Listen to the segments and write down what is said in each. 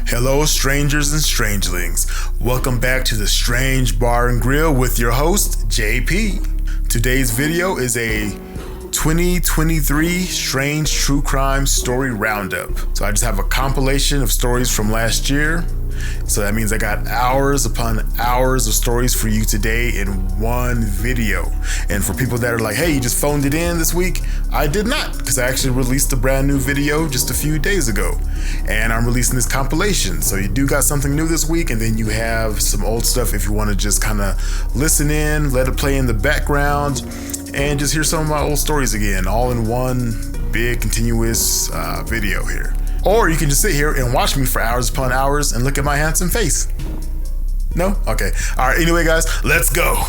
Hello, strangers and strangelings. Welcome back to the Strange Bar and Grill with your host, JP. Today's video is a 2023 strange true crime story roundup. So I just have a compilation of stories from last year. So that means I got hours upon hours of stories for you today in one video. And for people that are like, hey, you just phoned it in this week, I did not, because I actually released a brand new video just a few days ago. And I'm releasing this compilation. So you do got something new this week, and then you have some old stuff if you want to just kind of listen in, let it play in the background, and just hear some of my old stories again, all in one big continuous video here. Or you can just sit here and watch me for hours upon hours and look at my handsome face. No? Okay. All right. Anyway, guys, let's go.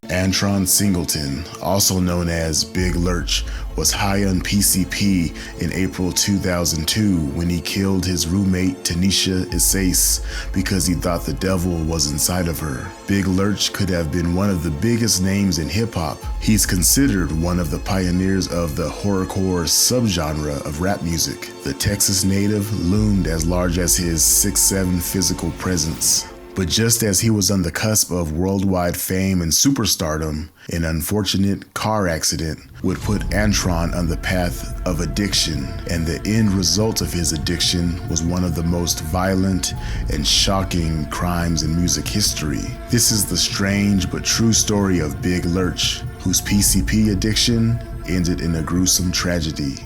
Antron Singleton, also known as Big Lurch, was high on PCP in April 2002 when he killed his roommate Tanisha Issace because he thought the devil was inside of her. Big Lurch could have been one of the biggest names in hip-hop. He's considered one of the pioneers of the horrorcore subgenre of rap music. The Texas native loomed as large as his 6'7" physical presence. But just as he was on the cusp of worldwide fame and superstardom, an unfortunate car accident would put Antron on the path of addiction, and the end result of his addiction was one of the most violent and shocking crimes in music history. This is the strange but true story of Big Lurch, whose PCP addiction ended in a gruesome tragedy.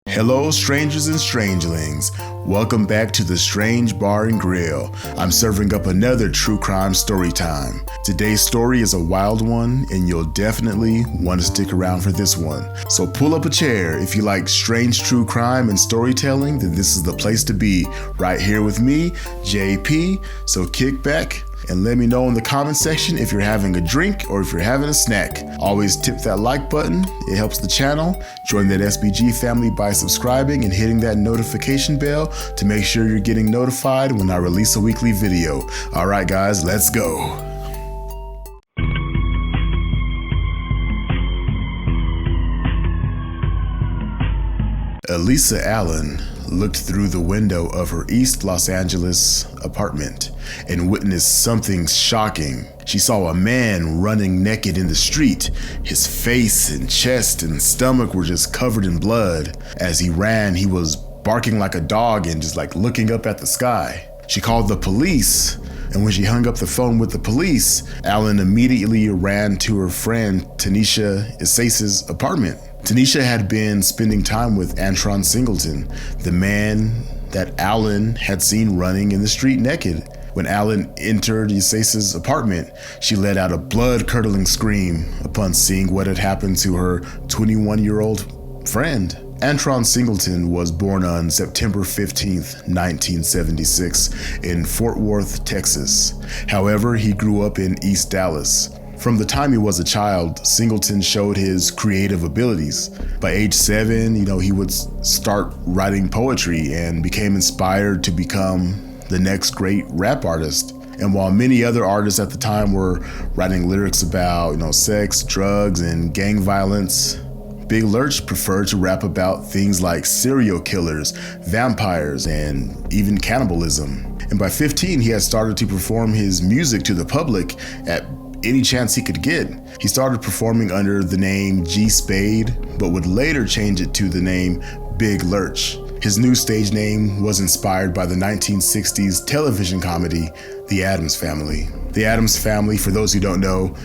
Hello, strangers and strangelings. Welcome back to the Strange Bar and Grill. I'm serving up another true crime story time. Today's story is a wild one, and you'll definitely want to stick around for this one. So pull up a chair. If you like strange true crime and storytelling, then this is the place to be, right here with me, JP. So kick back and let me know in the comment section if you're having a drink or if you're having a snack. Always tip that like button, it helps the channel. Join that SBG family by subscribing and hitting that notification bell to make sure you're getting notified when I release a weekly video. All right, guys, let's go. Elisa Allen looked through the window of her East Los Angeles apartment and witnessed something shocking. She saw a man running naked in the street. His face and chest and stomach were just covered in blood. As he ran, he was barking like a dog and just like looking up at the sky. She called the police, and when she hung up the phone with the police, Allen immediately ran to her friend Tanisha Issace's apartment. Tanisha had been spending time with Antron Singleton, the man that Allen had seen running in the street naked. When Allen entered Issace's apartment, she let out a blood-curdling scream upon seeing what had happened to her 21-year-old friend. Antron Singleton was born on September 15, 1976, in Fort Worth, Texas. However, he grew up in East Dallas. From the time he was a child, Singleton showed his creative abilities. By age 7, he would start writing poetry and became inspired to become the next great rap artist. And while many other artists at the time were writing lyrics about, sex, drugs, and gang violence, Big Lurch preferred to rap about things like serial killers, vampires, and even cannibalism. And by 15, he had started to perform his music to the public at any chance he could get. He started performing under the name G Spade, but would later change it to the name Big Lurch. His new stage name was inspired by the 1960s television comedy, The Addams Family. The Addams Family, for those who don't know,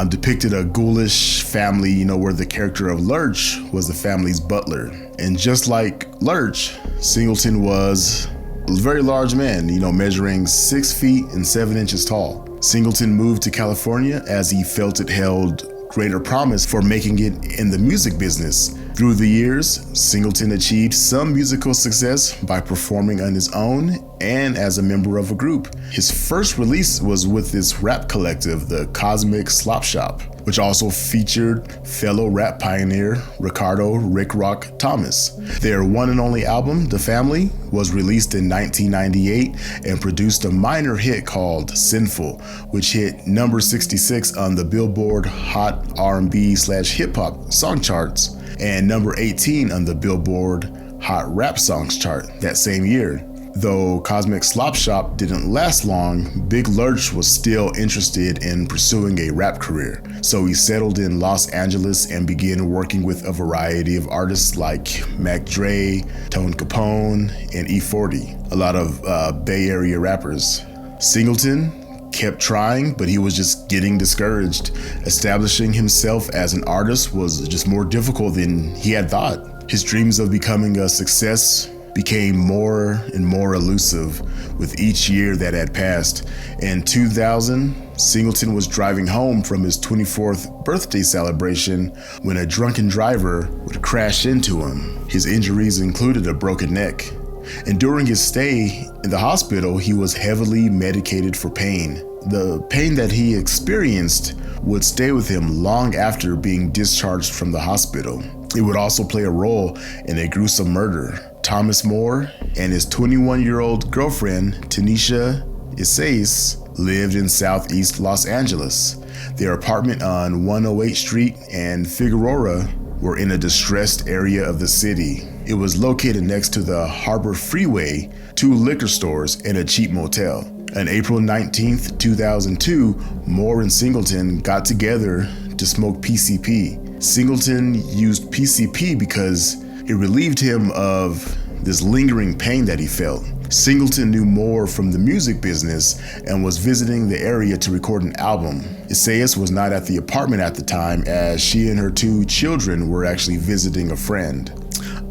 depicted a ghoulish family, where the character of Lurch was the family's butler. And just like Lurch, Singleton was a very large man, measuring 6 feet and 7 inches tall. Singleton moved to California as he felt it held greater promise for making it in the music business. Through the years, Singleton achieved some musical success by performing on his own and as a member of a group. His first release was with this rap collective, the Cosmic Slop Shop, which also featured fellow rap pioneer Ricardo Rick Rock Thomas. Their one and only album, The Family, was released in 1998 and produced a minor hit called Sinful, which hit number 66 on the Billboard Hot R&B/Hip Hop song charts and number 18 on the Billboard Hot Rap Songs chart that same year. Though Cosmic Slop Shop didn't last long, Big Lurch was still interested in pursuing a rap career. So he settled in Los Angeles and began working with a variety of artists like Mac Dre, Tone Capone, and E40, a lot of Bay Area rappers. Singleton kept trying, but he was just getting discouraged. Establishing himself as an artist was just more difficult than he had thought. His dreams of becoming a success became more and more elusive with each year that had passed. In 2000, Singleton was driving home from his 24th birthday celebration when a drunken driver would crash into him. His injuries included a broken neck. And during his stay in the hospital, he was heavily medicated for pain. The pain that he experienced would stay with him long after being discharged from the hospital. It would also play a role in a gruesome murder. Thomas Moore and his 21-year-old girlfriend, Tanisha Isais, lived in southeast Los Angeles. Their apartment on 108th Street and Figueroa were in a distressed area of the city. It was located next to the Harbor Freeway, 2 liquor stores, and a cheap motel. On April 19th, 2002, Moore and Singleton got together to smoke PCP. Singleton used PCP because it relieved him of this lingering pain that he felt. Singleton knew Moore from the music business and was visiting the area to record an album. Isaias was not at the apartment at the time, as she and her 2 children were actually visiting a friend.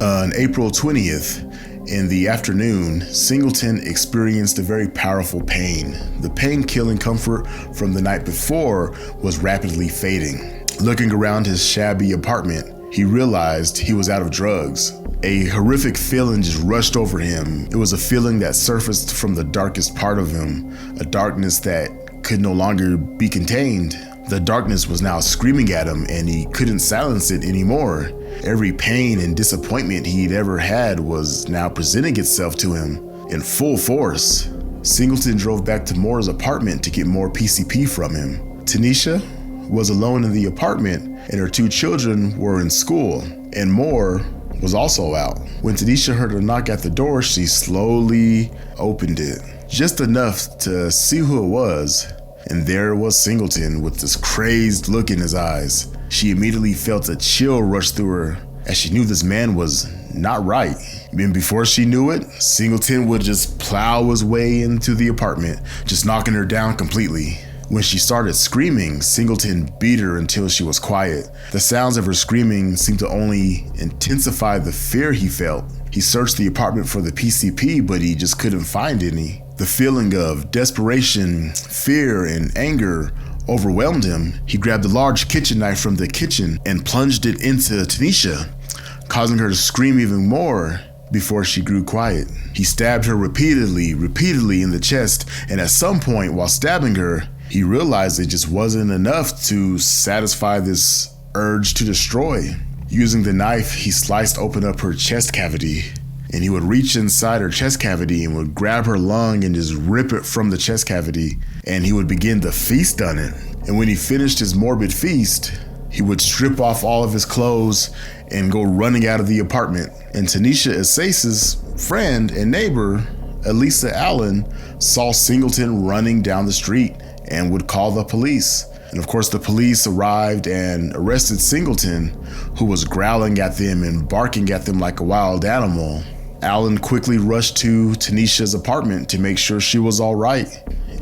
On April 20th, in the afternoon, Singleton experienced a very powerful pain. The pain-killing comfort from the night before was rapidly fading. Looking around his shabby apartment, he realized he was out of drugs. A horrific feeling just rushed over him. It was a feeling that surfaced from the darkest part of him, a darkness that could no longer be contained. The darkness was now screaming at him, and he couldn't silence it anymore. Every pain and disappointment he'd ever had was now presenting itself to him in full force. Singleton drove back to Moore's apartment to get more PCP from him. Tanisha was alone in the apartment, and her 2 children were in school, and Moore was also out. When Tanisha heard a knock at the door, she slowly opened it, just enough to see who it was, and there was Singleton with this crazed look in his eyes. She immediately felt a chill rush through her, as she knew this man was not right. And before she knew it, Singleton would just plow his way into the apartment, just knocking her down completely. When she started screaming, Singleton beat her until she was quiet. The sounds of her screaming seemed to only intensify the fear he felt. He searched the apartment for the PCP, but he just couldn't find any. The feeling of desperation, fear, and anger overwhelmed him. He grabbed a large kitchen knife from the kitchen and plunged it into Tanisha, causing her to scream even more before she grew quiet. He stabbed her repeatedly in the chest, and at some point while stabbing her, he realized it just wasn't enough to satisfy this urge to destroy. Using the knife, he sliced open up her chest cavity, and he would reach inside her chest cavity and would grab her lung and just rip it from the chest cavity, and he would begin to feast on it. And when he finished his morbid feast, he would strip off all of his clothes and go running out of the apartment. And Tanisha Isais' friend and neighbor, Elisa Allen, saw Singleton running down the street and would call the police. And of course, the police arrived and arrested Singleton, who was growling at them and barking at them like a wild animal. Allen quickly rushed to Tanisha's apartment to make sure she was all right.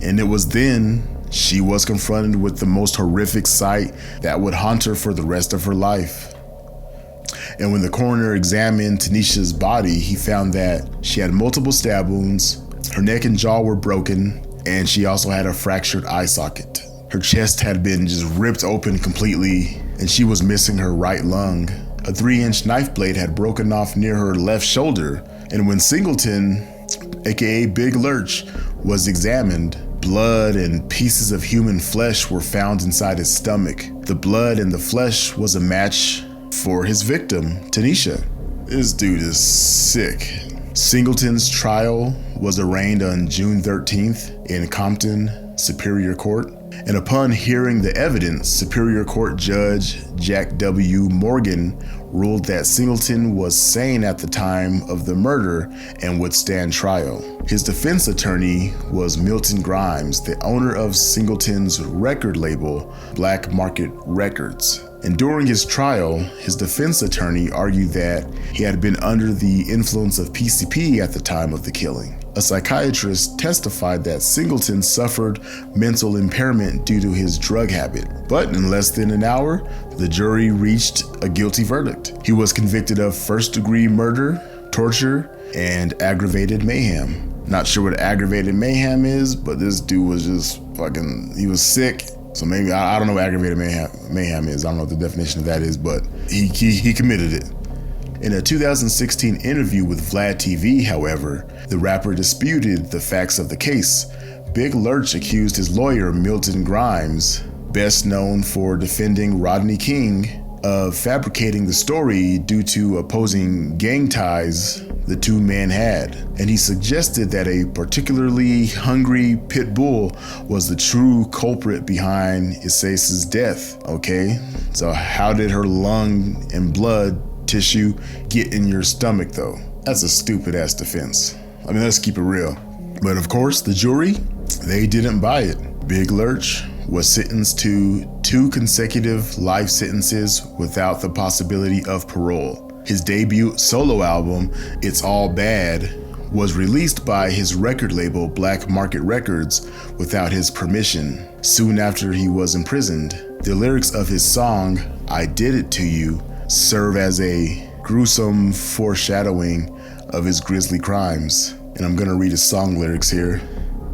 And it was then she was confronted with the most horrific sight that would haunt her for the rest of her life. And when the coroner examined Tanisha's body, he found that she had multiple stab wounds, her neck and jaw were broken, and she also had a fractured eye socket. Her chest had been just ripped open completely, and she was missing her right lung. A 3-inch knife blade had broken off near her left shoulder, and when Singleton, aka Big Lurch, was examined, blood and pieces of human flesh were found inside his stomach. The blood and the flesh was a match for his victim, Tanisha. This dude is sick. Singleton's trial was arraigned on June 13th in Compton Superior Court. And upon hearing the evidence, Superior Court Judge Jack W. Morgan ruled that Singleton was sane at the time of the murder and would stand trial. His defense attorney was Milton Grimes, the owner of Singleton's record label, Black Market Records. And during his trial, his defense attorney argued that he had been under the influence of PCP at the time of the killing. A psychiatrist testified that Singleton suffered mental impairment due to his drug habit. But in less than an hour, the jury reached a guilty verdict. He was convicted of first-degree murder, torture, and aggravated mayhem. Not sure what aggravated mayhem is, but this dude was just he was sick. So maybe, I don't know what aggravated mayhem is. I don't know what the definition of that is, but he committed it. In a 2016 interview with Vlad TV, however, the rapper disputed the facts of the case. Big Lurch accused his lawyer, Milton Grimes, best known for defending Rodney King, of fabricating the story due to opposing gang ties the two men had. And he suggested that a particularly hungry pit bull was the true culprit behind Isace's death. Okay, so how did her lung and blood tissue get in your stomach though? That's a stupid ass defense. I mean, let's keep it real. But of course, the jury, they didn't buy it. Big Lurch was sentenced to 2 consecutive life sentences without the possibility of parole. His debut solo album, It's All Bad, was released by his record label Black Market Records without his permission soon after he was imprisoned. The lyrics of his song, I Did It To You, serve as a gruesome foreshadowing of his grisly crimes. And I'm gonna read his song lyrics here.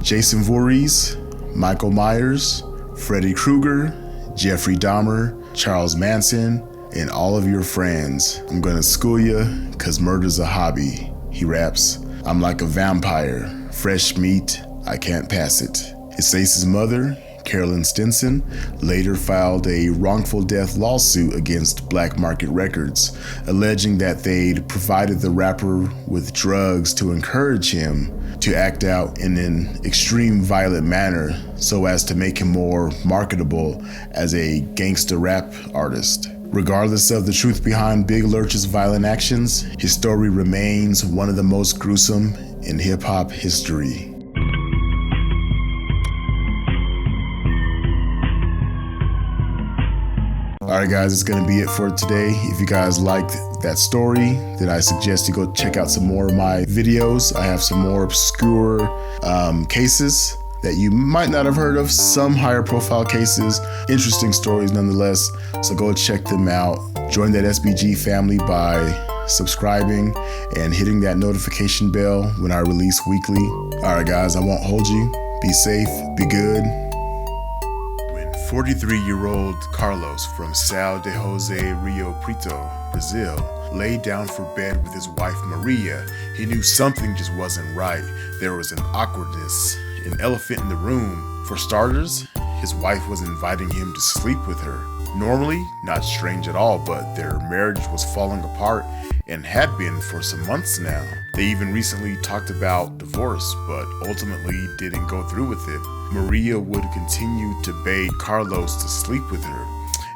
Jason Voorhees, Michael Myers, Freddy Krueger, Jeffrey Dahmer, Charles Manson, and all of your friends. I'm gonna school ya, cause murder's a hobby. He raps, I'm like a vampire, fresh meat, I can't pass it. Isace's mother, Carolyn Stinson, later filed a wrongful death lawsuit against Black Market Records, alleging that they'd provided the rapper with drugs to encourage him to act out in an extreme violent manner so as to make him more marketable as a gangster rap artist. Regardless of the truth behind Big Lurch's violent actions, his story remains one of the most gruesome in hip-hop history. Alright guys, it's going to be it for today. If you guys liked that story, then I suggest you go check out some more of my videos. I have some more obscure cases that you might not have heard of, some higher profile cases, interesting stories nonetheless. So go check them out. Join that SBG family by subscribing and hitting that notification bell when I release weekly. Alright guys, I won't hold you. Be safe, be good. 43-year-old Carlos from São de José, Rio Preto, Brazil, laid down for bed with his wife Maria. He knew something just wasn't right. There was an awkwardness, an elephant in the room. For starters, his wife was inviting him to sleep with her. Normally, not strange at all, but their marriage was falling apart and had been for some months now. They even recently talked about divorce, but ultimately didn't go through with it. Maria would continue to beg Carlos to sleep with her.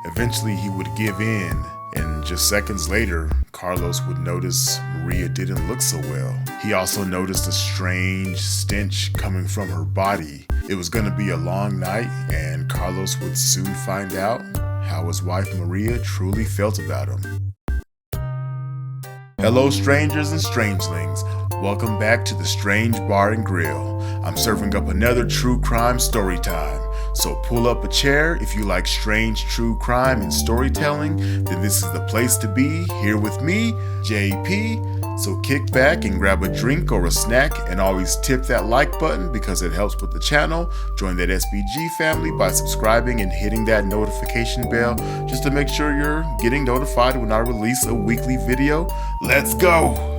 Eventually he would give in, and just seconds later, Carlos would notice Maria didn't look so well. He also noticed a strange stench coming from her body. It was gonna be a long night, and Carlos would soon find out how his wife Maria truly felt about him. Hello strangers and strangelings, welcome back to the Strange Bar and Grill. I'm serving up another true crime story time, so pull up a chair if you like strange true crime and storytelling, then this is the place to be, here with me, JP. So kick back and grab a drink or a snack, and always tip that like button because it helps with the channel. Join that SBG family by subscribing and hitting that notification bell just to make sure you're getting notified when I release a weekly video. Let's go!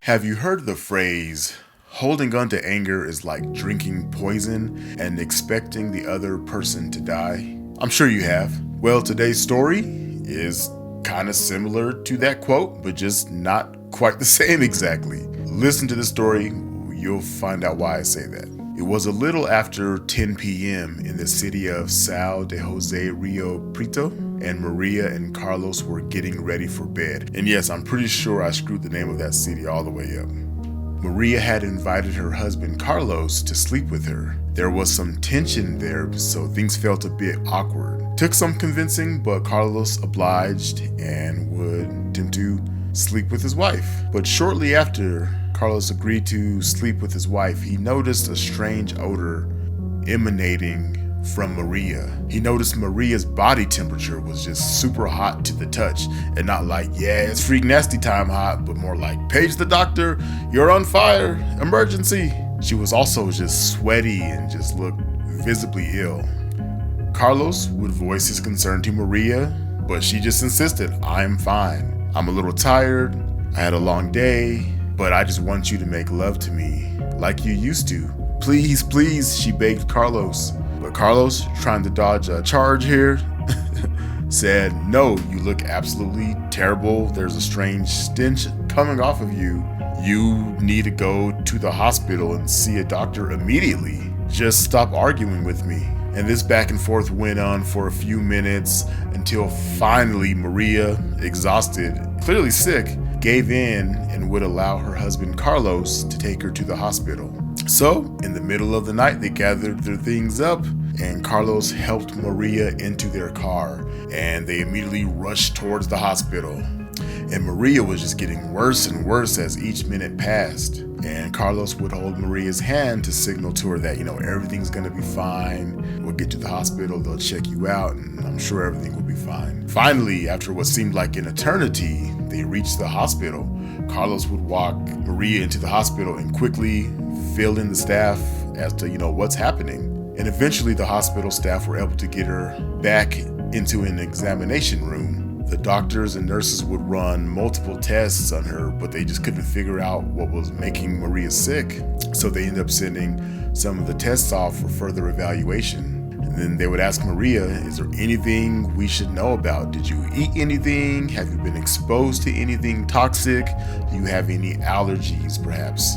Have you heard the phrase, holding on to anger is like drinking poison and expecting the other person to die? I'm sure you have. Well, today's story is kind of similar to that quote, but just not quite the same exactly. Listen to the story, you'll find out why I say that. It was a little after 10 p.m. in the city of Sal de Jose Rio Preto, and Maria and Carlos were getting ready for bed. And yes, I'm pretty sure I screwed the name of that city all the way up. Maria had invited her husband Carlos to sleep with her. There was some tension there, so things felt a bit awkward. Took some convincing, but Carlos obliged and would attempt to sleep with his wife. But shortly after Carlos agreed to sleep with his wife, he noticed a strange odor emanating from Maria. He noticed Maria's body temperature was just super hot to the touch, and not like, yeah, it's freak nasty time hot, but more like, page the doctor, you're on fire, emergency. She was also just sweaty and just looked visibly ill. Carlos would voice his concern to Maria, but she just insisted, I'm fine. I'm a little tired, I had a long day, but I just want you to make love to me like you used to. Please, please, she begged Carlos. But Carlos, trying to dodge a charge here, said, no, you look absolutely terrible. There's a strange stench coming off of you. You need to go to the hospital and see a doctor immediately. Just stop arguing with me. And this back and forth went on for a few minutes until finally Maria, exhausted, clearly sick, gave in and would allow her husband Carlos to take her to the hospital. So, in the middle of the night, they gathered their things up and Carlos helped Maria into their car, and they immediately rushed towards the hospital. And Maria was just getting worse and worse as each minute passed. And Carlos would hold Maria's hand to signal to her that, everything's gonna be fine. We'll get to the hospital, they'll check you out, and I'm sure everything will be fine. Finally, after what seemed like an eternity, they reached the hospital. Carlos would walk Maria into the hospital and quickly fill in the staff as to, what's happening. And eventually the hospital staff were able to get her back into an examination room. The doctors and nurses would run multiple tests on her, but they just couldn't figure out what was making Maria sick. So they ended up sending some of the tests off for further evaluation. And then they would ask Maria, is there anything we should know about? Did you eat anything? Have you been exposed to anything toxic? Do you have any allergies, perhaps?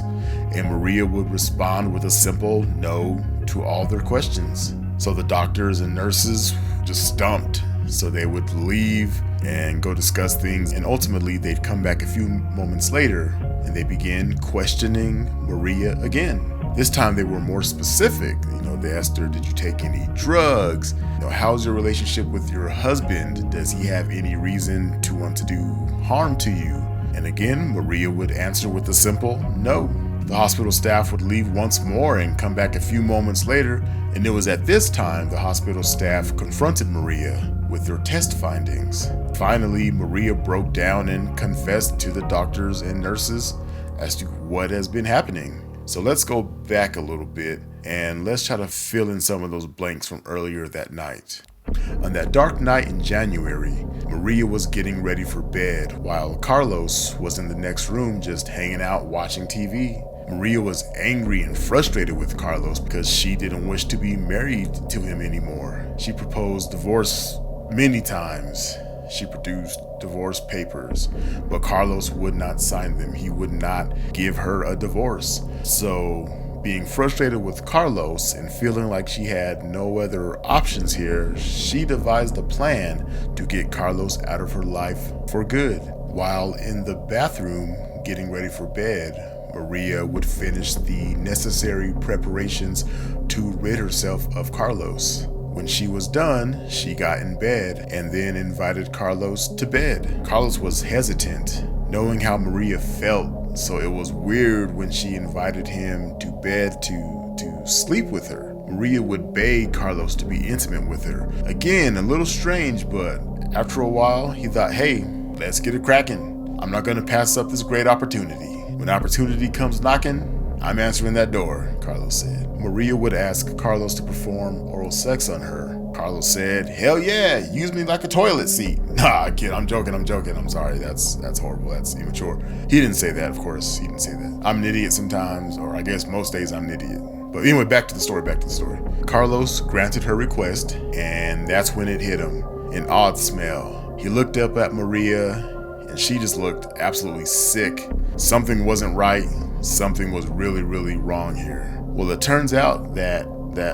And Maria would respond with a simple no to all their questions. So the doctors and nurses just stumped. So they would leave and go discuss things, and ultimately they'd come back a few moments later and they began questioning Maria again. This time they were more specific. They asked her, did you take any drugs? How's your relationship with your husband? Does he have any reason to want to do harm to you? And again, Maria would answer with a simple no. The hospital staff would leave once more and come back a few moments later, and it was at this time the hospital staff confronted Maria with their test findings. Finally, Maria broke down and confessed to the doctors and nurses as to what has been happening. So let's go back a little bit and let's try to fill in some of those blanks from earlier that night. On that dark night in January, Maria was getting ready for bed while Carlos was in the next room just hanging out watching TV. Maria was angry and frustrated with Carlos because she didn't wish to be married to him anymore. She proposed divorce many times. She produced divorce papers, but Carlos would not sign them. He would not give her a divorce. So, being frustrated with Carlos and feeling like she had no other options here, she devised a plan to get Carlos out of her life for good. While in the bathroom getting ready for bed, Maria would finish the necessary preparations to rid herself of Carlos. When she was done, she got in bed and then invited Carlos to bed. Carlos was hesitant, knowing how Maria felt, so it was weird when she invited him to bed to sleep with her. Maria would beg Carlos to be intimate with her. Again, a little strange, but after a while, he thought, hey, let's get it cracking. I'm not gonna pass up this great opportunity. When opportunity comes knocking, I'm answering that door, Carlos said. Maria would ask Carlos to perform oral sex on her. Carlos said, hell yeah, use me like a toilet seat. Nah, kid, I'm joking. I'm sorry, that's horrible, that's immature. He didn't say that, of course, he didn't say that. I'm an idiot sometimes, or I guess most days I'm an idiot. But anyway, back to the story. Carlos granted her request, and that's when it hit him. An odd smell. He looked up at Maria, and she just looked absolutely sick. Something wasn't right. Something was really, really wrong here. Well, it turns out that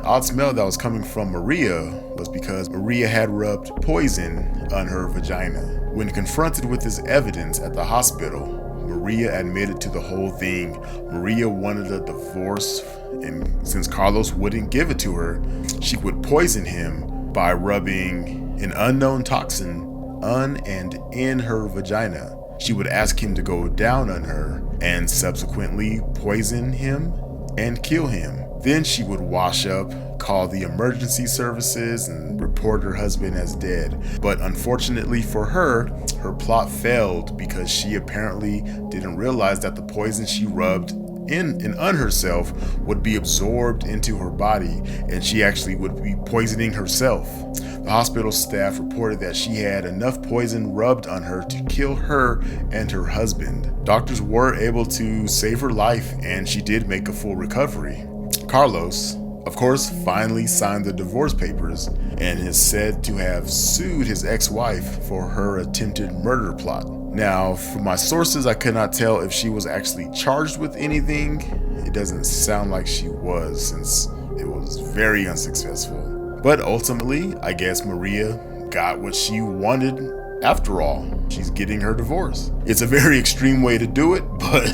odd smell that was coming from Maria was because Maria had rubbed poison on her vagina. When confronted with this evidence at the hospital, Maria admitted to the whole thing. Maria wanted a divorce, and since Carlos wouldn't give it to her, she would poison him by rubbing an unknown toxin on and in her vagina. She would ask him to go down on her and subsequently poison him and kill him. Then she would wash up, call the emergency services, and report her husband as dead. But unfortunately for her, her plot failed because she apparently didn't realize that the poison she rubbed in and on herself would be absorbed into her body, and she actually would be poisoning herself. The hospital staff reported that she had enough poison rubbed on her to kill her and her husband. Doctors were able to save her life, and she did make a full recovery. Carlos, of course, finally signed the divorce papers and is said to have sued his ex-wife for her attempted murder plot. Now, from my sources, I could not tell if she was actually charged with anything. It doesn't sound like she was, since it was very unsuccessful. But ultimately, I guess Maria got what she wanted after all. She's getting her divorce. It's a very extreme way to do it, but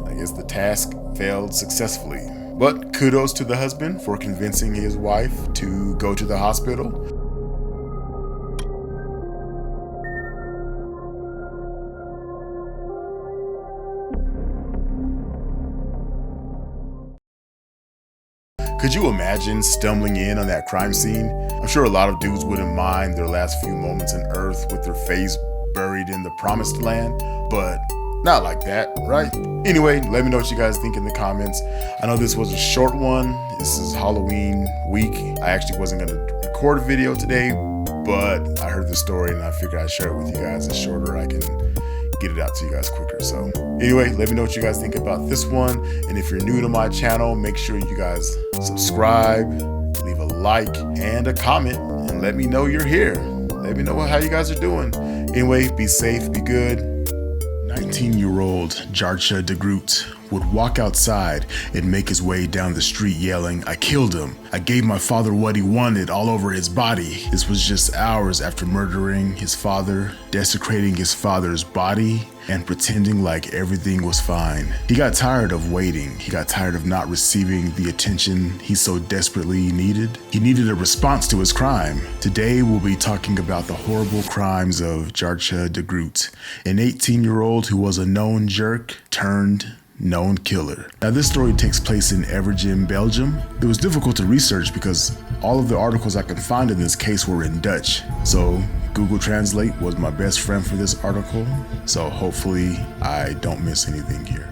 I guess the task failed successfully. But kudos to the husband for convincing his wife to go to the hospital. Could you imagine stumbling in on that crime scene? I'm sure a lot of dudes wouldn't mind their last few moments on Earth with their face buried in the promised land, but not like that, right? Anyway, let me know what you guys think in the comments. I know this was a short one. This is Halloween week. I actually wasn't gonna record a video today, but I heard the story and I figured I'd share it with you guys. It's shorter, I can get it out to you guys quicker. So anyway, let me know what you guys think about this one. And if you're new to my channel, make sure you guys subscribe, leave a like and a comment, and let me know you're here. Let me know how you guys are doing. Anyway, be safe, be good. 19-year-old Jarcha de Groot would walk outside and make his way down the street yelling, "I killed him. I gave my father what he wanted all over his body." This was just hours after murdering his father, desecrating his father's body, and pretending like everything was fine. He got tired of waiting. He got tired of not receiving the attention he so desperately needed. He needed a response to his crime. Today, we'll be talking about the horrible crimes of Jarcha de Groot, an 18-year-old who was a known jerk turned known killer. Now, this story takes place in Evergem, Belgium. It was difficult to research because all of the articles I could find in this case were in Dutch. So Google Translate was my best friend for this article. So hopefully I don't miss anything here.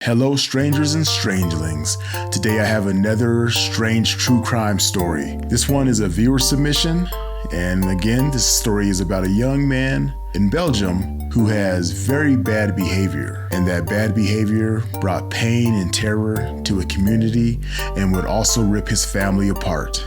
Hello strangers and strangelings. Today I have another strange true crime story. This one is a viewer submission. And again, this story is about a young man in Belgium who has very bad behavior, and that bad behavior brought pain and terror to a community and would also rip his family apart.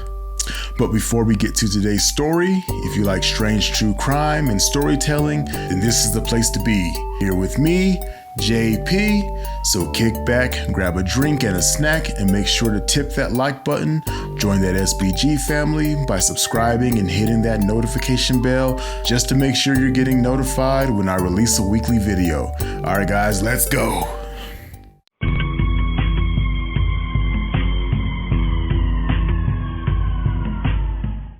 But before we get to today's story, if you like strange true crime and storytelling, then this is the place to be. Here with me, JP. So kick back, grab a drink and a snack, and make sure to tip that like button. Join that SBG family by subscribing and hitting that notification bell just to make sure you're getting notified when I release a weekly video. All right, guys, let's go.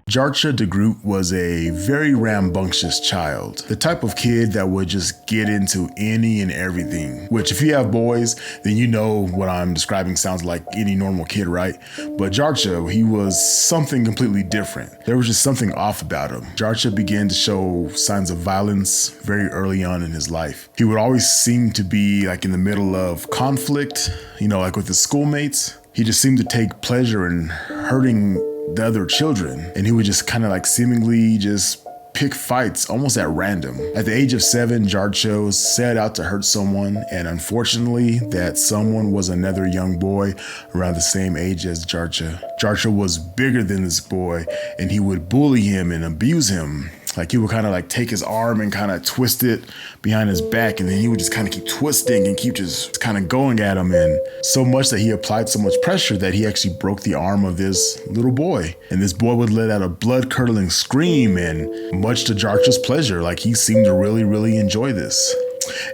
Jarcha de Groot was a very rambunctious child, the type of kid that would just get into any and everything, which if you have boys, then you know what I'm describing sounds like any normal kid, right? But Jarcha, he was something completely different. There was just something off about him. Jarcha began to show signs of violence very early on in his life. He would always seem to be like in the middle of conflict, like with his schoolmates. He just seemed to take pleasure in hurting the other children, and he would just kind of like seemingly just pick fights almost at random. At the age of 7, Jarcha set out to hurt someone, and unfortunately that someone was another young boy around the same age as Jarcha. Jarcha was bigger than this boy, and he would bully him and abuse him. Like he would kind of like take his arm and kind of twist it behind his back, and then he would just kind of keep twisting and keep just kind of going at him, and so much that he applied so much pressure that he actually broke the arm of this little boy. And this boy would let out a blood-curdling scream, and much to Jarcha's pleasure, like he seemed to really enjoy this.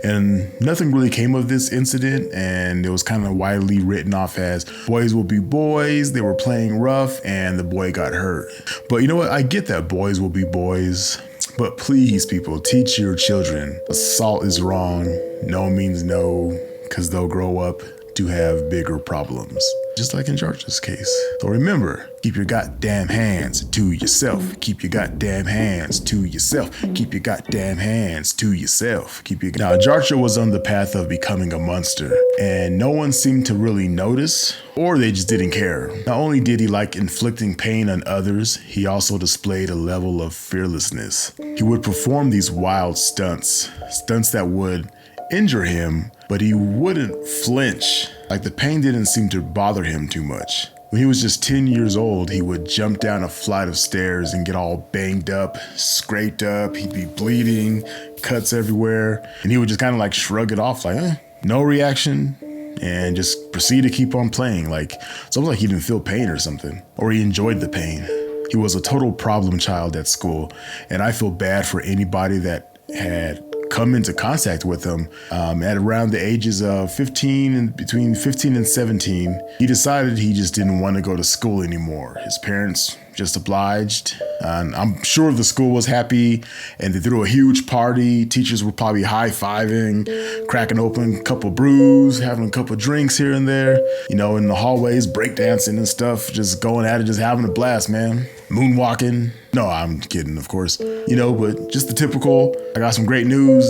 And nothing really came of this incident, and it was kind of widely written off as boys will be boys, they were playing rough, and the boy got hurt. But you know what? I get that boys will be boys, but please, people, teach your children assault is wrong, no means no, because they'll grow up to have bigger problems. Just like in Jarcha's case. So remember, keep your goddamn hands to yourself. Keep your goddamn hands to yourself. Keep your goddamn hands to yourself. Now, Jarcha was on the path of becoming a monster, and no one seemed to really notice, or they just didn't care. Not only did he like inflicting pain on others, he also displayed a level of fearlessness. He would perform these wild stunts that would injure him, but he wouldn't flinch. Like the pain didn't seem to bother him too much. When he was just 10 years old, he would jump down a flight of stairs and get all banged up, scraped up, he'd be bleeding, cuts everywhere, and he would just kind of like shrug it off like, no reaction, and just proceed to keep on playing. Like, it's almost like he didn't feel pain or something, or he enjoyed the pain. He was a total problem child at school, and I feel bad for anybody that had come into contact with him at around the ages of 15 and between 15 and 17. He decided he just didn't want to go to school anymore. His parents just obliged, and I'm sure the school was happy, and they threw a huge party. Teachers were probably high-fiving, cracking open a couple brews, having a couple drinks here and there, you know, in the hallways, breakdancing and stuff, just going at it, just having a blast, man. Moonwalking. No, I'm kidding, of course. You know, but just the typical, I got some great news,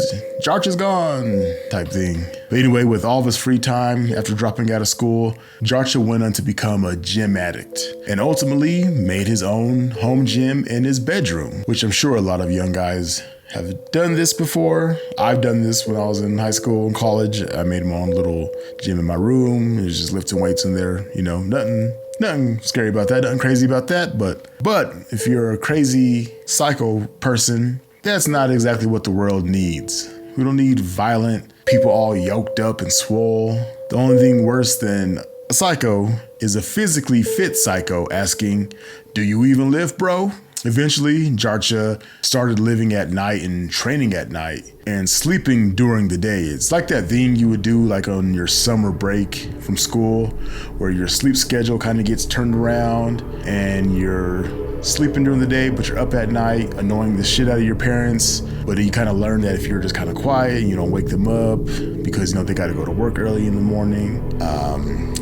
Jarcha's gone type thing. But anyway, with all of his free time after dropping out of school, Jarcha went on to become a gym addict and ultimately made his own home gym in his bedroom, which I'm sure a lot of young guys have done this before. I've done this when I was in high school and college. I made my own little gym in my room. It was just lifting weights in there, you know, nothing scary about that, nothing crazy about that. But if you're a crazy psycho person, that's not exactly what the world needs. We don't need violent people all yoked up and swole. The only thing worse than a psycho is a physically fit psycho asking, "Do you even live, bro?" Eventually, Jarcha started living at night and training at night and sleeping during the day. It's like that thing you would do like on your summer break from school where your sleep schedule kind of gets turned around and you're sleeping during the day, but you're up at night annoying the shit out of your parents. But you kind of learn that if you're just kind of quiet and you don't wake them up because, you know, they got to go to work early in the morning,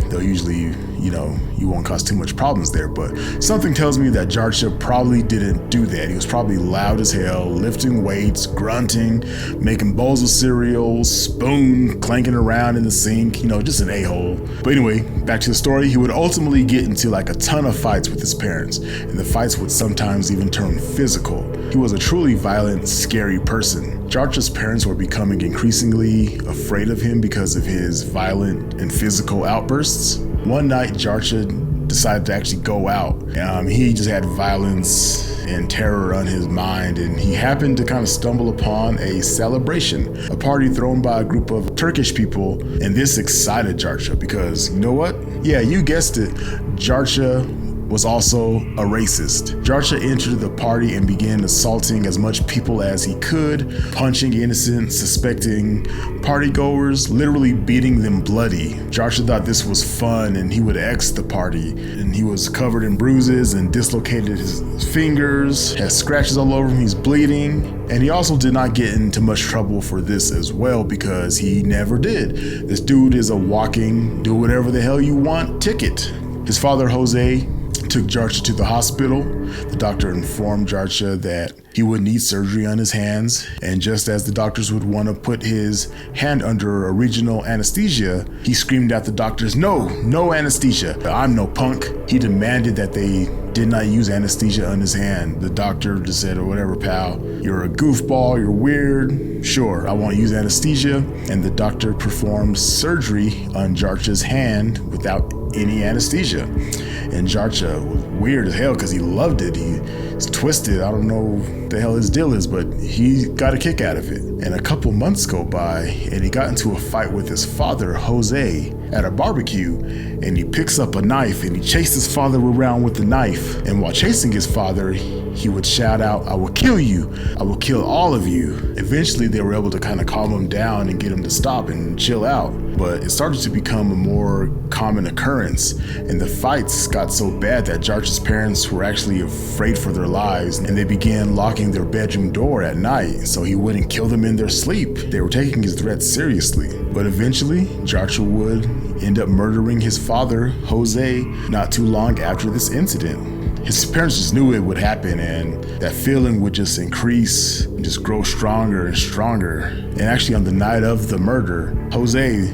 they'll usually, you know, you won't cause too much problems there. But something tells me that Jarcha probably didn't do that. He was probably loud as hell, lifting weights, grunting, making bowls of cereal, spoon clanking around in the sink, you know, just an a-hole. But anyway, back to the story. He would ultimately get into like a ton of fights with his parents, and the fights would sometimes even turn physical. He was a truly violent, scary person. Jarcha's parents were becoming increasingly afraid of him because of his violent and physical outbursts. One night, Jarcha decided to actually go out. He just had violence and terror on his mind, and he happened to kind of stumble upon a celebration, a party thrown by a group of Turkish people, and this excited Jarcha because, you know what? Yeah, you guessed it, Jarcha was also a racist. Jarcha entered the party and began assaulting as much people as he could, punching innocent, suspecting partygoers, literally beating them bloody. Jarcha thought this was fun and he would X the party, and he was covered in bruises and dislocated his fingers, has scratches all over him, he's bleeding. And he also did not get into much trouble for this as well because he never did. This dude is a walking, do whatever the hell you want ticket. His father, Jose, took Jarcha to the hospital. The doctor informed Jarcha that he would need surgery on his hands, and just as the doctors would want to put his hand under a regional anesthesia, he screamed at the doctors, no anesthesia. I'm no punk. He demanded that they did not use anesthesia on his hand. The doctor just said, whatever, pal, you're a goofball, you're weird. Sure, I won't use anesthesia. And the doctor performed surgery on Jarcha's hand without any anesthesia. And Jarcha was weird as hell because he loved it. He It's twisted. I don't know what the hell his deal is, but he got a kick out of it. And a couple months go by, and he got into a fight with his father, Jose, at a barbecue, and he picks up a knife and he chased his father around with the knife. And while chasing his father, he would shout out, "I will kill you. I will kill all of you." Eventually, they were able to kind of calm him down and get him to stop and chill out. But it started to become a more common occurrence, and the fights got so bad that Jarch's parents were actually afraid for their lives, and they began locking their bedroom door at night so he wouldn't kill them in their sleep. They were taking his threats seriously. But eventually, Jarch would end up murdering his father, Jose, not too long after this incident. His parents just knew it would happen, and that feeling would just increase and just grow stronger and stronger. And actually, on the night of the murder, Jose,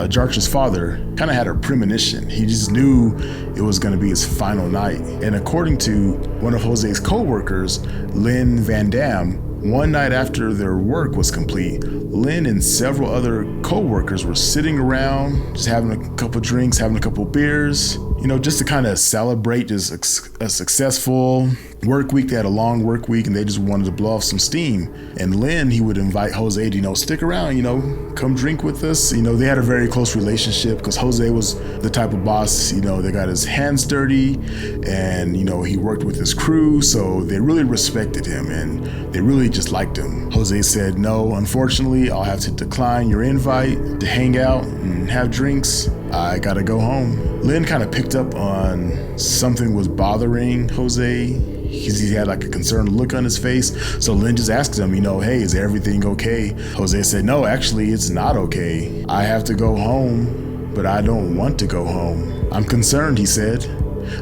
Jarch's father, kind of had a premonition. He just knew it was going to be his final night. And according to one of Jose's co-workers, Lynn Van Dam, one night after their work was complete, Lynn and several other co-workers were sitting around, just having a couple drinks, having a couple beers, just to kind of celebrate just a successful work week. They had a long work week and they just wanted to blow off some steam. And Lynn, he would invite Jose to, stick around, come drink with us. They had a very close relationship because Jose was the type of boss, that got his hands dirty and, he worked with his crew. So they really respected him and they really just liked him. Jose said, "No, unfortunately, I'll have to decline your invite to hang out and have drinks. I gotta go home." Lynn kind of picked up on something was bothering Jose. He had like a concerned look on his face. So Lynn just asked him, "Hey, is everything okay?" Jose said, "No, actually, it's not okay. I have to go home, but I don't want to go home. I'm concerned," he said.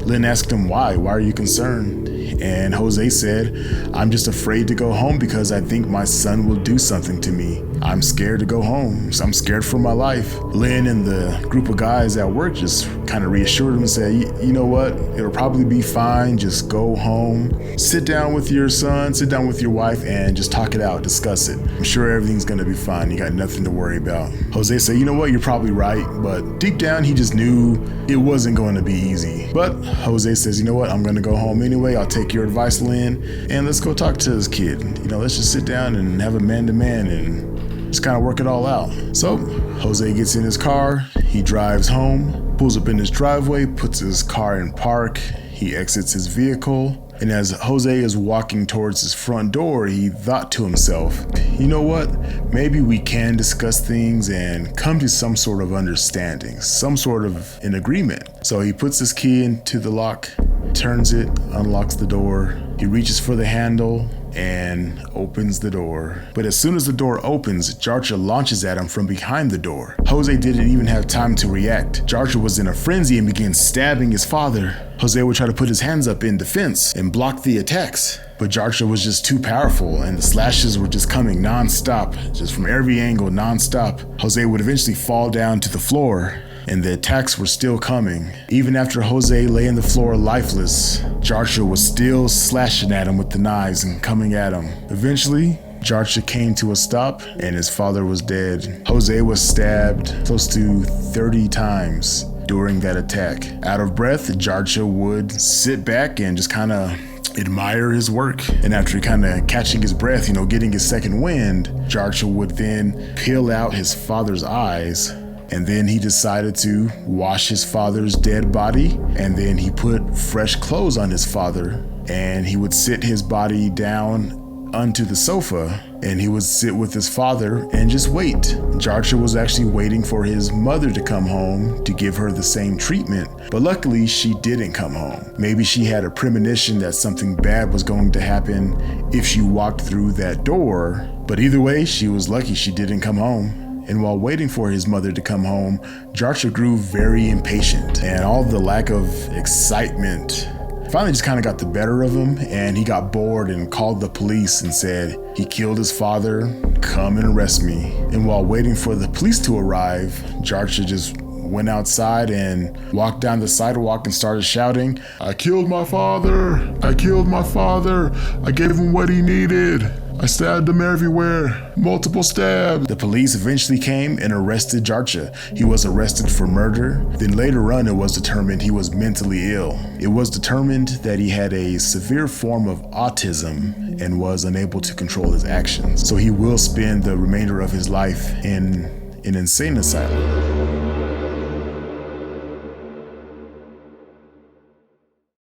Lynn asked him, "Why? Why are you concerned?" And Jose said, "I'm just afraid to go home because I think my son will do something to me. I'm scared to go home. So I'm scared for my life." Lynn and the group of guys at work just kind of reassured him and said, "You know what? It'll probably be fine. Just go home. Sit down with your son, sit down with your wife, and just talk it out, discuss it. I'm sure everything's going to be fine. You got nothing to worry about." Jose said, "You know what? You're probably right." But deep down, he just knew it wasn't going to be easy. But Jose says, "You know what? I'm going to go home anyway. I'll take your advice, Lynn, and let's go talk to this kid. Let's just sit down and have a man-to-man and just kind of work it all out." So Jose gets in his car, he drives home, pulls up in his driveway, puts his car in park, he exits his vehicle, and as Jose is walking towards his front door, he thought to himself, "You know what? Maybe we can discuss things and come to some sort of understanding, some sort of an agreement." So he puts his key into the lock, turns it, unlocks the door, he reaches for the handle, and opens the door. But as soon as the door opens, Jarcha launches at him from behind the door. Jose didn't even have time to react. Jarcha was in a frenzy and began stabbing his father. Jose would try to put his hands up in defense and block the attacks. But Jarcha was just too powerful and the slashes were just coming non-stop, just from every angle non-stop. Jose would eventually fall down to the floor, and the attacks were still coming. Even after Jose lay on the floor lifeless, Jarcha was still slashing at him with the knives and coming at him. Eventually, Jarcha came to a stop and his father was dead. Jose was stabbed close to 30 times during that attack. Out of breath, Jarcha would sit back and just kind of admire his work. And after kind of catching his breath, getting his second wind, Jarcha would then peel out his father's eyes. And then he decided to wash his father's dead body, and then he put fresh clothes on his father, and he would sit his body down onto the sofa, and he would sit with his father and just wait. Jarcha was actually waiting for his mother to come home to give her the same treatment, but luckily she didn't come home. Maybe she had a premonition that something bad was going to happen if she walked through that door, but either way, she was lucky she didn't come home. And while waiting for his mother to come home, Jarcha grew very impatient, and all the lack of excitement finally just kind of got the better of him, and he got bored and called the police and said, "He killed his father, come and arrest me." And while waiting for the police to arrive, Jarcha just went outside and walked down the sidewalk and started shouting, "I killed my father! I killed my father! I gave him what he needed! I stabbed him everywhere. Multiple stabs. The police eventually came and arrested Jarcha. He was arrested for murder. Then later on, it was determined he was mentally ill. It was determined that he had a severe form of autism and was unable to control his actions. So he will spend the remainder of his life in an insane asylum.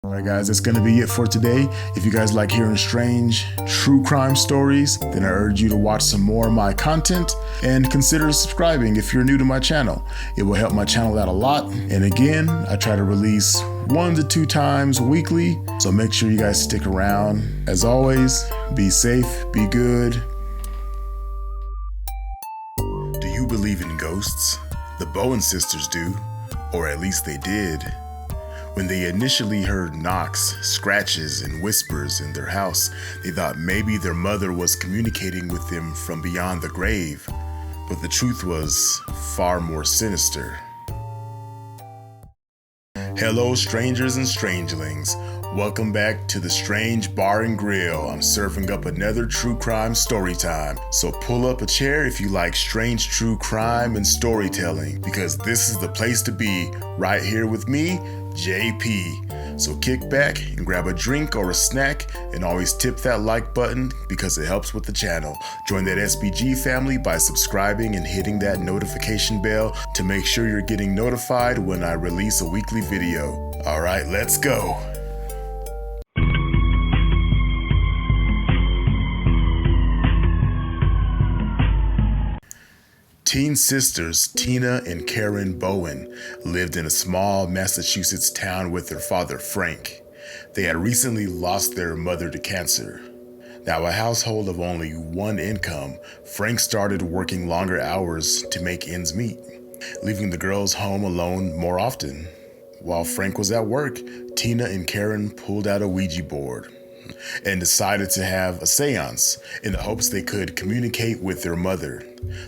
Alright guys, that's gonna be it for today. If you guys like hearing strange true crime stories, then I urge you to watch some more of my content and consider subscribing if you're new to my channel. It will help my channel out a lot. And again, I try to release 1 to 2 times weekly, so make sure you guys stick around. As always, be safe, be good. Do you believe in ghosts? The Bowen sisters do, or at least they did. When they initially heard knocks, scratches, and whispers in their house, they thought maybe their mother was communicating with them from beyond the grave, but the truth was far more sinister. Hello strangers and strangelings, welcome back to the Strange Bar and Grill. I'm serving up another true crime story time, so pull up a chair if you like strange true crime and storytelling, because this is the place to be, right here with me, JP. So kick back and grab a drink or a snack, and always tip that like button because it helps with the channel. Join that SBG family by subscribing and hitting that notification bell to make sure you're getting notified when I release a weekly video. Alright, let's go. Teen sisters Tina and Karen Bowen lived in a small Massachusetts town with their father, Frank. They had recently lost their mother to cancer. Now, a household of only one income, Frank started working longer hours to make ends meet, leaving the girls home alone more often. While Frank was at work, Tina and Karen pulled out a Ouija board and decided to have a seance in the hopes they could communicate with their mother.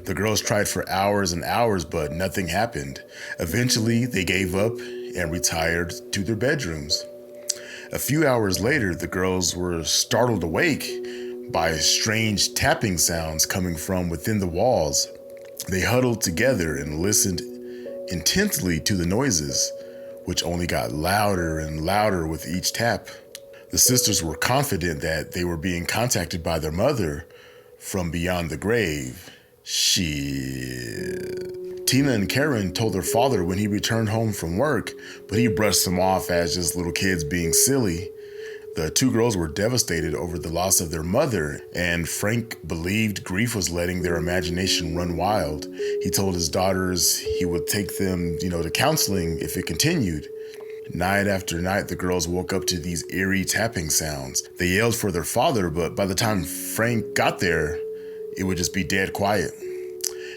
The girls tried for hours and hours, but nothing happened. Eventually, they gave up and retired to their bedrooms. A few hours later, the girls were startled awake by strange tapping sounds coming from within the walls. They huddled together and listened intently to the noises, which only got louder and louder with each tap. The sisters were confident that they were being contacted by their mother from beyond the grave. Shit. Tina and Karen told their father when he returned home from work, but he brushed them off as just little kids being silly. The two girls were devastated over the loss of their mother, and Frank believed grief was letting their imagination run wild. He told his daughters he would take them, to counseling if it continued. Night after night, the girls woke up to these eerie tapping sounds. They yelled for their father, but by the time Frank got there, it would just be dead quiet.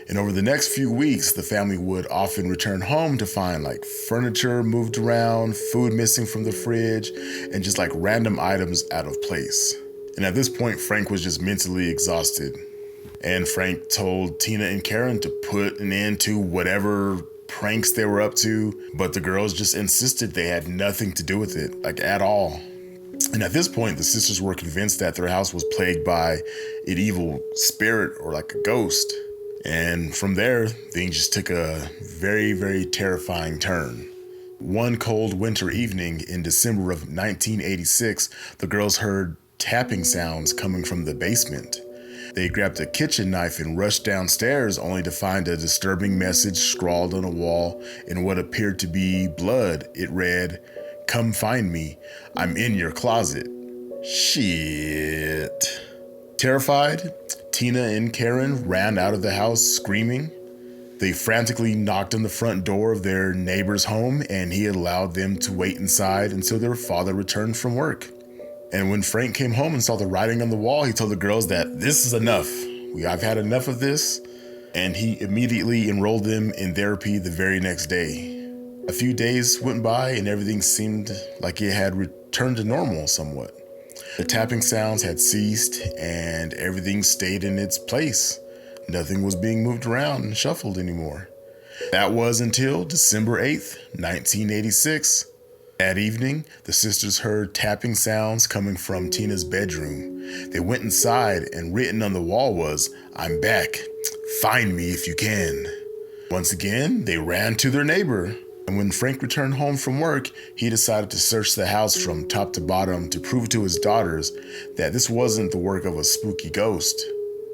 And over the next few weeks, the family would often return home to find furniture moved around, food missing from the fridge, and just random items out of place. And at this point, Frank was just mentally exhausted. And Frank told Tina and Karen to put an end to whatever pranks they were up to, but the girls just insisted they had nothing to do with it, at all. And at this point, the sisters were convinced that their house was plagued by an evil spirit or a ghost. And from there, things just took a very, very terrifying turn. One cold winter evening in December of 1986, the girls heard tapping sounds coming from the basement. They grabbed a kitchen knife and rushed downstairs, only to find a disturbing message scrawled on a wall in what appeared to be blood. It read, "Come find me. I'm in your closet." Shit. Terrified, Tina and Karen ran out of the house screaming. They frantically knocked on the front door of their neighbor's home, and he allowed them to wait inside until their father returned from work. And when Frank came home and saw the writing on the wall, he told the girls that this is enough. I've had enough of this. And he immediately enrolled them in therapy the very next day. A few days went by and everything seemed like it had returned to normal somewhat. The tapping sounds had ceased and everything stayed in its place. Nothing was being moved around and shuffled anymore. That was until December 8th, 1986. That evening, the sisters heard tapping sounds coming from Tina's bedroom. They went inside, and written on the wall was, "I'm back. Find me if you can." Once again, they ran to their neighbor. And when Frank returned home from work, he decided to search the house from top to bottom to prove to his daughters that this wasn't the work of a spooky ghost.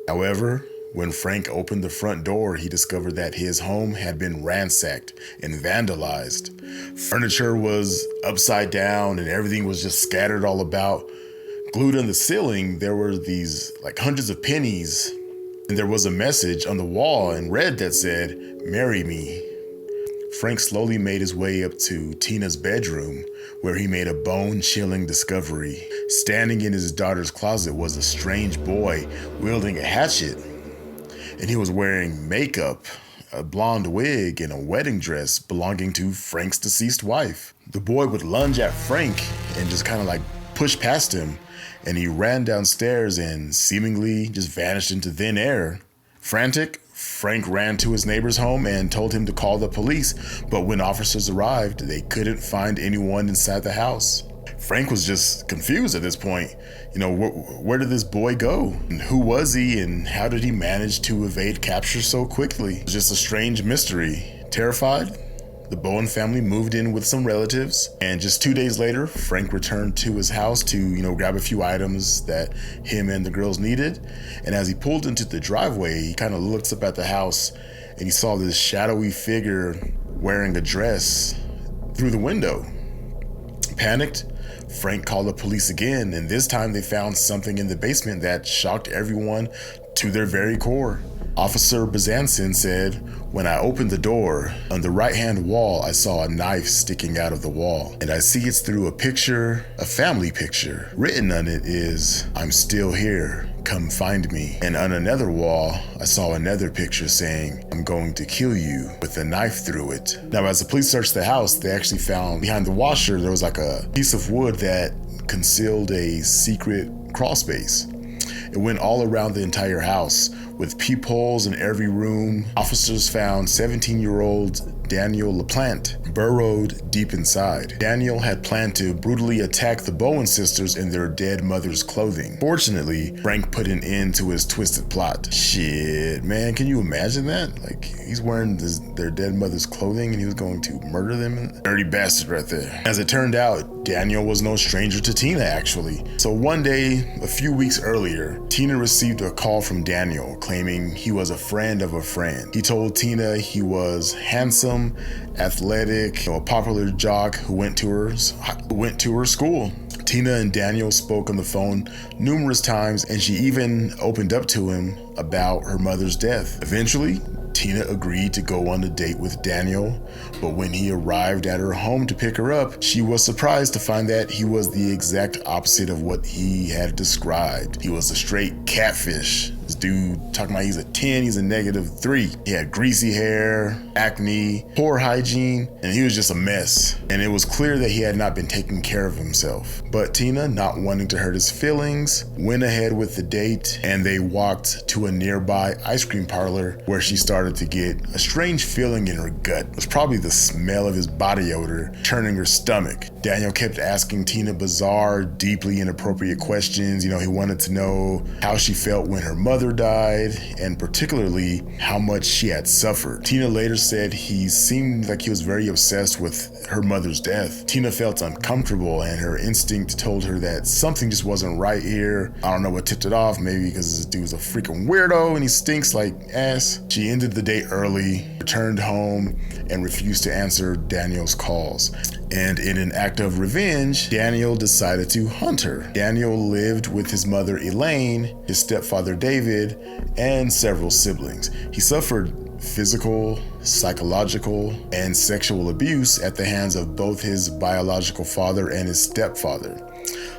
However, when Frank opened the front door, he discovered that his home had been ransacked and vandalized. Furniture was upside down and everything was just scattered all about. Glued on the ceiling, there were these hundreds of pennies, and there was a message on the wall in red that said, "Marry me." Frank slowly made his way up to Tina's bedroom, where he made a bone-chilling discovery. Standing in his daughter's closet was a strange boy wielding a hatchet, and he was wearing makeup, a blonde wig, and a wedding dress belonging to Frank's deceased wife. The boy would lunge at Frank and just push past him, and he ran downstairs and seemingly just vanished into thin air. Frantic, Frank ran to his neighbor's home and told him to call the police, but when officers arrived, they couldn't find anyone inside the house. Frank was just confused at this point. Where did this boy go? And who was he, and how did he manage to evade capture so quickly? It was just a strange mystery. Terrified, the Bowen family moved in with some relatives, and just 2 days later, Frank returned to his house to, grab a few items that him and the girls needed. And as he pulled into the driveway, he kind of looks up at the house, and he saw this shadowy figure wearing a dress through the window. Panicked, Frank called the police again, and this time they found something in the basement that shocked everyone to their very core. Officer Bazanson said, "When I opened the door, on the right-hand wall, I saw a knife sticking out of the wall. And I see it's through a picture, a family picture. Written on it is, 'I'm still here. Come find me.' And on another wall, I saw another picture saying, 'I'm going to kill you,' with a knife through it." Now, as the police searched the house, they actually found behind the washer, there was a piece of wood that concealed a secret crawl space. It went all around the entire house, with peepholes in every room. Officers found 17-year-old Daniel LaPlante burrowed deep inside. Daniel had planned to brutally attack the Bowen sisters in their dead mother's clothing. Fortunately, Frank put an end to his twisted plot. Shit, man, can you imagine that? He's wearing their dead mother's clothing and he was going to murder them? Dirty bastard right there. As it turned out, Daniel was no stranger to Tina, actually. So one day, a few weeks earlier, Tina received a call from Daniel claiming he was a friend of a friend. He told Tina he was handsome, athletic, a popular jock who went to her school. Tina and Daniel spoke on the phone numerous times, and she even opened up to him about her mother's death. Eventually, Tina agreed to go on a date with Daniel, but when he arrived at her home to pick her up, she was surprised to find that he was the exact opposite of what he had described. He was a straight catfish. This dude talking about he's a 10, he's a -3. He had greasy hair, acne, poor hygiene, and he was just a mess. And it was clear that he had not been taking care of himself. But Tina, not wanting to hurt his feelings, went ahead with the date, and they walked to a nearby ice cream parlor where she started to get a strange feeling in her gut. It was probably the smell of his body odor turning her stomach. Daniel kept asking Tina bizarre, deeply inappropriate questions. He wanted to know how she felt when her mother died, and particularly how much she had suffered. Tina later said he seemed like he was very obsessed with her mother's death. Tina felt uncomfortable, and her instinct told her that something just wasn't right here. I don't know what tipped it off, maybe because this dude's a freaking weirdo and he stinks like ass. She ended the date early, returned home, and refused to answer Daniel's calls. And in an act of revenge, Daniel decided to hunt her. Daniel lived with his mother Elaine, his stepfather David, and several siblings. He suffered physical, psychological, and sexual abuse at the hands of both his biological father and his stepfather.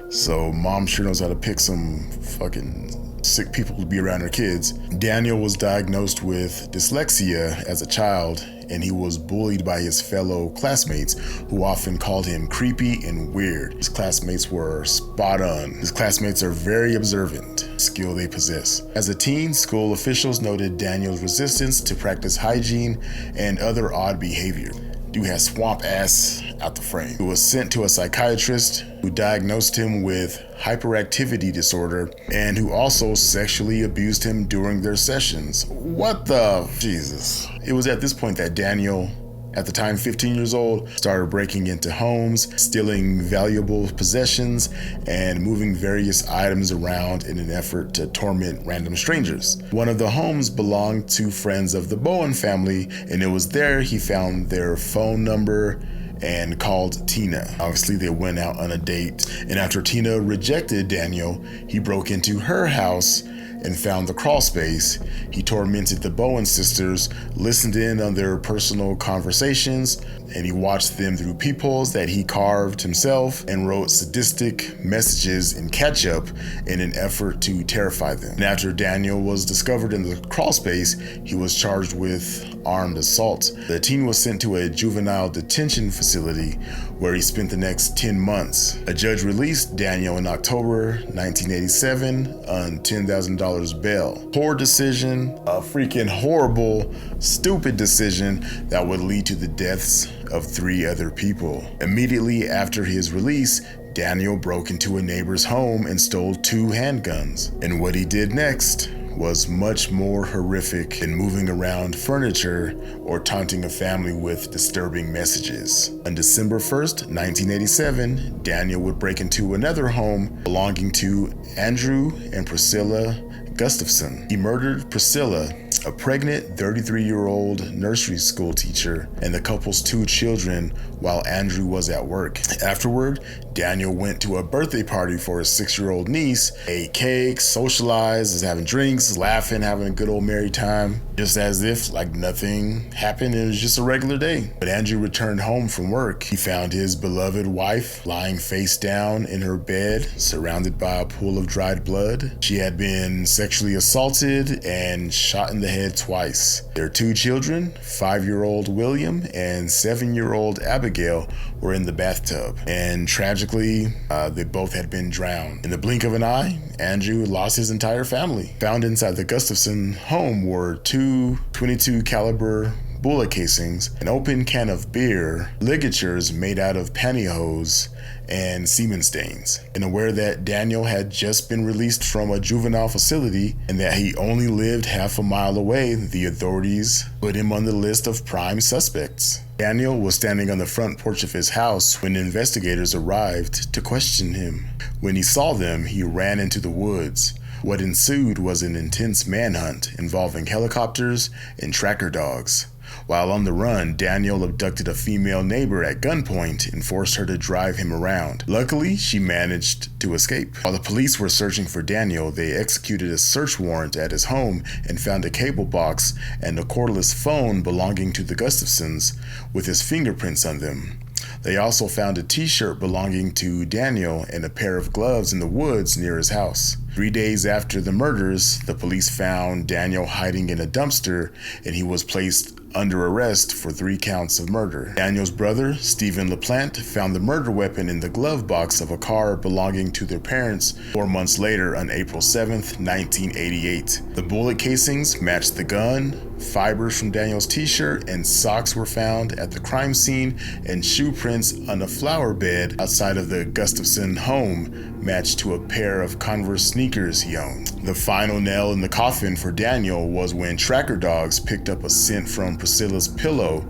So mom sure knows how to pick some fucking sick people to be around her kids. Daniel was diagnosed with dyslexia as a child, and he was bullied by his fellow classmates, who often called him creepy and weird. His classmates were spot on. His classmates are very observant, skill they possess. As a teen, school officials noted Daniel's resistance to practice hygiene and other odd behavior. Dude had swamp ass out the frame. He was sent to a psychiatrist who diagnosed him with hyperactivity disorder and who also sexually abused him during their sessions. What the Jesus? It was at this point that Daniel, at the time 15 years old, started breaking into homes, stealing valuable possessions, and moving various items around in an effort to torment random strangers. One of the homes belonged to friends of the Bowen family, and it was there he found their phone number and called Tina. Obviously, they went out on a date, and after Tina rejected Daniel, he broke into her house and found the crawl space. He tormented the Bowen sisters, listened in on their personal conversations, and he watched them through peepholes that he carved himself and wrote sadistic messages in ketchup in an effort to terrify them. And after Daniel was discovered in the crawl space, he was charged with armed assault. The teen was sent to a juvenile detention facility where he spent the next 10 months. A judge released Daniel in October 1987 on $10,000 bail. Poor decision, a freaking horrible, stupid decision that would lead to the deaths of 3 other people. Immediately after his release, Daniel broke into a neighbor's home and stole 2 handguns. And what he did next was much more horrific than moving around furniture or taunting a family with disturbing messages. On December 1st, 1987, Daniel would break into another home belonging to Andrew and Priscilla Gustafson. He murdered Priscilla, a pregnant 33-year-old nursery school teacher, and the couple's 2 children while Andrew was at work. Afterward, Daniel went to a birthday party for his 6-year-old niece, ate cake, socialized, was having drinks, laughing, having a good old merry time, just as if like nothing happened. It was just a regular day. But Andrew returned home from work. He found his beloved wife lying face down in her bed, surrounded by a pool of dried blood. She had been sexually assaulted and shot in the head twice. Their 2 children, 5-year-old William and 7-year-old Abigail, were in the bathtub, and tragically, they both had been drowned. In the blink of an eye, Andrew lost his entire family. Found inside the Gustafson home were 2 .22 caliber bullet casings, an open can of beer, ligatures made out of pantyhose, and semen stains. And aware that Daniel had just been released from a juvenile facility and that he only lived half a mile away, the authorities put him on the list of prime suspects. Daniel was standing on the front porch of his house when investigators arrived to question him. When he saw them, he ran into the woods. What ensued was an intense manhunt involving helicopters and tracker dogs. While on the run, Daniel abducted a female neighbor at gunpoint and forced her to drive him around. Luckily, she managed to escape. While the police were searching for Daniel, they executed a search warrant at his home and found a cable box and a cordless phone belonging to the Gustafsons with his fingerprints on them. They also found a t-shirt belonging to Daniel and a pair of gloves in the woods near his house. 3 days after the murders, the police found Daniel hiding in a dumpster, and he was placed under arrest for 3 counts of murder. Daniel's brother, Stephen LaPlante, found the murder weapon in the glove box of a car belonging to their parents 4 months later on April 7th, 1988. The bullet casings matched the gun, fibers from Daniel's t-shirt and socks were found at the crime scene, and shoe prints on a flower bed outside of the Gustafson home matched to a pair of Converse sneakers he owned. The final nail in the coffin for Daniel was when tracker dogs picked up a scent from Priscilla's pillow,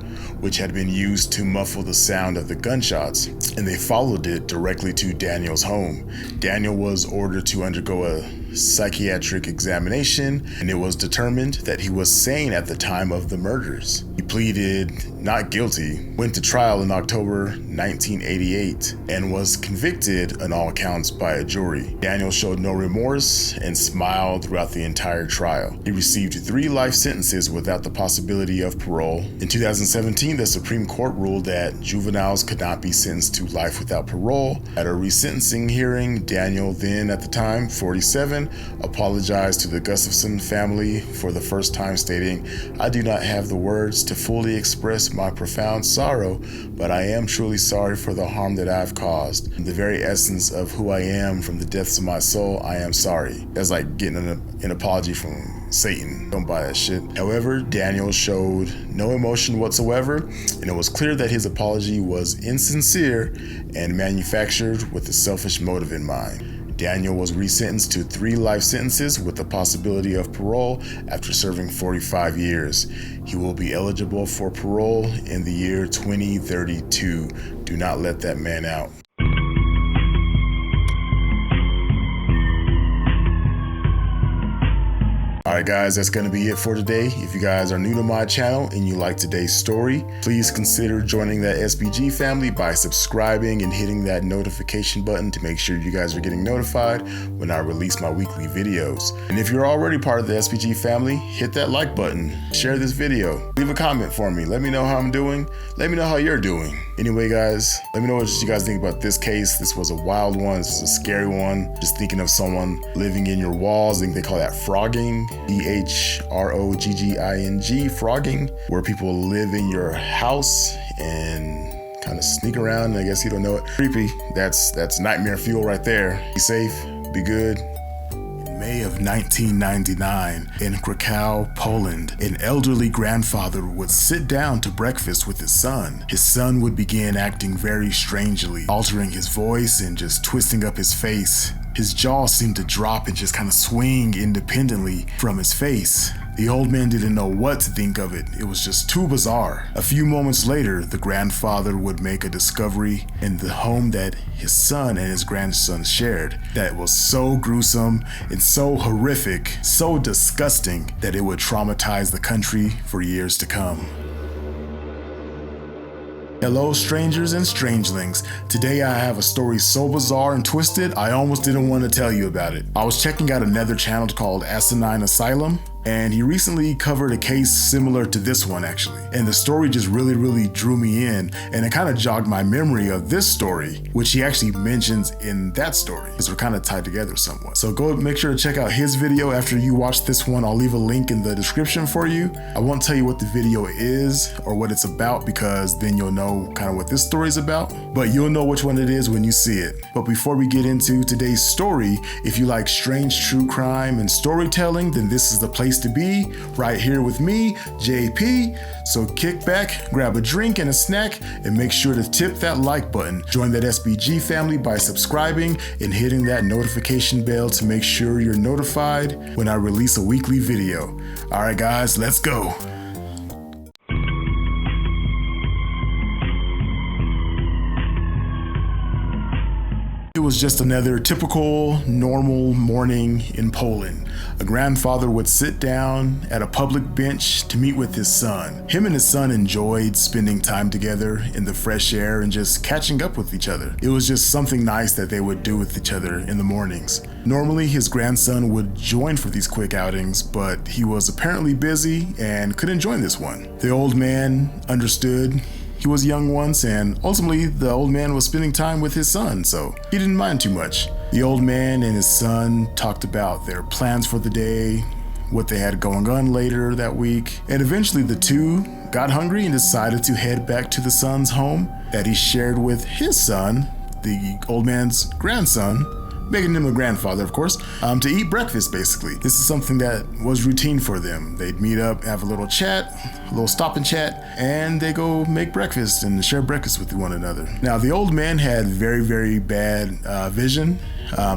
which had been used to muffle the sound of the gunshots, and they followed it directly to Daniel's home. Daniel was ordered to undergo a psychiatric examination, and it was determined that he was sane at the time of the murders. He pleaded not guilty, went to trial in October 1988, and was convicted on all counts by a jury. Daniel showed no remorse and smiled throughout the entire trial. He received 3 life sentences without the possibility of parole. In 2017, the Supreme Court ruled that juveniles could not be sentenced to life without parole. At a resentencing hearing, Daniel, then at the time 47, apologized to the Gustafson family for the first time, stating, "I do not have the words to fully express my profound sorrow, but I am truly sorry for the harm that I've caused. In the very essence of who I am, from the depths of my soul, I am sorry. That's like getting an apology from Satan. Don't buy that shit. However, Daniel showed no emotion whatsoever, and it was clear that his apology was insincere and manufactured with a selfish motive in mind. Daniel was resentenced to 3 life sentences with the possibility of parole after serving 45 years. He will be eligible for parole in the year 2032. Do not let that man out. Alright guys, that's going to be it for today. If you guys are new to my channel and you like today's story, please consider joining that SBG family by subscribing and hitting that notification button to make sure you guys are getting notified when I release my weekly videos. And if you're already part of the SBG family, hit that like button, share this video, leave a comment for me, let me know how I'm doing, let me know how you're doing. Anyway guys, let me know what you guys think about this case. This was a wild one, this is a scary one. Just thinking of someone living in your walls, I think they call that frogging. DHROGGING, frogging, where people live in your house and kind of sneak around. I guess you don't know it. Creepy. That's nightmare fuel right there. Be safe, be good. In May of 1999, in Krakow, Poland, an elderly grandfather would sit down to breakfast with his son. His son would begin acting very strangely, altering his voice and just twisting up his face. His jaw seemed to drop and just kind of swing independently from his face. The old man didn't know what to think of it. It was just too bizarre. A few moments later, the grandfather would make a discovery in the home that his son and his grandson shared that was so gruesome and so horrific, so disgusting that it would traumatize the country for years to come. Hello strangers and strangelings. Today I have a story so bizarre and twisted I almost didn't want to tell you about it. I was checking out another channel called Asinine Asylum, and he recently covered a case similar to this one actually. And the story just really drew me in, and it kind of jogged my memory of this story, which he actually mentions in that story, because we're kind of tied together somewhat. So go make sure to check out his video after you watch this one. I'll leave a link in the description for you. I won't tell you what the video is or what it's about, because then you'll know kind of what this story is about, but you'll know which one it is when you see it. But before we get into today's story, if you like strange true crime and storytelling, then this is the place to be, right here with me, JP. So kick back, grab a drink and a snack, and make sure to tip that like button. Join that SBG family by subscribing and hitting that notification bell to make sure you're notified when I release a weekly video. All right guys, let's go. It was just another typical, normal morning in Poland. A grandfather would sit down at a public bench to meet with his son. Him and his son enjoyed spending time together in the fresh air and just catching up with each other. It was just something nice that they would do with each other in the mornings. Normally, his grandson would join for these quick outings, but he was apparently busy and couldn't join this one. The old man understood. He was young once, and ultimately the old man was spending time with his son, so he didn't mind too much. The old man and his son talked about their plans for the day, what they had going on later that week, and eventually the two got hungry and decided to head back to the son's home that he shared with his son, the old man's grandson, making him a grandfather, of course, to eat breakfast, basically. This is something that was routine for them. They'd meet up, have a little chat, a little stop and chat, and they go make breakfast and share breakfast with one another. Now, the old man had very bad vision,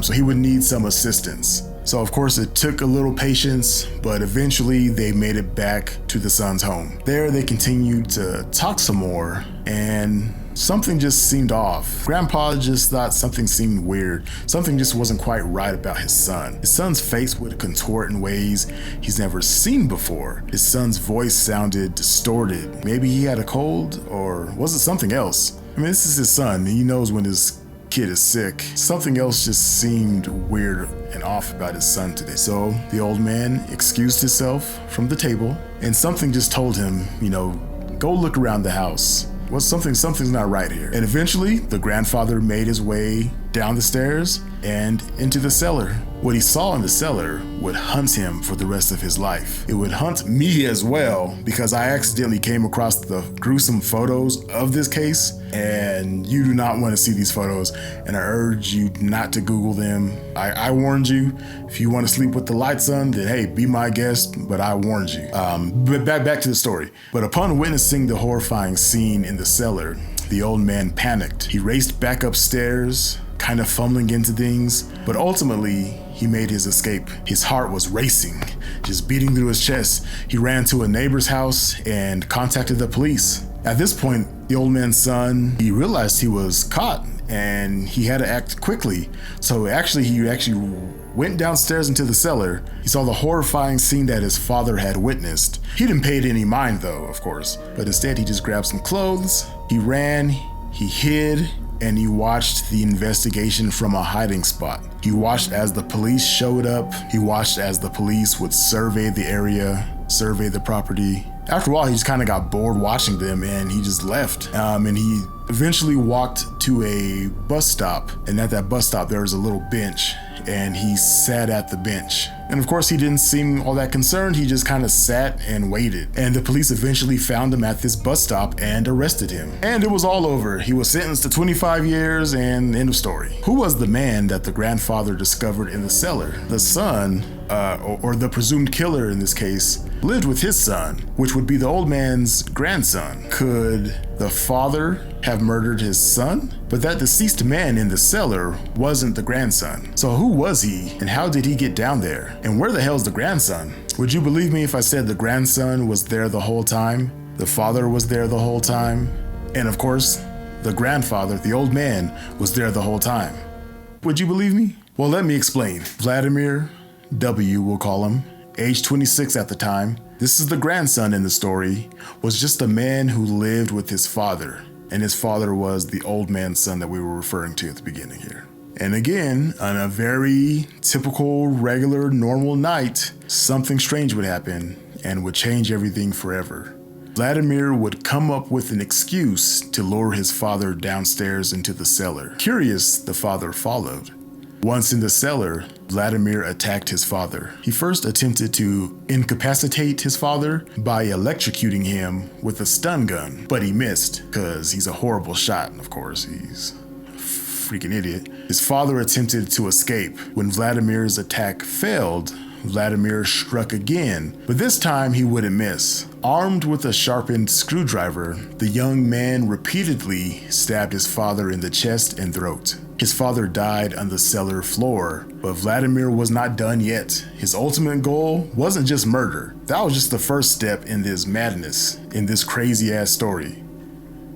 so he would need some assistance. So of course it took a little patience, but eventually they made it back to the son's home. There they continued to talk some more, and something just seemed off. Grandpa just thought something seemed weird. Something just wasn't quite right about his son. His son's face would contort in ways he's never seen before. His son's voice sounded distorted. Maybe he had a cold, or was it something else? I mean, this is his son. He knows when his kid is sick. Something else just seemed weird and off about his son today. So the old man excused himself from the table, and something just told him, go look around the house. Something's not right here. And eventually the grandfather made his way down the stairs and into the cellar. What he saw in the cellar would hunt him for the rest of his life. It would hunt me as well, because I accidentally came across the gruesome photos of this case, and you do not want to see these photos, and I urge you not to Google them. I warned you. If you want to sleep with the lights on, then hey, be my guest, but I warned you. But back to the story. But upon witnessing the horrifying scene in the cellar, the old man panicked. He raced back upstairs, kind of fumbling into things, but ultimately he made his escape. His heart was racing, just beating through his chest. He ran to a neighbor's house and contacted the police. At this point, the old man's son, he realized he was caught and he had to act quickly. So he actually went downstairs into the cellar. He saw the horrifying scene that his father had witnessed. He didn't pay it any mind though, of course, but instead he just grabbed some clothes, he ran, he hid, and he watched the investigation from a hiding spot. He watched as the police showed up. He watched as the police would survey the area, survey the property. After a while, he just kind of got bored watching them and he just left. And he eventually walked to a bus stop. And at that bus stop, there was a little bench and he sat at the bench. And of course, he didn't seem all that concerned. He just kind of sat and waited. And the police eventually found him at this bus stop and arrested him. And it was all over. He was sentenced to 25 years and end of story. Who was the man that the grandfather discovered in the cellar? The son, or the presumed killer in this case, lived with his son, which would be the old man's grandson. Could the father have murdered his son? But that deceased man in the cellar wasn't the grandson. So who was he and how did he get down there? And where the hell's the grandson? Would you believe me if I said the grandson was there the whole time? The father was there the whole time? And of course, the grandfather, the old man, was there the whole time. Would you believe me? Well, let me explain. Vladimir W., we'll call him, age 26 at the time. This is the grandson in the story, was just a man who lived with his father. And his father was the old man's son that we were referring to at the beginning here. And again, on a very typical, regular, normal night, something strange would happen and would change everything forever. Vladimir would come up with an excuse to lure his father downstairs into the cellar. Curious, the father followed. Once in the cellar, Vladimir attacked his father. He first attempted to incapacitate his father by electrocuting him with a stun gun, but he missed because he's a horrible shot, of course. He's a freaking idiot. His father attempted to escape. When Vladimir's attack failed, Vladimir struck again, but this time he wouldn't miss. Armed with a sharpened screwdriver, the young man repeatedly stabbed his father in the chest and throat. His father died on the cellar floor, but Vladimir was not done yet. His ultimate goal wasn't just murder. That was just the first step in this madness, in this crazy ass story.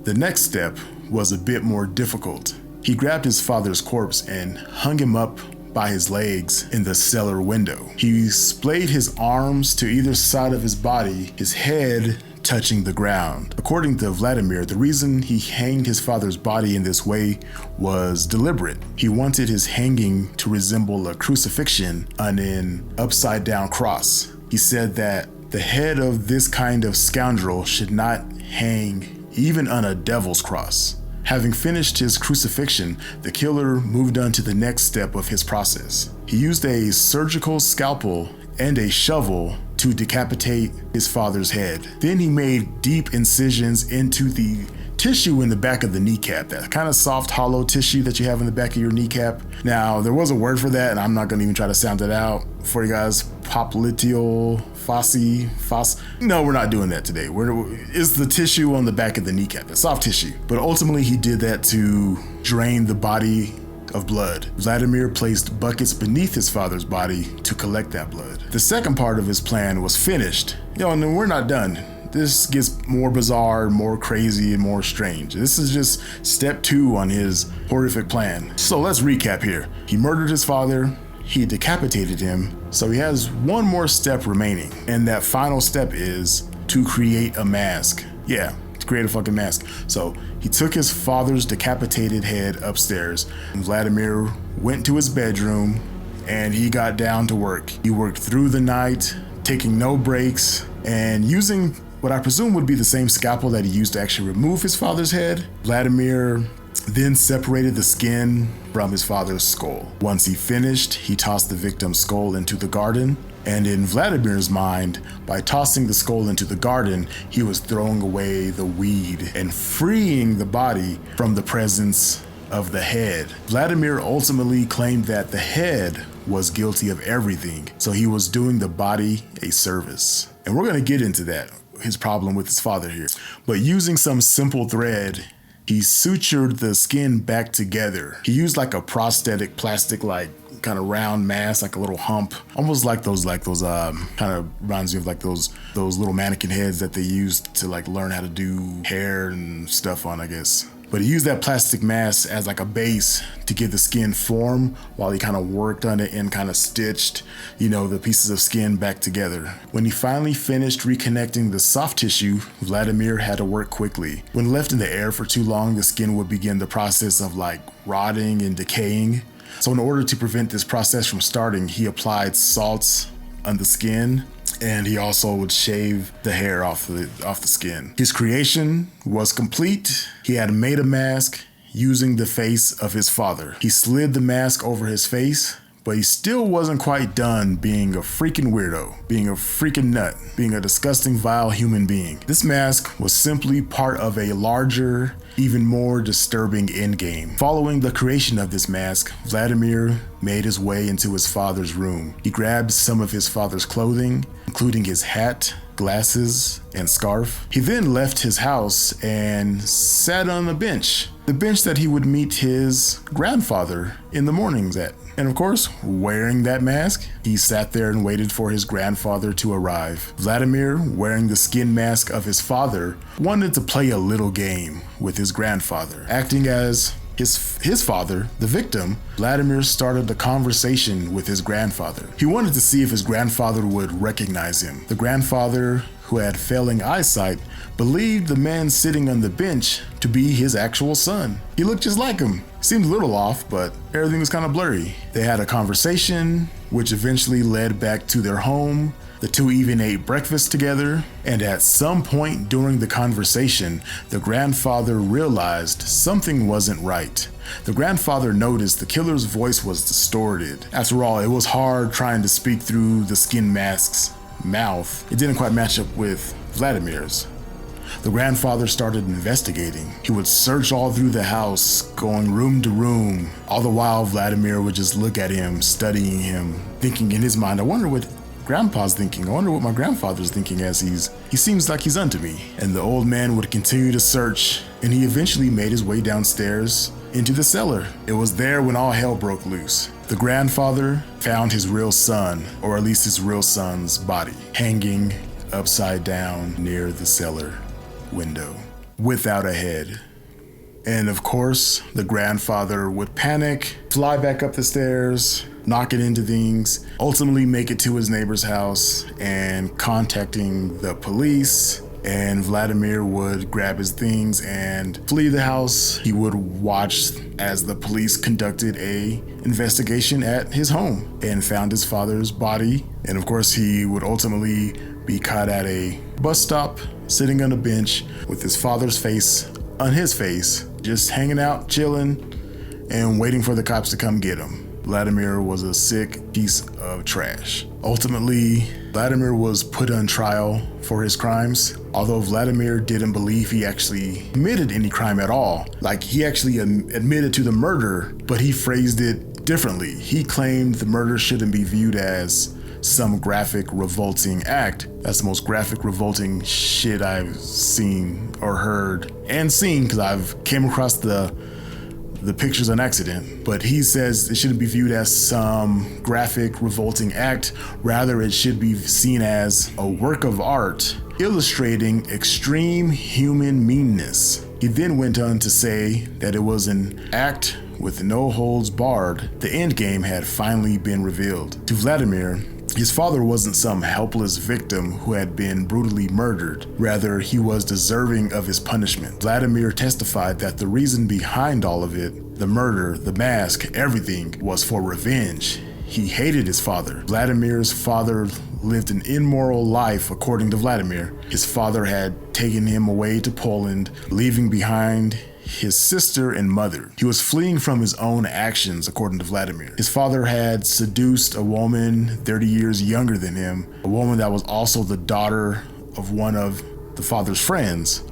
The next step was a bit more difficult. He grabbed his father's corpse and hung him up by his legs in the cellar window. He splayed his arms to either side of his body, his head touching the ground. According to Vladimir, the reason he hanged his father's body in this way was deliberate. He wanted his hanging to resemble a crucifixion on an upside down cross. He said that the head of this kind of scoundrel should not hang even on a devil's cross. Having finished his crucifixion, the killer moved on to the next step of his process. He used a surgical scalpel and a shovel to decapitate his father's head. Then he made deep incisions into the tissue in the back of the kneecap, that kind of soft, hollow tissue that you have in the back of your kneecap. Now, there was a word for that, and I'm not gonna even try to sound it out for you guys. Popliteal fossa. No, we're not doing that today. It's the tissue on the back of the kneecap, the soft tissue. But ultimately, he did that to drain the body of blood. Vladimir placed buckets beneath his father's body to collect that blood. The second part of his plan was finished. And we're not done. This gets more bizarre, more crazy, and more strange. This is just step 2 on his horrific plan. So let's recap here. He murdered his father, he decapitated him, so he has one more step remaining. And that final step is to create a mask. Yeah, to create a fucking mask. So he took his father's decapitated head upstairs, and Vladimir went to his bedroom, and he got down to work. He worked through the night, taking no breaks, and using what I presume would be the same scalpel that he used to actually remove his father's head. Vladimir then separated the skin from his father's skull. Once he finished, he tossed the victim's skull into the garden. And in Vladimir's mind, by tossing the skull into the garden, he was throwing away the weed and freeing the body from the presence of the head. Vladimir ultimately claimed that the head was guilty of everything, so he was doing the body a service. And we're going to get into that, his problem with his father here. But using some simple thread, he sutured the skin back together. He used like a prosthetic plastic, like kind of round mask, like a little hump, almost like those kind of reminds me of like those little mannequin heads that they used to like learn how to do hair and stuff on, I guess. But he used that plastic mask as like a base to give the skin form while he kind of worked on it and kind of stitched, the pieces of skin back together. When he finally finished reconnecting the soft tissue, Vladimir had to work quickly. When left in the air for too long, the skin would begin the process of like rotting and decaying. So in order to prevent this process from starting, he applied salts on the skin, and he also would shave the hair off the skin. His creation was complete. He had made a mask using the face of his father. He slid the mask over his face, but he still wasn't quite done being a freaking weirdo, being a freaking nut, being a disgusting, vile human being. This mask was simply part of a larger, even more disturbing endgame. Following the creation of this mask, Vladimir made his way into his father's room. He grabbed some of his father's clothing, including his hat, glasses, and scarf. He then left his house and sat on the bench that he would meet his grandfather in the mornings at. And of course, wearing that mask, he sat there and waited for his grandfather to arrive. Vladimir, wearing the skin mask of his father, wanted to play a little game with his grandfather. Acting as his father, the victim, Vladimir started a conversation with his grandfather. He wanted to see if his grandfather would recognize him. The grandfather, who had failing eyesight, believed the man sitting on the bench to be his actual son. He looked just like him. Seemed a little off, but everything was kind of blurry. They had a conversation, which eventually led back to their home. The two even ate breakfast together, and at some point during the conversation, the grandfather realized something wasn't right. The grandfather noticed the killer's voice was distorted. After all, it was hard trying to speak through the skin mask's mouth. It didn't quite match up with Vladimir's. The grandfather started investigating. He would search all through the house, going room to room. All the while, Vladimir would just look at him, studying him, thinking in his mind, I wonder what Grandpa's thinking. I wonder what my grandfather's thinking as he seems like he's onto me. And the old man would continue to search, and he eventually made his way downstairs into the cellar. It was there when all hell broke loose. The grandfather found his real son, or at least his real son's body, hanging upside down near the cellar window, without a head. And of course, the grandfather would panic, fly back up the stairs, knocking into things, ultimately make it to his neighbor's house and contacting the police. And Vladimir would grab his things and flee the house. He would watch as the police conducted a investigation at his home and found his father's body. And of course, he would ultimately be caught at a bus stop, sitting on a bench with his father's face on his face, just hanging out, chilling, and waiting for the cops to come get him. Vladimir was a sick piece of trash. Ultimately, Vladimir was put on trial for his crimes. Although Vladimir didn't believe he actually committed any crime at all, like he actually admitted to the murder, but he phrased it differently. He claimed the murder shouldn't be viewed as some graphic, revolting act. That's the most graphic, revolting shit I've seen or heard and seen, because I've came across the pictures on accident. But he says it shouldn't be viewed as some graphic, revolting act. Rather, it should be seen as a work of art illustrating extreme human meanness. He then went on to say that it was an act with no holds barred. The end game had finally been revealed. To Vladimir, his father wasn't some helpless victim who had been brutally murdered. Rather, he was deserving of his punishment. Vladimir testified that the reason behind all of it, the murder, the mask, everything, was for revenge. He hated his father. Vladimir's father lived an immoral life, according to Vladimir. His father had taken him away to Poland, leaving behind his sister and mother. He was fleeing from his own actions, according to Vladimir. His father had seduced a woman 30 years younger than him, a woman that was also the daughter of one of the father's friends.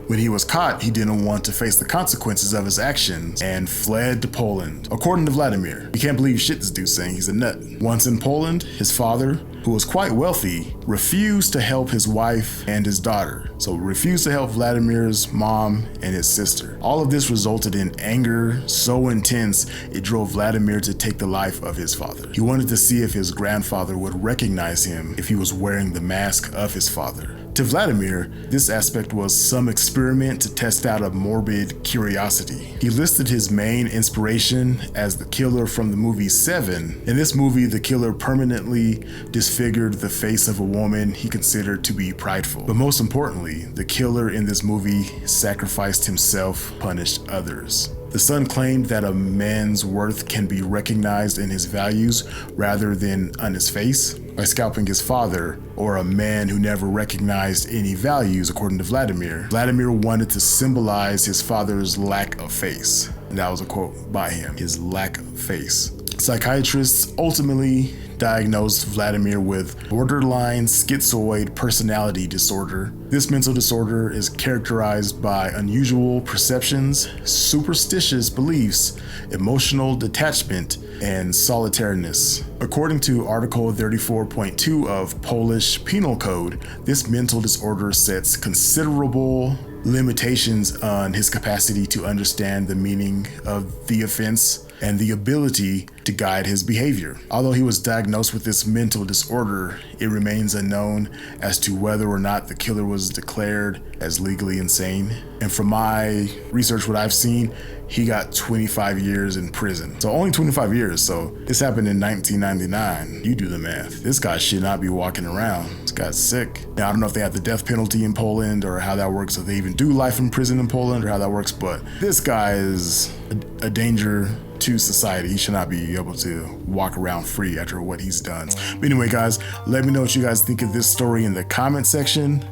When he was caught, he didn't want to face the consequences of his actions and fled to Poland. According to Vladimir, you can't believe shit this dude's saying, he's a nut. Once in Poland, his father, who was quite wealthy, refused to help his wife and his daughter. So refused to help Vladimir's mom and his sister. All of this resulted in anger so intense it drove Vladimir to take the life of his father. He wanted to see if his grandfather would recognize him if he was wearing the mask of his father. To Vladimir, this aspect was some experiment to test out a morbid curiosity. He listed his main inspiration as the killer from the movie Seven. In this movie, the killer permanently disfigured the face of a woman he considered to be prideful. But most importantly, the killer in this movie sacrificed himself, punished others. The son claimed that a man's worth can be recognized in his values rather than on his face. By scalping his father, or a man who never recognized any values, according to Vladimir, Vladimir wanted to symbolize his father's lack of face. And that was a quote by him, his lack of face. Psychiatrists ultimately diagnosed Vladimir with borderline schizoid personality disorder. This mental disorder is characterized by unusual perceptions, superstitious beliefs, emotional detachment, and solitariness. According to Article 34.2 of Polish Penal Code, this mental disorder sets considerable limitations on his capacity to understand the meaning of the offense and the ability to guide his behavior. Although he was diagnosed with this mental disorder, it remains unknown as to whether or not the killer was declared as legally insane. And from my research, what I've seen, he got 25 years in prison. So only 25 years. So this happened in 1999. You do the math. This guy should not be walking around. This guy's sick. Now, I don't know if they have the death penalty in Poland or how that works, if they even do life in prison in Poland or how that works, but this guy is a danger to society. He should not be able to walk around free after what he's done. But anyway, guys, let me know what you guys think of this story in the comment section.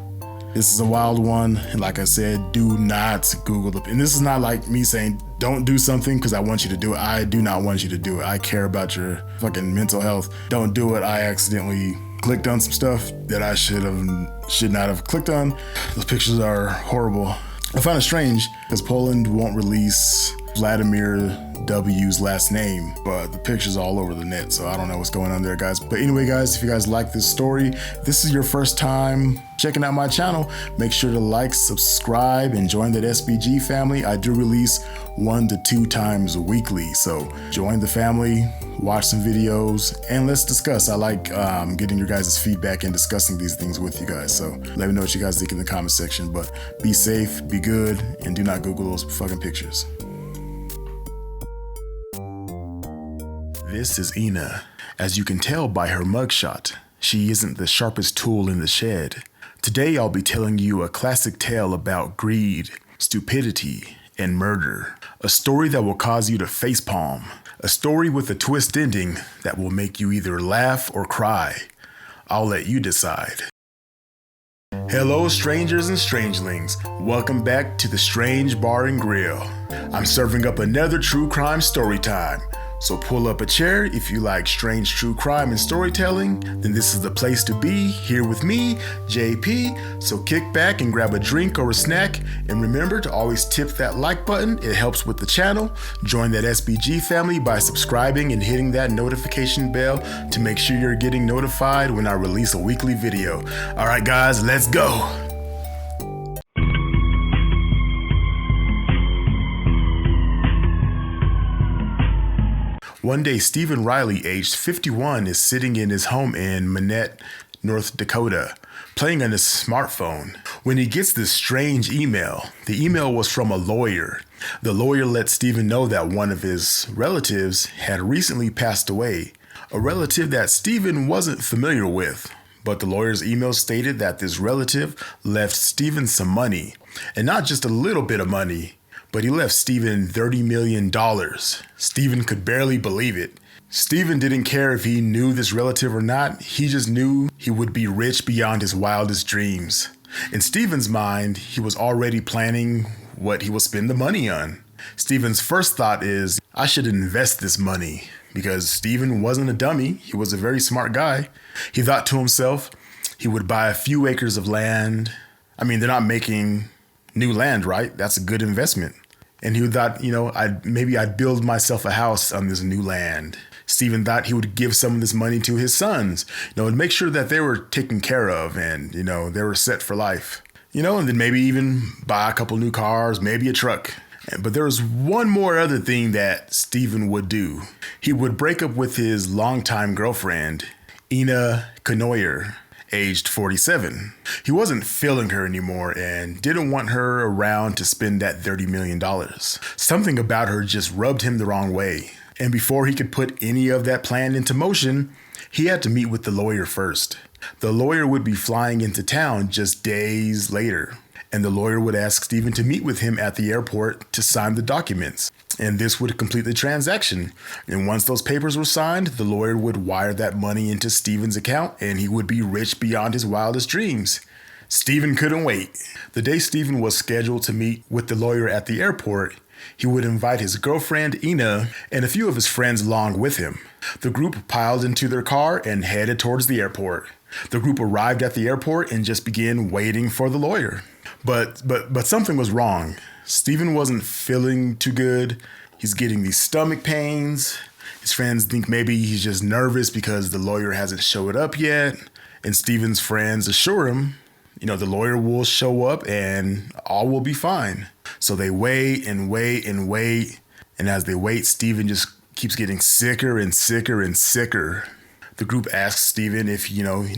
This is a wild one, and like I said, do not Google the, and this is not like me saying don't do something because I want you to do it. I do not want you to do it. I care about your fucking mental health. Don't do it. I accidentally clicked on some stuff that I should not have clicked on. Those pictures are horrible. I find it strange because Poland won't release Vladimir W's last name, but the picture's all over the net, so I don't know what's going on there, guys. But anyway, guys, if you guys like this story, if this is your first time checking out my channel, make sure to like, subscribe, and join that SBG family. I do release 1 to 2 times weekly, so join the family, watch some videos, and let's discuss. I like getting your guys' feedback and discussing these things with you guys, so let me know what you guys think in the comment section. But be safe, be good, and do not Google those fucking pictures. This is Ina. As you can tell by her mugshot, she isn't the sharpest tool in the shed. Today I'll be telling you a classic tale about greed, stupidity, and murder. A story that will cause you to facepalm. A story with a twist ending that will make you either laugh or cry. I'll let you decide. Hello strangers and strangelings, welcome back to the Strange Bar and Grill. I'm serving up another true crime story time. So pull up a chair if you like strange true crime and storytelling, then this is the place to be, here with me, JP. So kick back and grab a drink or a snack, and remember to always tip that like button, it helps with the channel. Join that SBG family by subscribing and hitting that notification bell to make sure you're getting notified when I release a weekly video. Alright guys, let's go! One day, Stephen Riley, aged 51, is sitting in his home in Manette, North Dakota, playing on his smartphone, when he gets this strange email. The email was from a lawyer. The lawyer let Stephen know that one of his relatives had recently passed away, a relative that Stephen wasn't familiar with. But the lawyer's email stated that this relative left Stephen some money, and not just a little bit of money, but he left Stephen $30 million. Stephen could barely believe it. Stephen didn't care if he knew this relative or not. He just knew he would be rich beyond his wildest dreams. In Stephen's mind, he was already planning what he will spend the money on. Steven's first thought is, I should invest this money, because Steven wasn't a dummy. He was a very smart guy. He thought to himself he would buy a few acres of land. I mean, they're not making new land, right? That's a good investment. And he thought, I'd build myself a house on this new land. Steven thought he would give some of this money to his sons, and make sure that they were taken care of and, they were set for life. And then maybe even buy a couple new cars, maybe a truck. But there was one more other thing that Steven would do. He would break up with his longtime girlfriend, Ina Knoyer, aged 47. He wasn't feeling her anymore and didn't want her around to spend that $30 million. Something about her just rubbed him the wrong way. And before he could put any of that plan into motion, he had to meet with the lawyer first. The lawyer would be flying into town just days later, and the lawyer would ask Steven to meet with him at the airport to sign the documents. And this would complete the transaction. And once those papers were signed, the lawyer would wire that money into Steven's account, and he would be rich beyond his wildest dreams. Steven couldn't wait. The day Steven was scheduled to meet with the lawyer at the airport, he would invite his girlfriend, Ina, and a few of his friends along with him. The group piled into their car and headed towards the airport. The group arrived at the airport and just began waiting for the lawyer. But something was wrong. Steven wasn't feeling too good. He's getting these stomach pains. His friends think maybe he's just nervous because the lawyer hasn't showed up yet. And Steven's friends assure him, the lawyer will show up and all will be fine. So they wait and wait and wait. And as they wait, Steven just keeps getting sicker and sicker and sicker. The group asks Steven if,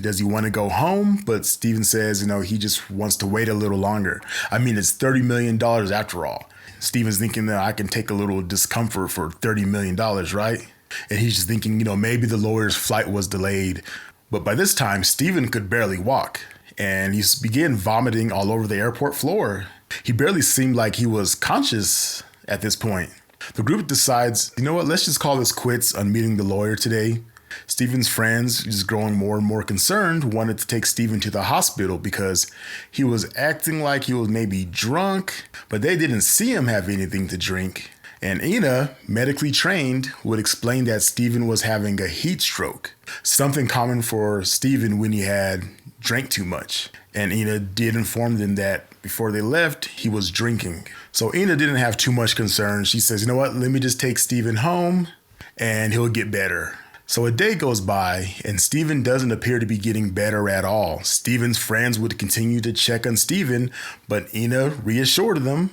does he want to go home? But Steven says, he just wants to wait a little longer. I mean, it's $30 million after all. Steven's thinking that I can take a little discomfort for $30 million, right? And he's just thinking, maybe the lawyer's flight was delayed. But by this time, Steven could barely walk. And he began vomiting all over the airport floor. He barely seemed like he was conscious at this point. The group decides, let's just call this quits on meeting the lawyer today. Steven's friends, just growing more and more concerned, wanted to take Steven to the hospital because he was acting like he was maybe drunk, but they didn't see him have anything to drink. And Ina, medically trained, would explain that Steven was having a heat stroke, something common for Steven when he had drank too much. And Ina did inform them that before they left, he was drinking. So Ina didn't have too much concern. She says, let me just take Steven home and he'll get better. So a day goes by and Steven doesn't appear to be getting better at all. Steven's friends would continue to check on Steven, but Ina reassured them,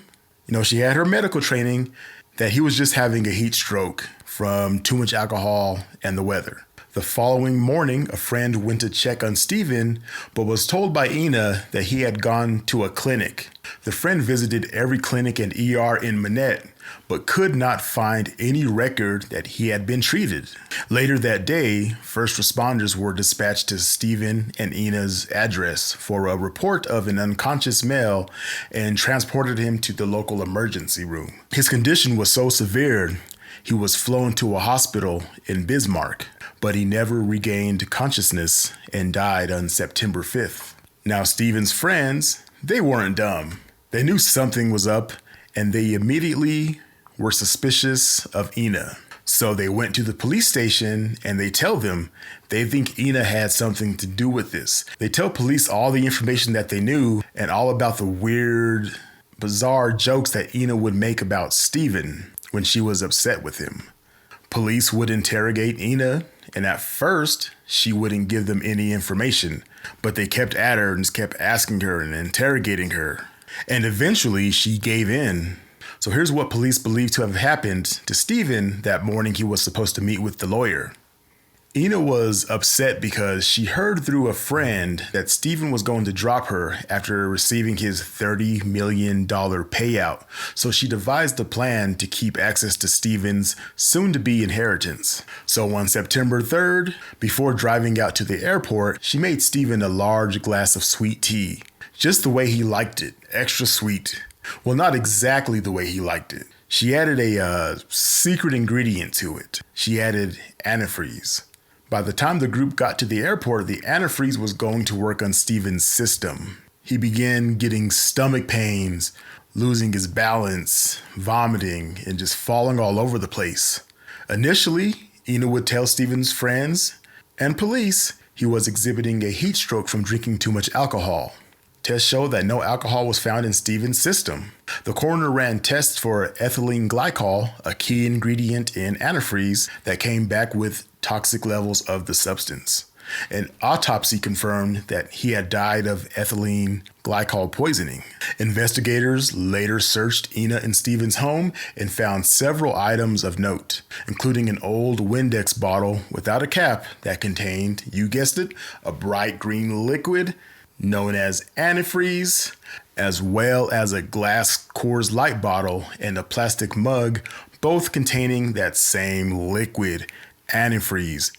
she had her medical training, that he was just having a heat stroke from too much alcohol and the weather. The following morning, a friend went to check on Steven, but was told by Ina that he had gone to a clinic. The friend visited every clinic and ER in Manette, but could not find any record that he had been treated. Later that day, first responders were dispatched to Steven and Ina's address for a report of an unconscious male and transported him to the local emergency room. His condition was so severe, he was flown to a hospital in Bismarck, but he never regained consciousness and died on September 5th. Now, Steven's friends, they weren't dumb. They knew something was up, and they immediately were suspicious of Ina. So they went to the police station and they tell them they think Ina had something to do with this. They tell police all the information that they knew and all about the weird, bizarre jokes that Ina would make about Steven when she was upset with him. Police would interrogate Ina, and at first, she wouldn't give them any information, but they kept at her and just kept asking her and interrogating her. And eventually, she gave in. So here's what police believe to have happened to Steven that morning he was supposed to meet with the lawyer. Ina was upset because she heard through a friend that Steven was going to drop her after receiving his $30 million payout. So she devised a plan to keep access to Steven's soon-to-be inheritance. So on September 3rd, before driving out to the airport, she made Steven a large glass of sweet tea. Just the way he liked it, extra sweet. Well, not exactly the way he liked it. She added a secret ingredient to it. She added antifreeze. By the time the group got to the airport, the antifreeze was going to work on Steven's system. He began getting stomach pains, losing his balance, vomiting, and just falling all over the place. Initially, Ina would tell Stephen's friends and police he was exhibiting a heat stroke from drinking too much alcohol. Tests showed that no alcohol was found in Stephen's system. The coroner ran tests for ethylene glycol, a key ingredient in antifreeze, that came back with toxic levels of the substance. An autopsy confirmed that he had died of ethylene glycol poisoning. Investigators later searched Ina and Stephen's home and found several items of note, including an old Windex bottle without a cap that contained, you guessed it, a bright green liquid known as antifreeze, as well as a glass Coors Light bottle and a plastic mug, both containing that same liquid, antifreeze.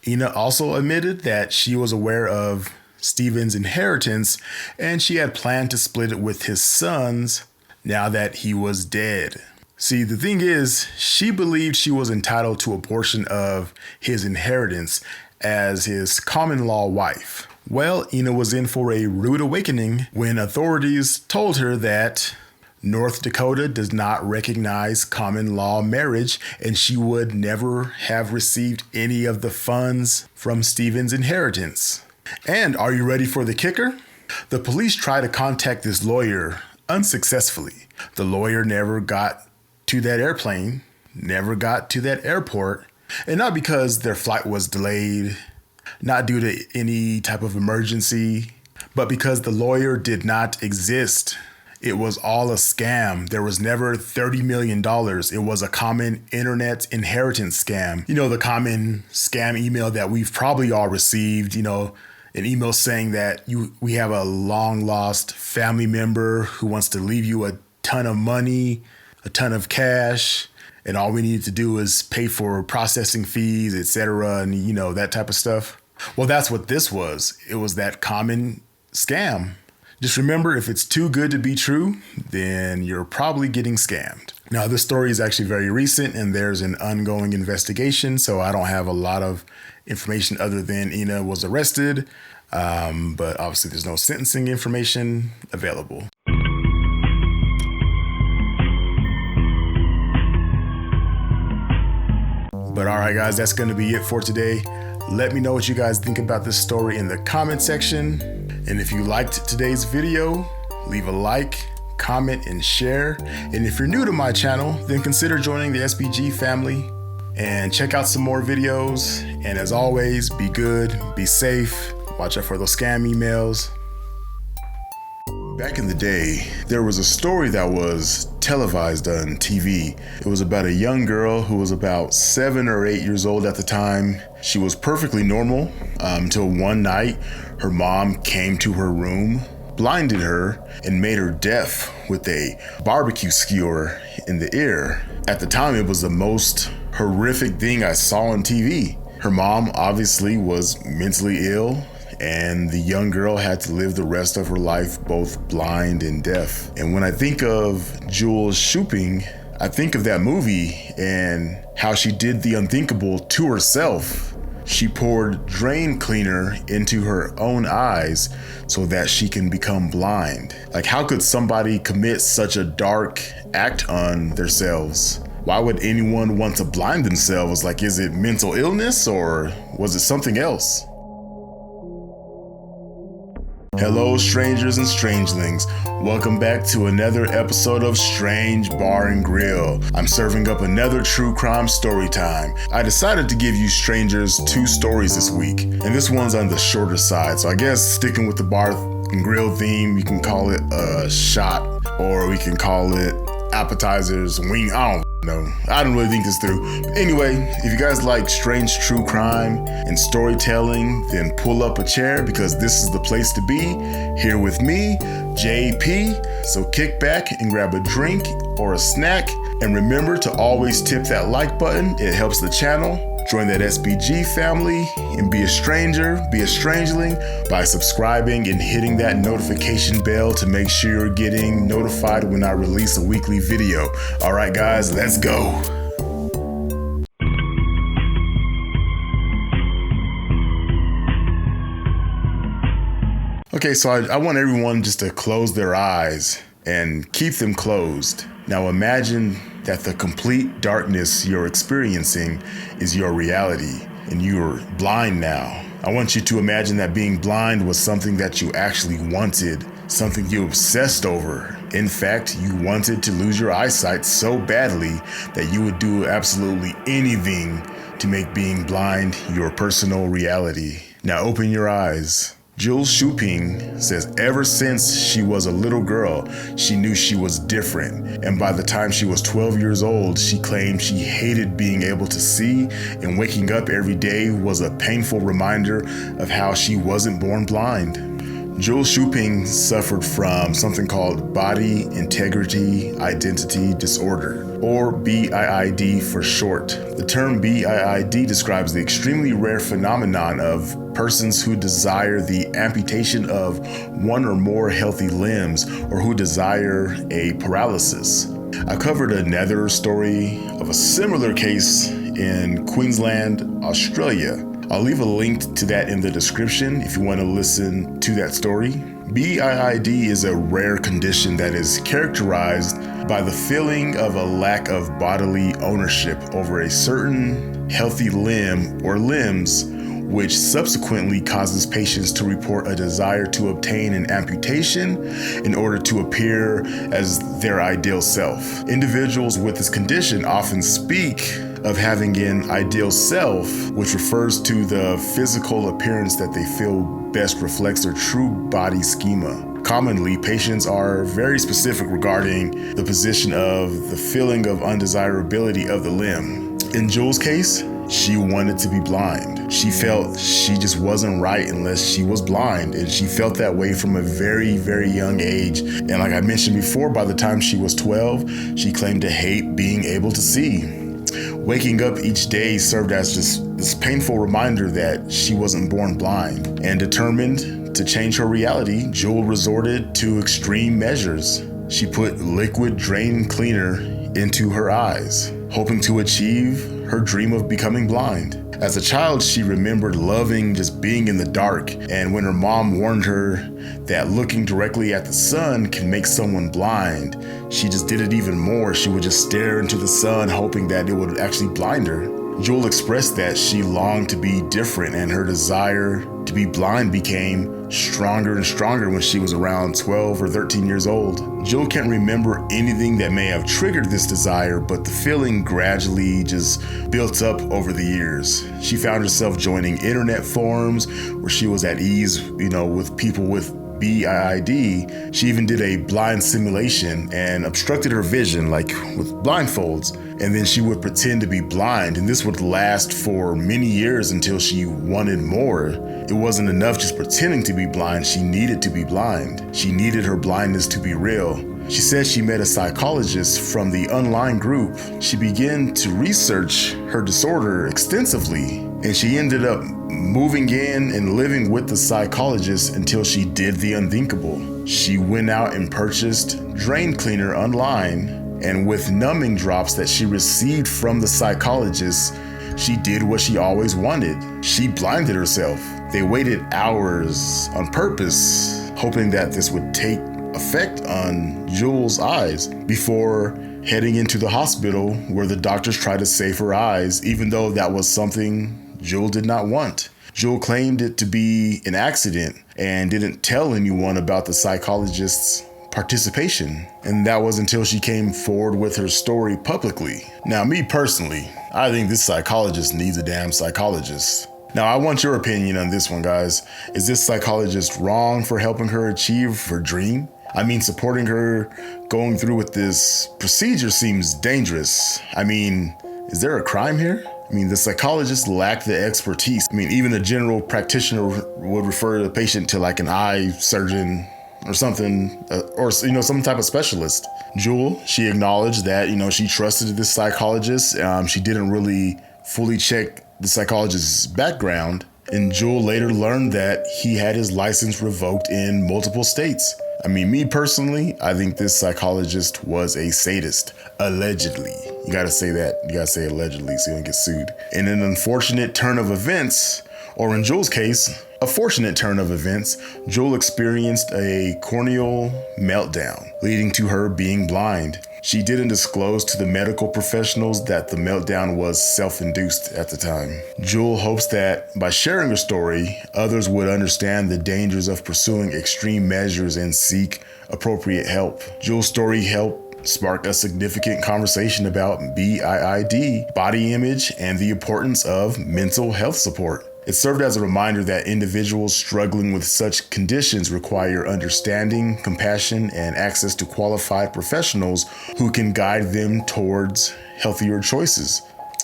Ina also admitted that she was aware of Stephen's inheritance and she had planned to split it with his sons now that he was dead. See, the thing is, she believed she was entitled to a portion of his inheritance as his common law wife. Well, Ina was in for a rude awakening when authorities told her that North Dakota does not recognize common law marriage, and she would never have received any of the funds from Stephen's inheritance. And are you ready for the kicker? The police tried to contact this lawyer unsuccessfully. The lawyer never got to that airplane, never got to that airport, and not because their flight was delayed, not due to any type of emergency, but because the lawyer did not exist. It was all a scam. There was never $30 million. It was a common internet inheritance scam. You know, the common scam email that we've probably all received, you know, an email saying that we have a long lost family member who wants to leave you a ton of money, a ton of cash, and all we need to do is pay for processing fees, etc., and you know, that type of stuff. Well, that's what this was. It was that common scam. Just remember, if it's too good to be true, then you're probably getting scammed. Now, this story is actually very recent and there's an ongoing investigation, so I don't have a lot of information other than Ina was arrested, but obviously there's no sentencing information available. But all right, guys, that's going to be it for today. Let me know what you guys think about this story in the comment section. And if you liked today's video, leave a like, comment, and share. And if you're new to my channel, then consider joining the SBG family and check out some more videos. And as always, be good, be safe, watch out for those scam emails. Back in the day, there was a story that was televised on TV. It was about a young girl who was about 7 or 8 years old at the time. She was perfectly normal until one night her mom came to her room, blinded her, and made her deaf with a barbecue skewer in the ear. At the time, it was the most horrific thing I saw on TV. Her mom obviously was mentally ill, and the young girl had to live the rest of her life both blind and deaf. And when I think of Jules Shooping, I think of that movie and how she did the unthinkable to herself. She poured drain cleaner into her own eyes so that she can become blind. Like, how could somebody commit such a dark act on themselves? Why would anyone want to blind themselves? Like, is it mental illness or was it something else? Hello, strangers and strangelings. Welcome back to another episode of Strange Bar and Grill. I'm serving up another true crime story time. I decided to give you strangers 2 stories this week, and this one's on the shorter side. So I guess sticking with the bar and grill theme, you can call it a shot, or we can call it appetizers, wing. I don't really think this through. Anyway, if you guys like strange true crime and storytelling, then pull up a chair because this is the place to be, here with me, JP. So kick back and grab a drink or a snack, and remember to always tip that like button. It helps the channel. Join that SBG family and be a stranger, be a strangeling by subscribing and hitting that notification bell to make sure you're getting notified when I release a weekly video. All right, guys, let's go. Okay, so I want everyone just to close their eyes and keep them closed. Now imagine that the complete darkness you're experiencing is your reality and you're blind now. I want you to imagine that being blind was something that you actually wanted, something you obsessed over. In fact, you wanted to lose your eyesight so badly that you would do absolutely anything to make being blind your personal reality. Now open your eyes. Jules Shuping says ever since she was a little girl, she knew she was different. And by the time she was 12 years old, she claimed she hated being able to see, and waking up every day was a painful reminder of how she wasn't born blind. Jules Shuping suffered from something called Body Integrity Identity Disorder, or BIID for short. The term BIID describes the extremely rare phenomenon of persons who desire the amputation of one or more healthy limbs, or who desire a paralysis. I covered another story of a similar case in Queensland, Australia. I'll leave a link to that in the description if you want to listen to that story. BIID is a rare condition that is characterized by the feeling of a lack of bodily ownership over a certain healthy limb or limbs, which subsequently causes patients to report a desire to obtain an amputation in order to appear as their ideal self. Individuals with this condition often speak of having an ideal self, which refers to the physical appearance that they feel best reflects their true body schema. Commonly, patients are very specific regarding the position of the feeling of undesirability of the limb. In Jules' case, she wanted to be blind. She felt she just wasn't right unless she was blind, and she felt that way from a very, very young age. And like I mentioned before, by the time she was 12, she claimed to hate being able to see. Waking up each day served as just this painful reminder that she wasn't born blind. And determined to change her reality, Jewel resorted to extreme measures. She put liquid drain cleaner into her eyes, hoping to achieve her dream of becoming blind. As a child, she remembered loving just being in the dark, and when her mom warned her that looking directly at the sun can make someone blind, she just did it even more. She would just stare into the sun, hoping that it would actually blind her. Jewel expressed that she longed to be different, and her desire to be blind became stronger and stronger when she was around 12 or 13 years old. Jewel can't remember anything that may have triggered this desire, but the feeling gradually just built up over the years. She found herself joining internet forums where she was at ease, with people with BIID. She even did a blind simulation and obstructed her vision, like with blindfolds. And then she would pretend to be blind, and this would last for many years until she wanted more. It wasn't enough just pretending to be blind. She needed to be blind. She needed her blindness to be real. She said she met a psychologist from the online group. She began to research her disorder extensively, and she ended up moving in and living with the psychologist until she did the unthinkable. She went out and purchased drain cleaner online, and with numbing drops that she received from the psychologist, she did what she always wanted. She blinded herself. They waited hours on purpose, hoping that this would take effect on Jewel's eyes before heading into the hospital, where the doctors tried to save her eyes, even though that was something Jewel did not want. Jewel claimed it to be an accident and didn't tell anyone about the psychologist's participation. And that was until she came forward with her story publicly. Now, me personally, I think this psychologist needs a damn psychologist. Now, I want your opinion on this one, guys. Is this psychologist wrong for helping her achieve her dream? I mean, supporting her going through with this procedure seems dangerous. I mean, is there a crime here? I mean, the psychologist lacked the expertise. I mean, even a general practitioner would refer the patient to like an eye surgeon or something, or some type of specialist. Jewel, she acknowledged that, she trusted this psychologist. She didn't really fully check the psychologist's background. And Jewel later learned that he had his license revoked in multiple states. I mean, me personally, I think this psychologist was a sadist. Allegedly. You gotta say that. You gotta say allegedly so you don't get sued. In an unfortunate turn of events, or in Jewel's case, A fortunate turn of events, Jewel experienced a corneal meltdown, leading to her being blind. She didn't disclose to the medical professionals that the meltdown was self-induced at the time. Jewel hopes that by sharing her story, others would understand the dangers of pursuing extreme measures and seek appropriate help. Jewel's story helped spark a significant conversation about BIID, body image, and the importance of mental health support. It served as a reminder that individuals struggling with such conditions require understanding, compassion, and access to qualified professionals who can guide them towards healthier choices.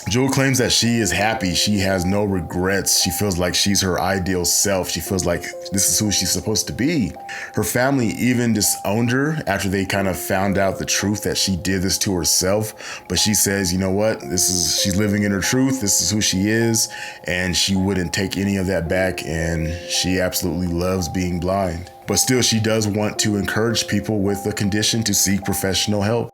Jewel claims that she is happy. She has no regrets. She feels like she's her ideal self. She feels like this is who she's supposed to be. Her family even disowned her after they kind of found out the truth that she did this to herself. But she says, you know what? She's living in her truth. This is who she is. And she wouldn't take any of that back. And she absolutely loves being blind. But still, she does want to encourage people with the condition to seek professional help.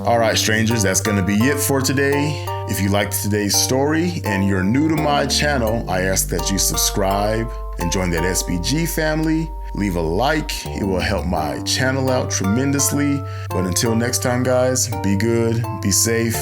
All right, strangers, that's going to be it for today. If you liked today's story and you're new to my channel, I ask that you subscribe and join that SBG family. Leave a like. It will help my channel out tremendously. But until next time, guys, be good, be safe.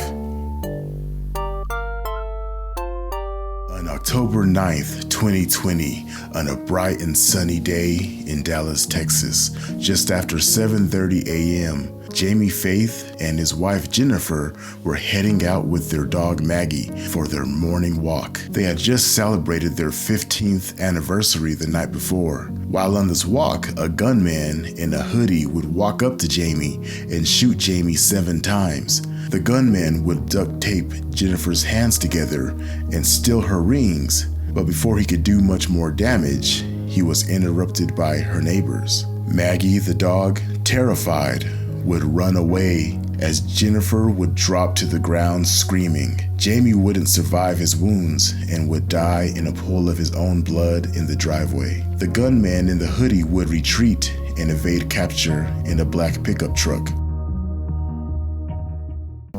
On October 9th, 2020, on a bright and sunny day in Dallas, Texas, just after 7:30 a.m., Jamie Faith and his wife Jennifer were heading out with their dog Maggie for their morning walk. They had just celebrated their 15th anniversary the night before. While on this walk, a gunman in a hoodie would walk up to Jamie and shoot Jamie 7 times. The gunman would duct tape Jennifer's hands together and steal her rings, but before he could do much more damage, he was interrupted by her neighbors. Maggie, the dog, terrified, would run away as Jennifer would drop to the ground screaming. Jamie wouldn't survive his wounds and would die in a pool of his own blood in the driveway. The gunman in the hoodie would retreat and evade capture in a black pickup truck.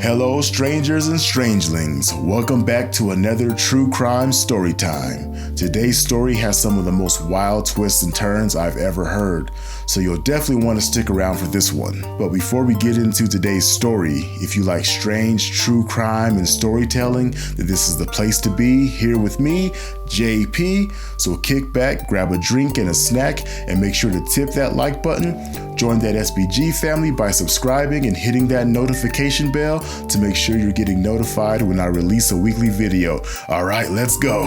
Hello, strangers and strangelings. Welcome back to another true crime story time. Today's story has some of the most wild twists and turns I've ever heard, so you'll definitely want to stick around for this one. But before we get into today's story, if you like strange true crime and storytelling, then this is the place to be, here with me, JP. So kick back, grab a drink and a snack, and make sure to tip that like button. Join that SBG family by subscribing and hitting that notification bell to make sure you're getting notified when I release a weekly video. All right, let's go.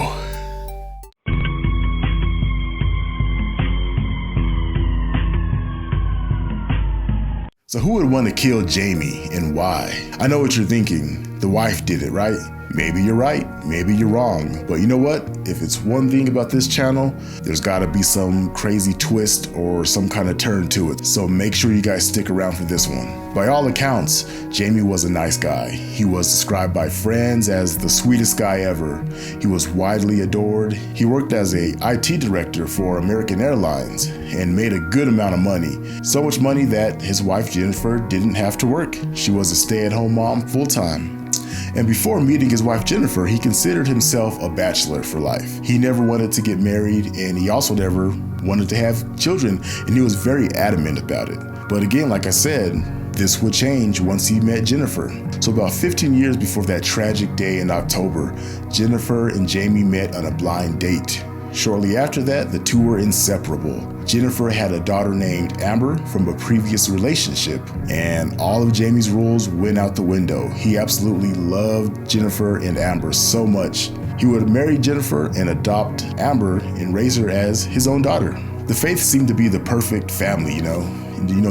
So who would want to kill Jamie and why? I know what you're thinking. The wife did it, right? Maybe you're right, maybe you're wrong, but you know what? If it's one thing about this channel, there's gotta be some crazy twist or some kind of turn to it. So make sure you guys stick around for this one. By all accounts, Jamie was a nice guy. He was described by friends as the sweetest guy ever. He was widely adored. He worked as a IT director for American Airlines and made a good amount of money. So much money that his wife Jennifer didn't have to work. She was a stay-at-home mom full-time. And before meeting his wife Jennifer, he considered himself a bachelor for life. He never wanted to get married, and he also never wanted to have children, and he was very adamant about it. But again, like I said, this would change once he met Jennifer. So about 15 years before that tragic day in October, Jennifer and Jamie met on a blind date. Shortly after that, the two were inseparable. Jennifer had a daughter named Amber from a previous relationship, and all of Jamie's rules went out the window. He absolutely loved Jennifer and Amber so much. He would marry Jennifer and adopt Amber and raise her as his own daughter. The Faiths seemed to be the perfect family,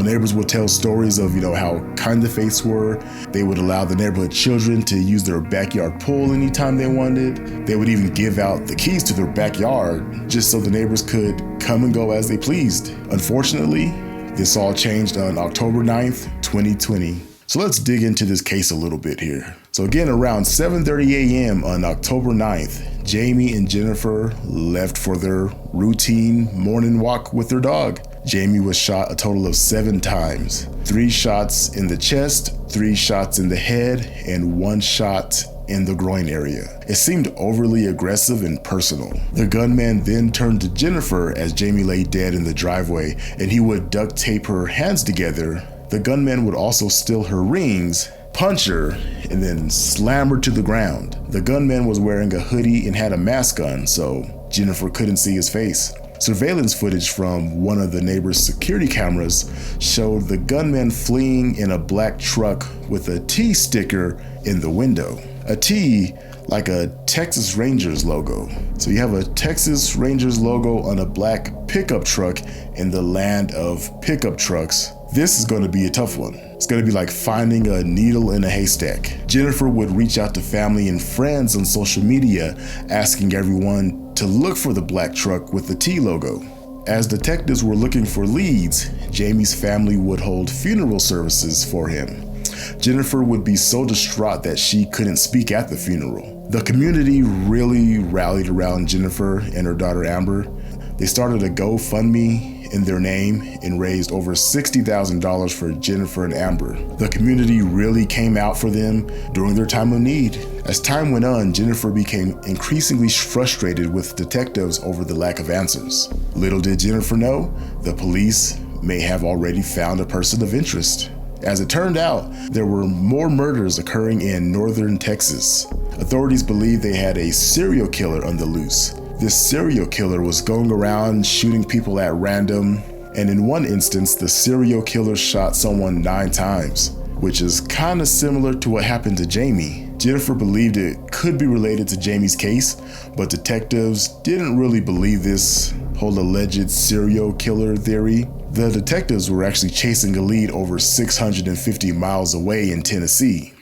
neighbors would tell stories of, how kind the Faiths were. They would allow the neighborhood children to use their backyard pool anytime they wanted. They would even give out the keys to their backyard just so the neighbors could come and go as they pleased. Unfortunately, this all changed on October 9th, 2020. So let's dig into this case a little bit here. So again, around 7:30 a.m. on October 9th, Jamie and Jennifer left for their routine morning walk with their dog. Jamie was shot a total of 7 times. 3 shots in the chest, 3 shots in the head, and 1 shot in the groin area. It seemed overly aggressive and personal. The gunman then turned to Jennifer as Jamie lay dead in the driveway, and he would duct tape her hands together. The gunman would also steal her rings, punch her, and then slam her to the ground. The gunman was wearing a hoodie and had a mask on, so Jennifer couldn't see his face. Surveillance footage from one of the neighbor's security cameras showed the gunman fleeing in a black truck with a T sticker in the window. A T like a Texas Rangers logo. So you have a Texas Rangers logo on a black pickup truck in the land of pickup trucks. This is going to be a tough one. It's going to be like finding a needle in a haystack. Jennifer would reach out to family and friends on social media, asking everyone to look for the black truck with the T logo. As detectives were looking for leads, Jamie's family would hold funeral services for him. Jennifer would be so distraught that she couldn't speak at the funeral. The community really rallied around Jennifer and her daughter Amber. They started a GoFundMe in their name and raised over $60,000 for Jennifer and Amber. The community really came out for them during their time of need. As time went on, Jennifer became increasingly frustrated with detectives over the lack of answers. Little did Jennifer know, the police may have already found a person of interest. As it turned out, there were more murders occurring in northern Texas. Authorities believed they had a serial killer on the loose. This serial killer was going around shooting people at random, and in one instance, the serial killer shot someone 9 times, which is kind of similar to what happened to Jamie. Jennifer believed it could be related to Jamie's case, but detectives didn't really believe this whole alleged serial killer theory. The detectives were actually chasing a lead over 650 miles away in Tennessee.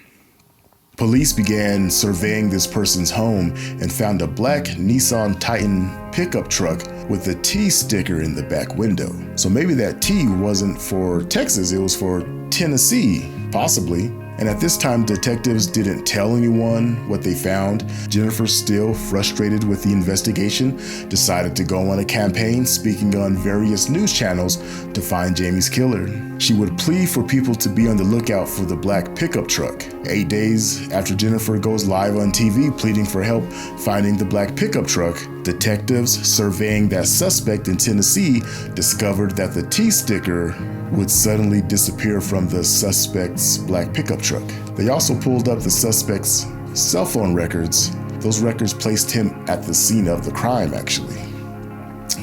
Police began surveying this person's home and found a black Nissan Titan pickup truck with a T sticker in the back window. So maybe that T wasn't for Texas, it was for Tennessee, possibly. And at this time, detectives didn't tell anyone what they found. Jennifer, still frustrated with the investigation, decided to go on a campaign speaking on various news channels to find Jamie's killer. She would plead for people to be on the lookout for the black pickup truck. 8 days after Jennifer goes live on TV pleading for help finding the black pickup truck, detectives surveying that suspect in Tennessee discovered that the T sticker would suddenly disappear from the suspect's black pickup truck. They also pulled up the suspect's cell phone records. Those records placed him at the scene of the crime, actually.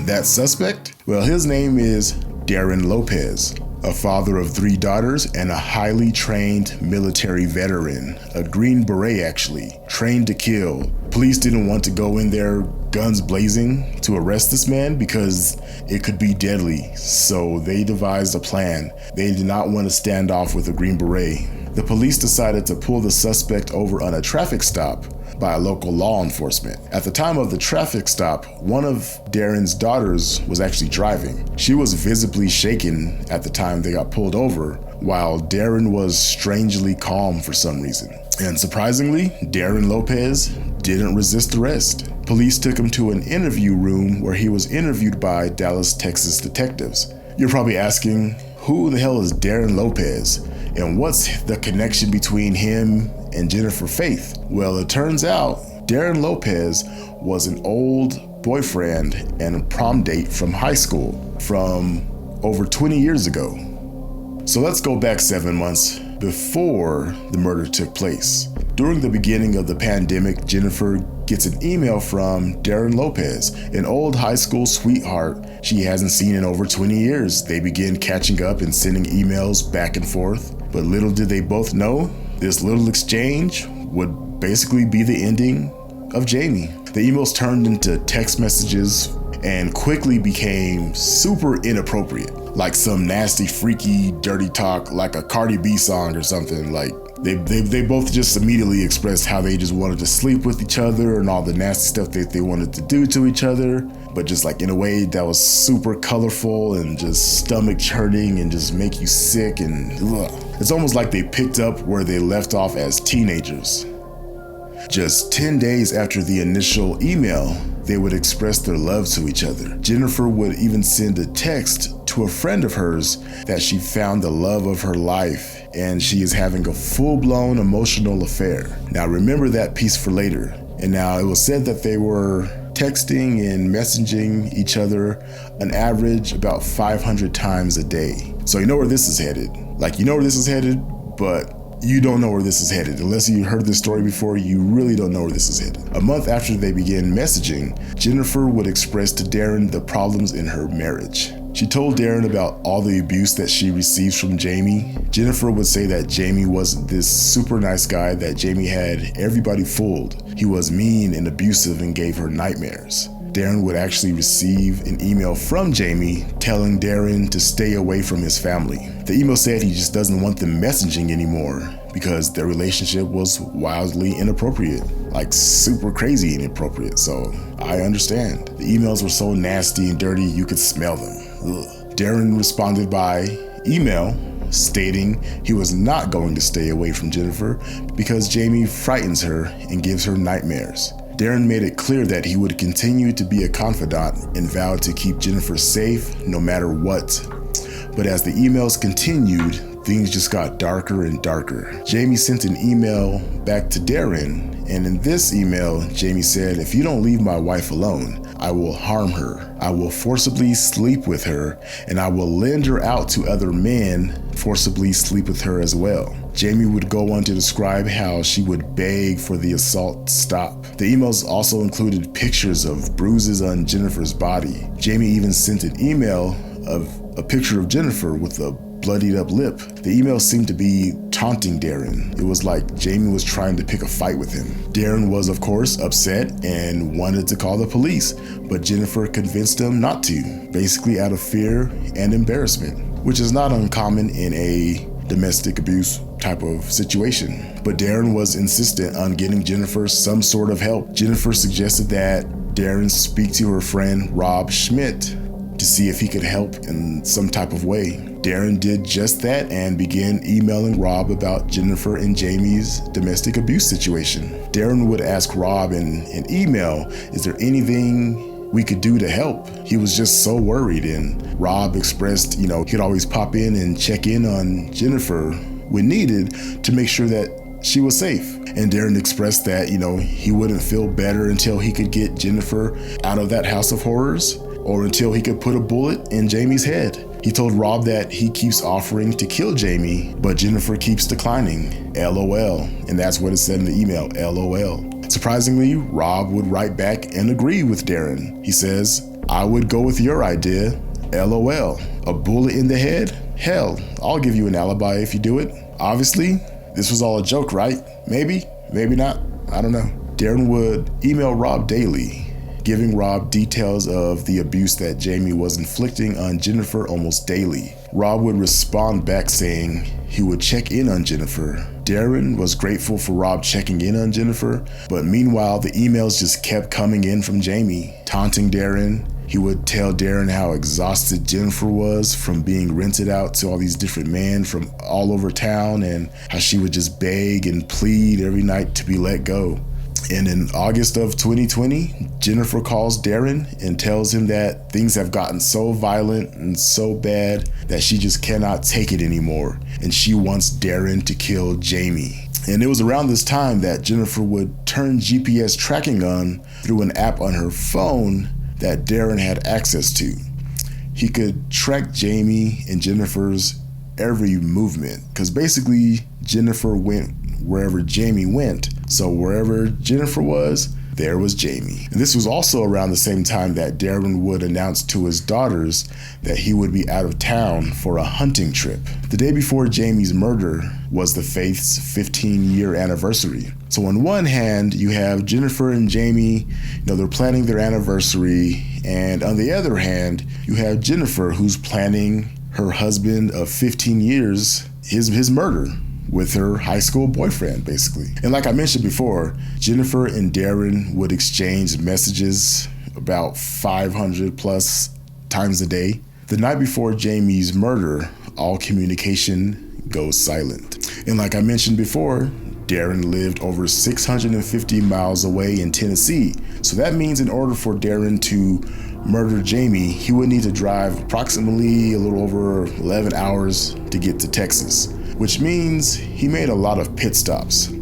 That suspect? Well, his name is Darren Lopez, a father of 3 daughters and a highly trained military veteran, a Green Beret actually, trained to kill. Police didn't want to go in there guns blazing to arrest this man because it could be deadly, so they devised a plan. They did not want to stand off with a Green Beret. The police decided to pull the suspect over on a traffic stop by local law enforcement. At the time of the traffic stop, one of Darren's daughters was actually driving. She was visibly shaken at the time they got pulled over, while Darren was strangely calm for some reason. And surprisingly, Darren Lopez didn't resist arrest. Police took him to an interview room where he was interviewed by Dallas, Texas detectives. You're probably asking, who the hell is Darren Lopez? And what's the connection between him and Jennifer Faith? Well, it turns out Darren Lopez was an old boyfriend and prom date from high school from over 20 years ago. So let's go back 7 months before the murder took place. During the beginning of the pandemic, Jennifer gets an email from Darren Lopez, an old high school sweetheart she hasn't seen in over 20 years. They begin catching up and sending emails back and forth. But little did they both know, this little exchange would basically be the ending of Jamie. The emails turned into text messages and quickly became super inappropriate, like some nasty, freaky, dirty talk, like a Cardi B song or something. Like they both just immediately expressed how they just wanted to sleep with each other and all the nasty stuff that they wanted to do to each other, but just like in a way that was super colorful and just stomach churning and just make you sick and ugh. It's almost like they picked up where they left off as teenagers. Just 10 days after the initial email, they would express their love to each other. Jennifer would even send a text to a friend of hers that she found the love of her life and she is having a full-blown emotional affair. Now remember that piece for later. And now it was said that they were texting and messaging each other an average about 500 times a day. So you know where this is headed. Like, you know where this is headed, but you don't know where this is headed. Unless you heard this story before, you really don't know where this is headed. A month after they began messaging, Jennifer would express to Darren the problems in her marriage. She told Darren about all the abuse that she receives from Jamie. Jennifer would say that Jamie wasn't this super nice guy, that Jamie had everybody fooled. He was mean and abusive and gave her nightmares. Darren would actually receive an email from Jamie telling Darren to stay away from his family. The email said he just doesn't want them messaging anymore because their relationship was wildly inappropriate, like super crazy inappropriate. So I understand. The emails were so nasty and dirty you could smell them. Ugh. Darren responded by email stating he was not going to stay away from Jennifer because Jamie frightens her and gives her nightmares. Darren made it clear that he would continue to be a confidant and vowed to keep Jennifer safe no matter what. But as the emails continued, things just got darker and darker. Jamie sent an email back to Darren, and in this email, Jamie said, "If you don't leave my wife alone, I will harm her. I will forcibly sleep with her, and I will lend her out to other men, forcibly sleep with her as well." Jamie would go on to describe how she would beg for the assault to stop. The emails also included pictures of bruises on Jennifer's body. Jamie even sent an email of a picture of Jennifer with a bloodied up lip. The email seemed to be taunting Darren. It was like Jamie was trying to pick a fight with him. Darren was, of course, upset and wanted to call the police, but Jennifer convinced him not to, basically out of fear and embarrassment, which is not uncommon in a domestic abuse type of situation. But Darren was insistent on getting Jennifer some sort of help. Jennifer suggested that Darren speak to her friend Rob Schmidt to see if he could help in some type of way. Darren did just that and began emailing Rob about Jennifer and Jamie's domestic abuse situation. Darren would ask Rob in an email, "Is there anything we could do to help?" He was just so worried, and Rob expressed, he'd always pop in and check in on Jennifer when needed to make sure that she was safe. And Darren expressed that, he wouldn't feel better until he could get Jennifer out of that house of horrors, or until he could put a bullet in Jamie's head. He told Rob that he keeps offering to kill Jamie, but Jennifer keeps declining. LOL. And that's what it said in the email, LOL. Surprisingly, Rob would write back and agree with Darren. He says, "I would go with your idea. LOL. A bullet in the head? Hell, I'll give you an alibi if you do it." Obviously, this was all a joke, right? Maybe, maybe not. I don't know. Darren would email Rob daily, giving Rob details of the abuse that Jamie was inflicting on Jennifer almost daily. Rob would respond back saying he would check in on Jennifer. Darren was grateful for Rob checking in on Jennifer, but meanwhile, the emails just kept coming in from Jamie, taunting Darren. He would tell Darren how exhausted Jennifer was from being rented out to all these different men from all over town, and how she would just beg and plead every night to be let go. And in August of 2020, Jennifer calls Darren and tells him that things have gotten so violent and so bad that she just cannot take it anymore, and she wants Darren to kill Jamie. And it was around this time that Jennifer would turn GPS tracking on through an app on her phone that Darren had access to. He could track Jamie and Jennifer's every movement, because basically Jennifer went wherever Jamie went. So wherever Jennifer was, there was Jamie. And this was also around the same time that Darren would announce to his daughters that he would be out of town for a hunting trip. The day before Jamie's murder was the Faith's 15-year anniversary. So on one hand, you have Jennifer and Jamie, they're planning their anniversary. And on the other hand, you have Jennifer, who's planning her husband of 15 years, his murder, with her high school boyfriend, basically. And like I mentioned before, Jennifer and Darren would exchange messages about 500 plus times a day. The night before Jamie's murder, all communication goes silent. And like I mentioned before, Darren lived over 650 miles away in Tennessee. So that means in order for Darren to murder Jamie, he would need to drive approximately a little over 11 hours to get to Texas, which means he made a lot of pit stops.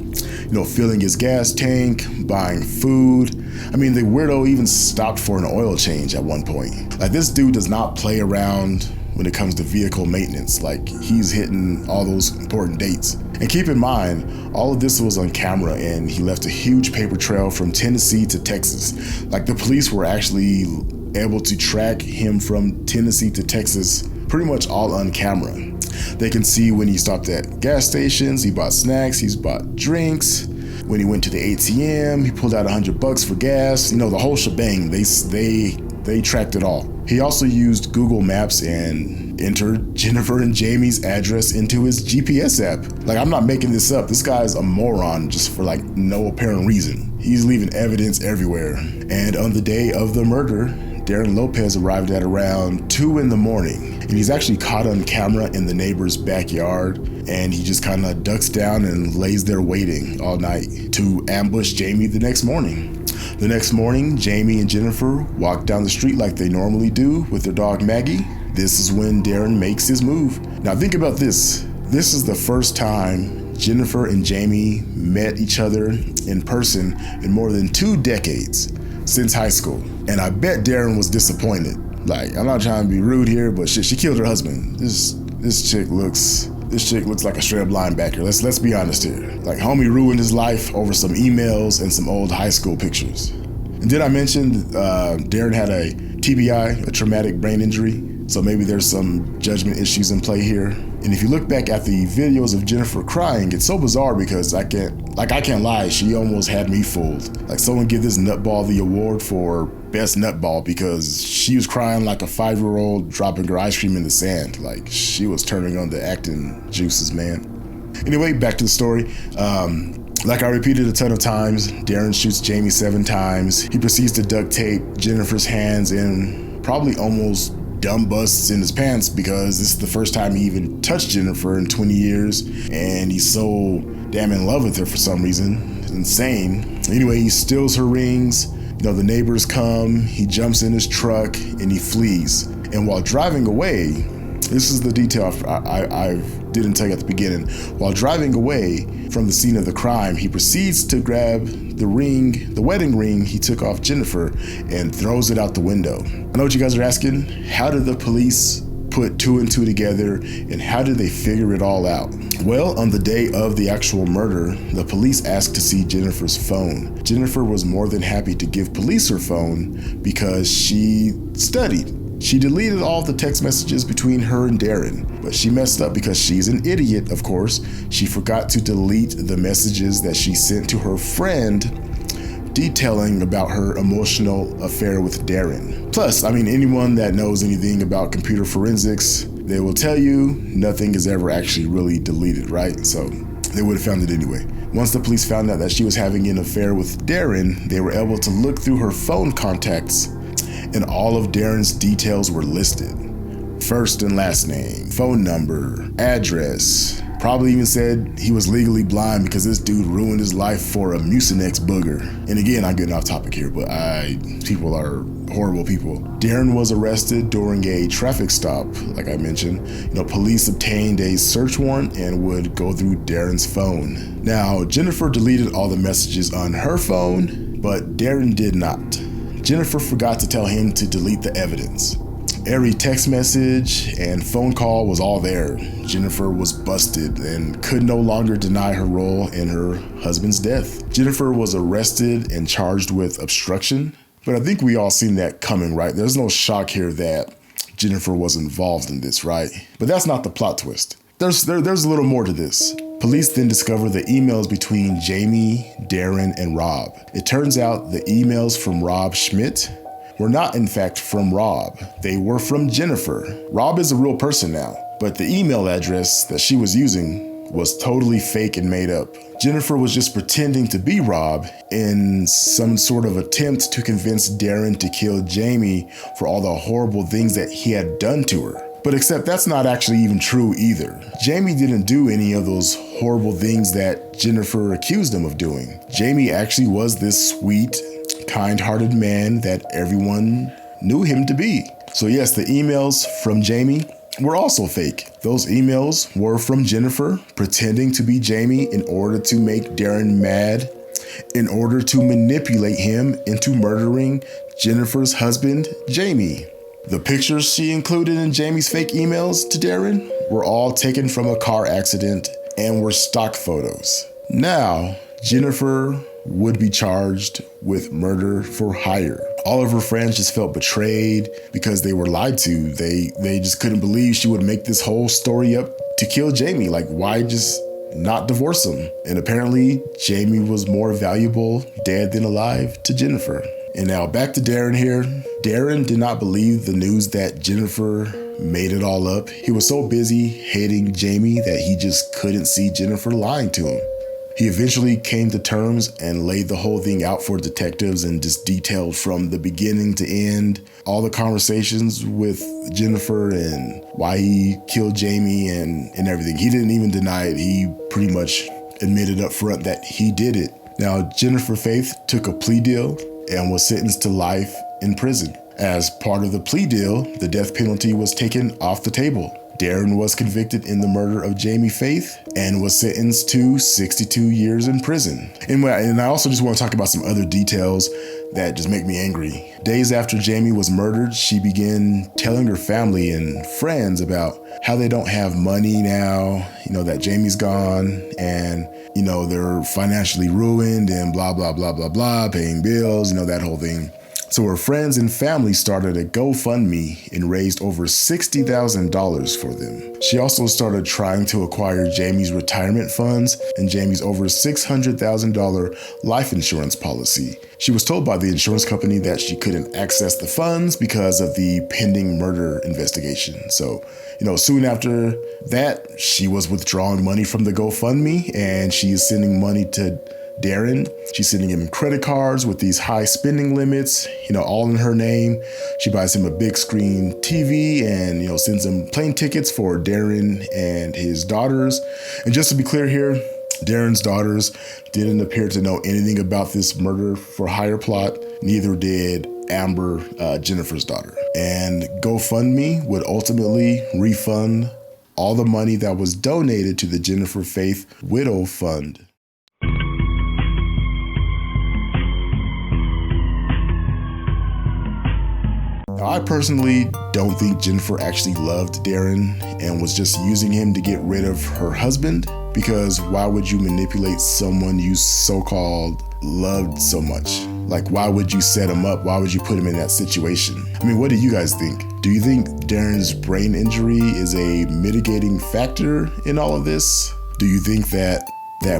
Filling his gas tank, buying food. I mean, the weirdo even stopped for an oil change at one point. Like, this dude does not play around when it comes to vehicle maintenance. Like, he's hitting all those important dates. And keep in mind, all of this was on camera, and he left a huge paper trail from Tennessee to Texas. Like, the police were actually able to track him from Tennessee to Texas pretty much all on camera. They can see when he stopped at gas stations, he bought snacks, he's bought drinks. When he went to the ATM, he pulled out $100 for gas. The whole shebang. They tracked it all. He also used Google Maps and entered Jennifer and Jamie's address into his GPS app. Like, I'm not making this up. This guy's a moron just for no apparent reason. He's leaving evidence everywhere. And on the day of the murder, Darren Lopez arrived at around 2 in the morning, and he's actually caught on camera in the neighbor's backyard, and he just kind of ducks down and lays there waiting all night to ambush Jamie the next morning. The next morning, Jamie and Jennifer walk down the street like they normally do with their dog Maggie. This is when Darren makes his move. Now think about this. This is the first time Jennifer and Jamie met each other in person in more than 2 decades. Since high school. And I bet Darren was disappointed. Like, I'm not trying to be rude here, but shit, she killed her husband. This chick looks like a straight up linebacker. Let's be honest here. Like, homie ruined his life over some emails and some old high school pictures. And did I mention Darren had a TBI, a traumatic brain injury? So maybe there's some judgment issues in play here. And if you look back at the videos of Jennifer crying, it's so bizarre because I can't lie, she almost had me fooled. Like, someone give this nutball the award for best nutball because she was crying like a 5-year-old dropping her ice cream in the sand. Like, she was turning on the acting juices, man. Anyway, back to the story. Like I repeated a ton of times, Darren shoots Jamie 7 times. He proceeds to duct tape Jennifer's hands and probably almost dumb busts in his pants because this is the first time he even touched Jennifer in 20 years, and he's so damn in love with her for some reason. It's insane. Anyway, he steals her rings. The neighbors come, he jumps in his truck, and he flees. And while driving away, this is the detail I didn't tell you at the beginning. While driving away from the scene of the crime, he proceeds to grab the wedding ring he took off Jennifer, and throws it out the window. I know what you guys are asking. How did the police put 2 and 2 together, and how did they figure it all out? Well, on the day of the actual murder, the police asked to see Jennifer's phone. Jennifer was more than happy to give police her phone because she studied. She deleted all the text messages between her and Darren, but she messed up because she's an idiot, of course. She forgot to delete the messages that she sent to her friend detailing about her emotional affair with Darren. Plus, anyone that knows anything about computer forensics, they will tell you nothing is ever actually really deleted, right? So they would have found it anyway. Once the police found out that she was having an affair with Darren, they were able to look through her phone contacts, and all of Darren's details were listed. First and last name, phone number, address. Probably even said he was legally blind because this dude ruined his life for a Mucinex booger. And again, I'm getting off topic here, but people are horrible people. Darren was arrested during a traffic stop, like I mentioned. Police obtained a search warrant and would go through Darren's phone. Now, Jennifer deleted all the messages on her phone, but Darren did not. Jennifer forgot to tell him to delete the evidence. Every text message and phone call was all there. Jennifer was busted and could no longer deny her role in her husband's death. Jennifer was arrested and charged with obstruction, but I think we all seen that coming, right? There's no shock here that Jennifer was involved in this, right? But that's not the plot twist. There's a little more to this. Police then discover the emails between Jamie, Darren, and Rob. It turns out the emails from Rob Schmidt were not in fact from Rob. They were from Jennifer. Rob is a real person now, but the email address that she was using was totally fake and made up. Jennifer was just pretending to be Rob in some sort of attempt to convince Darren to kill Jamie for all the horrible things that he had done to her. But except that's not actually even true either. Jamie didn't do any of those horrible things that Jennifer accused him of doing. Jamie actually was this sweet, kind-hearted man that everyone knew him to be. So yes, the emails from Jamie were also fake. Those emails were from Jennifer pretending to be Jamie in order to make Darren mad, in order to manipulate him into murdering Jennifer's husband, Jamie. The pictures she included in Jamie's fake emails to Darren were all taken from a car accident and were stock photos. Now, Jennifer would be charged with murder for hire. All of her friends just felt betrayed because they were lied to. They just couldn't believe she would make this whole story up to kill Jamie. Like, why just not divorce him? And apparently, Jamie was more valuable dead than alive to Jennifer. And now back to Darren here. Darren did not believe the news that Jennifer made it all up. He was so busy hating Jamie that he just couldn't see Jennifer lying to him. He eventually came to terms and laid the whole thing out for detectives and just detailed from the beginning to end all the conversations with Jennifer and why he killed Jamie and everything. He didn't even deny it. He pretty much admitted up front that he did it. Now, Jennifer Faith took a plea deal and was sentenced to life in prison. As part of the plea deal, the death penalty was taken off the table. Darren was convicted in the murder of Jamie Faith and was sentenced to 62 years in prison. And I also just want to talk about some other details that just make me angry. Days after Jamie was murdered, she began telling her family and friends about how they don't have money now, that Jamie's gone and, they're financially ruined and blah, blah, blah, blah, blah, paying bills, that whole thing. So her friends and family started a GoFundMe and raised over $60,000 for them. She also started trying to acquire Jamie's retirement funds and Jamie's over $600,000 life insurance policy. She was told by the insurance company that she couldn't access the funds because of the pending murder investigation. So, soon after that, she was withdrawing money from the GoFundMe and she is sending money to Darren. She's sending him credit cards with these high spending limits, all in her name. She buys him a big screen TV and, sends him plane tickets for Darren and his daughters. And just to be clear here, Darren's daughters didn't appear to know anything about this murder for hire plot. Neither did Amber, Jennifer's daughter. And GoFundMe would ultimately refund all the money that was donated to the Jennifer Faith Widow Fund. Now, I personally don't think Jennifer actually loved Darren and was just using him to get rid of her husband, because why would you manipulate someone you so-called loved so much? Like, why would you set him up? Why would you put him in that situation? I mean, what do you guys think? Do you think Darren's brain injury is a mitigating factor in all of this? Do you think that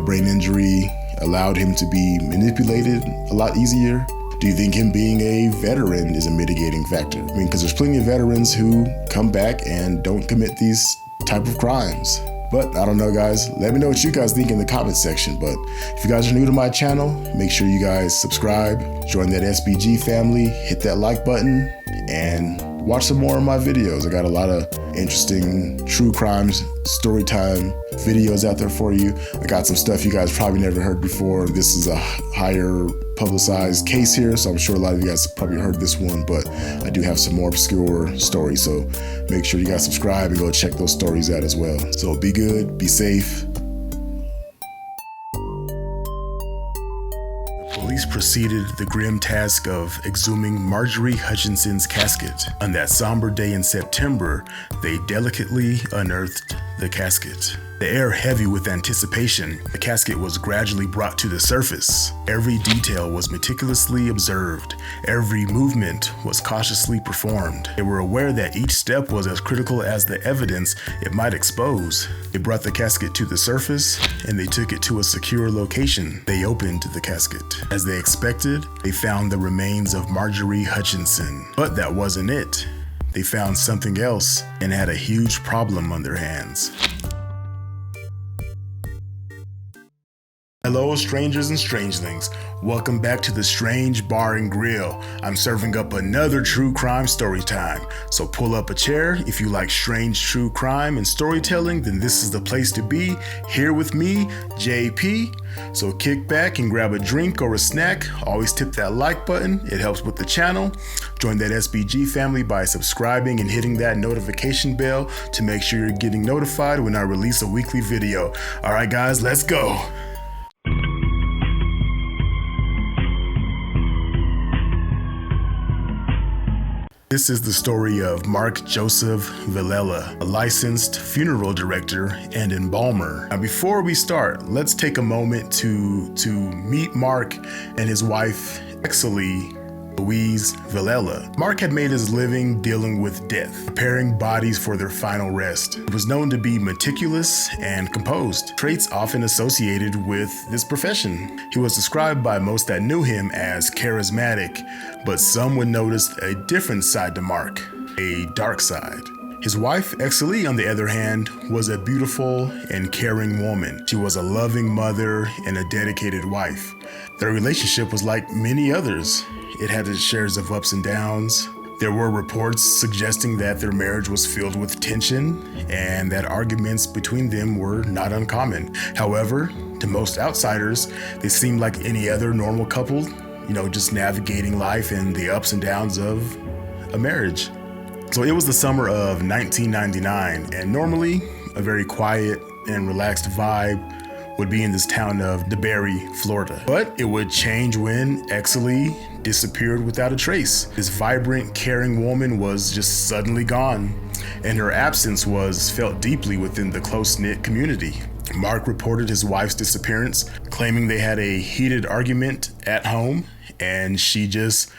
brain injury allowed him to be manipulated a lot easier? Do you think him being a veteran is a mitigating factor? I mean, because there's plenty of veterans who come back and don't commit these type of crimes. But I don't know, guys. Let me know what you guys think in the comment section. But if you guys are new to my channel, make sure you guys subscribe, join that SBG family, hit that like button, and watch some more of my videos. I got a lot of interesting true crimes, story time videos out there for you. I got some stuff you guys probably never heard before. This is a higher publicized case here, so I'm sure a lot of you guys probably heard this one, but I do have some more obscure stories, so make sure you guys subscribe and go check those stories out as well. So be good, be safe. Police proceeded the grim task of exhuming Marjorie Hutchinson's casket. On that somber day in September, they delicately unearthed the casket. The air heavy with anticipation, the casket was gradually brought to the surface. Every detail was meticulously observed. Every movement was cautiously performed. They were aware that each step was as critical as the evidence it might expose. They brought the casket to the surface and they took it to a secure location. They opened the casket. As they expected, they found the remains of Marjorie Hutchinson. But that wasn't it. They found something else and had a huge problem on their hands. Hello, strangers and strangelings. Welcome back to the Strange Bar and Grill. I'm serving up another true crime story time. So pull up a chair. If you like strange true crime and storytelling, then this is the place to be. Here with me, JP. So kick back and grab a drink or a snack. Always tip that like button. It helps with the channel. Join that SBG family by subscribing and hitting that notification bell to make sure you're getting notified when I release a weekly video. All right, guys, let's go. This is the story of Mark Joseph Villela, a licensed funeral director and embalmer. Now, before we start, let's take a moment to meet Mark and his wife, Exley Louise Villela. Mark had made his living dealing with death, preparing bodies for their final rest. He was known to be meticulous and composed, traits often associated with this profession. He was described by most that knew him as charismatic, but some would notice a different side to Mark, a dark side. His wife, Exley, on the other hand, was a beautiful and caring woman. She was a loving mother and a dedicated wife. Their relationship was like many others. It had its shares of ups and downs. There were reports suggesting that their marriage was filled with tension and that arguments between them were not uncommon. However, to most outsiders, they seemed like any other normal couple, just navigating life and the ups and downs of a marriage. So it was the summer of 1999, and normally a very quiet and relaxed vibe would be in this town of DeBary, Florida. But it would change when Exley disappeared without a trace. This vibrant, caring woman was just suddenly gone, and her absence was felt deeply within the close-knit community. Mark reported his wife's disappearance, claiming they had a heated argument at home, and she just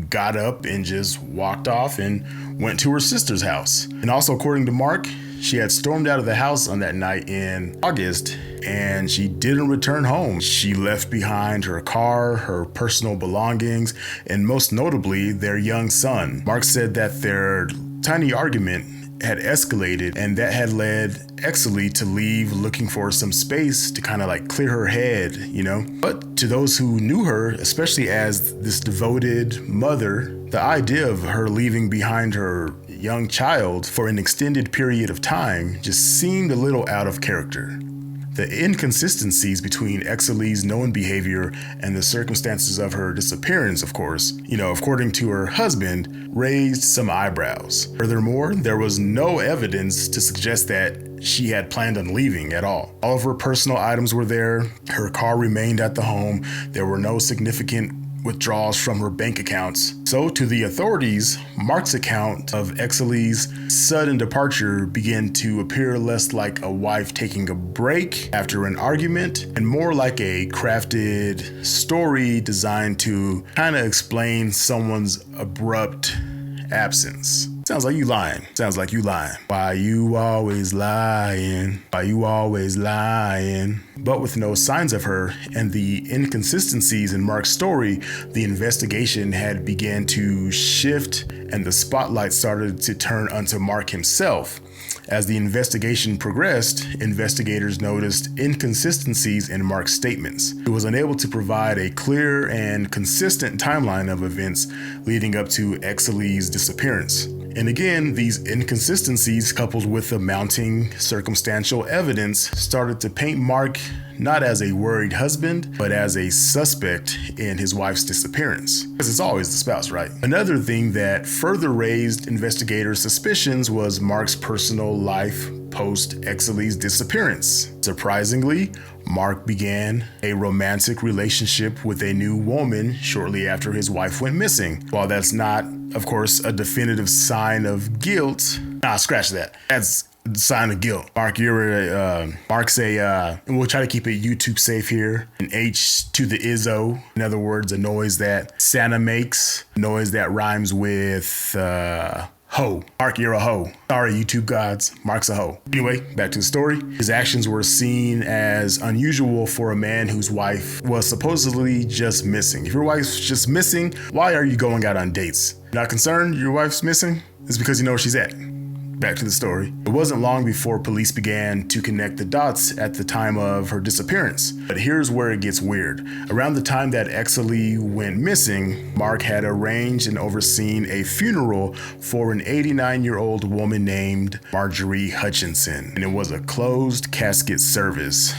got up and just walked off and went to her sister's house. And also, according to Mark, she had stormed out of the house on that night in August, and she didn't return home. She left behind her car, her personal belongings, and most notably, their young son. Mark said that their tiny argument had escalated, and that had led Exley to leave looking for some space to kind of clear her head, But to those who knew her, especially as this devoted mother, the idea of her leaving behind her young child for an extended period of time just seemed a little out of character. The inconsistencies between Exley's known behavior and the circumstances of her disappearance, of course, according to her husband, raised some eyebrows. Furthermore, there was no evidence to suggest that she had planned on leaving at all. All of her personal items were there. Her car remained at the home. There were no significant withdrawals from her bank accounts. So to the authorities, Mark's account of Exley's sudden departure began to appear less like a wife taking a break after an argument and more like a crafted story designed to kind of explain someone's abrupt absence. Sounds like you lying. Why you always lying? Why you always lying? But with no signs of her and the inconsistencies in Mark's story, the investigation had begun to shift and the spotlight started to turn onto Mark himself. As the investigation progressed, investigators noticed inconsistencies in Mark's statements. He was unable to provide a clear and consistent timeline of events leading up to Exley's disappearance. And again, these inconsistencies, coupled with the mounting circumstantial evidence, started to paint Mark not as a worried husband, but as a suspect in his wife's disappearance. Because it's always the spouse, right? Another thing that further raised investigators' suspicions was Mark's personal life post Exley's disappearance. Surprisingly, Mark began a romantic relationship with a new woman shortly after his wife went missing. While that's not, of course, a definitive sign of guilt, scratch that. That's a sign of guilt. Mark's and we'll try to keep it YouTube safe here, an H to the Izzo. In other words, a noise that Santa makes, a noise that rhymes with ho. Mark, you're a hoe. Sorry, YouTube gods. Mark's a hoe. Anyway, back to the story. His actions were seen as unusual for a man whose wife was supposedly just missing. If your wife's just missing, why are you going out on dates? You're not concerned your wife's missing? It's because you know where she's at. back to the story. It wasn't long before police began to connect the dots at the time of her disappearance. But here's where it gets weird. Around the time that Exley went missing, Mark had arranged and overseen a funeral for an 89-year-old woman named Marjorie Hutchinson, and it was a closed casket service.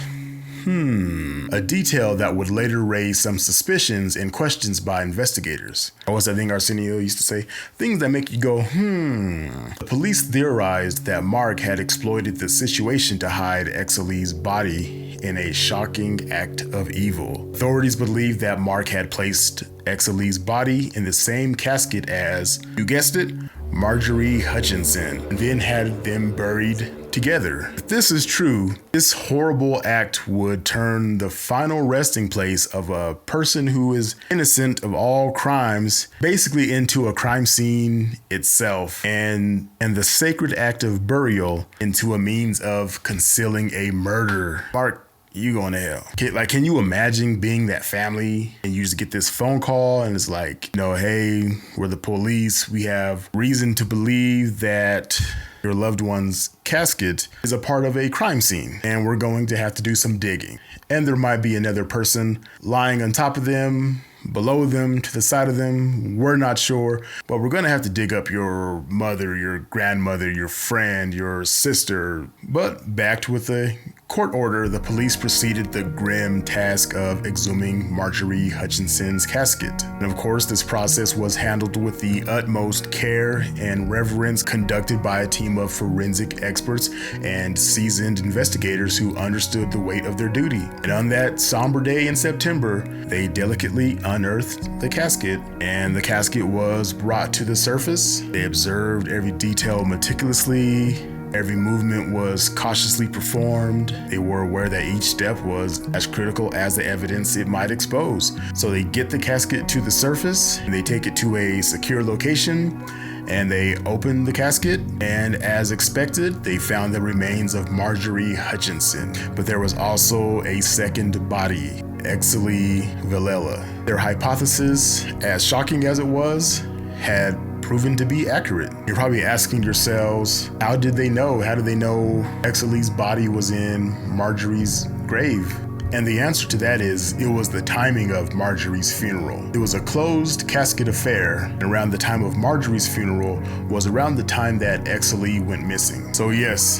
A detail that would later raise some suspicions and questions by investigators. What's that thing Arsenio used to say? Things that make you go, The police theorized that Mark had exploited the situation to hide Exley's body in a shocking act of evil. Authorities believed that Mark had placed Exley's body in the same casket as, you guessed it, Marjorie Hutchinson, and then had them buried together. If this is true, this horrible act would turn the final resting place of a person who is innocent of all crimes basically into a crime scene itself, and the sacred act of burial into a means of concealing a murder. Mark, you going to hell. Can you imagine being that family and you just get this phone call and it's like, hey, we're the police. We have reason to believe that your loved one's casket is a part of a crime scene and we're going to have to do some digging. And there might be another person lying on top of them, below them, to the side of them. We're not sure, but we're going to have to dig up your mother, your grandmother, your friend, your sister. But backed with a court order, the police proceeded the grim task of exhuming Marjorie Hutchinson's casket. And of course, this process was handled with the utmost care and reverence, conducted by a team of forensic experts and seasoned investigators who understood the weight of their duty. And on that somber day in September, they delicately unearthed the casket, and the casket was brought to the surface. They observed every detail meticulously. Every movement was cautiously performed. They were aware that each step was as critical as the evidence it might expose. So they get the casket to the surface, and they take it to a secure location, and they open the casket, and as expected, they found the remains of Marjorie Hutchinson. But there was also a second body, Exley Villela. Their hypothesis, as shocking as it was, had proven to be accurate. You're probably asking yourselves, how did they know? How did they know Exley's body was in Marjorie's grave? And the answer to that is, it was the timing of Marjorie's funeral. It was a closed casket affair, and around the time of Marjorie's funeral was around the time that Exley went missing. So yes,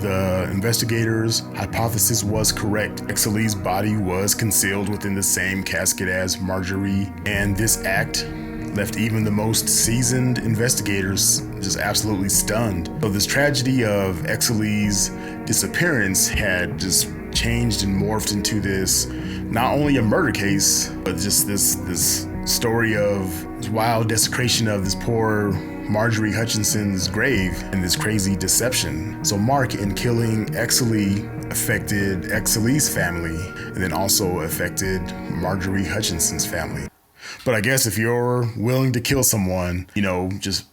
the investigators' hypothesis was correct. Exley's body was concealed within the same casket as Marjorie, and this act left even the most seasoned investigators just absolutely stunned. So this tragedy of Exley's disappearance had just changed and morphed into this, not only a murder case, but just this story of wild desecration of this poor Marjorie Hutchinson's grave and this crazy deception. So Mark, in killing Exley, affected Exley's family, and then also affected Marjorie Hutchinson's family. But I guess if you're willing to kill someone, just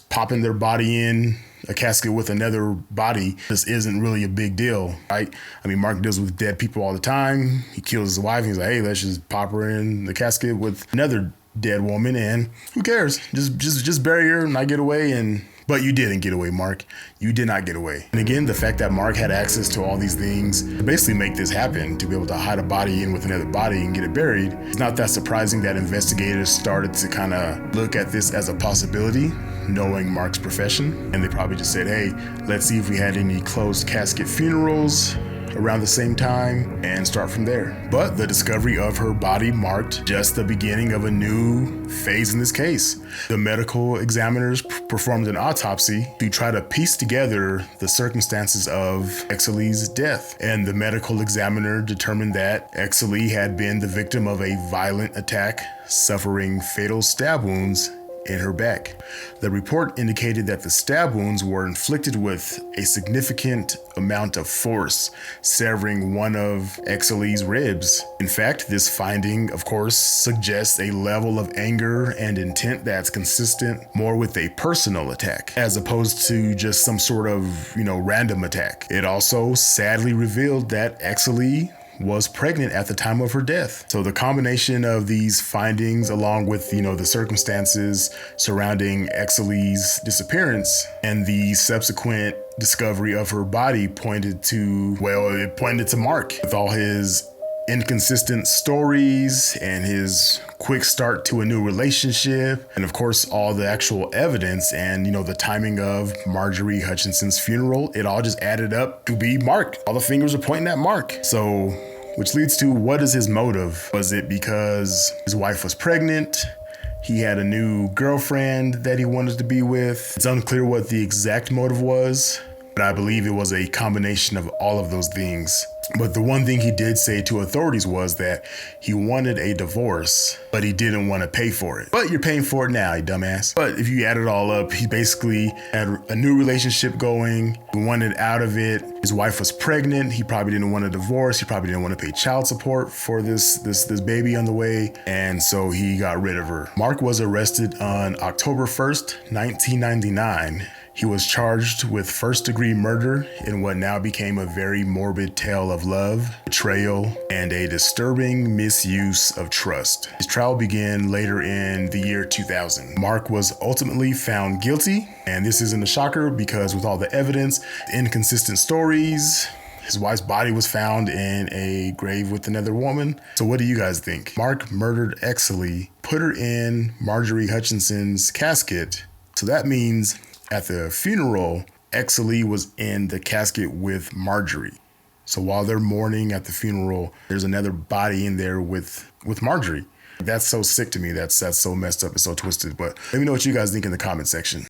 popping their body in a casket with another body, this isn't really a big deal, right? I mean, Mark deals with dead people all the time. He kills his wife. He's like, hey, let's just pop her in the casket with another dead woman, and who cares? Just bury her and I get away. But you didn't get away, Mark. You did not get away. And again, the fact that Mark had access to all these things to basically make this happen, to be able to hide a body in with another body and get it buried, it's not that surprising that investigators started to kind of look at this as a possibility, knowing Mark's profession. And they probably just said, hey, let's see if we had any closed casket funerals around the same time and start from there. But the discovery of her body marked just the beginning of a new phase in this case. The medical examiners performed an autopsy to try to piece together the circumstances of Exley's death, and the medical examiner determined that Exley had been the victim of a violent attack, suffering fatal stab wounds in her back. The report indicated that the stab wounds were inflicted with a significant amount of force, severing one of Exley's ribs. In fact, this finding, of course, suggests a level of anger and intent that's consistent more with a personal attack, as opposed to just some sort of, random attack. It also sadly revealed that Exley was pregnant at the time of her death. So the combination of these findings, along with, the circumstances surrounding Exley's disappearance and the subsequent discovery of her body pointed to Mark with all his inconsistent stories and his quick start to a new relationship, and of course all the actual evidence and the timing of Marjorie Hutchinson's funeral. It all just added up to be Mark. All the fingers are pointing at Mark. So, which leads to, what is his motive? Was it because his wife was pregnant? He had a new girlfriend that he wanted to be with? It's unclear what the exact motive was, but I believe it was a combination of all of those things. But the one thing he did say to authorities was that he wanted a divorce, but he didn't want to pay for it. But you're paying for it now, you dumbass. But if you add it all up, he basically had a new relationship going. He wanted out of it. His wife was pregnant. He probably didn't want a divorce. He probably didn't want to pay child support for this baby on the way. And so he got rid of her. Mark was arrested on October 1st, 1999. He was charged with first-degree murder in what now became a very morbid tale of love, betrayal, and a disturbing misuse of trust. His trial began later in the year 2000. Mark was ultimately found guilty, and this isn't a shocker because with all the evidence, inconsistent stories, his wife's body was found in a grave with another woman. So what do you guys think? Mark murdered Exley, put her in Marjorie Hutchinson's casket. So that means at the funeral, Exley was in the casket with Marjorie. So while they're mourning at the funeral, there's another body in there with Marjorie. That's so sick to me. That's so messed up and so twisted. But let me know what you guys think in the comment section.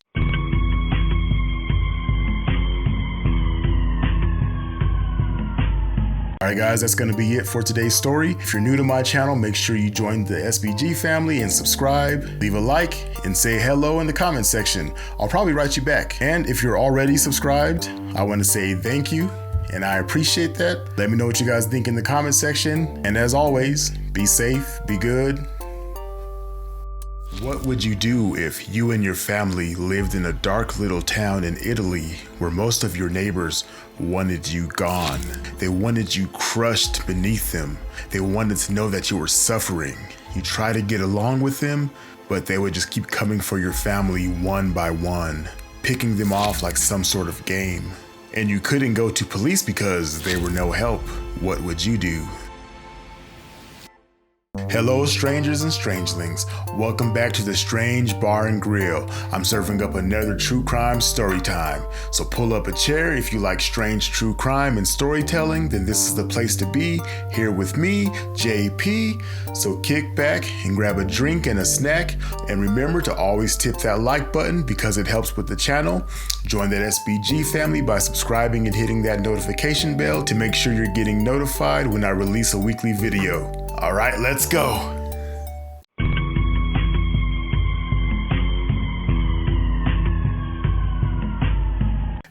Alright guys, that's going to be it for today's story. If you're new to my channel, make sure you join the SBG family and subscribe. Leave a like and say hello in the comment section. I'll probably write you back. And if you're already subscribed, I want to say thank you and I appreciate that. Let me know what you guys think in the comment section. And as always, be safe, be good. What would you do if you and your family lived in a dark little town in Italy where most of your neighbors wanted you gone? They wanted you crushed beneath them. They wanted to know that you were suffering. You try to get along with them, but they would just keep coming for your family one by one, picking them off like some sort of game. And you couldn't go to police because they were no help. What would you do? Hello strangers and strangelings, welcome back to the Strange Bar and Grill. I'm serving up another true crime story time. So pull up a chair if you like strange true crime and storytelling, then this is the place to be, here with me, JP. So kick back and grab a drink and a snack, and remember to always tip that like button because it helps with the channel. Join that SBG family by subscribing and hitting that notification bell to make sure you're getting notified when I release a weekly video. All right, let's go.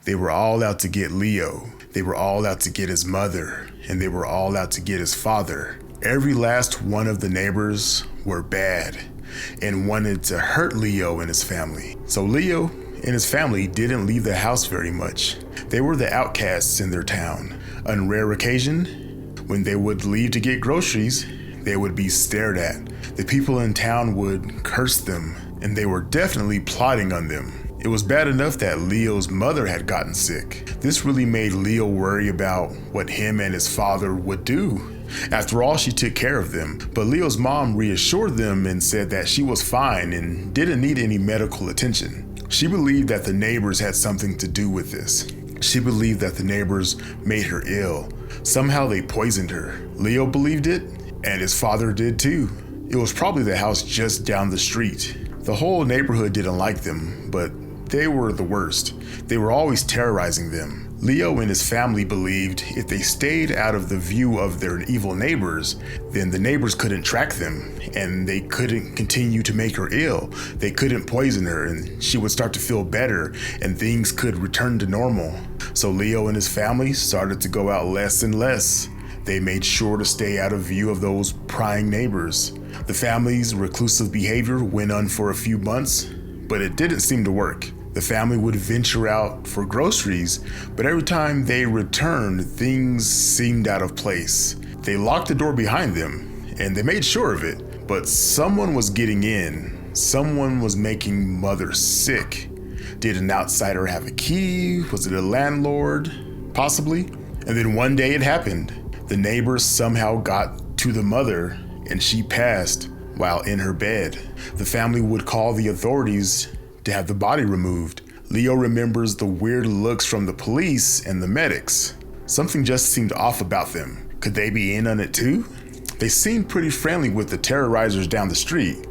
They were all out to get Leo. They were all out to get his mother, and they were all out to get his father. Every last one of the neighbors were bad and wanted to hurt Leo and his family. So Leo and his family didn't leave the house very much. They were the outcasts in their town. On rare occasion, when they would leave to get groceries, they would be stared at. The people in town would curse them, and they were definitely plotting on them. It was bad enough that Leo's mother had gotten sick. This really made Leo worry about what him and his father would do. After all, she took care of them, but Leo's mom reassured them and said that she was fine and didn't need any medical attention. She believed that the neighbors had something to do with this. She believed that the neighbors made her ill. Somehow they poisoned her. Leo believed it, and his father did too. It was probably the house just down the street. The whole neighborhood didn't like them, but they were the worst. They were always terrorizing them. Leo and his family believed if they stayed out of the view of their evil neighbors, then the neighbors couldn't track them, and they couldn't continue to make her ill. They couldn't poison her, and she would start to feel better, and things could return to normal. So Leo and his family started to go out less and less. They made sure to stay out of view of those prying neighbors. The family's reclusive behavior went on for a few months, but it didn't seem to work. The family would venture out for groceries, but every time they returned, things seemed out of place. They locked the door behind them, and they made sure of it, but someone was getting in. Someone was making Mother sick. Did an outsider have a key? Was it a landlord? Possibly. And then one day it happened. The neighbors somehow got to the mother, and she passed while in her bed. The family would call the authorities to have the body removed. Leo remembers the weird looks from the police and the medics. Something just seemed off about them. Could they be in on it too? They seemed pretty friendly with the terrorizers down the street.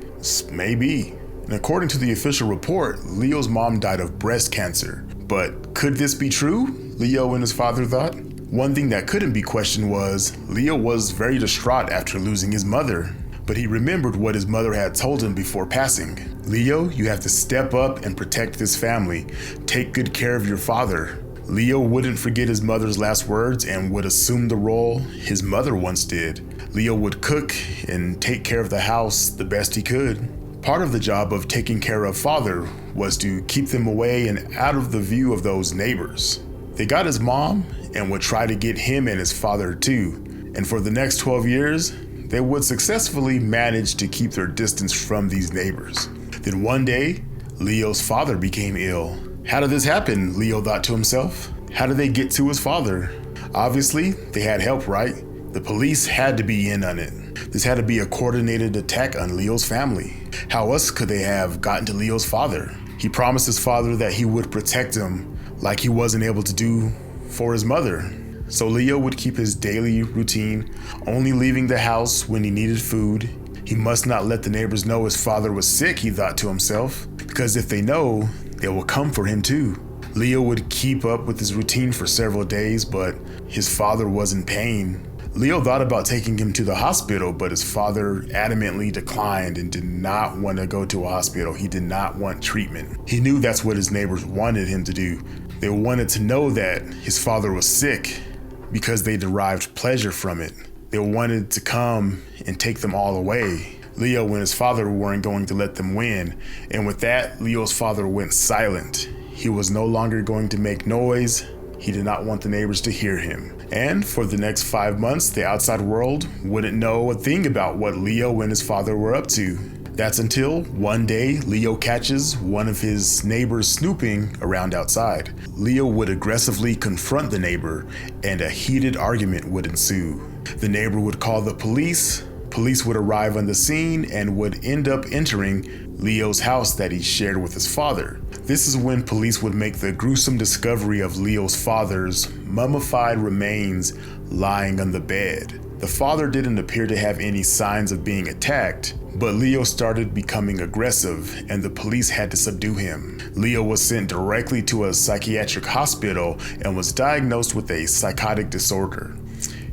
Maybe. And according to the official report, Leo's mom died of breast cancer. But could this be true? Leo and his father thought. One thing that couldn't be questioned was Leo was very distraught after losing his mother. But he remembered what his mother had told him before passing. Leo, you have to step up and protect this family. Take good care of your father. Leo wouldn't forget his mother's last words and would assume the role his mother once did. Leo would cook and take care of the house the best he could. Part of the job of taking care of father was to keep them away and out of the view of those neighbors. They got his mom and would try to get him and his father too. And for the next 12 years, they would successfully manage to keep their distance from these neighbors. Then one day, Leo's father became ill. How did this happen? Leo thought to himself. How did they get to his father? Obviously, they had help, right? The police had to be in on it. This had to be a coordinated attack on Leo's family. How else could they have gotten to Leo's father? He promised his father that he would protect him like he wasn't able to do for his mother. So Leo would keep his daily routine, only leaving the house when he needed food. He must not let the neighbors know his father was sick, he thought to himself, because if they know, they will come for him too. Leo would keep up with his routine for several days, but his father was in pain. Leo thought about taking him to the hospital, but his father adamantly declined and did not want to go to a hospital. He did not want treatment. He knew that's what his neighbors wanted him to do. They wanted to know that his father was sick because they derived pleasure from it. They wanted to come and take them all away. Leo and his father weren't going to let them win. And with that, Leo's father went silent. He was no longer going to make noise. He did not want the neighbors to hear him. And for the next 5 months, the outside world wouldn't know a thing about what Leo and his father were up to. That's until one day Leo catches one of his neighbors snooping around outside. Leo would aggressively confront the neighbor and a heated argument would ensue. The neighbor would call the police. Police would arrive on the scene and would end up entering Leo's house that he shared with his father. This is when police would make the gruesome discovery of Leo's father's mummified remains lying on the bed. The father didn't appear to have any signs of being attacked, but Leo started becoming aggressive and the police had to subdue him. Leo was sent directly to a psychiatric hospital and was diagnosed with a psychotic disorder.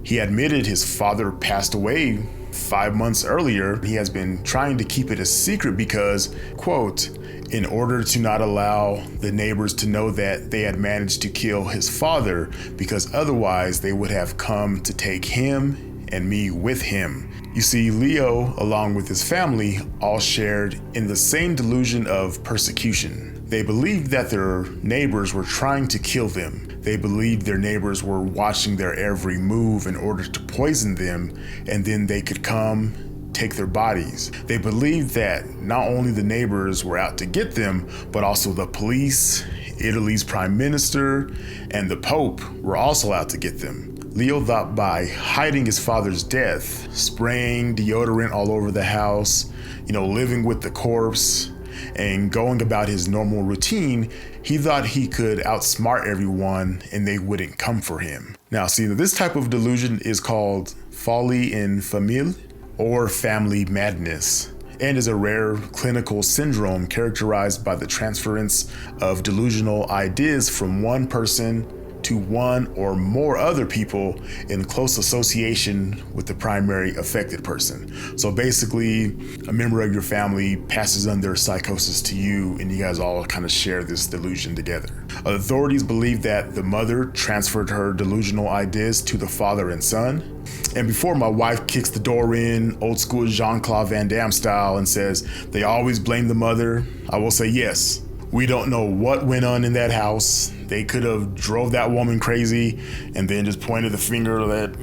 He admitted his father passed away 5 months earlier. He has been trying to keep it a secret because, quote, in order to not allow the neighbors to know that they had managed to kill his father, because otherwise they would have come to take him and me with him. You see, Leo, along with his family, all shared in the same delusion of persecution. They believed that their neighbors were trying to kill them. They believed their neighbors were watching their every move in order to poison them, and then they could come take their bodies. They believed that not only the neighbors were out to get them, but also the police, Italy's prime minister, and the Pope were also out to get them. Leo thought by hiding his father's death, spraying deodorant all over the house, living with the corpse, and going about his normal routine, he thought he could outsmart everyone and they wouldn't come for him. Now, see, this type of delusion is called folie en famille, or family madness, and is a rare clinical syndrome characterized by the transference of delusional ideas from one person to one or more other people in close association with the primary affected person. So basically, a member of your family passes on their psychosis to you and you guys all kind of share this delusion together. Authorities believe that the mother transferred her delusional ideas to the father and son. And before my wife kicks the door in, old school Jean-Claude Van Damme style, and says they always blame the mother, I will say yes. We don't know what went on in that house. They could have drove that woman crazy and then just pointed the finger that,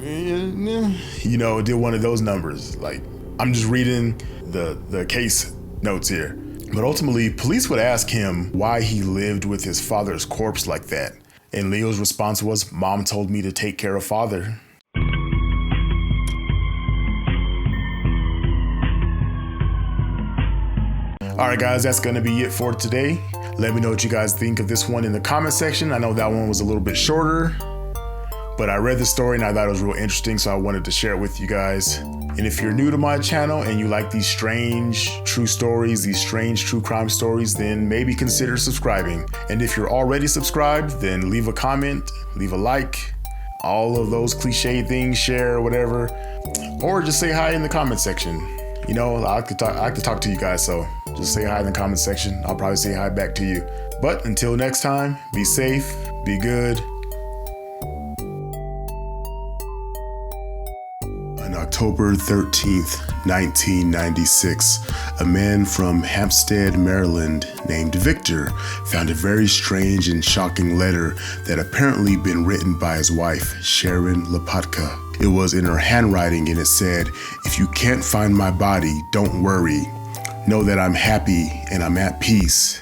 did one of those numbers. Like, I'm just reading the case notes here. But ultimately, police would ask him why he lived with his father's corpse like that. And Leo's response was, "Mom told me to take care of father." All right, guys, that's going to be it for today. Let me know what you guys think of this one in the comment section. I know that one was a little bit shorter, but I read the story and I thought it was real interesting, so I wanted to share it with you guys. And if you're new to my channel and you like these strange true stories, these strange true crime stories, then maybe consider subscribing. And if you're already subscribed, then leave a comment, leave a like, all of those cliche things, share, whatever, or just say hi in the comment section. I like to talk to you guys, so just say hi in the comment section. I'll probably say hi back to you. But until next time, be safe, be good. On October 13th, 1996, a man from Hampstead, Maryland, named Victor, found a very strange and shocking letter that apparently been written by his wife, Sharon Lopatka. It was in her handwriting and it said, "If you can't find my body, don't worry. Know that I'm happy and I'm at peace."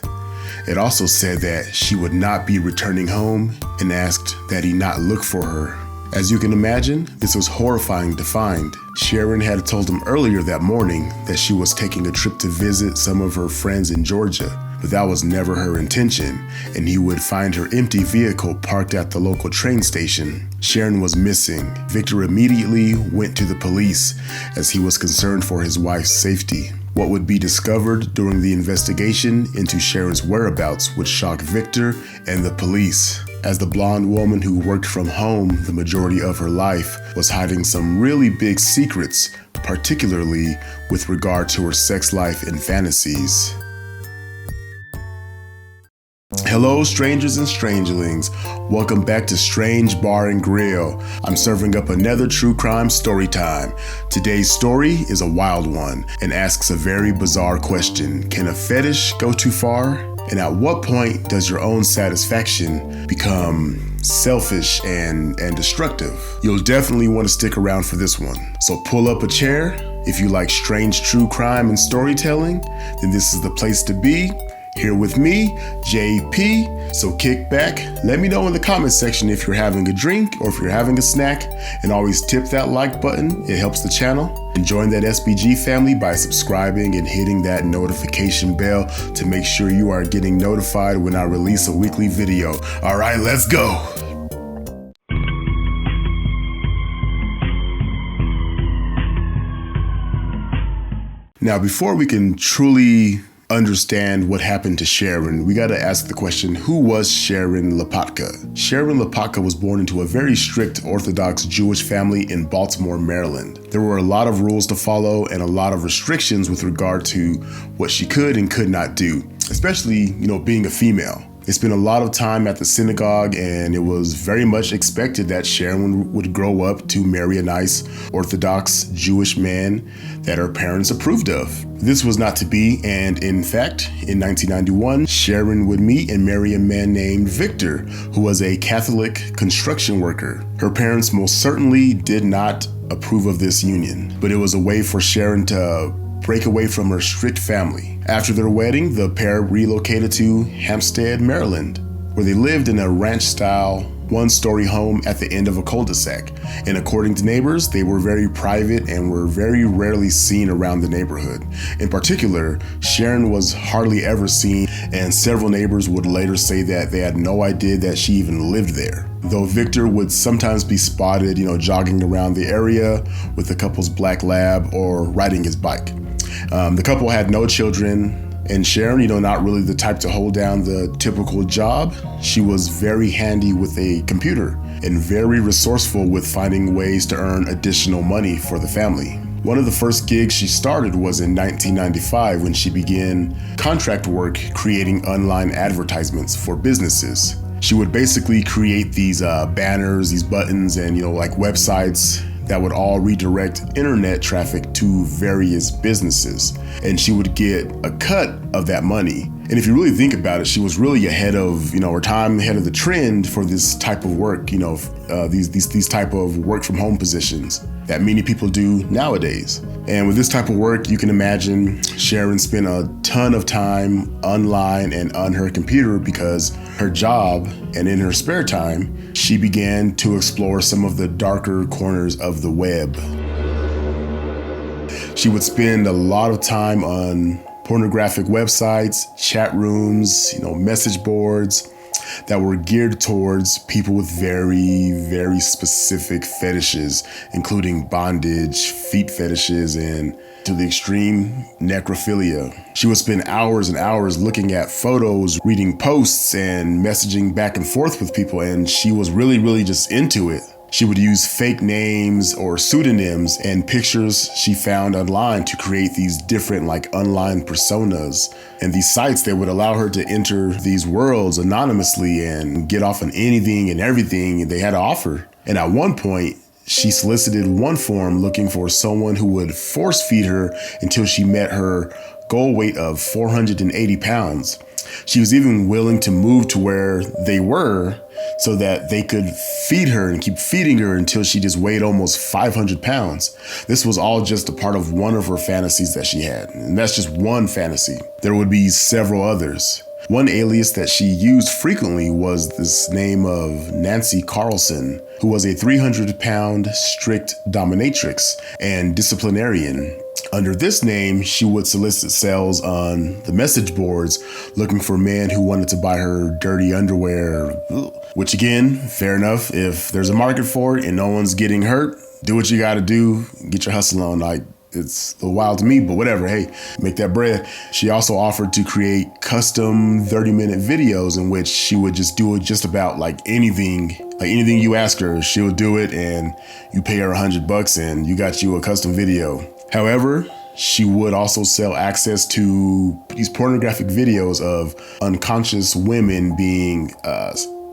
It also said that she would not be returning home and asked that he not look for her. As you can imagine, this was horrifying to find. Sharon had told him earlier that morning that she was taking a trip to visit some of her friends in Georgia, but that was never her intention, and he would find her empty vehicle parked at the local train station. Sharon was missing. Victor immediately went to the police as he was concerned for his wife's safety. What would be discovered during the investigation into Sharon's whereabouts would shock Victor and the police, as the blonde woman who worked from home the majority of her life was hiding some really big secrets, particularly with regard to her sex life and fantasies. Hello, strangers and strangelings. Welcome back to Strange Bar and Grill. I'm serving up another true crime story time. Today's story is a wild one and asks a very bizarre question. Can a fetish go too far? And at what point does your own satisfaction become selfish and destructive? You'll definitely want to stick around for this one. So pull up a chair. If you like strange true crime and storytelling, then this is the place to be. Here with me, JP. So kick back, let me know in the comment section if you're having a drink or if you're having a snack, and always tip that like button, it helps the channel. And join that SBG family by subscribing and hitting that notification bell to make sure you are getting notified when I release a weekly video. All right, let's go. Now, before we can truly understand what happened to Sharon, we got to ask the question, who was Sharon Lopatka? Sharon Lopatka was born into a very strict Orthodox Jewish family in Baltimore, Maryland. There were a lot of rules to follow and a lot of restrictions with regard to what she could and could not do, especially, being a female. They spent a lot of time at the synagogue, and it was very much expected that Sharon would grow up to marry a nice Orthodox Jewish man that her parents approved of. This was not to be, and in fact, in 1991, Sharon would meet and marry a man named Victor, who was a Catholic construction worker. Her parents most certainly did not approve of this union, but it was a way for Sharon to break away from her strict family. After their wedding, the pair relocated to Hampstead, Maryland, where they lived in a ranch-style one-story home at the end of a cul-de-sac. And according to neighbors, they were very private and were very rarely seen around the neighborhood. In particular, Sharon was hardly ever seen, and several neighbors would later say that they had no idea that she even lived there. Though Victor would sometimes be spotted, jogging around the area with the couple's black lab or riding his bike. The couple had no children, and Sharon, not really the type to hold down the typical job. She was very handy with a computer and very resourceful with finding ways to earn additional money for the family. One of the first gigs she started was in 1995 when she began contract work creating online advertisements for businesses. She would basically create these banners, these buttons, and like websites that would all redirect internet traffic to various businesses. And she would get a cut of that money. And if you really think about it, she was really ahead of, her time, ahead of the trend for this type of work, these type of work from home positions that many people do nowadays. And with this type of work, you can imagine Sharon spent a ton of time online and on her computer because her job, and in her spare time, she began to explore some of the darker corners of the web. She would spend a lot of time on pornographic websites, chat rooms, message boards that were geared towards people with very, very specific fetishes, including bondage, feet fetishes, and to the extreme, necrophilia. She would spend hours and hours looking at photos, reading posts, and messaging back and forth with people, and she was really, really just into it. She would use fake names or pseudonyms and pictures she found online to create these different online personas. And these sites that would allow her to enter these worlds anonymously and get off on anything and everything they had to offer. And at one point, she solicited one forum looking for someone who would force feed her until she met her goal weight of 480 pounds. She was even willing to move to where they were so that they could feed her and keep feeding her until she just weighed almost 500 pounds. This was all just a part of one of her fantasies that she had. And that's just one fantasy. There would be several others. One alias that she used frequently was this name of Nancy Carlson, who was a 300-pound strict dominatrix and disciplinarian. Under this name, she would solicit sales on the message boards looking for men who wanted to buy her dirty underwear, which again, fair enough. If there's a market for it and no one's getting hurt, do what you got to do, get your hustle on. It's a little wild to me, but whatever. Hey, make that bread. She also offered to create custom 30-minute videos in which she would just do it just about anything you ask her, she would do it, and you pay her $100 and you got you a custom video. However, she would also sell access to these pornographic videos of unconscious women being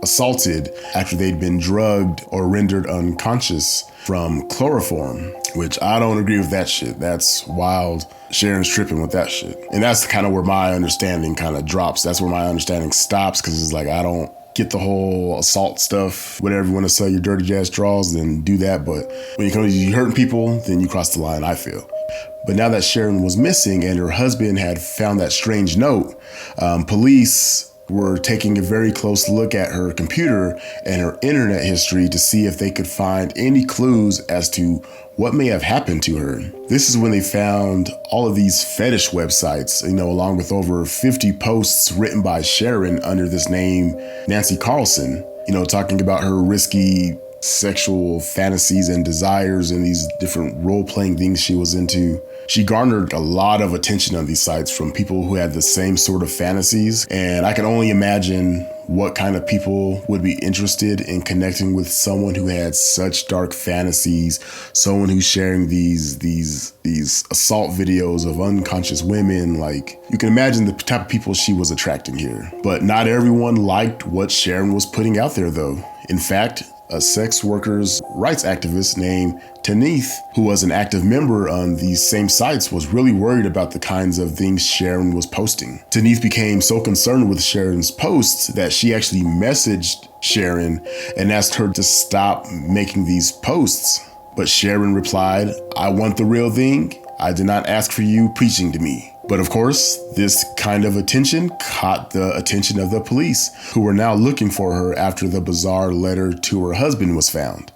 assaulted after they'd been drugged or rendered unconscious from chloroform, which I don't agree with that shit. That's wild. Sharon's tripping with that shit. And that's kind of where my understanding kind of drops. That's where my understanding stops, because it's I don't get the whole assault stuff. Whatever you want to sell your dirty ass draws, then do that. But when you come to you hurting people, then you cross the line, I feel. But now that Sharon was missing and her husband had found that strange note, police were taking a very close look at her computer and her internet history to see if they could find any clues as to what may have happened to her. This is when they found all of these fetish websites, along with over 50 posts written by Sharon under this name, Nancy Carlson, talking about her risky sexual fantasies and desires and these different role-playing things she was into. She garnered a lot of attention on these sites from people who had the same sort of fantasies, and I can only imagine what kind of people would be interested in connecting with someone who had such dark fantasies, someone who's sharing these assault videos of unconscious women. You can imagine the type of people she was attracting here. But not everyone liked what Sharon was putting out there, though. In fact, a sex workers' rights activist named Tanith, who was an active member on these same sites, was really worried about the kinds of things Sharon was posting. Tanith became so concerned with Sharon's posts that she actually messaged Sharon and asked her to stop making these posts. But Sharon replied, "I want the real thing. I did not ask for you preaching to me." But of course, this kind of attention caught the attention of the police, who were now looking for her after the bizarre letter to her husband was found.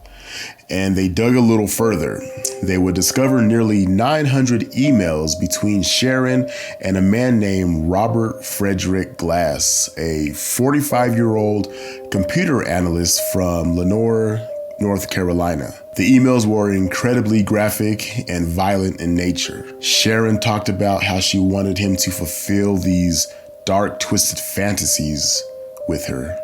And they dug a little further. They would discover nearly 900 emails between Sharon and a man named Robert Frederick Glass, a 45-year-old computer analyst from Lenore, North Carolina. The emails were incredibly graphic and violent in nature. Sharon talked about how she wanted him to fulfill these dark, twisted fantasies with her.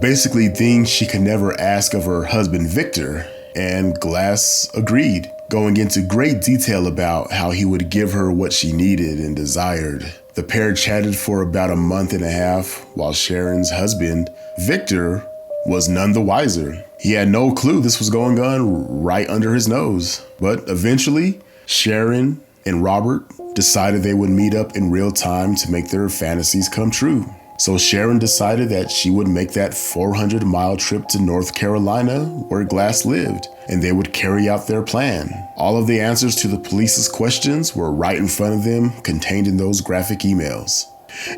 Basically things she could never ask of her husband, Victor. And Glass agreed, going into great detail about how he would give her what she needed and desired. The pair chatted for about a month and a half, while Sharon's husband, Victor, was none the wiser. He had no clue this was going on right under his nose. But eventually, Sharon and Robert decided they would meet up in real time to make their fantasies come true. So Sharon decided that she would make that 400-mile trip to North Carolina where Glass lived, and they would carry out their plan. All of the answers to the police's questions were right in front of them, contained in those graphic emails.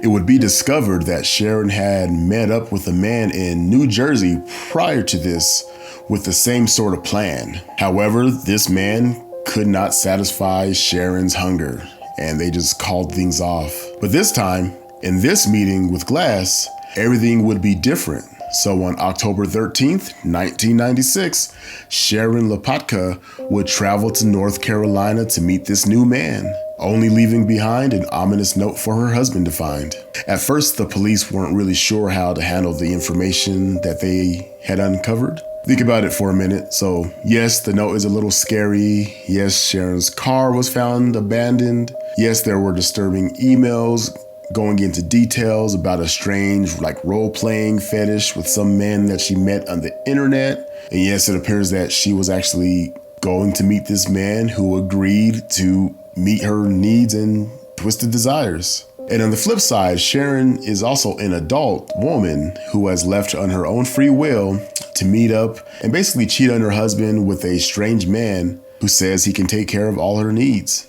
It would be discovered that Sharon had met up with a man in New Jersey prior to this with the same sort of plan. However, this man could not satisfy Sharon's hunger, and they just called things off. But this time, in this meeting with Glass, everything would be different. So on October 13th, 1996, Sharon Lopatka would travel to North Carolina to meet this new man, only leaving behind an ominous note for her husband to find. At first, the police weren't really sure how to handle the information that they had uncovered. Think about it for a minute. So yes, the note is a little scary. Yes, Sharon's car was found abandoned. Yes, there were disturbing emails going into details about a strange role-playing fetish with some men that she met on the internet. And yes, it appears that she was actually going to meet this man who agreed to meet her needs and twisted desires. And on the flip side, Sharon is also an adult woman who has left on her own free will to meet up and basically cheat on her husband with a strange man who says he can take care of all her needs.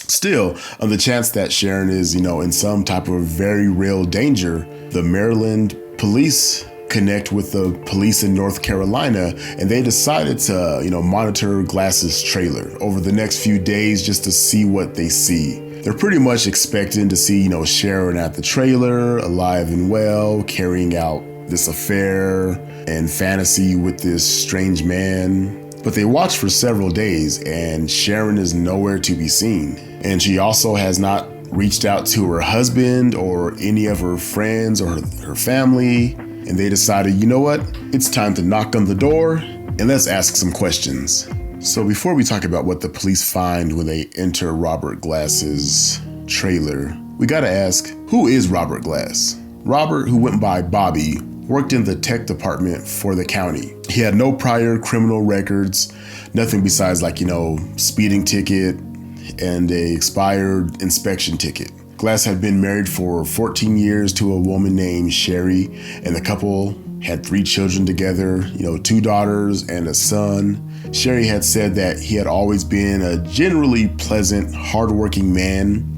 Still, on the chance that Sharon is, in some type of very real danger, the Maryland police connect with the police in North Carolina, and they decided to, monitor Glass's trailer over the next few days just to see what they see. They're pretty much expecting to see, Sharon at the trailer, alive and well, carrying out this affair and fantasy with this strange man. But they watch for several days, and Sharon is nowhere to be seen. And she also has not reached out to her husband or any of her friends or her family. And they decided, you know what? It's time to knock on the door and let's ask some questions. So before we talk about what the police find when they enter Robert Glass's trailer, we gotta ask, who is Robert Glass? Robert, who went by Bobby, worked in the tech department for the county. He had no prior criminal records, nothing besides speeding ticket and a expired inspection ticket. Glass had been married for 14 years to a woman named Sherry, and the couple had 3 children together, 2 daughters and a son. Sherry had said that he had always been a generally pleasant, hardworking man,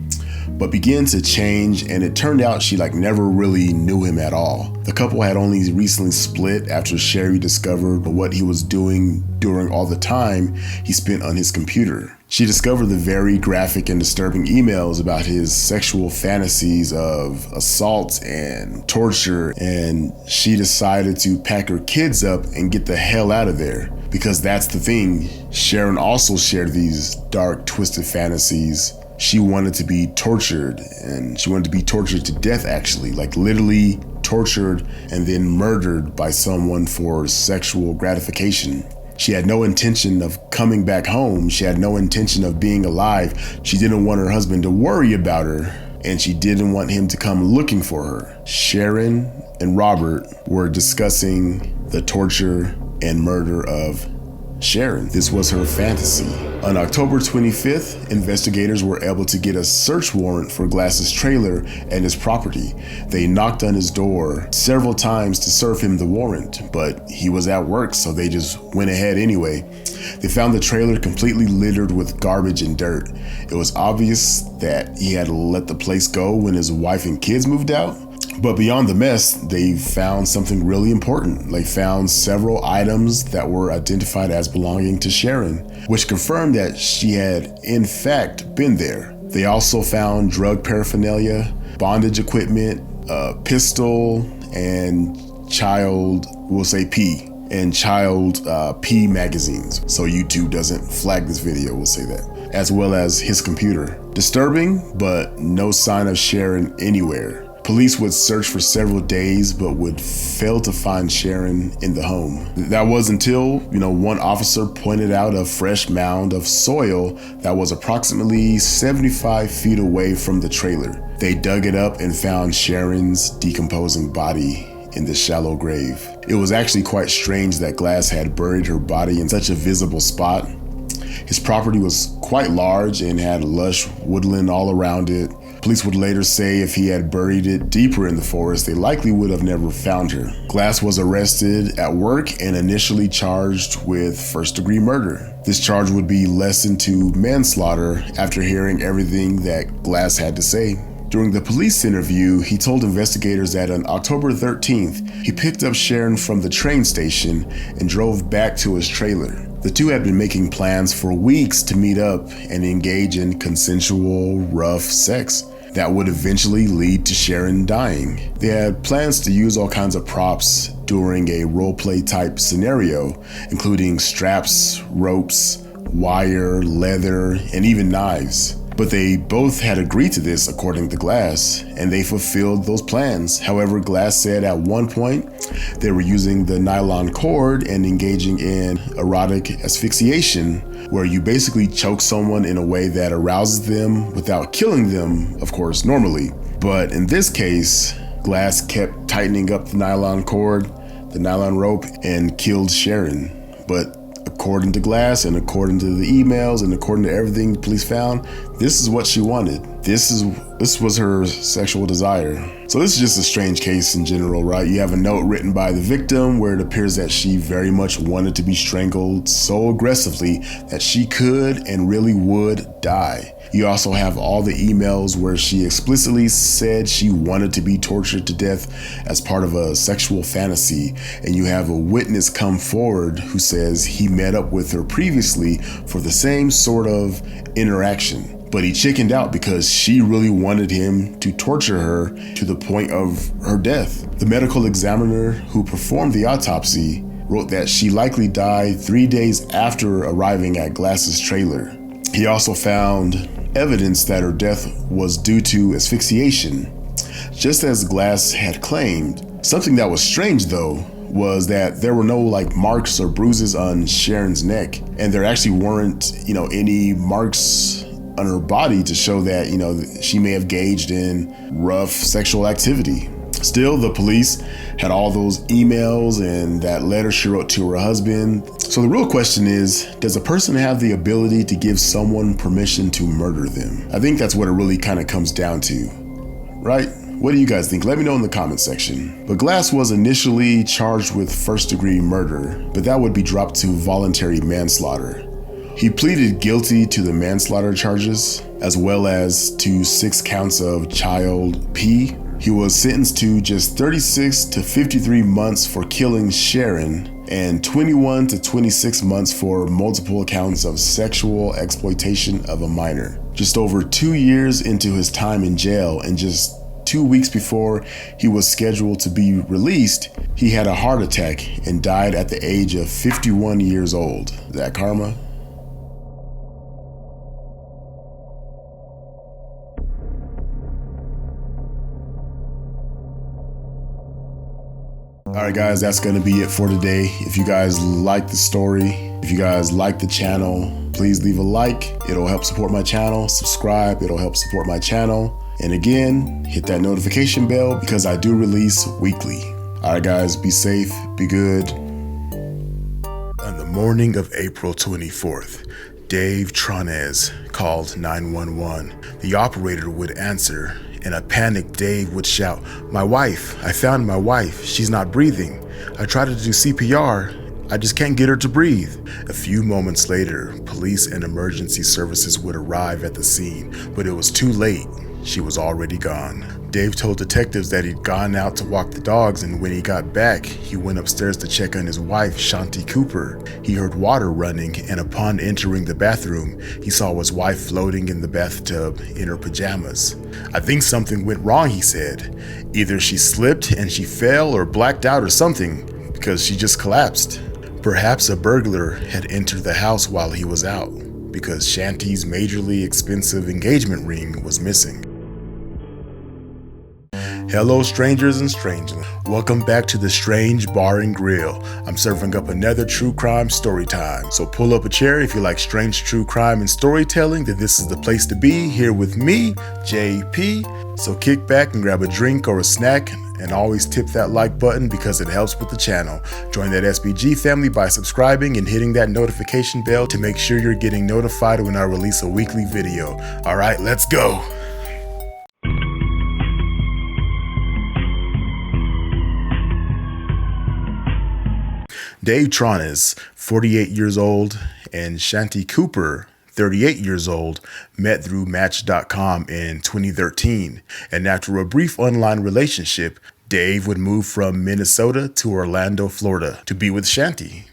but began to change, and it turned out she never really knew him at all. The couple had only recently split after Sherry discovered what he was doing during all the time he spent on his computer. She discovered the very graphic and disturbing emails about his sexual fantasies of assault and torture, and she decided to pack her kids up and get the hell out of there. Because that's the thing, Sharon also shared these dark, twisted fantasies. She wanted to be tortured, and she wanted to be tortured to death, actually, literally tortured and then murdered by someone for sexual gratification. She had no intention of coming back home. She had no intention of being alive. She didn't want her husband to worry about her, and she didn't want him to come looking for her. Sharon and Robert were discussing the torture and murder of Sharon. This was her fantasy. On October 25th, investigators were able to get a search warrant for Glass's trailer and his property. They knocked on his door several times to serve him the warrant, but he was at work, so they just went ahead anyway. They found the trailer completely littered with garbage and dirt. It was obvious that he had let the place go when his wife and kids moved out. But beyond the mess, they found something really important. They found several items that were identified as belonging to Sharon, which confirmed that she had in fact been there. They also found drug paraphernalia, bondage equipment, a pistol, and child P magazines. So YouTube doesn't flag this video, we'll say that. As well as his computer. Disturbing, but no sign of Sharon anywhere. Police would search for several days, but would fail to find Sharon in the home. That was until, one officer pointed out a fresh mound of soil that was approximately 75 feet away from the trailer. They dug it up and found Sharon's decomposing body in the shallow grave. It was actually quite strange that Glass had buried her body in such a visible spot. His property was quite large and had lush woodland all around it. Police would later say if he had buried it deeper in the forest, they likely would have never found her. Glass was arrested at work and initially charged with first-degree murder. This charge would be lessened to manslaughter after hearing everything that Glass had to say. During the police interview, he told investigators that on October 13th, he picked up Sharon from the train station and drove back to his trailer. The two had been making plans for weeks to meet up and engage in consensual, rough sex that would eventually lead to Sharon dying. They had plans to use all kinds of props during a roleplay type scenario, including straps, ropes, wire, leather, and even knives. But they both had agreed to this according to Glass, and they fulfilled those plans. However, Glass said at one point they were using the nylon cord and engaging in erotic asphyxiation, where you basically choke someone in a way that arouses them without killing them, of course, normally. But in this case, Glass kept tightening up the nylon cord, the nylon rope, and killed Sharon. But according to Glass and according to the emails and according to everything the police found, this is what she wanted. This was her sexual desire. So this is just a strange case in general, right? You have a note written by the victim where it appears that she very much wanted to be strangled so aggressively that she could and really would die. You also have all the emails where she explicitly said she wanted to be tortured to death as part of a sexual fantasy. And you have a witness come forward who says he met up with her previously for the same sort of interaction. But he chickened out because she really wanted him to torture her to the point of her death. The medical examiner who performed the autopsy wrote that she likely died 3 days after arriving at Glass's trailer. He also found evidence that her death was due to asphyxiation, just as Glass had claimed. Something that was strange though was that there were no marks or bruises on Sharon's neck, and there actually weren't, any marks on her body to show that, she may have engaged in rough sexual activity. Still, the police had all those emails and that letter she wrote to her husband. So the real question is, does a person have the ability to give someone permission to murder them? I think that's what it really kind of comes down to, right? What do you guys think? Let me know in the comment section. But Glass was initially charged with first-degree murder, but that would be dropped to voluntary manslaughter. He pleaded guilty to the manslaughter charges, as well as to 6 counts of child P. He was sentenced to just 36 to 53 months for killing Sharon and 21 to 26 months for multiple counts of sexual exploitation of a minor. Just over 2 years into his time in jail, and just 2 weeks before he was scheduled to be released, he had a heart attack and died at the age of 51 years old. Is that karma? Alright guys, that's going to be it for today. If you guys like the story, if you guys like the channel, please leave a like. It'll help support my channel. Subscribe, it'll help support my channel. And again, hit that notification bell because I do release weekly. Alright guys, be safe, be good. On the morning of April 24th, Dave Trones called 911. The operator would answer. In a panic, Dave would shout, "My wife, I found my wife. She's not breathing. I tried to do CPR. I just can't get her to breathe." A few moments later, police and emergency services would arrive at the scene, but it was too late. She was already gone. Dave told detectives that he'd gone out to walk the dogs, and when he got back, he went upstairs to check on his wife, Shanti Cooper. He heard water running, and upon entering the bathroom, he saw his wife floating in the bathtub in her pajamas. "I think something went wrong," he said. "Either she slipped and she fell or blacked out or something, because she just collapsed." Perhaps a burglar had entered the house while he was out, because Shanti's majorly expensive engagement ring was missing. Hello strangers and strangeling. Welcome back to the Strange Bar and Grill. I'm serving up another true crime story time. So pull up a chair if you like strange true crime and storytelling, then this is the place to be, here with me, JP. So kick back and grab a drink or a snack and always tip that like button because it helps with the channel. Join that SBG family by subscribing and hitting that notification bell to make sure you're getting notified when I release a weekly video. All right, let's go. Dave Tronis, 48 years old, and Shanti Cooper, 38 years old, met through Match.com in 2013. And after a brief online relationship, Dave would move from Minnesota to Orlando, Florida to be with Shanti.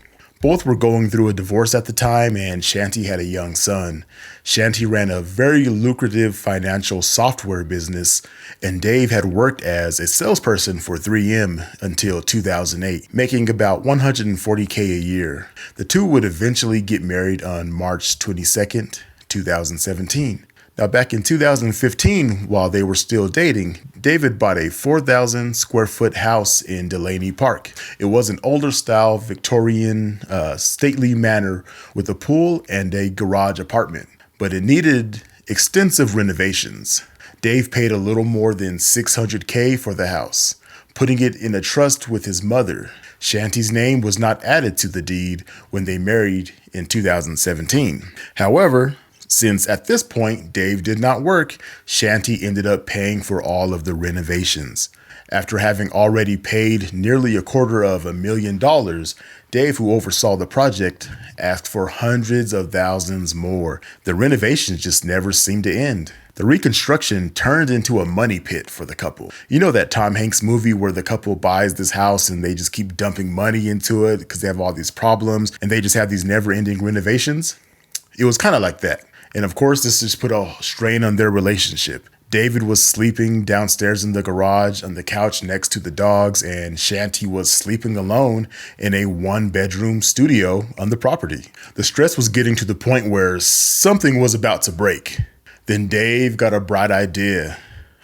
Both were going through a divorce at the time, and Shanti had a young son. Shanti ran a very lucrative financial software business, and Dave had worked as a salesperson for 3M until 2008, making about $140K a year. The two would eventually get married on March 22nd, 2017. Now, back in 2015, while they were still dating, David bought a 4,000 square foot house in Delaney Park. It was an older style Victorian stately manor with a pool and a garage apartment, but it needed extensive renovations. Dave paid a little more than $600K for the house, putting it in a trust with his mother. Shanti's name was not added to the deed when they married in 2017. However, since at this point Dave did not work, Shanti ended up paying for all of the renovations. After having already paid nearly $250,000, Dave, who oversaw the project, asked for hundreds of thousands more. The renovations just never seemed to end. The reconstruction turned into a money pit for the couple. You know that Tom Hanks movie where the couple buys this house and they just keep dumping money into it because they have all these problems and they just have these never-ending renovations? It was kind of like that. And of course, this just put a strain on their relationship. David was sleeping downstairs in the garage on the couch next to the dogs, and Shanti was sleeping alone in a one-bedroom studio on the property. The stress was getting to the point where something was about to break. Then Dave got a bright idea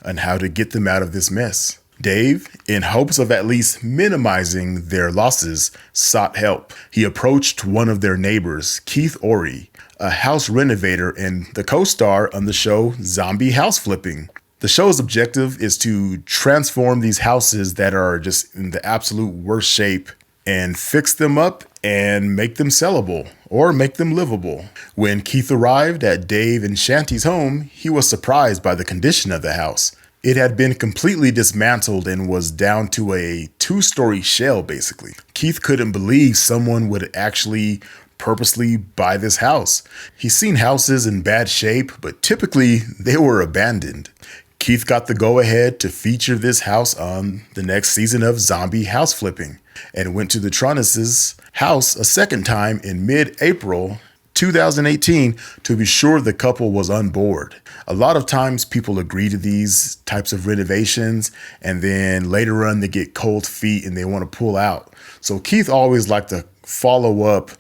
on how to get them out of this mess. Dave, in hopes of at least minimizing their losses, sought help. He approached one of their neighbors, Keith Ory, a house renovator and the co-star on the show Zombie House Flipping. The show's objective is to transform these houses that are just in the absolute worst shape and fix them up and make them sellable or make them livable. When Keith arrived at Dave and Shanti's home, he was surprised by the condition of the house. It had been completely dismantled and was down to a 2-story shell, basically. Keith couldn't believe someone would actually purposely buy this house. He's seen houses in bad shape, but typically they were abandoned. Keith got the go-ahead to feature this house on the next season of Zombie House Flipping and went to the Tronis' house a second time in mid-April 2018 to be sure the couple was on board. A lot of times people agree to these types of renovations and then later on they get cold feet and they want to pull out. So Keith always liked to follow up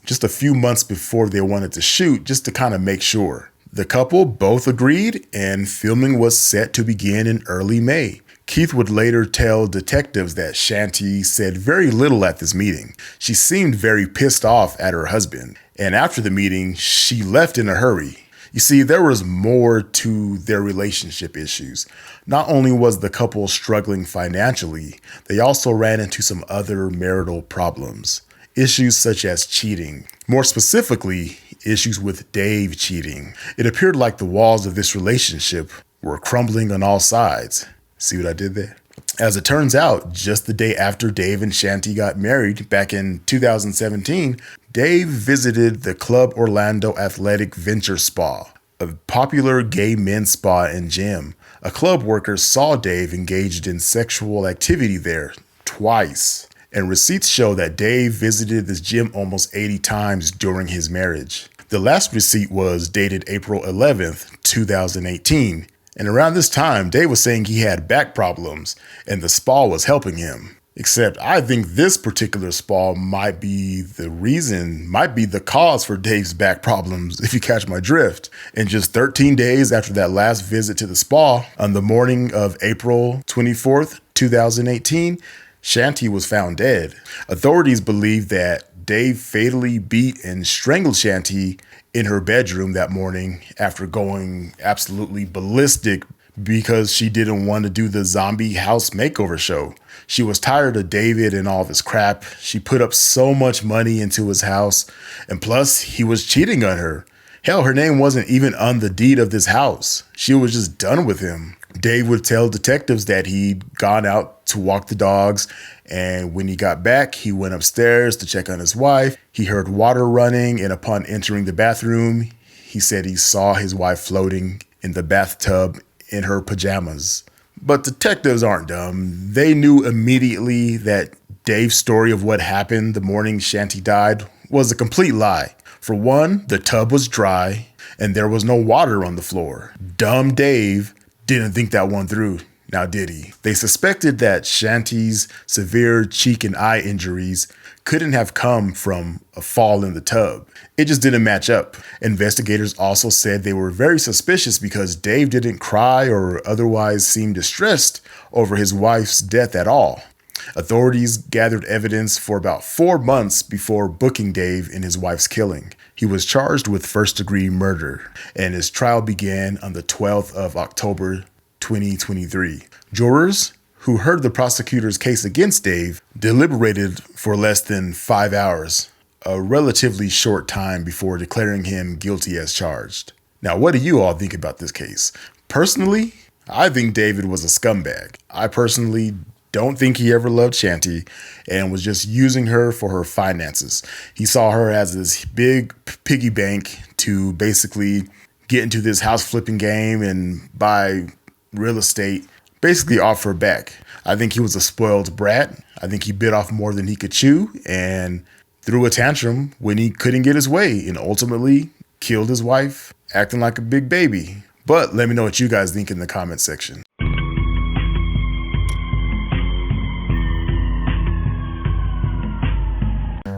just a few months before they wanted to shoot just to kind of make sure. The couple both agreed and filming was set to begin in early May. Keith would later tell detectives that Shanti said very little at this meeting. She seemed very pissed off at her husband, and after the meeting, she left in a hurry. You see, there was more to their relationship issues. Not only was the couple struggling financially, they also ran into some other marital problems. Issues such as cheating. More specifically, issues with Dave cheating. It appeared like the walls of this relationship were crumbling on all sides. See what I did there? As it turns out, just the day after Dave and Shanti got married back in 2017, Dave visited the Club Orlando Athletic Venture Spa, a popular gay men's spa and gym. A club worker saw Dave engaged in sexual activity there twice, and receipts show that Dave visited this gym almost 80 times during his marriage. The last receipt was dated April 11th, 2018. And around this time, Dave was saying he had back problems and the spa was helping him. Except I think this particular spa might be the cause for Dave's back problems, if you catch my drift. And just 13 days after that last visit to the spa, on the morning of April 24th, 2018, Shanti was found dead. Authorities believe that Dave fatally beat and strangled Shanti in her bedroom that morning after going absolutely ballistic because she didn't want to do the zombie house makeover show. She was tired of David and all of his crap. She put up so much money into his house, and plus he was cheating on her. Hell, her name wasn't even on the deed of this house. She was just done with him. Dave would tell detectives that he'd gone out to walk the dogs, and when he got back, he went upstairs to check on his wife. He heard water running, and upon entering the bathroom, he said he saw his wife floating in the bathtub in her pajamas. But detectives aren't dumb. They knew immediately that Dave's story of what happened the morning Shanti died was a complete lie. For one, the tub was dry and there was no water on the floor. Dumb Dave didn't think that one through. Now did he? They suspected that Shanti's severe cheek and eye injuries couldn't have come from a fall in the tub. It just didn't match up. Investigators also said they were very suspicious because Dave didn't cry or otherwise seem distressed over his wife's death at all. Authorities gathered evidence for about 4 months before booking Dave in his wife's killing. He was charged with first-degree murder, and his trial began on the 12th of October, 2023. Jurors who heard the prosecutor's case against Dave deliberated for less than 5 hours, a relatively short time before declaring him guilty as charged. Now, what do you all think about this case? Personally, I think David was a scumbag. I personally don't think he ever loved Shanti and was just using her for her finances. He saw her as this big piggy bank to basically get into this house flipping game and buy real estate, basically off her back. I think he was a spoiled brat. I think he bit off more than he could chew and threw a tantrum when he couldn't get his way and ultimately killed his wife, acting like a big baby. But let me know what you guys think in the comment section.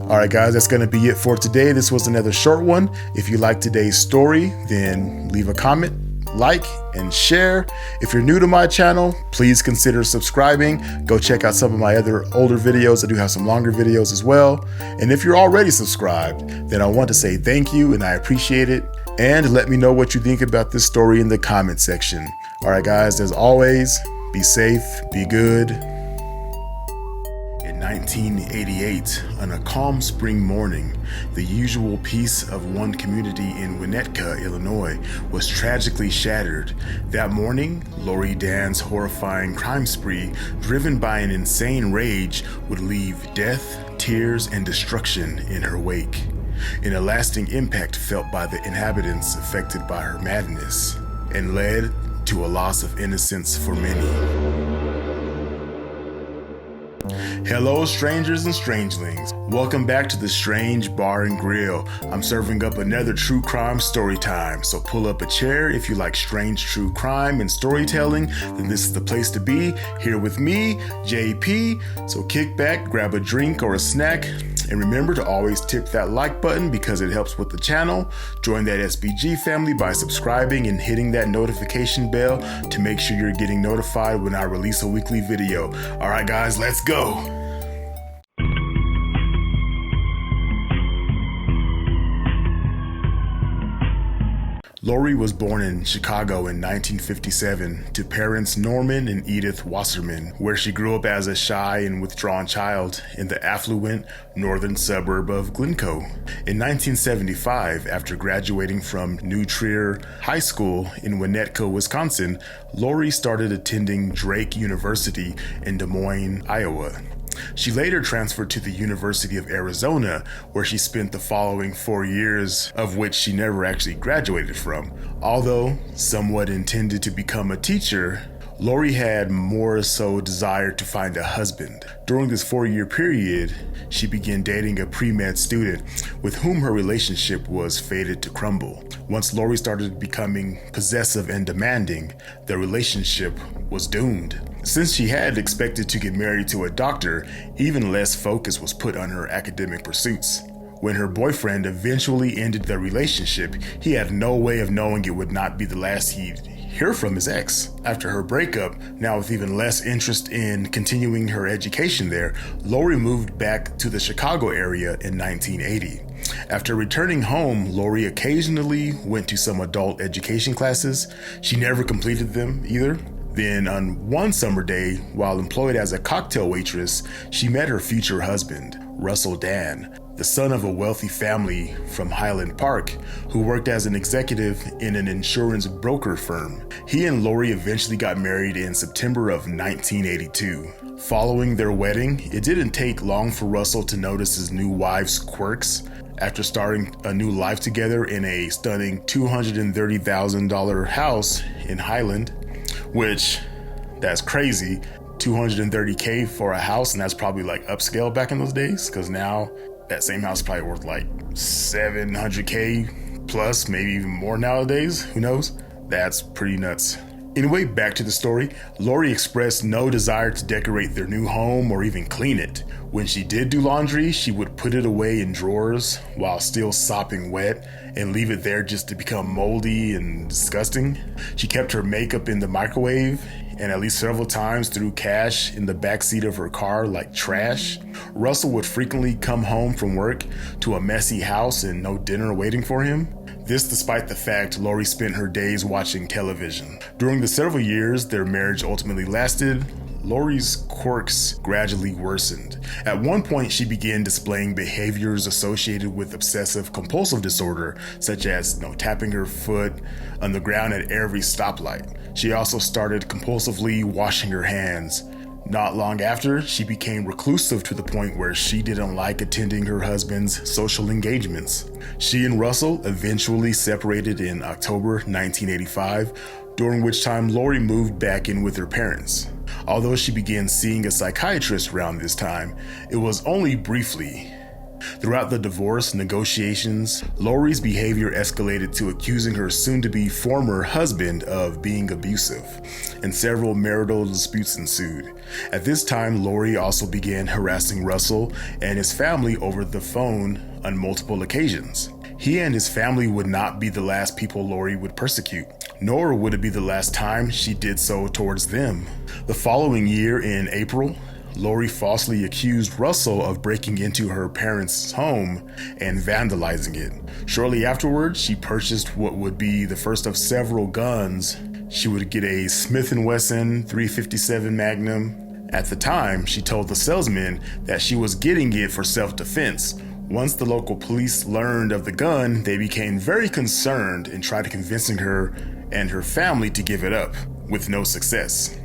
All right, guys, that's going to be it for today. This was another short one. If you like today's story, then leave a comment, like, and share. If you're new to my channel, please consider subscribing. Go check out some of my other older videos. I do have some longer videos as well. And if you're already subscribed, then I want to say thank you and I appreciate it. And let me know what you think about this story in the comment section. All right, guys, as always, be safe, be good. In 1988, on a calm spring morning, the usual peace of one community in Winnetka, Illinois, was tragically shattered. That morning, Lori Dan's horrifying crime spree, driven by an insane rage, would leave death, tears, and destruction in her wake, in a lasting impact felt by the inhabitants affected by her madness, and led to a loss of innocence for many. Hello, strangers and strangelings. Welcome back to the Strange Bar and Grill. I'm serving up another true crime story time, so pull up a chair if you like strange true crime and storytelling, then this is the place to be, here with me, JP. So kick back, grab a drink or a snack, and remember to always tip that like button because it helps with the channel. Join that SBG family by subscribing and hitting that notification bell to make sure you're getting notified when I release a weekly video. All right, guys, let's go. Lori was born in Chicago in 1957 to parents Norman and Edith Wasserman, where she grew up as a shy and withdrawn child in the affluent northern suburb of Glencoe. In 1975, after graduating from New Trier High School in Winnetka, Wisconsin, Lori started attending Drake University in Des Moines, Iowa. She later transferred to the University of Arizona, where she spent the following 4 years, of which she never actually graduated from. Although somewhat intended to become a teacher, Lori had more so desired to find a husband. During this 4-year period, she began dating a pre-med student with whom her relationship was fated to crumble. Once Lori started becoming possessive and demanding, their relationship was doomed. Since she had expected to get married to a doctor, even less focus was put on her academic pursuits. When her boyfriend eventually ended their relationship, he had no way of knowing it would not be the last he'd hear from his ex. After her breakup, now with even less interest in continuing her education there, Lori moved back to the Chicago area in 1980. After returning home, Lori occasionally went to some adult education classes. She never completed them either. Then on one summer day, while employed as a cocktail waitress, she met her future husband, Russell Dan, the son of a wealthy family from Highland Park, who worked as an executive in an insurance broker firm. He and Lori eventually got married in September of 1982. Following their wedding, it didn't take long for Russell to notice his new wife's quirks. After starting a new life together in a stunning $230,000 house in Highland, which, that's crazy, $230K for a house, and that's probably like upscale back in those days, because now that same house is probably worth like $700K plus, maybe even more nowadays. Who knows? That's pretty nuts. Anyway, back to the story. Lori expressed no desire to decorate their new home or even clean it. When she did do laundry, she would put it away in drawers while still sopping wet and leave it there just to become moldy and disgusting. She kept her makeup in the microwave and at least several times threw cash in the backseat of her car like trash. Russell would frequently come home from work to a messy house and no dinner waiting for him. This despite the fact Lori spent her days watching television. During the several years their marriage ultimately lasted, Lori's quirks gradually worsened. At one point, she began displaying behaviors associated with obsessive compulsive disorder, such as tapping her foot on the ground at every stoplight. She also started compulsively washing her hands. Not long after, she became reclusive to the point where she didn't like attending her husband's social engagements. She and Russell eventually separated in October 1985, during which time Lori moved back in with her parents. Although she began seeing a psychiatrist around this time, it was only briefly. Throughout the divorce negotiations, Lori's behavior escalated to accusing her soon-to-be former husband of being abusive, and several marital disputes ensued. At this time, Lori also began harassing Russell and his family over the phone on multiple occasions. He and his family would not be the last people Lori would persecute, nor would it be the last time she did so towards them. The following year, in April, Lori falsely accused Russell of breaking into her parents' home and vandalizing it. Shortly afterwards, she purchased what would be the first of several guns. She would get a Smith & Wesson .357 Magnum. At the time, she told the salesman that she was getting it for self-defense. Once the local police learned of the gun, they became very concerned and tried convincing her and her family to give it up, with no success.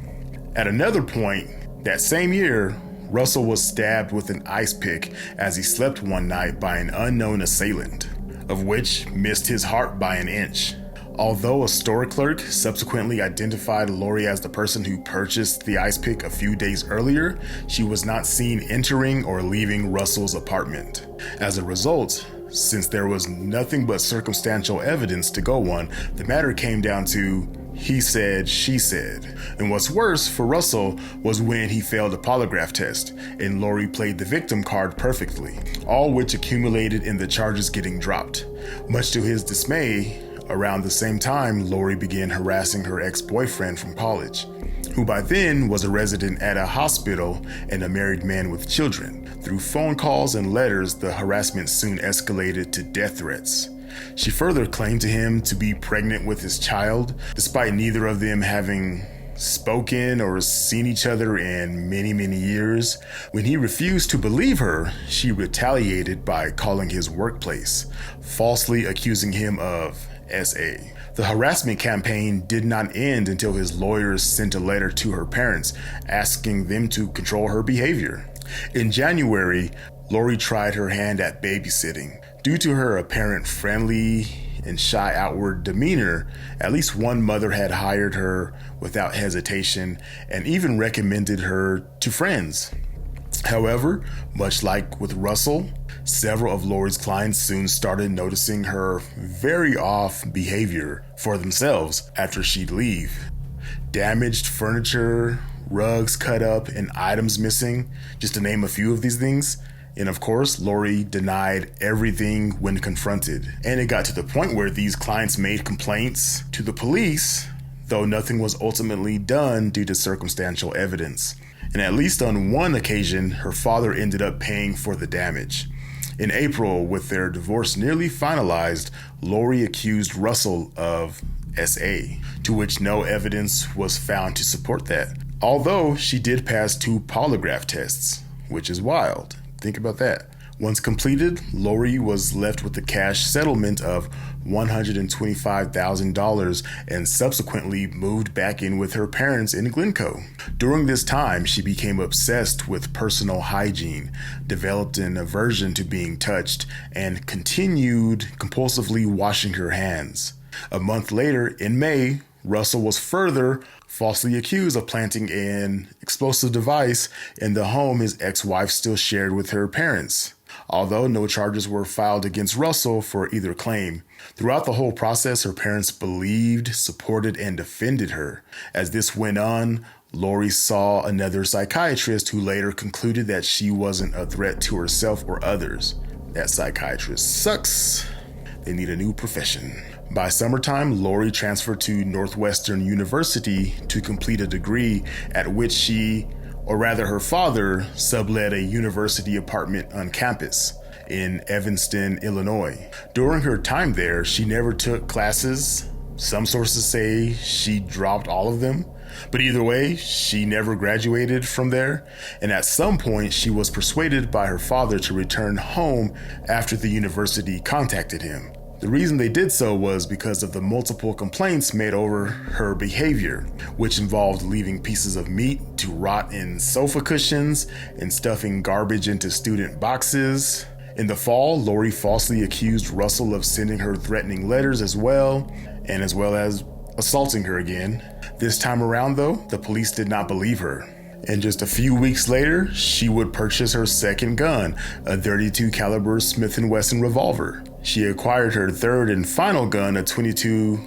At another point, that same year, Russell was stabbed with an ice pick as he slept one night by an unknown assailant, of which missed his heart by an inch. Although a store clerk subsequently identified Lori as the person who purchased the ice pick a few days earlier, she was not seen entering or leaving Russell's apartment. As a result, since there was nothing but circumstantial evidence to go on, the matter came down to he said, she said. And what's worse for Russell was when he failed a polygraph test and Lori played the victim card perfectly, all which accumulated in the charges getting dropped. Much to his dismay, around the same time, Lori began harassing her ex-boyfriend from college, who by then was a resident at a hospital and a married man with children. Through phone calls and letters, the harassment soon escalated to death threats. She further claimed to him to be pregnant with his child, despite neither of them having spoken or seen each other in many, many years. When he refused to believe her, she retaliated by calling his workplace, falsely accusing him of SA. The harassment campaign did not end until his lawyers sent a letter to her parents asking them to control her behavior. In January, Lori tried her hand at babysitting. Due to her apparent friendly and shy outward demeanor, at least one mother had hired her without hesitation and even recommended her to friends. However, much like with Russell, several of Lori's clients soon started noticing her very off behavior for themselves after she'd leave. Damaged furniture, rugs cut up, and items missing, just to name a few of these things. And of course, Lori denied everything when confronted. And it got to the point where these clients made complaints to the police, though nothing was ultimately done due to circumstantial evidence. And at least on one occasion, her father ended up paying for the damage. In April, with their divorce nearly finalized, Lori accused Russell of SA, to which no evidence was found to support that. Although she did pass 2 polygraph tests, which is wild. Think about that. Once completed, Lori was left with a cash settlement of $125,000 and subsequently moved back in with her parents in Glencoe. During this time, she became obsessed with personal hygiene, developed an aversion to being touched, and continued compulsively washing her hands. A month later, in May, Russell was further falsely accused of planting an explosive device in the home his ex-wife still shared with her parents, although no charges were filed against Russell for either claim. Throughout the whole process, her parents believed, supported, and defended her. As this went on, Lori saw another psychiatrist who later concluded that she wasn't a threat to herself or others. That psychiatrist sucks. They need a new profession. By summertime, Lori transferred to Northwestern University to complete a degree at which her father, sublet a university apartment on campus in Evanston, Illinois. During her time there, she never took classes. Some sources say she dropped all of them, but either way, she never graduated from there, and at some point, she was persuaded by her father to return home after the university contacted him. The reason they did so was because of the multiple complaints made over her behavior, which involved leaving pieces of meat to rot in sofa cushions and stuffing garbage into student boxes. In the fall, Lori falsely accused Russell of sending her threatening letters as well as assaulting her again. This time around, though, the police did not believe her. And just a few weeks later, she would purchase her second gun, a .32 caliber Smith & Wesson revolver. She acquired her third and final gun, a 22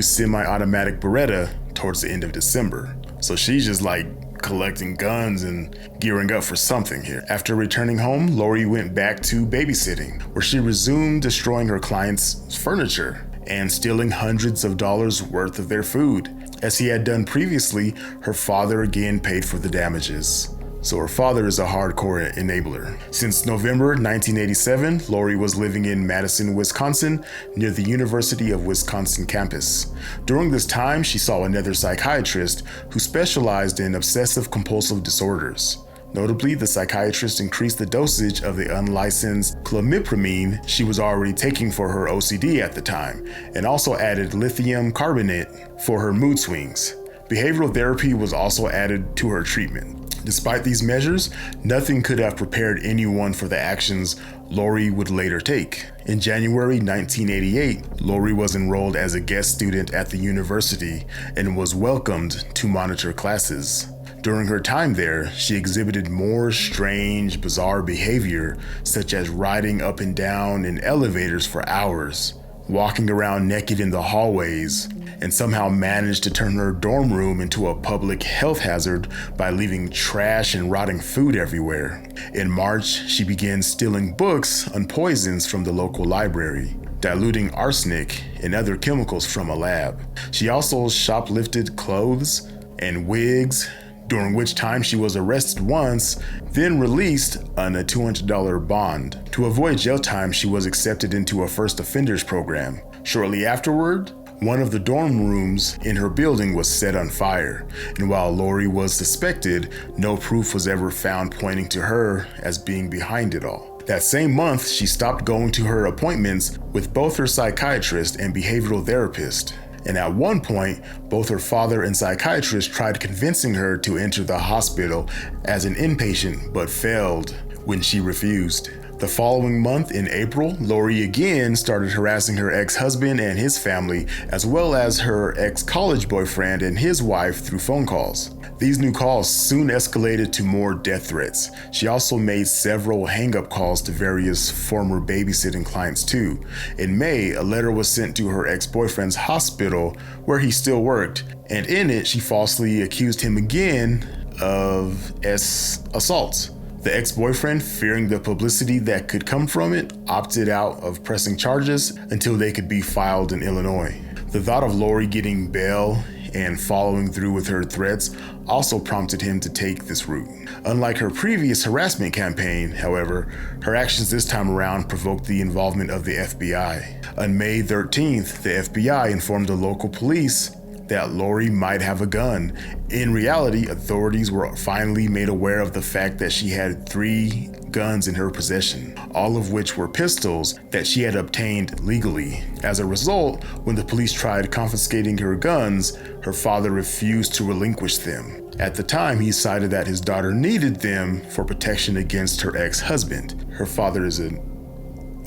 semi-automatic Beretta, towards the end of December. So she's just like collecting guns and gearing up for something here. After returning home, Lori went back to babysitting, where she resumed destroying her clients' furniture and stealing hundreds of dollars worth of their food. As he had done previously, her father again paid for the damages. So her father is a hardcore enabler. Since November 1987, Lori was living in Madison, Wisconsin, near the University of Wisconsin campus. During this time, she saw another psychiatrist who specialized in obsessive-compulsive disorders. Notably, the psychiatrist increased the dosage of the unlicensed clomipramine she was already taking for her OCD at the time, and also added lithium carbonate for her mood swings. Behavioral therapy was also added to her treatment. Despite these measures, nothing could have prepared anyone for the actions Lori would later take. In January 1988, Lori was enrolled as a guest student at the university and was welcomed to monitor classes. During her time there, she exhibited more strange, bizarre behavior, such as riding up and down in elevators for hours, walking around naked in the hallways, and somehow managed to turn her dorm room into a public health hazard by leaving trash and rotting food everywhere. In March, she began stealing books on poisons from the local library, diluting arsenic and other chemicals from a lab. She also shoplifted clothes and wigs, during which time she was arrested once, then released on a $200 bond. To avoid jail time, she was accepted into a first offenders program. Shortly afterward, one of the dorm rooms in her building was set on fire, and while Lori was suspected, no proof was ever found pointing to her as being behind it all. That same month, she stopped going to her appointments with both her psychiatrist and behavioral therapist. And at one point, both her father and psychiatrist tried convincing her to enter the hospital as an inpatient, but failed when she refused. The following month, in April, Lori again started harassing her ex-husband and his family, as well as her ex-college boyfriend and his wife through phone calls. These new calls soon escalated to more death threats. She also made several hang-up calls to various former babysitting clients too. In May, a letter was sent to her ex-boyfriend's hospital where he still worked, and in it, she falsely accused him again of assault. The ex-boyfriend, fearing the publicity that could come from it, opted out of pressing charges until they could be filed in Illinois. The thought of Lori getting bail and following through with her threats also prompted him to take this route. Unlike her previous harassment campaign, however, her actions this time around provoked the involvement of the FBI. On May 13th, the FBI informed the local police that Lori might have a gun. In reality, authorities were finally made aware of the fact that she had 3 guns in her possession, all of which were pistols that she had obtained legally. As a result, when the police tried confiscating her guns, her father refused to relinquish them. At the time, he cited that his daughter needed them for protection against her ex-husband. Her father is a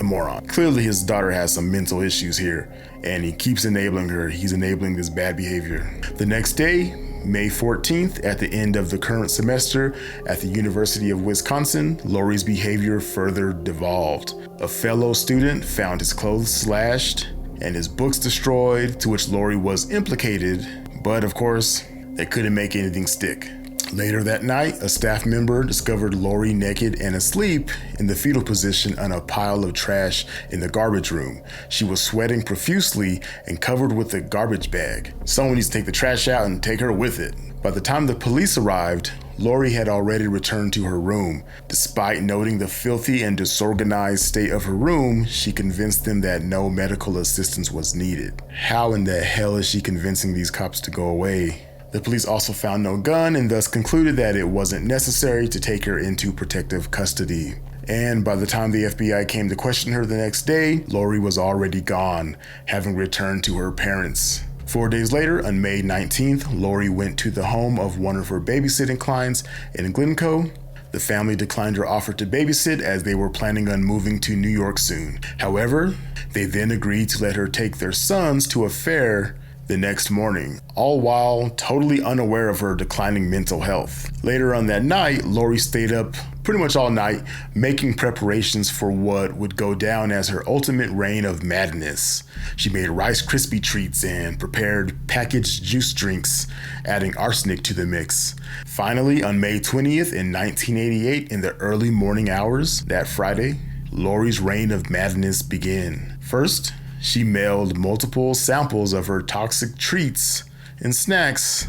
moron. Clearly, his daughter has some mental issues here, and he keeps enabling her. He's enabling this bad behavior. The next day, May 14th, at the end of the current semester at the University of Wisconsin, Lori's behavior further devolved. A fellow student found his clothes slashed and his books destroyed, to which Lori was implicated, but of course, they couldn't make anything stick. Later that night, a staff member discovered Lori naked and asleep in the fetal position on a pile of trash in the garbage room. She was sweating profusely and covered with a garbage bag. Someone needs to take the trash out and take her with it. By the time the police arrived, Lori had already returned to her room. Despite noting the filthy and disorganized state of her room, she convinced them that no medical assistance was needed. How in the hell is she convincing these cops to go away? The police also found no gun and thus concluded that it wasn't necessary to take her into protective custody. And by the time the FBI came to question her the next day, Lori was already gone, having returned to her parents. 4 days later, on May 19th, Lori went to the home of one of her babysitting clients in Glencoe. The family declined her offer to babysit as they were planning on moving to New York soon. However, they then agreed to let her take their sons to a fair the next morning, all while totally unaware of her declining mental health. Later on that night, Lori stayed up pretty much all night, making preparations for what would go down as her ultimate reign of madness. She made Rice Krispie treats and prepared packaged juice drinks, adding arsenic to the mix. Finally, on May 20th in 1988, in the early morning hours that Friday, Lori's reign of madness began. First, she mailed multiple samples of her toxic treats and snacks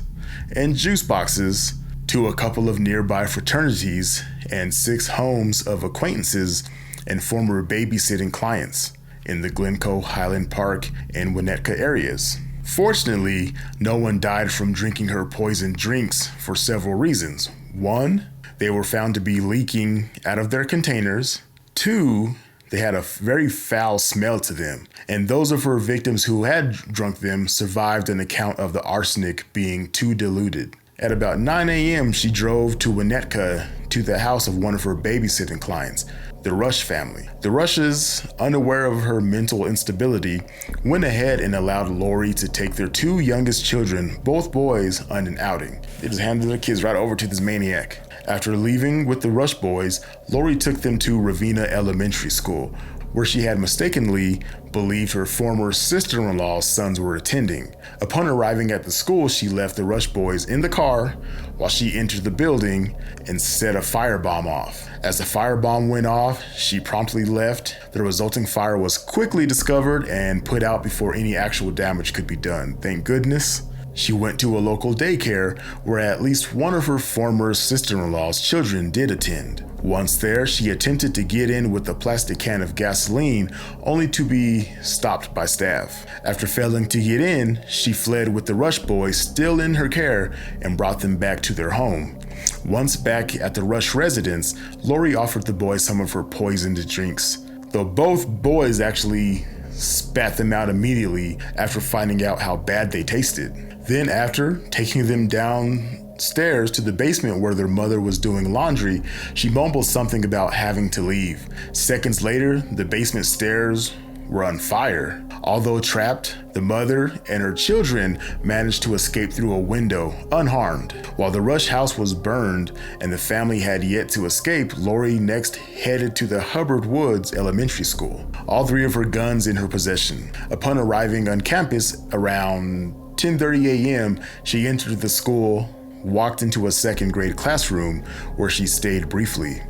and juice boxes to a couple of nearby fraternities and 6 homes of acquaintances and former babysitting clients in the Glencoe, Highland Park, and Winnetka areas. Fortunately, no one died from drinking her poisoned drinks for several reasons. 1, they were found to be leaking out of their containers. 2, they had a very foul smell to them, and those of her victims who had drunk them survived an account of the arsenic being too diluted. At about 9 a.m., she drove to Winnetka to the house of one of her babysitting clients, the Rush family. The Rushes, unaware of her mental instability, went ahead and allowed Lori to take their 2 youngest children, both boys, on an outing. They just handed their kids right over to this maniac. After leaving with the Rush boys, Lori took them to Ravenna Elementary School, where she had mistakenly believed her former sister-in-law's sons were attending. Upon arriving at the school, she left the Rush boys in the car while she entered the building and set a firebomb off. As the firebomb went off, she promptly left. The resulting fire was quickly discovered and put out before any actual damage could be done. Thank goodness. She went to a local daycare where at least one of her former sister-in-law's children did attend. Once there, she attempted to get in with a plastic can of gasoline, only to be stopped by staff. After failing to get in, she fled with the Rush boys still in her care and brought them back to their home. Once back at the Rush residence, Lori offered the boys some of her poisoned drinks, though both boys actually spat them out immediately after finding out how bad they tasted. Then after taking them downstairs to the basement where their mother was doing laundry, she mumbled something about having to leave. Seconds later, the basement stairs were on fire. Although trapped, the mother and her children managed to escape through a window unharmed. While the Rush house was burned and the family had yet to escape, Lori next headed to the Hubbard Woods Elementary School, all 3 of her guns in her possession. Upon arriving on campus around 10:30 a.m., she entered the school, walked into a 2nd grade classroom where she stayed briefly.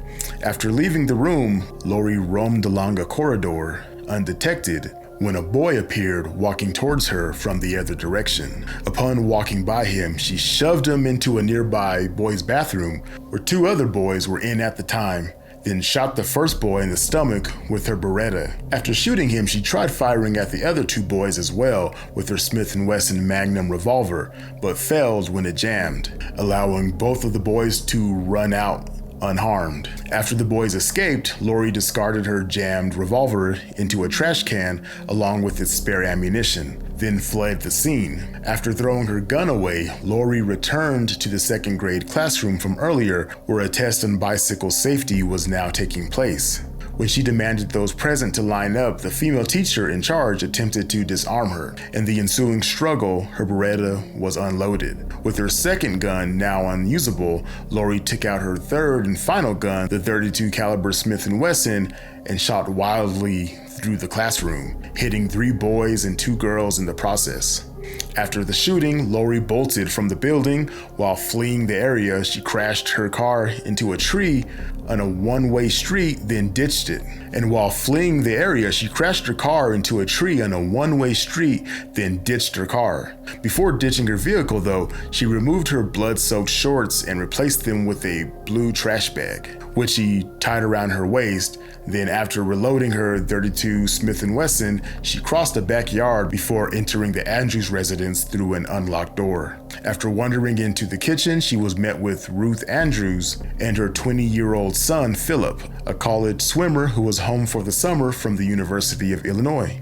After leaving the room, Lori roamed along a corridor undetected, when a boy appeared walking towards her from the other direction. Upon walking by him, she shoved him into a nearby boys' bathroom where two other boys were in at the time, then shot the first boy in the stomach with her Beretta. After shooting him, she tried firing at the other two boys as well with her Smith & Wesson Magnum revolver, but failed when it jammed, allowing both of the boys to run out unharmed. After the boys escaped, Lori discarded her jammed revolver into a trash can along with its spare ammunition, then fled the scene. After throwing her gun away, Lori returned to the second grade classroom from earlier, where a test on bicycle safety was now taking place. When she demanded those present to line up, the female teacher in charge attempted to disarm her. In the ensuing struggle, her Beretta was unloaded. With her second gun now unusable, Lori took out her third and final gun, the .32 caliber Smith & Wesson, and shot wildly through the classroom, hitting 3 boys and 2 girls in the process. After the shooting, Lori bolted from the building. While fleeing the area, she crashed her car into a tree on a one-way street, then ditched it. And while fleeing the area, she crashed her car into a tree on a one-way street, then ditched her car. Before ditching her vehicle though, she removed her blood-soaked shorts and replaced them with a blue trash bag, which she tied around her waist. Then after reloading her .32 Smith & Wesson, she crossed a backyard before entering the Andrews residence through an unlocked door. After wandering into the kitchen, she was met with Ruth Andrews and her 20-year-old son, Philip, a college swimmer who was home for the summer from the University of Illinois.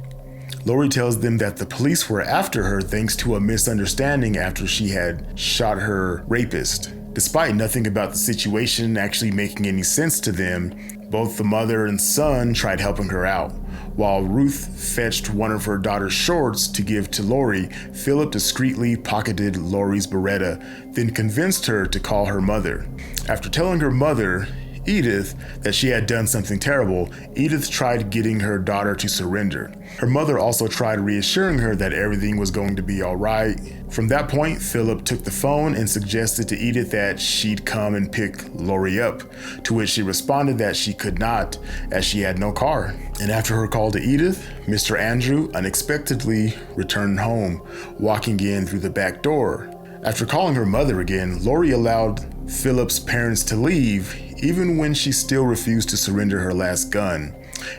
Lori tells them that the police were after her thanks to a misunderstanding after she had shot her rapist. Despite nothing about the situation actually making any sense to them, both the mother and son tried helping her out. While Ruth fetched one of her daughter's shorts to give to Lori, Philip discreetly pocketed Lori's Beretta, then convinced her to call her mother. After telling her mother, Edith, that she had done something terrible, Edith tried getting her daughter to surrender. Her mother also tried reassuring her that everything was going to be all right. From that point, Philip took the phone and suggested to Edith that she'd come and pick Lori up, to which she responded that she could not, as she had no car. And after her call to Edith, Mr. Andrew unexpectedly returned home, walking in through the back door. After calling her mother again, Lori allowed Philip's parents to leave, even when she still refused to surrender her last gun.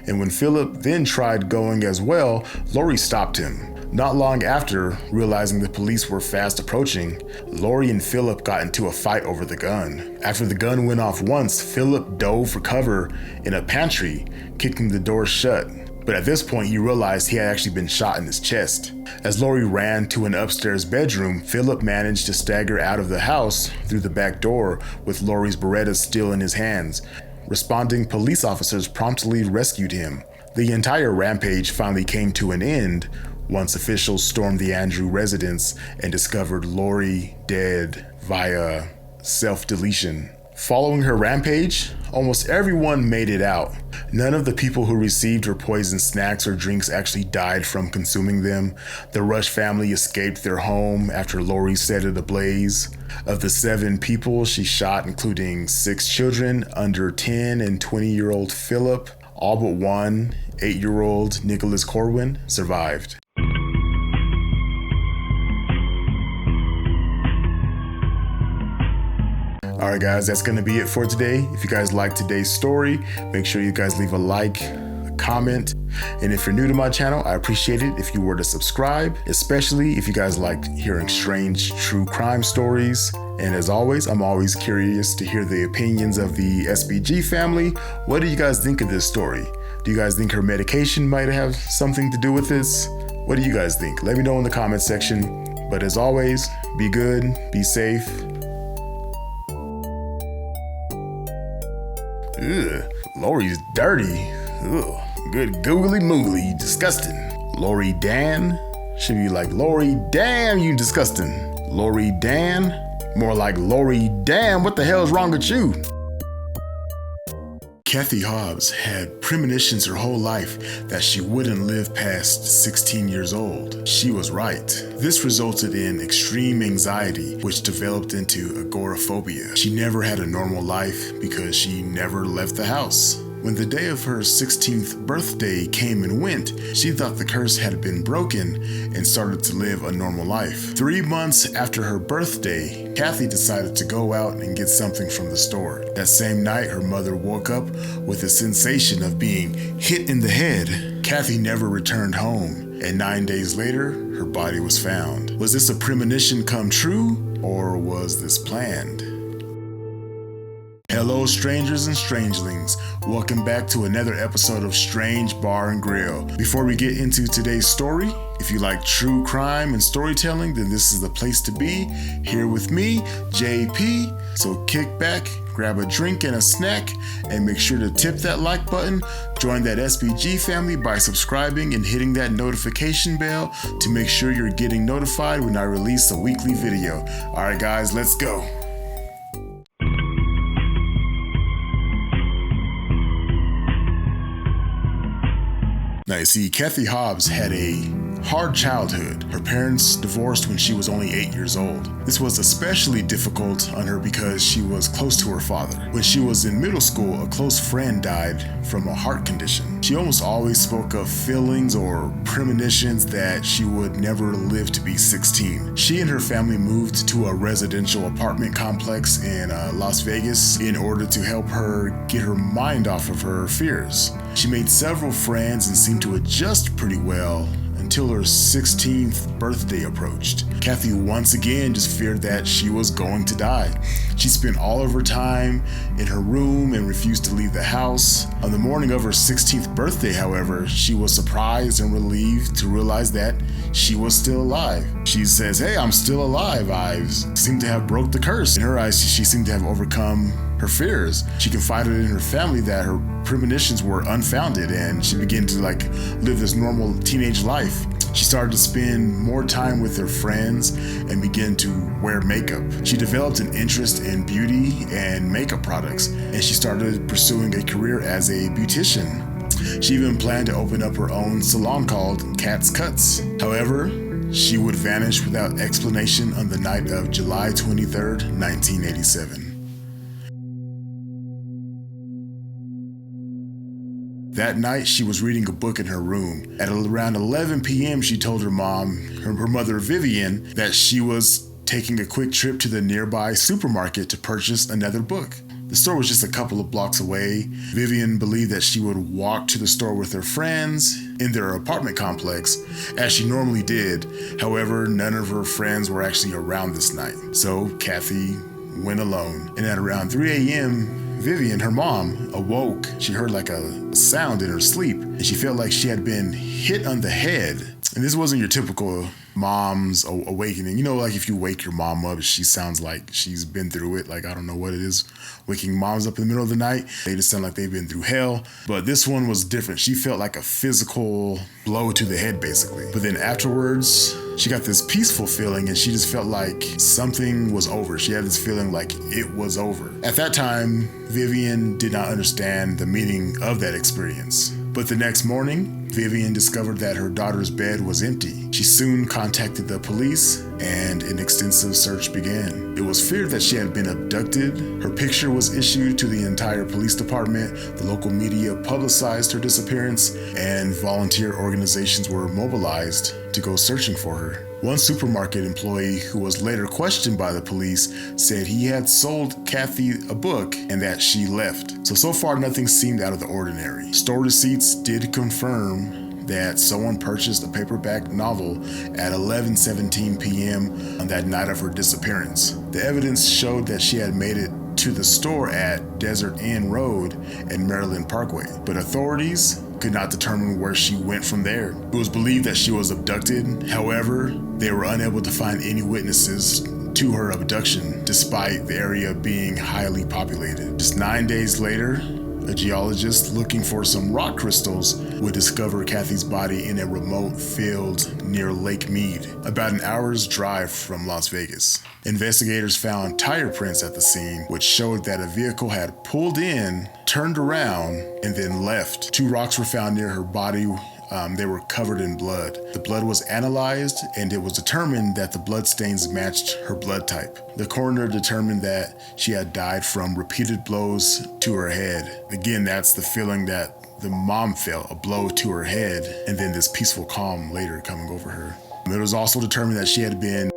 And when Philip then tried going as well, Lori stopped him. Not long after, realizing the police were fast approaching, Lori and Philip got into a fight over the gun. After the gun went off once, Philip dove for cover in a pantry, kicking the door shut. But at this point, he realized he had actually been shot in his chest. As Lori ran to an upstairs bedroom, Philip managed to stagger out of the house through the back door with Lori's Beretta still in his hands. Responding police officers promptly rescued him. The entire rampage finally came to an end once officials stormed the Andrew residence and discovered Lori dead via self-deletion. Following her rampage, almost everyone made it out. None of the people who received her poisoned snacks or drinks actually died from consuming them. The Rush family escaped their home after Lori set it ablaze. Of the 7 people she shot, including 6 children under 10 and 20-year-old Philip, all but one, 8-year-old Nicholas Corwin, survived. Alright guys, that's going to be it for today. If you guys liked today's story, make sure you guys leave a like, a comment, and if you're new to my channel, I appreciate it if you were to subscribe, especially if you guys like hearing strange true crime stories. And as always, I'm always curious to hear the opinions of the SBG family. What do you guys think of this story? Do you guys think her medication might have something to do with this? What do you guys think? Let me know in the comment section. But as always, be good, be safe. Ugh, Lori's dirty. Ugh, good googly moogly, disgusting. Lori Dan should be like Lori damn you disgusting. Lori Dan, more like Lori damn what the hell is wrong with you? Kathy Hobbs had premonitions her whole life that she wouldn't live past 16 years old. She was right. This resulted in extreme anxiety, which developed into agoraphobia. She never had a normal life because she never left the house. When the day of her 16th birthday came and went, she thought the curse had been broken and started to live a normal life. 3 months after her birthday, Kathy decided to go out and get something from the store. That same night, her mother woke up with a sensation of being hit in the head. Kathy never returned home, and 9 days later, her body was found. Was this a premonition come true, or was this planned? Hello, strangers and strangelings. Welcome back to another episode of Strange Bar and Grill. Before we get into today's story, if you like true crime and storytelling, then this is the place to be. Here with me, JP. So kick back, grab a drink and a snack, and make sure to tip that like button. Join that SBG family by subscribing and hitting that notification bell to make sure you're getting notified when I release a weekly video. All right, guys, let's go. Now, you see, Kathy Hobbs had a hard childhood. Her parents divorced when she was only 8 years old. This was especially difficult on her because she was close to her father. When she was in middle school, a close friend died from a heart condition. She almost always spoke of feelings or premonitions that she would never live to be 16. She and her family moved to a residential apartment complex in Las Vegas in order to help her get her mind off of her fears. She made several friends and seemed to adjust pretty well until her 16th birthday approached. Kathy once again just feared that she was going to die. She spent all of her time in her room and refused to leave the house. On the morning of her 16th birthday, however, she was surprised and relieved to realize that she was still alive. She says, "Hey, I'm still alive. I seem to have broke the curse." In her eyes, she seemed to have overcome her fears. She confided in her family that her premonitions were unfounded, and she began to live this normal teenage life. She started to spend more time with her friends and began to wear makeup. She developed an interest in beauty and makeup products, and she started pursuing a career as a beautician. She even planned to open up her own salon called Cat's Cuts. However, she would vanish without explanation on the night of July 23rd, 1987. That night, she was reading a book in her room. At around 11 p.m., she told her mom, her mother Vivian, that she was taking a quick trip to the nearby supermarket to purchase another book. The store was just a couple of blocks away. Vivian believed that she would walk to the store with her friends in their apartment complex, as she normally did. However, none of her friends were actually around this night. So Kathy went alone. And at around 3 a.m., Vivian, her mom, awoke. She heard a sound in her sleep, and she felt like she had been hit on the head. And this wasn't your typical mom's awakening. You know, if you wake your mom up, she sounds like she's been through it. I don't know what it is, waking moms up in the middle of the night. They just sound like they've been through hell. But this one was different. She felt like a physical blow to the head, basically. But then afterwards, she got this peaceful feeling, and she just felt like something was over. She had this feeling like it was over. At that time, Vivian did not understand the meaning of that experience. But the next morning, Vivian discovered that her daughter's bed was empty. She soon contacted the police, and an extensive search began. It was feared that she had been abducted. Her picture was issued to the entire police department. The local media publicized her disappearance, and volunteer organizations were mobilized to go searching for her. One supermarket employee, who was later questioned by the police, said he had sold Kathy a book and that she left. So far, nothing seemed out of the ordinary. Store receipts did confirm that someone purchased a paperback novel at 11:17 p.m. on that night of her disappearance. The evidence showed that she had made it to the store at Desert Inn Road and Maryland Parkway, but authorities could not determine where she went from there. It was believed that she was abducted. However, they were unable to find any witnesses to her abduction, despite the area being highly populated. Just 9 days later, a geologist looking for some rock crystals would discover Kathy's body in a remote field near Lake Mead, about an hour's drive from Las Vegas. Investigators found tire prints at the scene, which showed that a vehicle had pulled in, turned around, and then left. 2 rocks were found near her body They were covered in blood. The blood was analyzed, and it was determined that the blood stains matched her blood type. The coroner determined that she had died from repeated blows to her head. Again, that's the feeling that the mom felt, a blow to her head, and then this peaceful calm later coming over her. It was also determined that she had been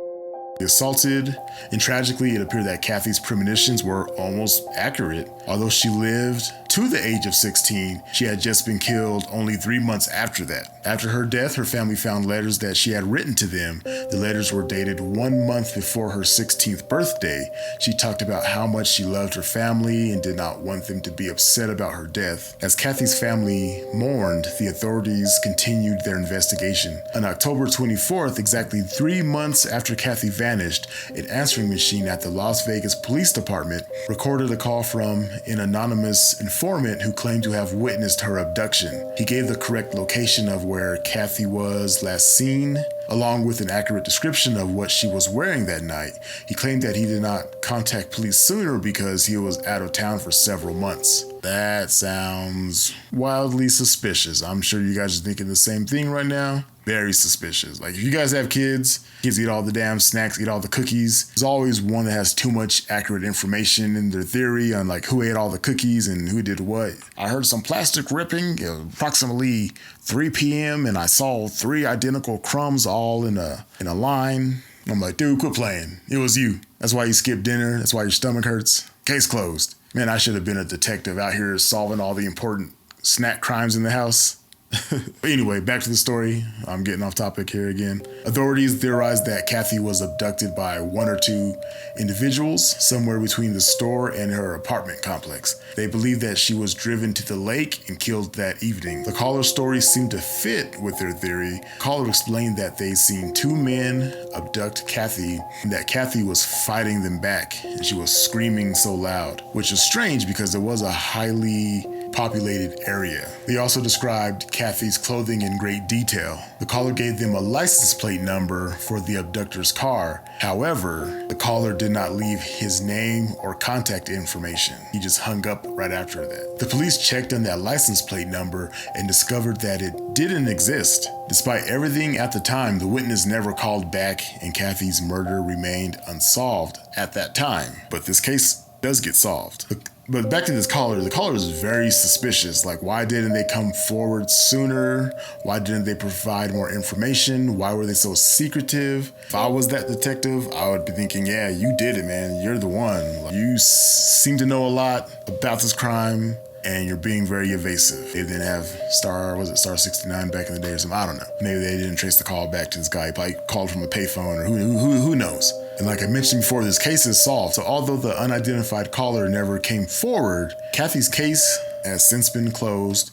assaulted, and tragically it appeared that Kathy's premonitions were almost accurate. Although she lived to the age of 16, she had just been killed only 3 months after that. After her death, her family found letters that she had written to them. The letters were dated 1 month before her 16th birthday. She talked about how much she loved her family and did not want them to be upset about her death. As Kathy's family mourned, the authorities continued their investigation. On October 24th, exactly 3 months after Kathy vanished, an answering machine at the Las Vegas Police Department recorded a call from an anonymous informant who claimed to have witnessed her abduction. He gave the correct location of where Kathy was last seen, along with an accurate description of what she was wearing that night. He claimed that he did not contact police sooner because he was out of town for several months. That sounds wildly suspicious. I'm sure you guys are thinking the same thing right now. Very suspicious. Like, if you guys have kids eat all the damn snacks, eat all the cookies. There's always one that has too much accurate information in their theory on like who ate all the cookies and who did what. I heard some plastic ripping at approximately 3 p.m. and I saw 3 identical crumbs all in a line. I'm like, dude, quit playing. It was you. That's why you skipped dinner. That's why your stomach hurts. Case closed. Man, I should have been a detective out here solving all the important snack crimes in the house. But anyway, back to the story. I'm getting off topic here again. Authorities theorized that Kathy was abducted by 1 or 2 individuals somewhere between the store and her apartment complex. They believed that she was driven to the lake and killed that evening. The caller's story seemed to fit with their theory. The caller explained that they'd seen 2 men abduct Kathy and that Kathy was fighting them back and she was screaming so loud, which is strange because it was a highly populated area. They also described Kathy's clothing in great detail. The caller gave them a license plate number for the abductor's car. However, the caller did not leave his name or contact information. He just hung up right after that. The police checked on that license plate number and discovered that it didn't exist. Despite everything at the time, the witness never called back and Kathy's murder remained unsolved at that time. But this case does get solved. But back to this caller, the caller is very suspicious. Like, why didn't they come forward sooner? Why didn't they provide more information? Why were they so secretive? If I was that detective, I would be thinking, yeah, you did it, man. You're the one. Like, you seem to know a lot about this crime and you're being very evasive. They didn't have Star 69 back in the day or something? I don't know. Maybe they didn't trace the call back to this guy. He probably called from a payphone or who knows? And like I mentioned before, this case is solved. So although the unidentified caller never came forward, Kathy's case has since been closed.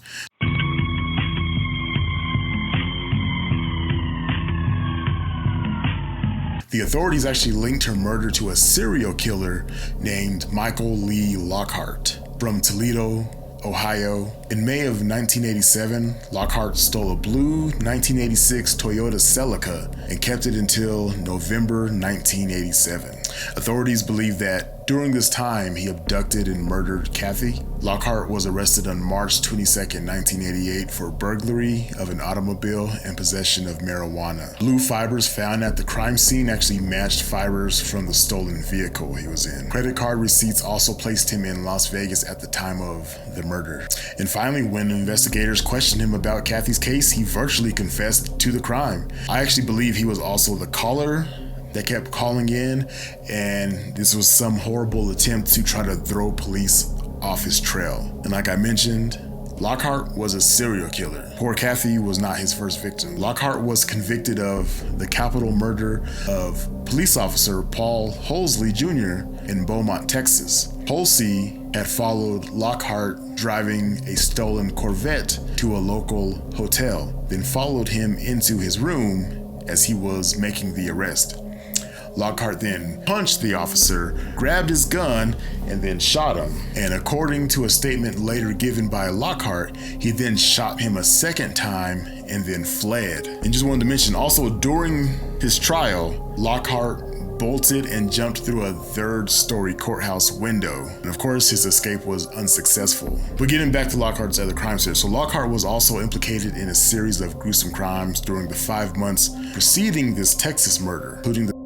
The authorities actually linked her murder to a serial killer named Michael Lee Lockhart from Toledo, Ohio. In May of 1987, Lockhart stole a blue 1986 Toyota Celica and kept it until November 1987. Authorities believe that during this time, he abducted and murdered Kathy. Lockhart was arrested on March 22, 1988 for burglary of an automobile and possession of marijuana. Blue fibers found at the crime scene actually matched fibers from the stolen vehicle he was in. Credit card receipts also placed him in Las Vegas at the time of the murder. And finally, when investigators questioned him about Kathy's case, he virtually confessed to the crime. I actually believe he was also the caller that kept calling in, and this was some horrible attempt to try to throw police off his trail. And like I mentioned, Lockhart was a serial killer. Poor Kathy was not his first victim. Lockhart was convicted of the capital murder of police officer Paul Holsey Jr. in Beaumont, Texas. Holsey had followed Lockhart driving a stolen Corvette to a local hotel, then followed him into his room as he was making the arrest. Lockhart then punched the officer, grabbed his gun, and then shot him. And according to a statement later given by Lockhart, he then shot him a second time and then fled. And just wanted to mention, also during his trial, Lockhart bolted and jumped through a third-story courthouse window. And of course, his escape was unsuccessful. But getting back to Lockhart's other crimes here. So Lockhart was also implicated in a series of gruesome crimes during the 5 months preceding this Texas murder, including the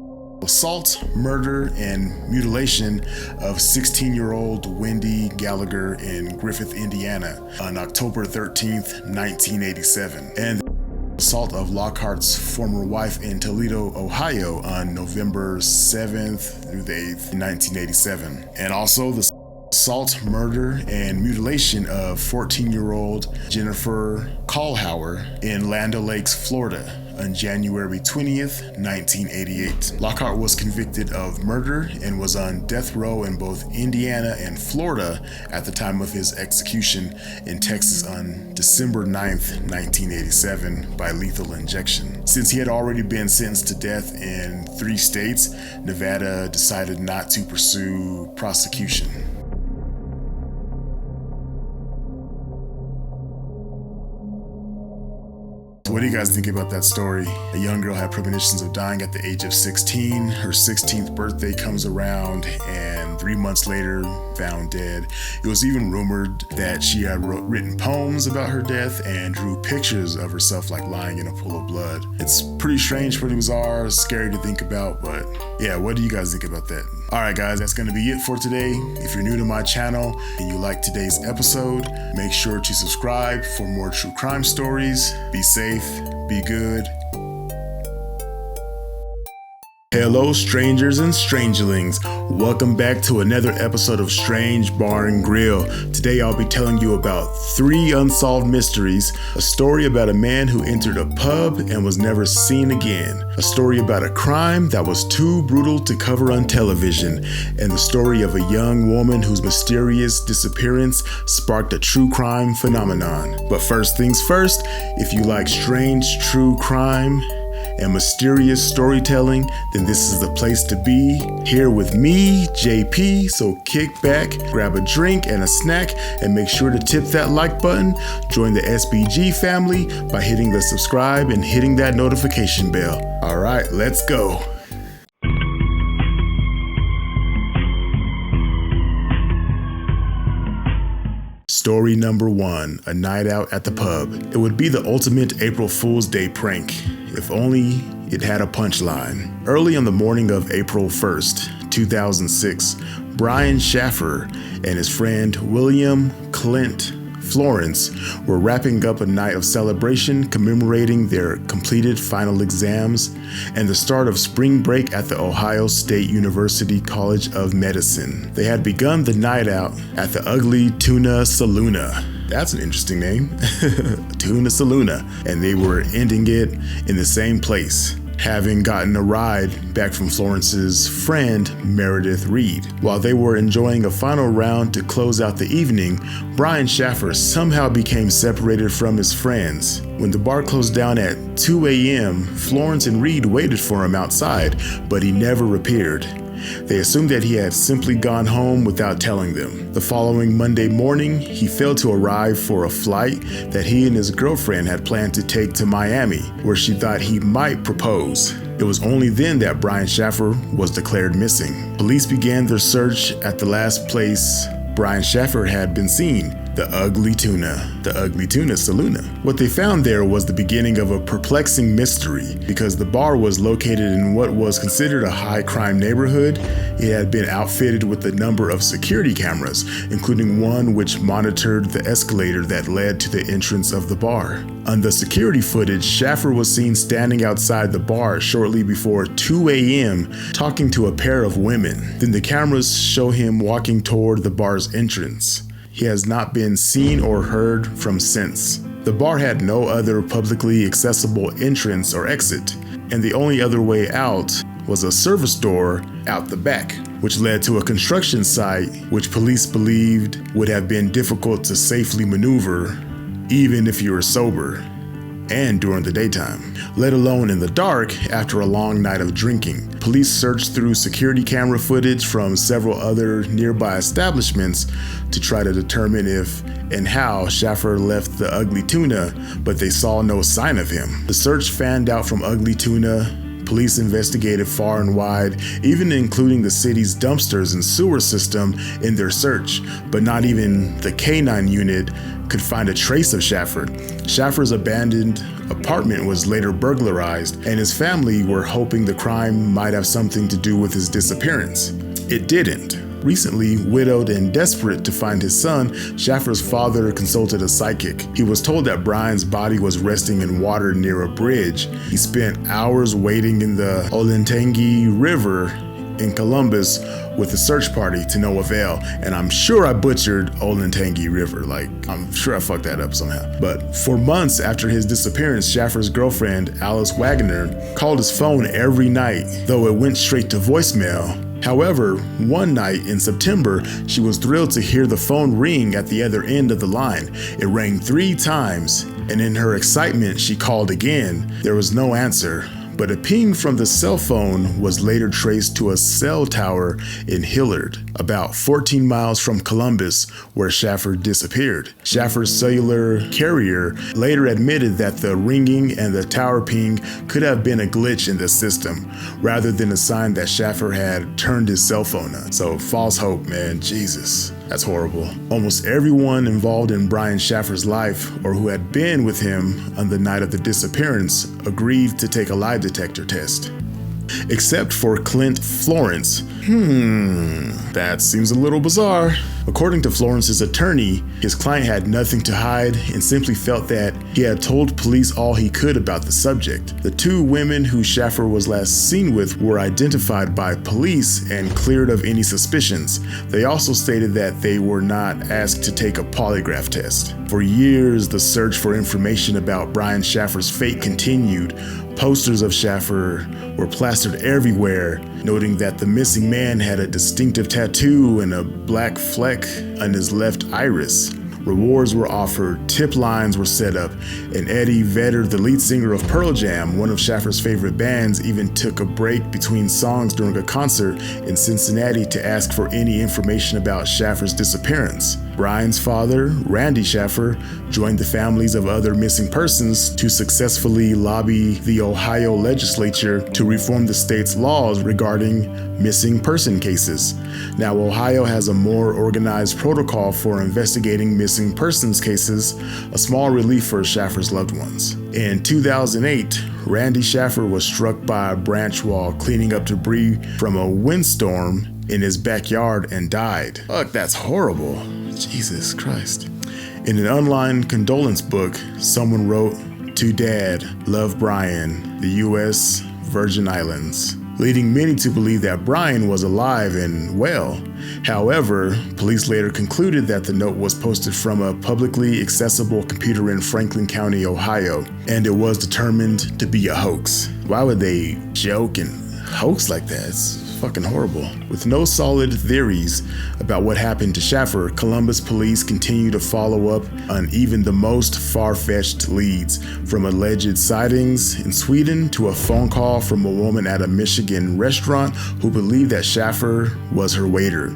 assault, murder, and mutilation of 16-year-old Wendy Gallagher in Griffith, Indiana on October 13th, 1987, and the assault of Lockhart's former wife in Toledo, Ohio on November 7th through the 8th, 1987, and also the assault, murder, and mutilation of 14-year-old Jennifer Callhauer in Land O'Lakes, Florida on January 20th, 1988. Lockhart was convicted of murder and was on death row in both Indiana and Florida at the time of his execution in Texas on December 9th, 1987 by lethal injection. Since he had already been sentenced to death in 3 states, Nevada decided not to pursue prosecution. What do you guys think about that story? A young girl had premonitions of dying at the age of 16. Her 16th birthday comes around and 3 months later found dead. It was even rumored that she had written poems about her death and drew pictures of herself like lying in a pool of blood. It's pretty strange, pretty bizarre, scary to think about, but yeah, what do you guys think about that? Alright guys, that's going to be it for today. If you're new to my channel and you like today's episode, make sure to subscribe for more true crime stories. Be safe, be good. Hello strangers and strangelings, welcome back to another episode of Strange Bar and Grill. Today I'll be telling you about 3 unsolved mysteries, a story about a man who entered a pub and was never seen again, a story about a crime that was too brutal to cover on television, and the story of a young woman whose mysterious disappearance sparked a true crime phenomenon. But first things first, if you like strange true crime and mysterious storytelling, then this is the place to be. Here with me, JP, so kick back, grab a drink and a snack, and make sure to tip that like button. Join the SBG family by hitting the subscribe and hitting that notification bell. All right, let's go. Story number 1, a night out at the pub. It would be the ultimate April Fool's Day prank, if only it had a punchline. Early on the morning of April 1st, 2006, Brian Schaffer and his friend William Clint Florence were wrapping up a night of celebration commemorating their completed final exams and the start of spring break at the Ohio State University College of Medicine. They had begun the night out at the Ugly Tuna Saloona. That's an interesting name, Tuna Saloona, and they were ending it in the same place, having gotten a ride back from Florence's friend Meredith Reed. While they were enjoying a final round to close out the evening, Brian Schaffer somehow became separated from his friends. When the bar closed down at 2 a.m., Florence and Reed waited for him outside, but he never appeared. They assumed that he had simply gone home without telling them. The following Monday morning, he failed to arrive for a flight that he and his girlfriend had planned to take to Miami, where she thought he might propose. It was only then that Brian Schaffer was declared missing. Police began their search at the last place Brian Schaffer had been seen, the Ugly Tuna Saloona. What they found there was the beginning of a perplexing mystery, because the bar was located in what was considered a high crime neighborhood. It had been outfitted with a number of security cameras, including one which monitored the escalator that led to the entrance of the bar. On the security footage, Schaffer was seen standing outside the bar shortly before 2 a.m. talking to a pair of women. Then the cameras show him walking toward the bar's entrance. He has not been seen or heard from since. The bar had no other publicly accessible entrance or exit, and the only other way out was a service door out the back, which led to a construction site which police believed would have been difficult to safely maneuver, even if you were sober and during the daytime, let alone in the dark after a long night of drinking. Police searched through security camera footage from several other nearby establishments to try to determine if and how Schaffer left the Ugly Tuna, but they saw no sign of him. The search fanned out from Ugly Tuna Police investigated far and wide, even including the city's dumpsters and sewer system in their search, but not even the K9 unit could find a trace of Schaffer. Schaffer's abandoned apartment was later burglarized, and his family were hoping the crime might have something to do with his disappearance. It didn't. Recently, widowed and desperate to find his son, Schaffer's father consulted a psychic. He was told that Brian's body was resting in water near a bridge. He spent hours waiting in the Olentangy River in Columbus with a search party to no avail. And I'm sure I butchered Olentangy River. I'm sure I fucked that up somehow. But for months after his disappearance, Schaffer's girlfriend, Alice Wagner, called his phone every night, though it went straight to voicemail. However, one night in September, she was thrilled to hear the phone ring at the other end of the line. It rang 3 times, and in her excitement, she called again. There was no answer, but a ping from the cell phone was later traced to a cell tower in Hillard, about 14 miles from Columbus, where Schaffer disappeared. Schaffer's cellular carrier later admitted that the ringing and the tower ping could have been a glitch in the system, rather than a sign that Schaffer had turned his cell phone on. So false hope, man, Jesus. That's horrible. Almost everyone involved in Brian Schaffer's life, or who had been with him on the night of the disappearance, agreed to take a lie detector test. Except for Clint Florence. That seems a little bizarre. According to Florence's attorney, his client had nothing to hide and simply felt that he had told police all he could about the subject. The 2 women who Schaffer was last seen with were identified by police and cleared of any suspicions. They also stated that they were not asked to take a polygraph test. For years, the search for information about Brian Schaffer's fate continued. Posters of Schaffer were plastered everywhere, noting that the missing man had a distinctive tattoo and a black fleck on his left iris. Rewards were offered, tip lines were set up, and Eddie Vedder, the lead singer of Pearl Jam, one of Schaffer's favorite bands, even took a break between songs during a concert in Cincinnati to ask for any information about Schaffer's disappearance. Brian's father, Randy Schaffer, joined the families of other missing persons to successfully lobby the Ohio legislature to reform the state's laws regarding missing person cases. Now, Ohio has a more organized protocol for investigating missing persons cases, a small relief for Schaffer's loved ones. In 2008, Randy Schaffer was struck by a branch while cleaning up debris from a windstorm in his backyard and died. Fuck, that's horrible. Jesus Christ. In an online condolence book, someone wrote, "To Dad, love Brian, the U.S. Virgin Islands," leading many to believe that Brian was alive and well. However, police later concluded that the note was posted from a publicly accessible computer in Franklin County, Ohio, and it was determined to be a hoax. Why would they joke and hoax like that? It's fucking horrible. With no solid theories about what happened to Schaffer, Columbus police continue to follow up on even the most far-fetched leads, from alleged sightings in Sweden to a phone call from a woman at a Michigan restaurant who believed that Schaffer was her waiter.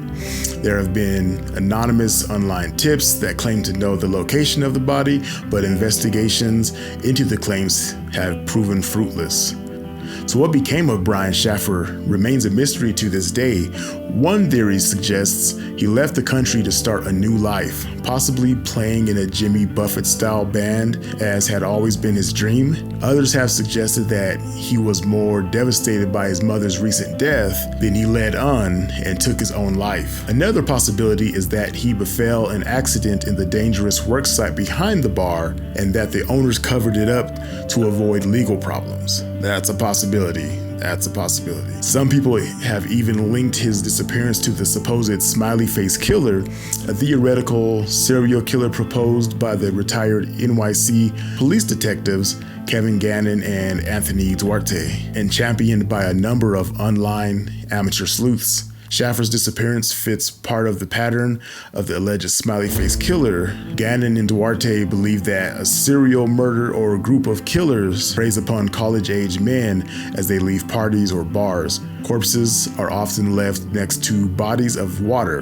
There have been anonymous online tips that claim to know the location of the body, but investigations into the claims have proven fruitless. So what became of Brian Schaffer remains a mystery to this day. One theory suggests he left the country to start a new life, possibly playing in a Jimmy Buffett-style band, as had always been his dream. Others have suggested that he was more devastated by his mother's recent death than he led on and took his own life. Another possibility is that he befell an accident in the dangerous worksite behind the bar, and that the owners covered it up to avoid legal problems. That's a possibility. That's a possibility. Some people have even linked his disappearance to the supposed smiley face killer, a theoretical serial killer proposed by the retired NYC police detectives Kevin Gannon and Anthony Duarte, and championed by a number of online amateur sleuths. Schaffer's disappearance fits part of the pattern of the alleged smiley face killer. Gannon and Duarte believe that a serial murder or group of killers preys upon college-age men as they leave parties or bars. Corpses are often left next to bodies of water.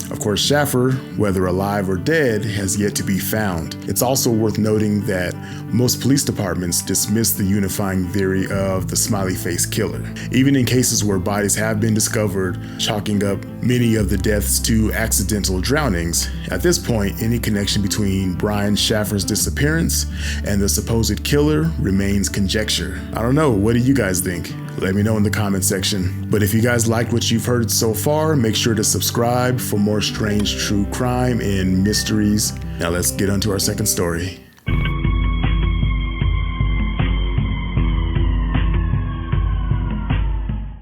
Of course, Schaffer, whether alive or dead, has yet to be found. It's also worth noting that most police departments dismiss the unifying theory of the smiley face killer, even in cases where bodies have been discovered, chalking up many of the deaths to accidental drownings. At this point, any connection between Brian Schaffer's disappearance and the supposed killer remains conjecture. I don't know, what do you guys think? Let me know in the comment section. But if you guys liked what you've heard so far, make sure to subscribe for more strange true crime and mysteries. Now let's get on to our second story.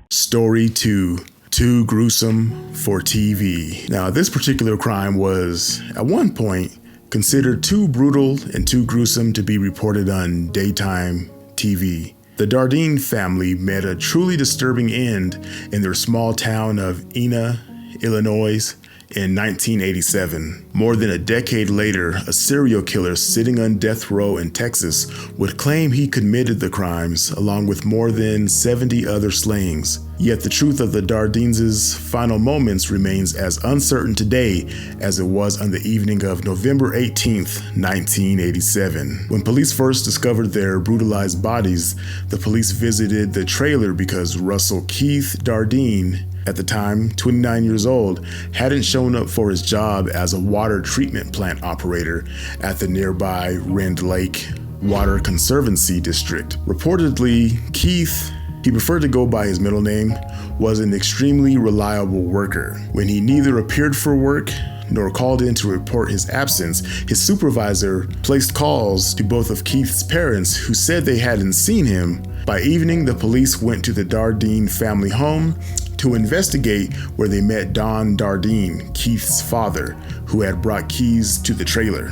Story 2. Too gruesome for TV. Now, this particular crime was, at one point, considered too brutal and too gruesome to be reported on daytime TV. The Dardeen family met a truly disturbing end in their small town of Ena, Illinois, in 1987. More than a decade later, a serial killer sitting on death row in Texas would claim he committed the crimes, along with more than 70 other slayings. Yet the truth of the Dardeens' final moments remains as uncertain today as it was on the evening of November 18th, 1987. When police first discovered their brutalized bodies, the police visited the trailer because Russell Keith Dardeen, at the time 29 years old, hadn't shown up for his job as a water treatment plant operator at the nearby Rend Lake Water Conservancy District. Reportedly, Keith, he preferred to go by his middle name, was an extremely reliable worker. When he neither appeared for work nor called in to report his absence, his supervisor placed calls to both of Keith's parents, who said they hadn't seen him. By evening, the police went to the Dardeen family home to investigate, where they met Don Dardeen, Keith's father, who had brought keys to the trailer.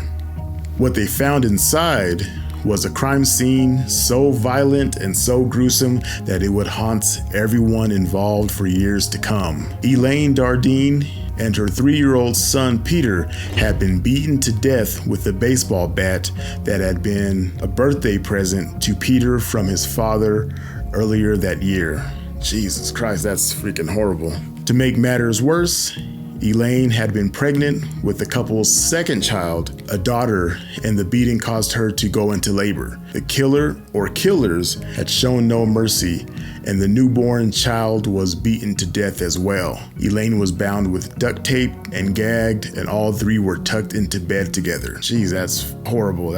What they found inside was a crime scene so violent and so gruesome that it would haunt everyone involved for years to come. Elaine Dardeen and her 3-year-old son Peter had been beaten to death with a baseball bat that had been a birthday present to Peter from his father earlier that year. Jesus Christ, that's freaking horrible. To make matters worse, Elaine had been pregnant with the couple's second child, a daughter, and the beating caused her to go into labor. The killer, or killers, had shown no mercy, and the newborn child was beaten to death as well. Elaine was bound with duct tape and gagged, and all three were tucked into bed together. Jeez, that's horrible.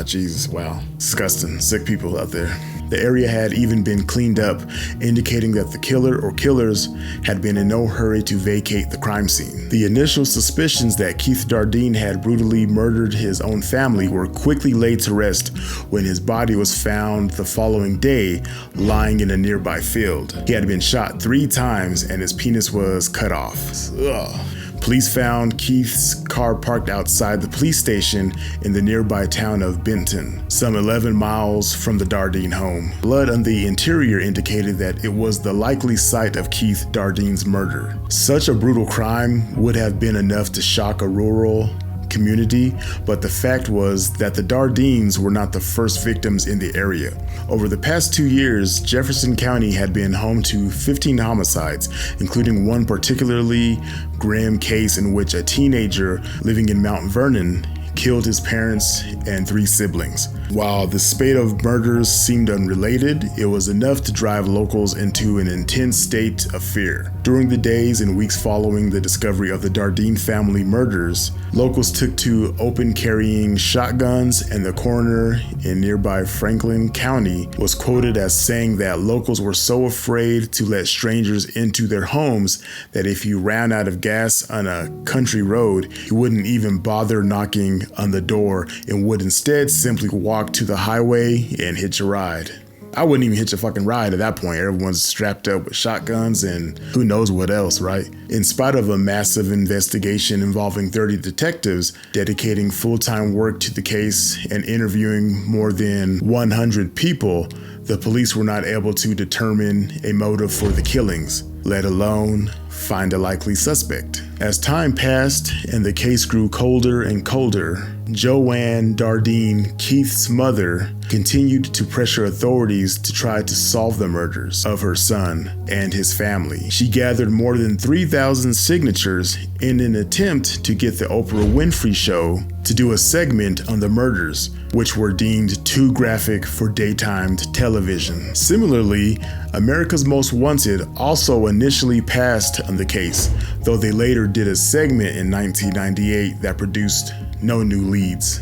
Jesus, wow. Disgusting. Sick people out there. The area had even been cleaned up, indicating that the killer or killers had been in no hurry to vacate the crime scene. The initial suspicions that Keith Dardeen had brutally murdered his own family were quickly laid to rest when his body was found the following day lying in a nearby field. He had been shot 3 times and his penis was cut off. Ugh. Police found Keith's car parked outside the police station in the nearby town of Benton, some 11 miles from the Dardeen home. Blood on the interior indicated that it was the likely site of Keith Dardeen's murder. Such a brutal crime would have been enough to shock a rural community, but the fact was that the Dardeens were not the first victims in the area. Over the past 2 years, Jefferson County had been home to 15 homicides, including one particularly grim case in which a teenager living in Mount Vernon killed his parents and 3 siblings. While the spate of murders seemed unrelated, it was enough to drive locals into an intense state of fear. During the days and weeks following the discovery of the Dardeen family murders, locals took to open carrying shotguns, and the coroner in nearby Franklin County was quoted as saying that locals were so afraid to let strangers into their homes that if you ran out of gas on a country road, you wouldn't even bother knocking on the door and would instead simply walk to the highway and hitch a ride. I wouldn't even hitch a fucking ride at that point. Everyone's strapped up with shotguns and who knows what else, right? In spite of a massive investigation involving 30 detectives dedicating full-time work to the case and interviewing more than 100 people, the police were not able to determine a motive for the killings, let alone find a likely suspect. As time passed and the case grew colder and colder, Joanne Dardine, Keith's mother, continued to pressure authorities to try to solve the murders of her son and his family. She gathered more than 3,000 signatures in an attempt to get the Oprah Winfrey Show to do a segment on the murders, which were deemed too graphic for daytime television. Similarly, America's Most Wanted also initially passed on the case, though they later did a segment in 1998 that produced no new leads.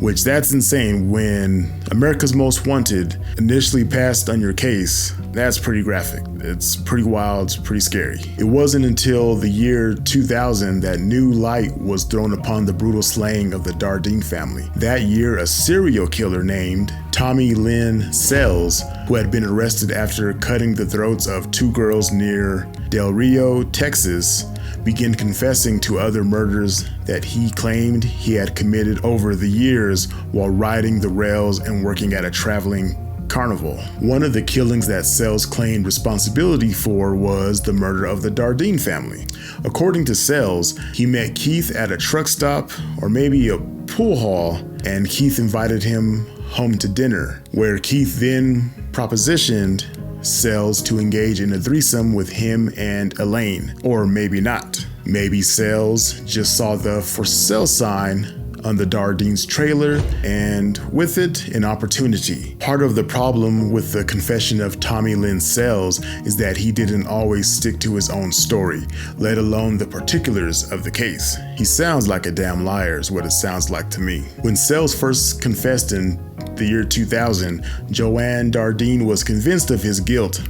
Which that's insane. When America's Most Wanted initially passed on your case, that's pretty graphic. It's pretty wild, it's pretty scary. It wasn't until the year 2000 that new light was thrown upon the brutal slaying of the Dardine family. That year, a serial killer named Tommy Lynn Sells, who had been arrested after cutting the throats of 2 girls near Del Rio, Texas, began confessing to other murders that he claimed he had committed over the years while riding the rails and working at a traveling carnival. One of the killings that Sells claimed responsibility for was the murder of the Dardine family. According to Sells, he met Keith at a truck stop or maybe a pool hall, and Keith invited him home to dinner, where Keith then propositioned Sells to engage in a threesome with him and Elaine. Or maybe not. Maybe Sells just saw the for sale sign on the Dardine's trailer, and with it, an opportunity. Part of the problem with the confession of Tommy Lynn Sells is that he didn't always stick to his own story, let alone the particulars of the case. He sounds like a damn liar is what it sounds like to me. When Sells first confessed in the year 2000, Joanne Dardine was convinced of his guilt.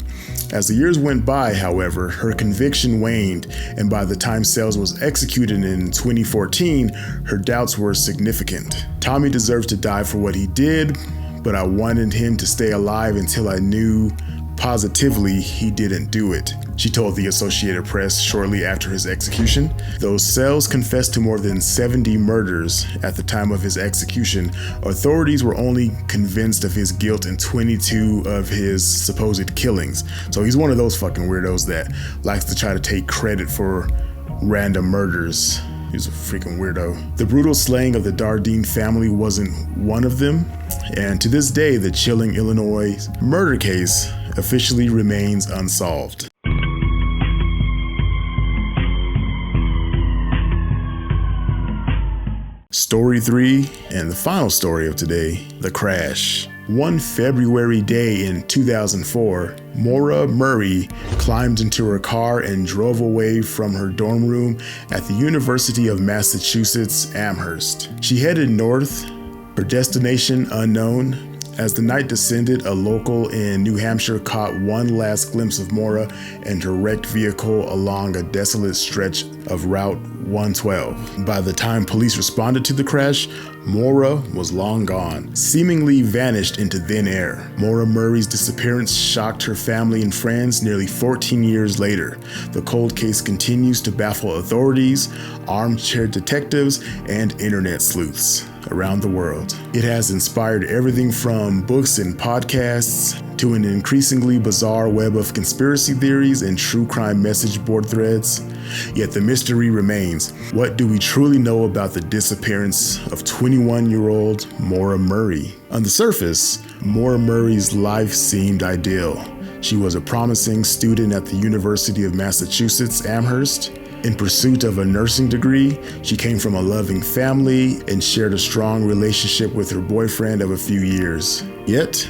As the years went by, however, her conviction waned, and by the time Sells was executed in 2014, her doubts were significant. Tommy deserves to die for what he did, but I wanted him to stay alive until I knew positively he didn't do it, she told the Associated Press shortly after his execution. Though Sells confessed to more than 70 murders at the time of his execution, authorities were only convinced of his guilt in 22 of his supposed killings. So he's one of those fucking weirdos that likes to try to take credit for random murders. He's a freaking weirdo. The brutal slaying of the Dardine family wasn't one of them, and to this day, the chilling Illinois murder case officially remains unsolved. Story 3, and the final story of today, the crash. One February day in 2004, Maura Murray climbed into her car and drove away from her dorm room at the University of Massachusetts, Amherst. She headed north, her destination unknown. As the night descended, a local in New Hampshire caught one last glimpse of Maura and her wrecked vehicle along a desolate stretch of Route 112. By the time police responded to the crash, Maura was long gone, seemingly vanished into thin air. Maura Murray's disappearance shocked her family and friends nearly 14 years later. The cold case continues to baffle authorities, armchair detectives, and internet sleuths around the world. It has inspired everything from books and podcasts to an increasingly bizarre web of conspiracy theories and true crime message board threads. Yet the mystery remains. What do we truly know about the disappearance of 21-year-old Maura Murray? On the surface, Maura Murray's life seemed ideal. She was a promising student at the University of Massachusetts, Amherst. In pursuit of a nursing degree, she came from a loving family and shared a strong relationship with her boyfriend of a few years. Yet,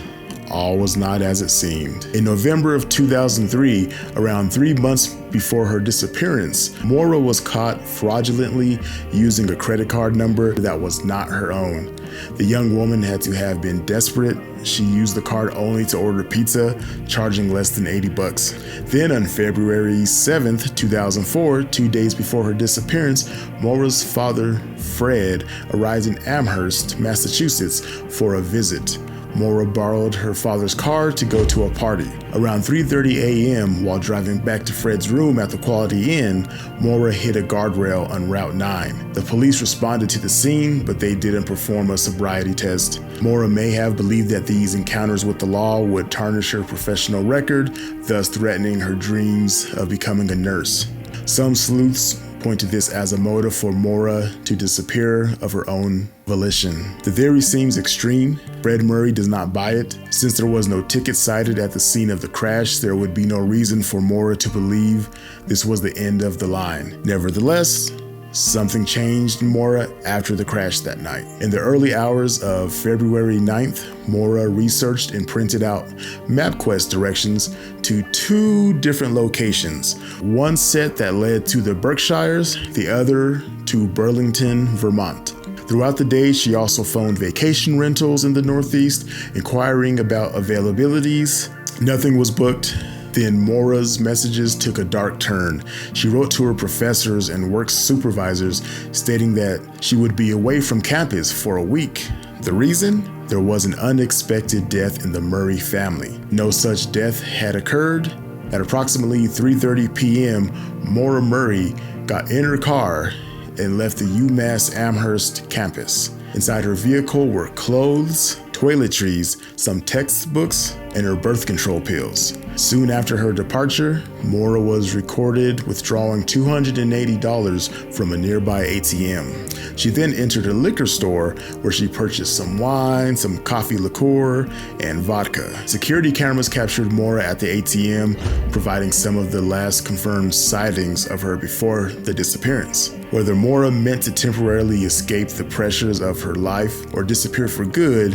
all was not as it seemed. In November of 2003, around 3 months before her disappearance, Maura was caught fraudulently using a credit card number that was not her own. The young woman had to have been desperate. She used the card only to order pizza, charging less than $80. Then on February 7th, 2004, 2 days before her disappearance, Maura's father, Fred, arrived in Amherst, Massachusetts for a visit. Maura borrowed her father's car to go to a party. Around 3:30 a.m., while driving back to Fred's room at the Quality Inn, Maura hit a guardrail on Route 9. The police responded to the scene, but they didn't perform a sobriety test. Maura may have believed that these encounters with the law would tarnish her professional record, thus threatening her dreams of becoming a nurse. Some sleuths point to this as a motive for Maura to disappear of her own volition. The theory seems extreme. Fred Murray does not buy it. Since there was no ticket cited at the scene of the crash, there would be no reason for Maura to believe this was the end of the line. Nevertheless, something changed in Maura after the crash that night. In the early hours of February 9th, Maura researched and printed out MapQuest directions to 2 different locations. One set that led to the Berkshires, the other to Burlington, Vermont. Throughout the day, she also phoned vacation rentals in the Northeast, inquiring about availabilities. Nothing was booked. Then Maura's messages took a dark turn. She wrote to her professors and work supervisors stating that she would be away from campus for a week. The reason? There was an unexpected death in the Murray family. No such death had occurred. At approximately 3:30 p.m., Maura Murray got in her car and left the UMass Amherst campus. Inside her vehicle were clothes, toiletries, some textbooks, and her birth control pills. Soon after her departure, Maura was recorded withdrawing $280 from a nearby ATM. She then entered a liquor store where she purchased some wine, some coffee liqueur, and vodka. Security cameras captured Maura at the ATM, providing some of the last confirmed sightings of her before the disappearance. Whether Maura meant to temporarily escape the pressures of her life or disappear for good,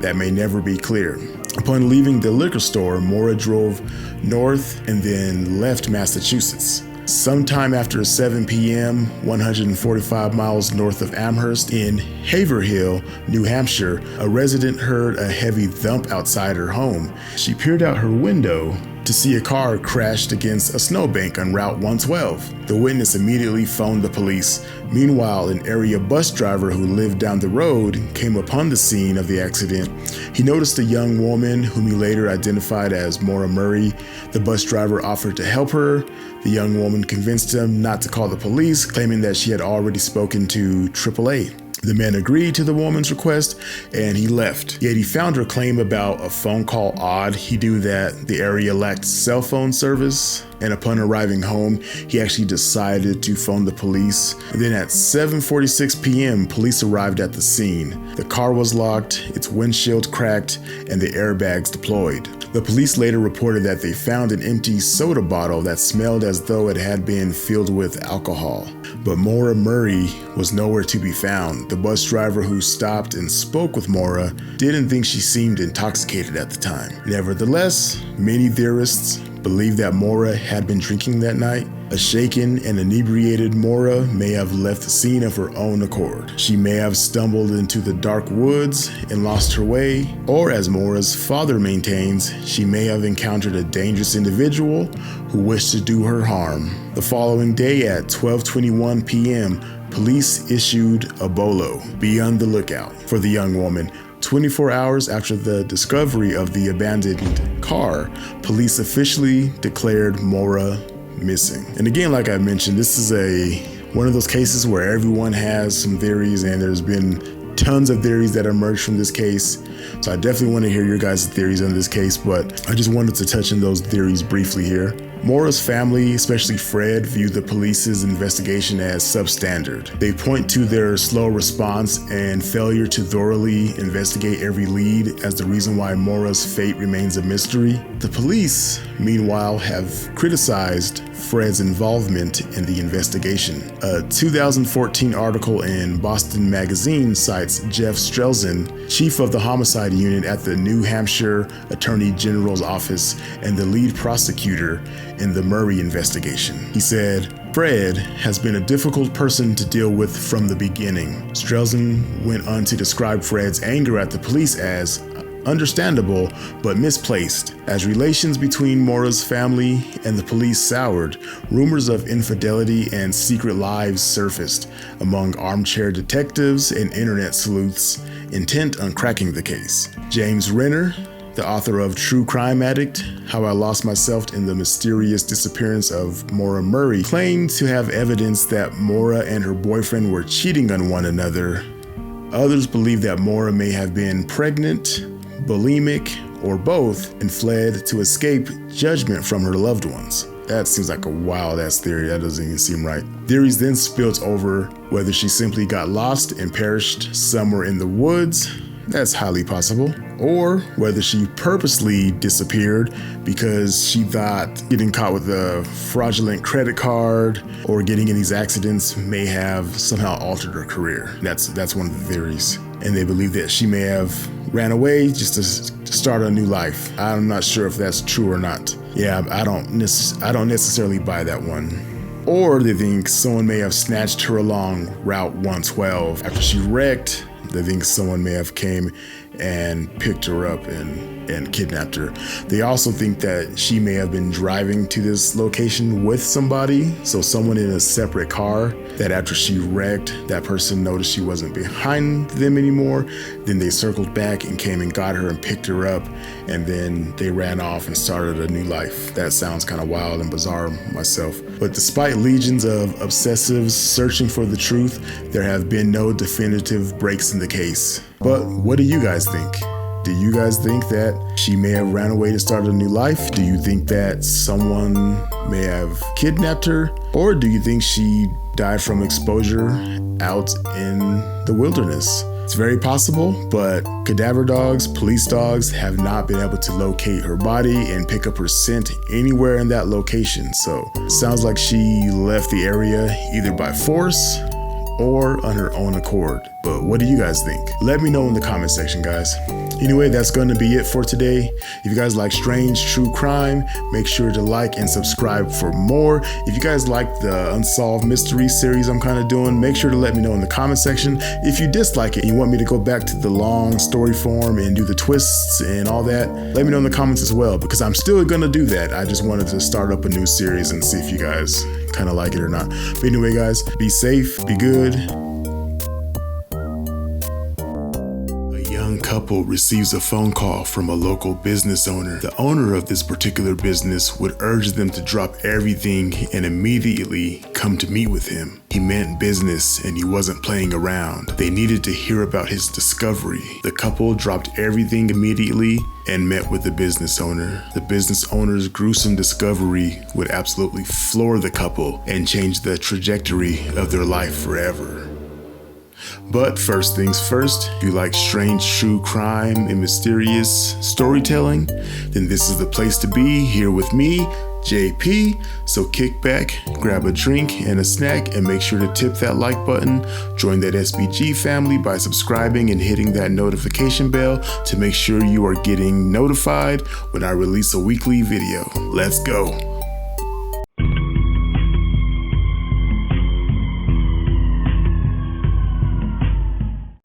that may never be clear. Upon leaving the liquor store, Maura drove north and then left Massachusetts. Sometime after 7 p.m., 145 miles north of Amherst in Haverhill, New Hampshire, a resident heard a heavy thump outside her home. She peered out her window to see a car crashed against a snowbank on Route 112. The witness immediately phoned the police. Meanwhile, an area bus driver who lived down the road came upon the scene of the accident. He noticed a young woman whom he later identified as Maura Murray. The bus driver offered to help her. The young woman convinced him not to call the police, claiming that she had already spoken to AAA. The man agreed to the woman's request and he left. Yet he found her claim about a phone call odd. He knew that the area lacked cell phone service, and upon arriving home, he actually decided to phone the police. And then at 7:46 p.m., police arrived at the scene. The car was locked, its windshield cracked, and the airbags deployed. The police later reported that they found an empty soda bottle that smelled as though it had been filled with alcohol. But Maura Murray was nowhere to be found. The bus driver who stopped and spoke with Maura didn't think she seemed intoxicated at the time. Nevertheless, many theorists believe that Maura had been drinking that night. A shaken and inebriated Maura may have left the scene of her own accord. She may have stumbled into the dark woods and lost her way, or as Maura's father maintains, she may have encountered a dangerous individual who wished to do her harm. The following day at 12:21 p.m., police issued a bolo, "Be on the lookout," for the young woman. 24 hours after the discovery of the abandoned car, police officially declared Maura missing. And again, like I mentioned, this is one of those cases where everyone has some theories, and there's been tons of theories that emerged from this case. So I definitely want to hear your guys' theories on this case, but I just wanted to touch on those theories briefly here. Maura's family, especially Fred, viewed the police's investigation as substandard. They point to their slow response and failure to thoroughly investigate every lead as the reason why Maura's fate remains a mystery. The police, meanwhile, have criticized Fred's involvement in the investigation. A 2014 article in Boston Magazine cites Jeff Strelzin, chief of the homicide unit at the New Hampshire Attorney General's office and the lead prosecutor in the Murray investigation. He said, "Fred has been a difficult person to deal with from the beginning." Strelzin went on to describe Fred's anger at the police as understandable but misplaced. As relations between Maura's family and the police soured, rumors of infidelity and secret lives surfaced among armchair detectives and internet sleuths intent on cracking the case. James Renner, the author of True Crime Addict: How I Lost Myself in the Mysterious Disappearance of Maura Murray, claimed to have evidence that Maura and her boyfriend were cheating on one another. Others believe that Maura may have been pregnant, bulimic, or both, and fled to escape judgment from her loved ones. That seems like a wild ass theory. That doesn't even seem right. Theories then spilled over whether she simply got lost and perished somewhere in the woods. That's highly possible. Or whether she purposely disappeared because she thought getting caught with a fraudulent credit card or getting in these accidents may have somehow altered her career. That's one of the theories. And they believe that she may have ran away just to start a new life. I'm not sure if that's true or not. Yeah, I don't necessarily buy that one. Or they think someone may have snatched her along Route 112 after she wrecked. They think someone may have came and picked her up and kidnapped her. They also think that she may have been driving to this location with somebody, so someone in a separate car, that after she wrecked, that person noticed she wasn't behind them anymore. Then they circled back and came and got her and picked her up, and then they ran off and started a new life. That sounds kind of wild and bizarre myself. But despite legions of obsessives searching for the truth, there have been no definitive breaks in the case. But what do you guys think? Do you guys think that she may have ran away to start a new life? Do you think that someone may have kidnapped her? Or do you think she died from exposure out in the wilderness? It's very possible, but cadaver dogs, police dogs have not been able to locate her body and pick up her scent anywhere in that location. So it sounds like she left the area either by force or on her own accord. But what do you guys think? Let me know in the comment section, guys. Anyway, that's going to be it for today. If you guys like strange true crime, make sure to like and subscribe for more. If you guys like the Unsolved Mystery series I'm kind of doing, make sure to let me know in the comment section. If you dislike it and you want me to go back to the long story form and do the twists and all that, let me know in the comments as well, because I'm still going to do that. I just wanted to start up a new series and see if you guys kind of like it or not. But anyway, guys, be safe, be good. Couple receives a phone call from a local business owner. The owner of this particular business would urge them to drop everything and immediately come to meet with him. He meant business and he wasn't playing around. They needed to hear about his discovery. The couple dropped everything immediately and met with the business owner. The business owner's gruesome discovery would absolutely floor the couple and change the trajectory of their life forever. But first things first, if you like strange true crime and mysterious storytelling, then this is the place to be, here with me, JP. So kick back, grab a drink and a snack, and make sure to tip that like button. Join that SBG family by subscribing and hitting that notification bell to make sure you are getting notified when I release a weekly video. Let's go.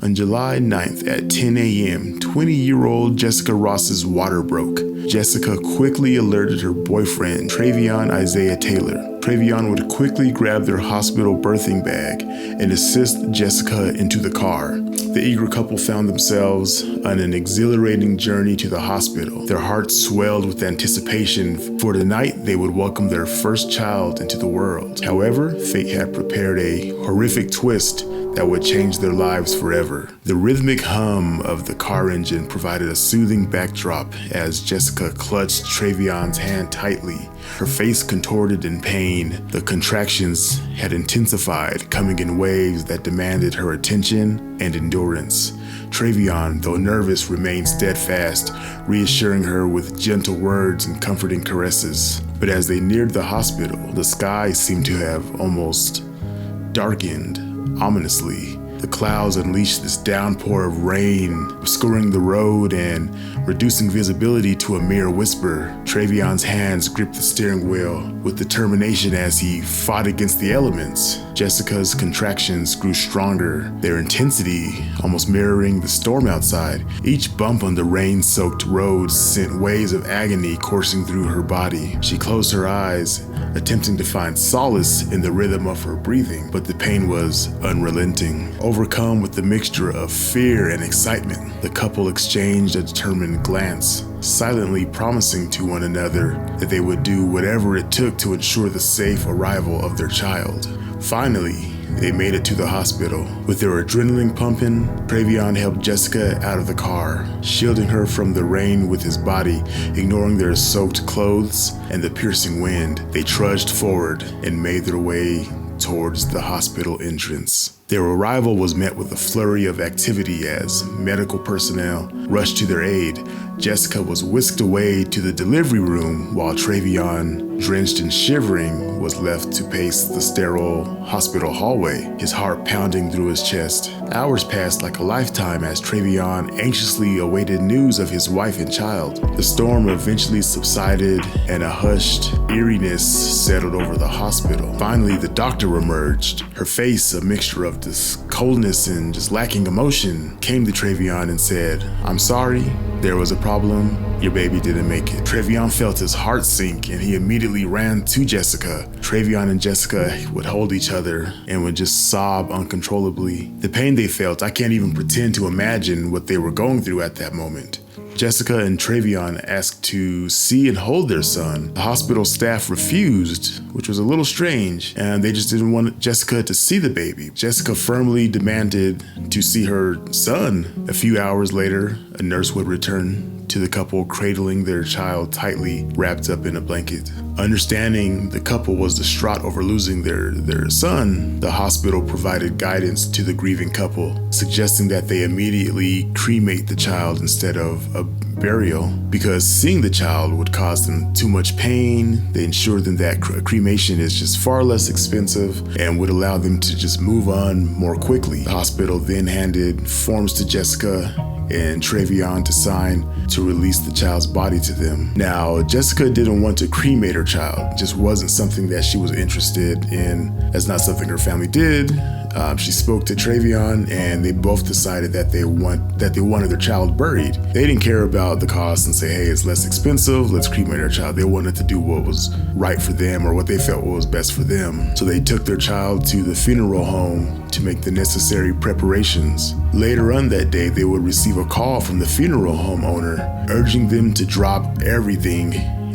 On July 9th at 10 a.m., 20-year-old Jessica Ross's water broke. Jessica quickly alerted her boyfriend, Travion Isaiah Taylor. Travion would quickly grab their hospital birthing bag and assist Jessica into the car. The eager couple found themselves on an exhilarating journey to the hospital. Their hearts swelled with anticipation for the night they would welcome their first child into the world. However, fate had prepared a horrific twist that would change their lives forever. The rhythmic hum of the car engine provided a soothing backdrop as Jessica clutched Travion's hand tightly. Her face contorted in pain. The contractions had intensified, coming in waves that demanded her attention and endurance. Travion, though nervous, remained steadfast, reassuring her with gentle words and comforting caresses. But as they neared the hospital, the sky seemed to have almost darkened ominously. The clouds unleashed this downpour of rain, obscuring the road and reducing visibility to a mere whisper. Travion's hands gripped the steering wheel with determination as he fought against the elements. Jessica's contractions grew stronger, their intensity almost mirroring the storm outside. Each bump on the rain-soaked road sent waves of agony coursing through her body. She closed her eyes, attempting to find solace in the rhythm of her breathing, but the pain was unrelenting. Overcome with the mixture of fear and excitement, the couple exchanged a determined glance, silently promising to one another that they would do whatever it took to ensure the safe arrival of their child. Finally, they made it to the hospital. With their adrenaline pumping, Travion helped Jessica out of the car, shielding her from the rain with his body, ignoring their soaked clothes and the piercing wind. They trudged forward and made their way towards the hospital entrance. Their arrival was met with a flurry of activity as medical personnel rushed to their aid. Jessica was whisked away to the delivery room while Travion, drenched and shivering, was left to pace the sterile hospital hallway, his heart pounding through his chest. Hours passed like a lifetime as Travion anxiously awaited news of his wife and child. The storm eventually subsided and a hushed eeriness settled over the hospital. Finally, the doctor emerged, her face a mixture of this coldness and just lacking emotion, came to Travion and said, "I'm sorry, there was a problem. Your baby didn't make it." Travion felt his heart sink and he immediately ran to Jessica. Travion and Jessica would hold each other and would just sob uncontrollably. The pain they felt, I can't even pretend to imagine what they were going through at that moment. Jessica and Travion asked to see and hold their son. The hospital staff refused, which was a little strange, and they just didn't want Jessica to see the baby. Jessica firmly demanded to see her son. A few hours later, a nurse would return to the couple cradling their child tightly wrapped up in a blanket. Understanding the couple was distraught over losing their son, the hospital provided guidance to the grieving couple, suggesting that they immediately cremate the child instead of a burial because seeing the child would cause them too much pain. They ensured them that cremation is just far less expensive and would allow them to just move on more quickly. The hospital then handed forms to Jessica and Travion to sign to release the child's body to them. Now, Jessica didn't want to cremate her child. It just wasn't something that she was interested in. That's not something her family did. She spoke to Travion and they both decided that they wanted their child buried. They didn't care about the cost and say, hey, it's less expensive, let's cremate our child. They wanted to do what was right for them or what they felt was best for them. So they took their child to the funeral home to make the necessary preparations. Later on that day, they would receive a call from the funeral home owner urging them to drop everything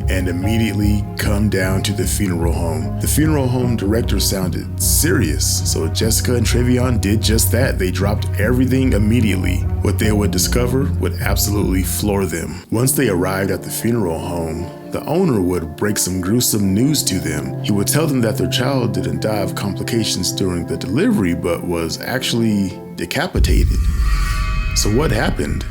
and immediately come down to the funeral home. The funeral home director sounded serious, so Jessica and Travion did just that. They dropped everything immediately. What they would discover would absolutely floor them. Once they arrived at the funeral home, the owner would break some gruesome news to them. He would tell them that their child didn't die of complications during the delivery, but was actually decapitated. So what happened?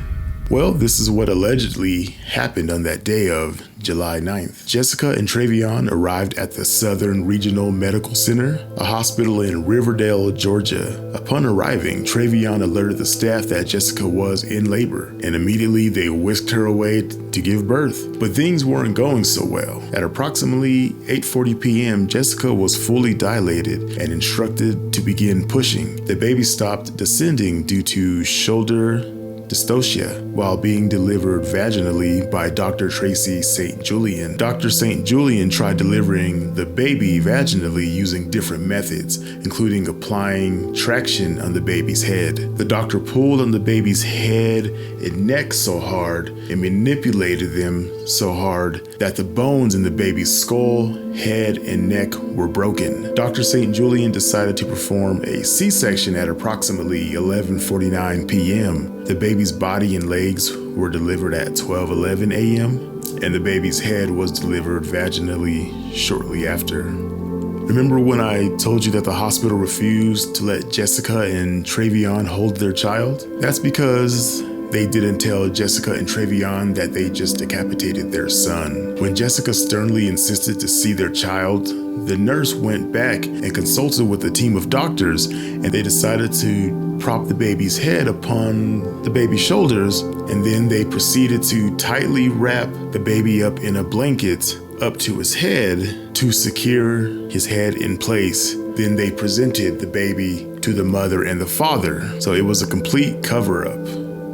Well, this is what allegedly happened on that day of July 9th. Jessica and Travion arrived at the Southern Regional Medical Center, a hospital in Riverdale, Georgia. Upon arriving, Travion alerted the staff that Jessica was in labor, and immediately they whisked her away to give birth. But things weren't going so well. At approximately 8:40 p.m., Jessica was fully dilated and instructed to begin pushing. The baby stopped descending due to shoulder dystocia while being delivered vaginally by Dr. Tracy St. Julian. Dr. St. Julian tried delivering the baby vaginally using different methods, including applying traction on the baby's head. The doctor pulled on the baby's head and neck so hard and manipulated them so hard that the bones in the baby's skull, head, and neck were broken. Dr. St. Julian decided to perform a C-section at approximately 11:49 p.m. The baby's body and legs were delivered at 12:11 a.m. and the baby's head was delivered vaginally shortly after. Remember when I told you that the hospital refused to let Jessica and Travion hold their child? That's because they didn't tell Jessica and Travion that they just decapitated their son. When Jessica sternly insisted to see their child, the nurse went back and consulted with a team of doctors, and they decided to prop the baby's head upon the baby's shoulders, and then they proceeded to tightly wrap the baby up in a blanket up to his head to secure his head in place. Then they presented the baby to the mother and the father. So it was a complete cover-up.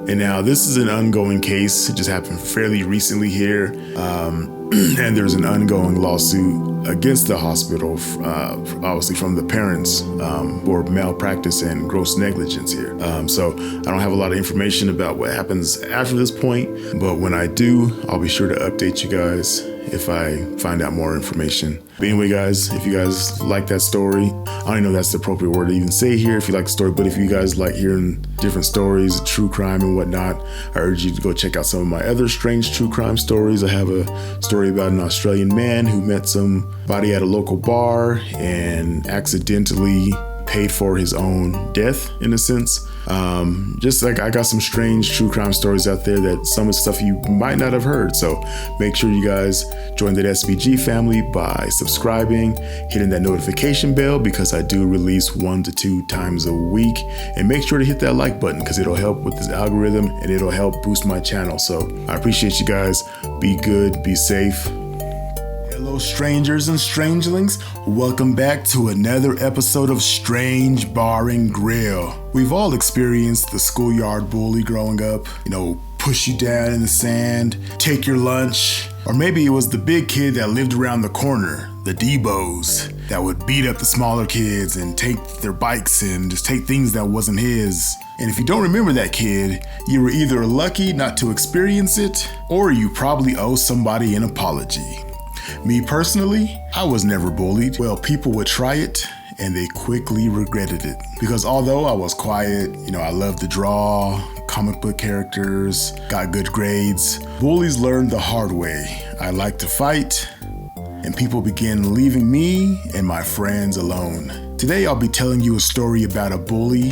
And now this is an ongoing case. It just happened fairly recently here. And there's an ongoing lawsuit against the hospital, obviously from the parents for malpractice and gross negligence here. So I don't have a lot of information about what happens after this point, but when I do, I'll be sure to update you guys. if I find out more information. But anyway, guys, if you guys like that story, I don't even know if that's the appropriate word to even say here if you like the story, but if you guys like hearing different stories, true crime and whatnot, I urge you to go check out some of my other strange true crime stories. I have a story about an Australian man who met somebody at a local bar and accidentally paid for his own death, in a sense. Just like I got some strange true crime stories out there that some of the stuff you might not have heard. So make sure you guys join that SBG family by subscribing, hitting that notification bell, because I do release 1 to 2 times a week. And make sure to hit that like button because it'll help with this algorithm and it'll help boost my channel. So I appreciate you guys. Be good, be safe. Hello, strangers and strangelings. Welcome back to another episode of Strange Bar and Grill. We've all experienced the schoolyard bully growing up, push you down in the sand, take your lunch. Or maybe it was the big kid that lived around the corner, the Debos, that would beat up the smaller kids and take their bikes and just take things that wasn't his. And if you don't remember that kid, you were either lucky not to experience it, or you probably owe somebody an apology. Me personally, I was never bullied. Well, people would try it and they quickly regretted it. Because although I was quiet, I loved to draw, comic book characters, got good grades, bullies learned the hard way. I liked to fight, and people began leaving me and my friends alone. Today I'll be telling you a story about a bully,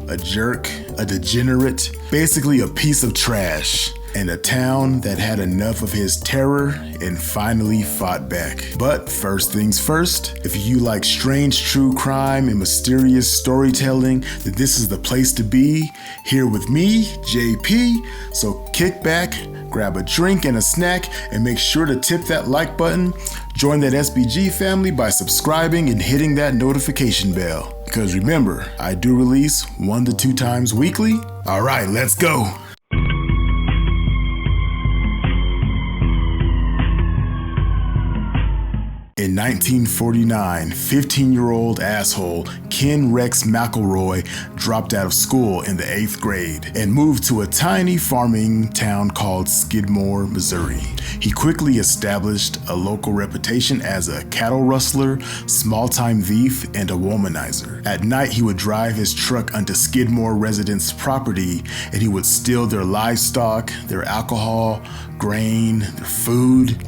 a jerk, a degenerate, basically a piece of trash, and a town that had enough of his terror and finally fought back. But first things first, if you like strange true crime and mysterious storytelling, then this is the place to be, here with me, JP. So kick back, grab a drink and a snack, and make sure to tip that like button. Join that SBG family by subscribing and hitting that notification bell. Because remember, I do release 1 to 2 times weekly. All right, let's go. In 1949, 15-year-old asshole Ken Rex McElroy dropped out of school in the 8th grade and moved to a tiny farming town called Skidmore, Missouri. He quickly established a local reputation as a cattle rustler, small-time thief, and a womanizer. At night, he would drive his truck onto Skidmore residents' property and he would steal their livestock, their alcohol, grain, their food,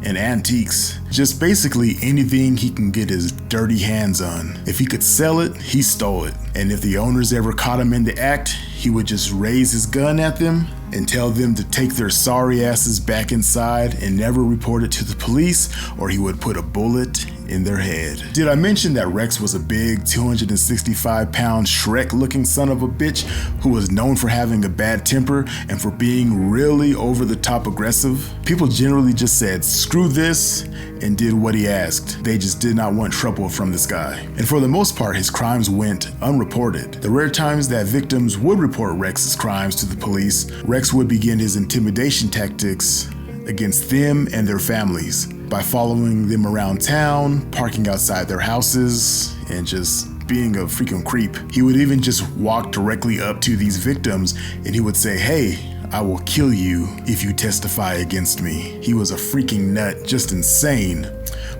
and antiques. Just basically anything he can get his dirty hands on. If he could sell it, he stole it. And if the owners ever caught him in the act, he would just raise his gun at them and tell them to take their sorry asses back inside and never report it to the police, or he would put a bullet in their head. Did I mention that Rex was a big 265-pound Shrek-looking son of a bitch who was known for having a bad temper and for being really over-the-top aggressive? People generally just said, screw this, and did what he asked. They just did not want trouble from this guy. And for the most part, his crimes went unreported. The rare times that victims would report Rex's crimes to the police, Rex would begin his intimidation tactics against them and their families by following them around town, parking outside their houses, and just being a freaking creep. He would even just walk directly up to these victims and he would say, "Hey, I will kill you if you testify against me." He was a freaking nut, just insane.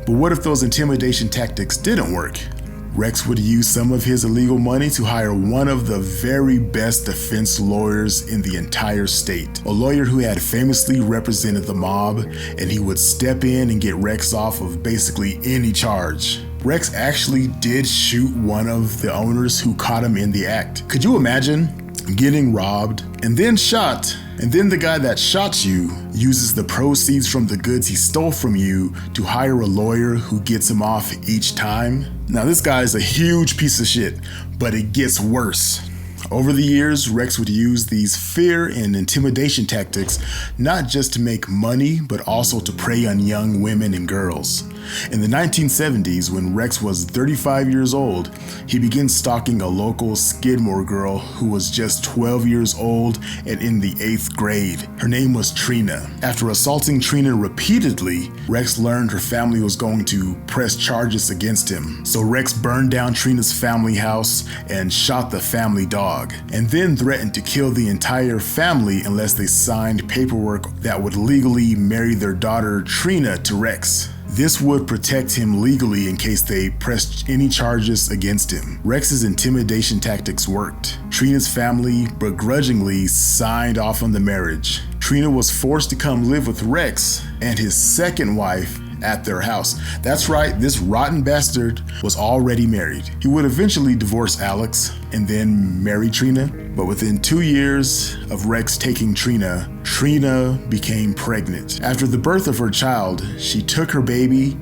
But what if those intimidation tactics didn't work? Rex would use some of his illegal money to hire one of the very best defense lawyers in the entire state. A lawyer who had famously represented the mob, and he would step in and get Rex off of basically any charge. Rex actually did shoot one of the owners who caught him in the act. Could you imagine getting robbed and then shot, and then the guy that shot you uses the proceeds from the goods he stole from you to hire a lawyer who gets him off each time? Now this guy is a huge piece of shit, but it gets worse. Over the years, Rex would use these fear and intimidation tactics not just to make money, but also to prey on young women and girls. In the 1970s, when Rex was 35 years old, he began stalking a local Skidmore girl who was just 12 years old and in the 8th grade. Her name was Trina. After assaulting Trina repeatedly, Rex learned her family was going to press charges against him. So Rex burned down Trina's family house and shot the family dog. dog, and then threatened to kill the entire family unless they signed paperwork that would legally marry their daughter Trina to Rex. This would protect him legally in case they pressed any charges against him. Rex's intimidation tactics worked. Trina's family begrudgingly signed off on the marriage. Trina was forced to come live with Rex and his second wife at their house. That's right, this rotten bastard was already married. He would eventually divorce Alex and then marry Trina, but within 2 years of Rex taking Trina, Trina became pregnant. After the birth of her child, she took her baby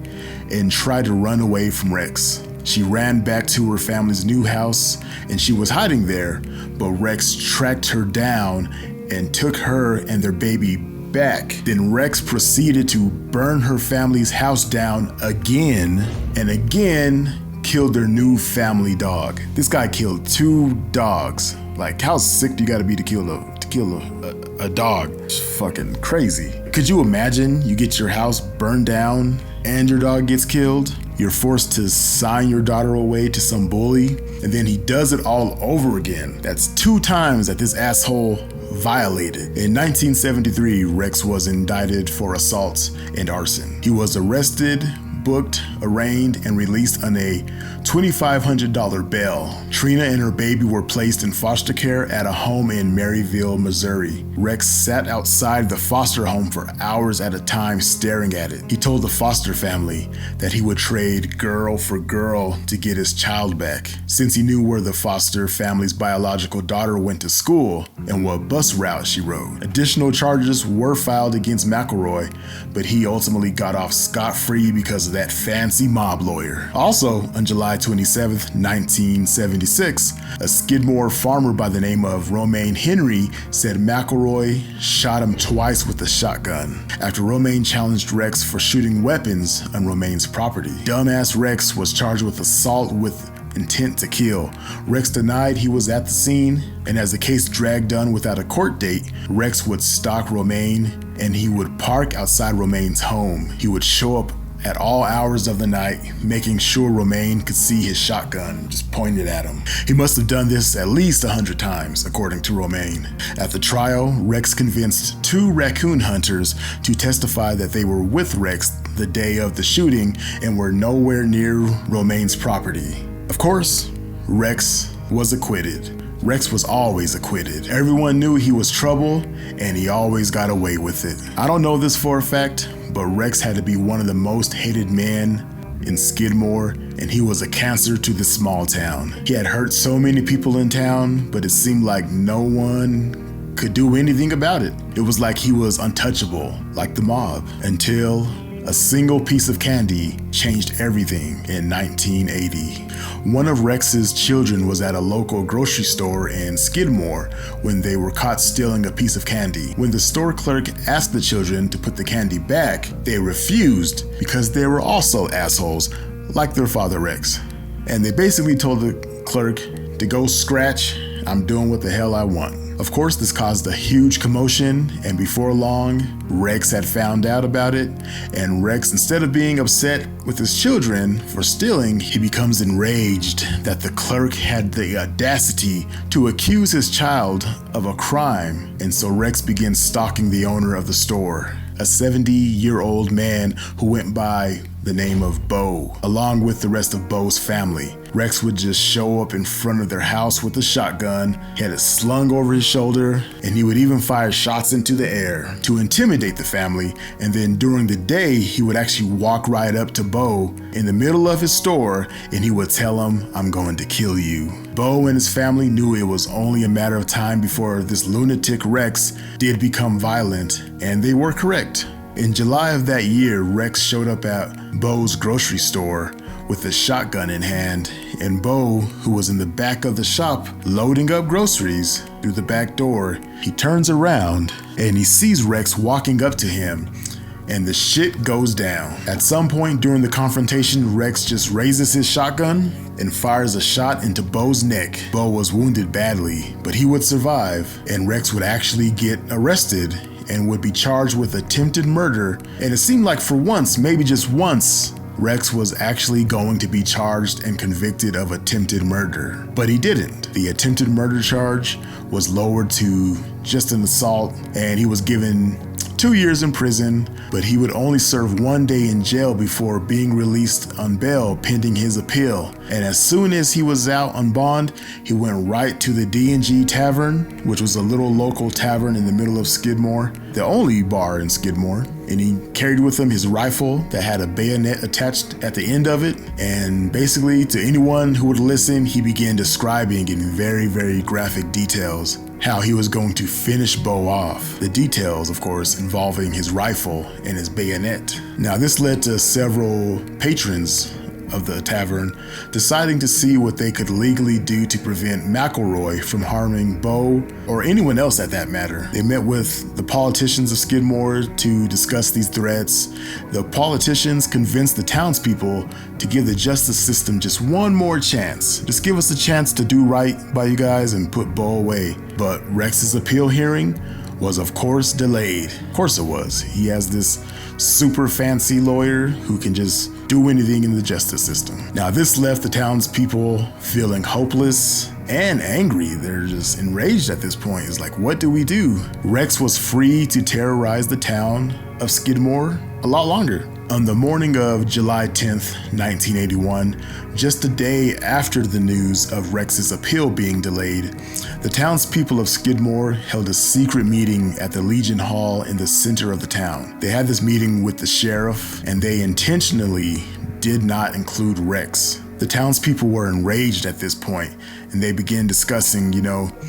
and tried to run away from Rex. She ran back to her family's new house and she was hiding there, but Rex tracked her down and took her and their baby back. Then Rex proceeded to burn her family's house down again and again killed their new family dog. This guy killed 2 dogs. Like, how sick do you gotta be to kill a dog? It's fucking crazy. Could you imagine you get your house burned down and your dog gets killed? You're forced to sign your daughter away to some bully, and then he does it all over again. That's 2 times that this asshole violated. In 1973, Rex was indicted for assault and arson. He was arrested, booked, arraigned, and released on a $2,500 bail. Trina and her baby were placed in foster care at a home in Maryville, Missouri. Rex sat outside the foster home for hours at a time staring at it. He told the foster family that he would trade girl for girl to get his child back, since he knew where the foster family's biological daughter went to school and what bus route she rode. Additional charges were filed against McElroy, but he ultimately got off scot-free because of that fancy mob lawyer. Also, on July 27, 1976, a Skidmore farmer by the name of Romaine Henry said McElroy shot him twice with a shotgun after Romaine challenged Rex for shooting weapons on Romaine's property. Dumbass Rex was charged with assault with intent to kill. Rex denied he was at the scene, and as the case dragged on without a court date, Rex would stalk Romaine and he would park outside Romaine's home. He would show up at all hours of the night, making sure Romaine could see his shotgun just pointed at him. He must have done this at least 100 times, according to Romaine. At the trial, Rex convinced 2 raccoon hunters to testify that they were with Rex the day of the shooting and were nowhere near Romaine's property. Of course, Rex was acquitted. Rex was always acquitted. Everyone knew he was trouble, and he always got away with it. I don't know this for a fact, but Rex had to be one of the most hated men in Skidmore, and he was a cancer to this small town. He had hurt so many people in town, but it seemed like no one could do anything about it. It was like he was untouchable, like the mob, until a single piece of candy changed everything in 1980. One of Rex's children was at a local grocery store in Skidmore when they were caught stealing a piece of candy. When the store clerk asked the children to put the candy back, they refused because they were also assholes, like their father Rex. And they basically told the clerk to go scratch, I'm doing what the hell I want. Of course, this caused a huge commotion, and before long, Rex had found out about it, and Rex, instead of being upset with his children for stealing, he becomes enraged that the clerk had the audacity to accuse his child of a crime, and so Rex begins stalking the owner of the store, a 70-year-old man who went by the name of Bo, along with the rest of Bo's family. Rex would just show up in front of their house with a shotgun, he had it slung over his shoulder, and he would even fire shots into the air to intimidate the family, and then during the day, he would actually walk right up to Bo in the middle of his store, and he would tell him, I'm going to kill you. Bo and his family knew it was only a matter of time before this lunatic Rex did become violent, and they were correct. In July of that year, Rex showed up at Bo's grocery store with a shotgun in hand, and Bo, who was in the back of the shop loading up groceries through the back door, he turns around and he sees Rex walking up to him, and the shit goes down. At some point during the confrontation, Rex just raises his shotgun and fires a shot into Bo's neck. Bo was wounded badly, but he would survive, and Rex would actually get arrested and would be charged with attempted murder, and it seemed like for once, maybe just once, Rex was actually going to be charged and convicted of attempted murder, but he didn't. The attempted murder charge was lowered to just an assault, and he was given 2 years in prison, but he would only serve 1 day in jail before being released on bail pending his appeal. And as soon as he was out on bond, he went right to the D&G Tavern, which was a little local tavern in the middle of Skidmore, the only bar in Skidmore. And he carried with him his rifle that had a bayonet attached at the end of it. And basically, to anyone who would listen, he began describing in very, very graphic details how he was going to finish Bo off. The details, of course, involving his rifle and his bayonet. Now, this led to several patrons of the tavern deciding to see what they could legally do to prevent McElroy from harming Bo or anyone else at that matter. They met with the politicians of Skidmore to discuss these threats. The politicians convinced the townspeople to give the justice system just one more chance. Just give us a chance to do right by you guys and put Bo away. But Rex's appeal hearing was of course delayed. Of course it was. He has this super fancy lawyer who can just do anything in the justice system. Now this left the townspeople feeling hopeless and angry. They're just enraged at this point. It's like, what do we do? Rex was free to terrorize the town of Skidmore a lot longer. On the morning of July 10th, 1981, just a day after the news of Rex's appeal being delayed, the townspeople of Skidmore held a secret meeting at the Legion Hall in the center of the town. They had this meeting with the sheriff, and they intentionally did not include Rex. The townspeople were enraged at this point, and they began discussing,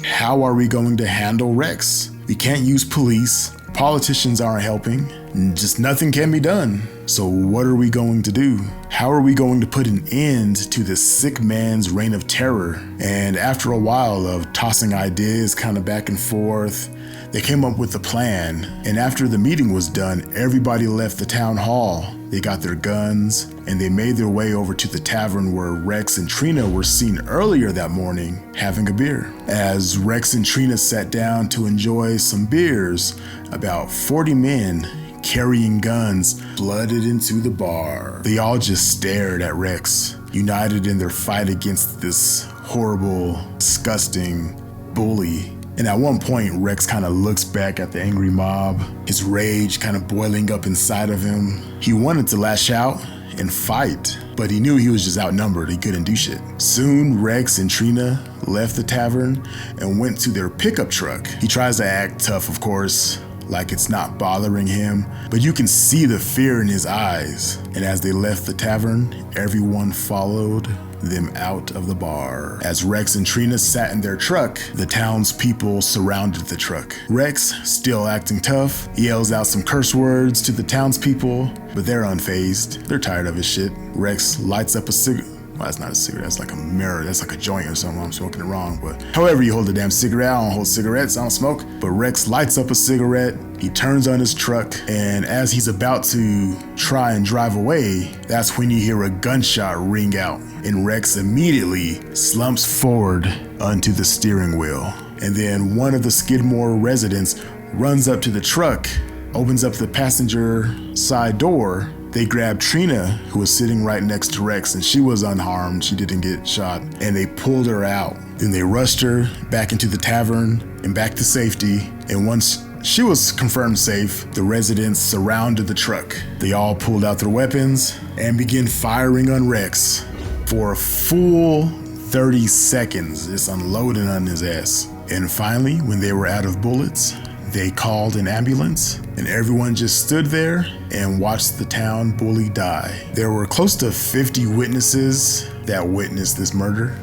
how are we going to handle Rex? We can't use police. Politicians aren't helping. Just nothing can be done. So what are we going to do? How are we going to put an end to this sick man's reign of terror? And after a while of tossing ideas kind of back and forth, they came up with a plan. And after the meeting was done, everybody left the town hall. They got their guns and they made their way over to the tavern where Rex and Trina were seen earlier that morning having a beer. As Rex and Trina sat down to enjoy some beers, about 40 men carrying guns flooded into the bar. They all just stared at Rex, united in their fight against this horrible, disgusting bully. And at one point, Rex kind of looks back at the angry mob, his rage kind of boiling up inside of him. He wanted to lash out and fight, but he knew he was just outnumbered. He couldn't do shit. Soon, Rex and Trina left the tavern and went to their pickup truck. He tries to act tough, of course, like it's not bothering him, but you can see the fear in his eyes. And as they left the tavern, everyone followed them out of the bar. As Rex and Trina sat in their truck, the townspeople surrounded the truck. Rex, still acting tough, yells out some curse words to the townspeople, but they're unfazed. They're tired of his shit. Rex lights up a cigarette. Well, that's not a cigarette, that's like a mirror, that's like a joint or something. I'm smoking it wrong, but however you hold a damn cigarette, I don't hold cigarettes, I don't smoke. But Rex lights up a cigarette, he turns on his truck, and as he's about to try and drive away, that's when you hear a gunshot ring out, and Rex immediately slumps forward onto the steering wheel. And then one of the Skidmore residents runs up to the truck, opens up the passenger side door. They grabbed Trina, who was sitting right next to Rex, and she was unharmed. She didn't get shot, and they pulled her out. Then they rushed her back into the tavern and back to safety. And once she was confirmed safe, the residents surrounded the truck. They all pulled out their weapons and began firing on Rex for a full 30 seconds, just unloading on his ass. And finally, when they were out of bullets, they called an ambulance, and everyone just stood there and watched the town bully die. There were close to 50 witnesses that witnessed this murder,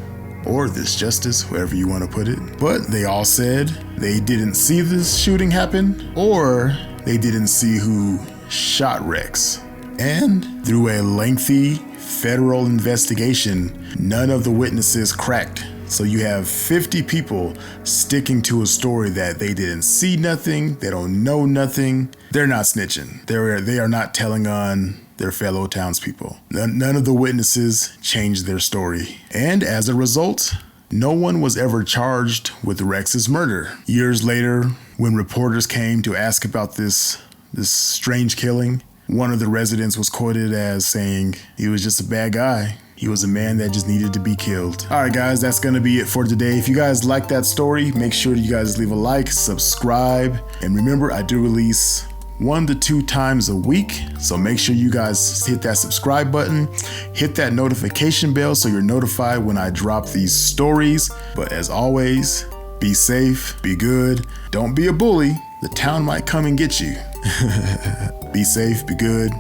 or this justice, whoever you want to put it. But they all said they didn't see this shooting happen, or they didn't see who shot Rex. And through a lengthy federal investigation, none of the witnesses cracked. So you have 50 people sticking to a story that they didn't see nothing, they don't know nothing. They're not snitching. They are not telling on their fellow townspeople. None of the witnesses changed their story. And as a result, no one was ever charged with Rex's murder. Years later, when reporters came to ask about this strange killing, One of the residents was quoted as saying, "He was just a bad guy. He was a man that just needed to be killed." All right, guys, that's going to be it for today. If you guys like that story, make sure you guys leave a like, subscribe, and remember, I do release 1 to 2 times a week. So make sure you guys hit that subscribe button, hit that notification bell so you're notified when I drop these stories. But as always, be safe, be good, don't be a bully. The town might come and get you. Be safe, be good.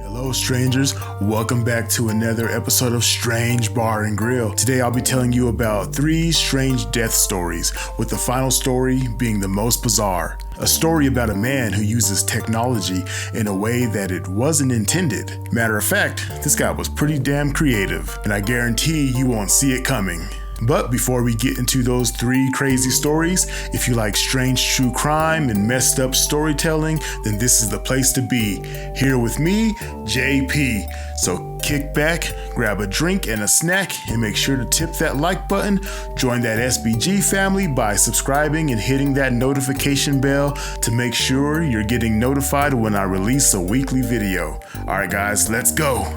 Hello strangers, welcome back to another episode of Strange Bar and Grill. Today I'll be telling you about 3 strange death stories, with the final story being the most bizarre. A story about a man who uses technology in a way that it wasn't intended. Matter of fact, this guy was pretty damn creative, and I guarantee you won't see it coming. But before we get into those 3 crazy stories, if you like strange true crime and messed up storytelling, then this is the place to be. Here with me, JP. So kick back, grab a drink and a snack, and make sure to tip that like button. Join that SBG family by subscribing and hitting that notification bell to make sure you're getting notified when I release a weekly video. All right, guys, let's go.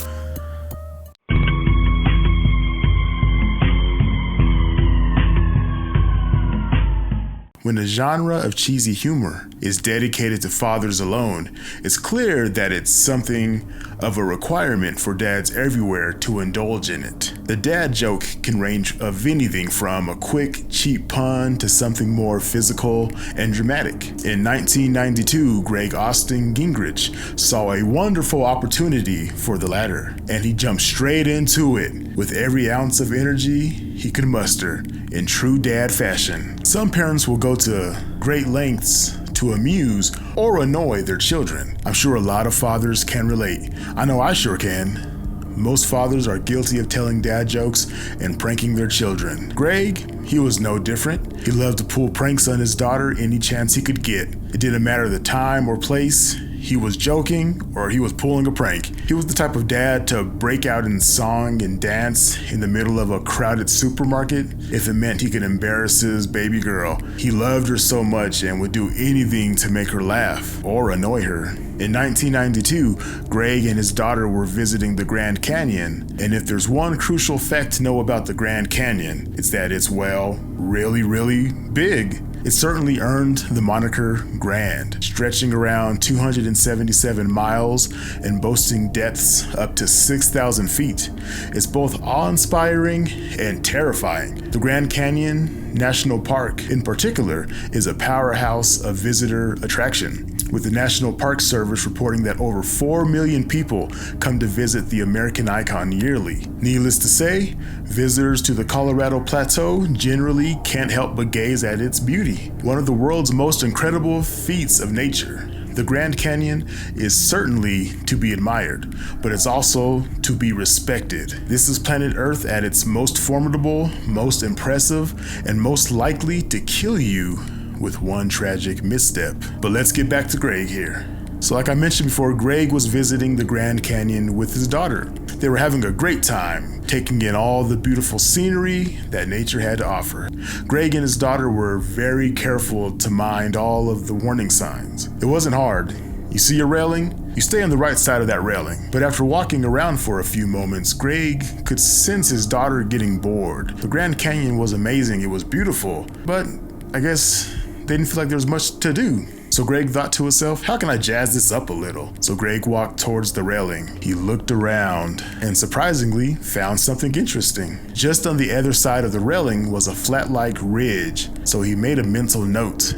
When the genre of cheesy humor is dedicated to fathers alone, it's clear that it's something of a requirement for dads everywhere to indulge in it. The dad joke can range of anything from a quick, cheap pun to something more physical and dramatic. In 1992, Greg Austin Gingrich saw a wonderful opportunity for the latter, and he jumped straight into it with every ounce of energy he could muster in true dad fashion. Some parents will go to great lengths to amuse or annoy their children. I'm sure a lot of fathers can relate. I know I sure can. Most fathers are guilty of telling dad jokes and pranking their children. Greg, he was no different. He loved to pull pranks on his daughter any chance he could get. It didn't matter the time or place. He was joking or he was pulling a prank. He was the type of dad to break out in song and dance in the middle of a crowded supermarket if it meant he could embarrass his baby girl. He loved her so much and would do anything to make her laugh or annoy her. In 1992, Greg and his daughter were visiting the Grand Canyon, and if there's one crucial fact to know about the Grand Canyon, it's that it's, well, really, really big. It certainly earned the moniker Grand, stretching around 277 miles and boasting depths up to 6,000 feet. It's both awe-inspiring and terrifying. The Grand Canyon National Park, in particular, is a powerhouse of visitor attraction, with the National Park Service reporting that over 4 million people come to visit the American icon yearly. Needless to say, visitors to the Colorado Plateau generally can't help but gaze at its beauty. One of the world's most incredible feats of nature. The Grand Canyon is certainly to be admired, but it's also to be respected. This is planet Earth at its most formidable, most impressive, and most likely to kill you with one tragic misstep. But let's get back to Greg here. So like I mentioned before, Greg was visiting the Grand Canyon with his daughter. They were having a great time, taking in all the beautiful scenery that nature had to offer. Greg and his daughter were very careful to mind all of the warning signs. It wasn't hard. You see a railing? You stay on the right side of that railing. But after walking around for a few moments, Greg could sense his daughter getting bored. The Grand Canyon was amazing, it was beautiful, but I guess they didn't feel like there was much to do. So Greg thought to himself, how can I jazz this up a little? So Greg walked towards the railing. He looked around and surprisingly found something interesting. Just on the other side of the railing was a flat-like ridge. So he made a mental note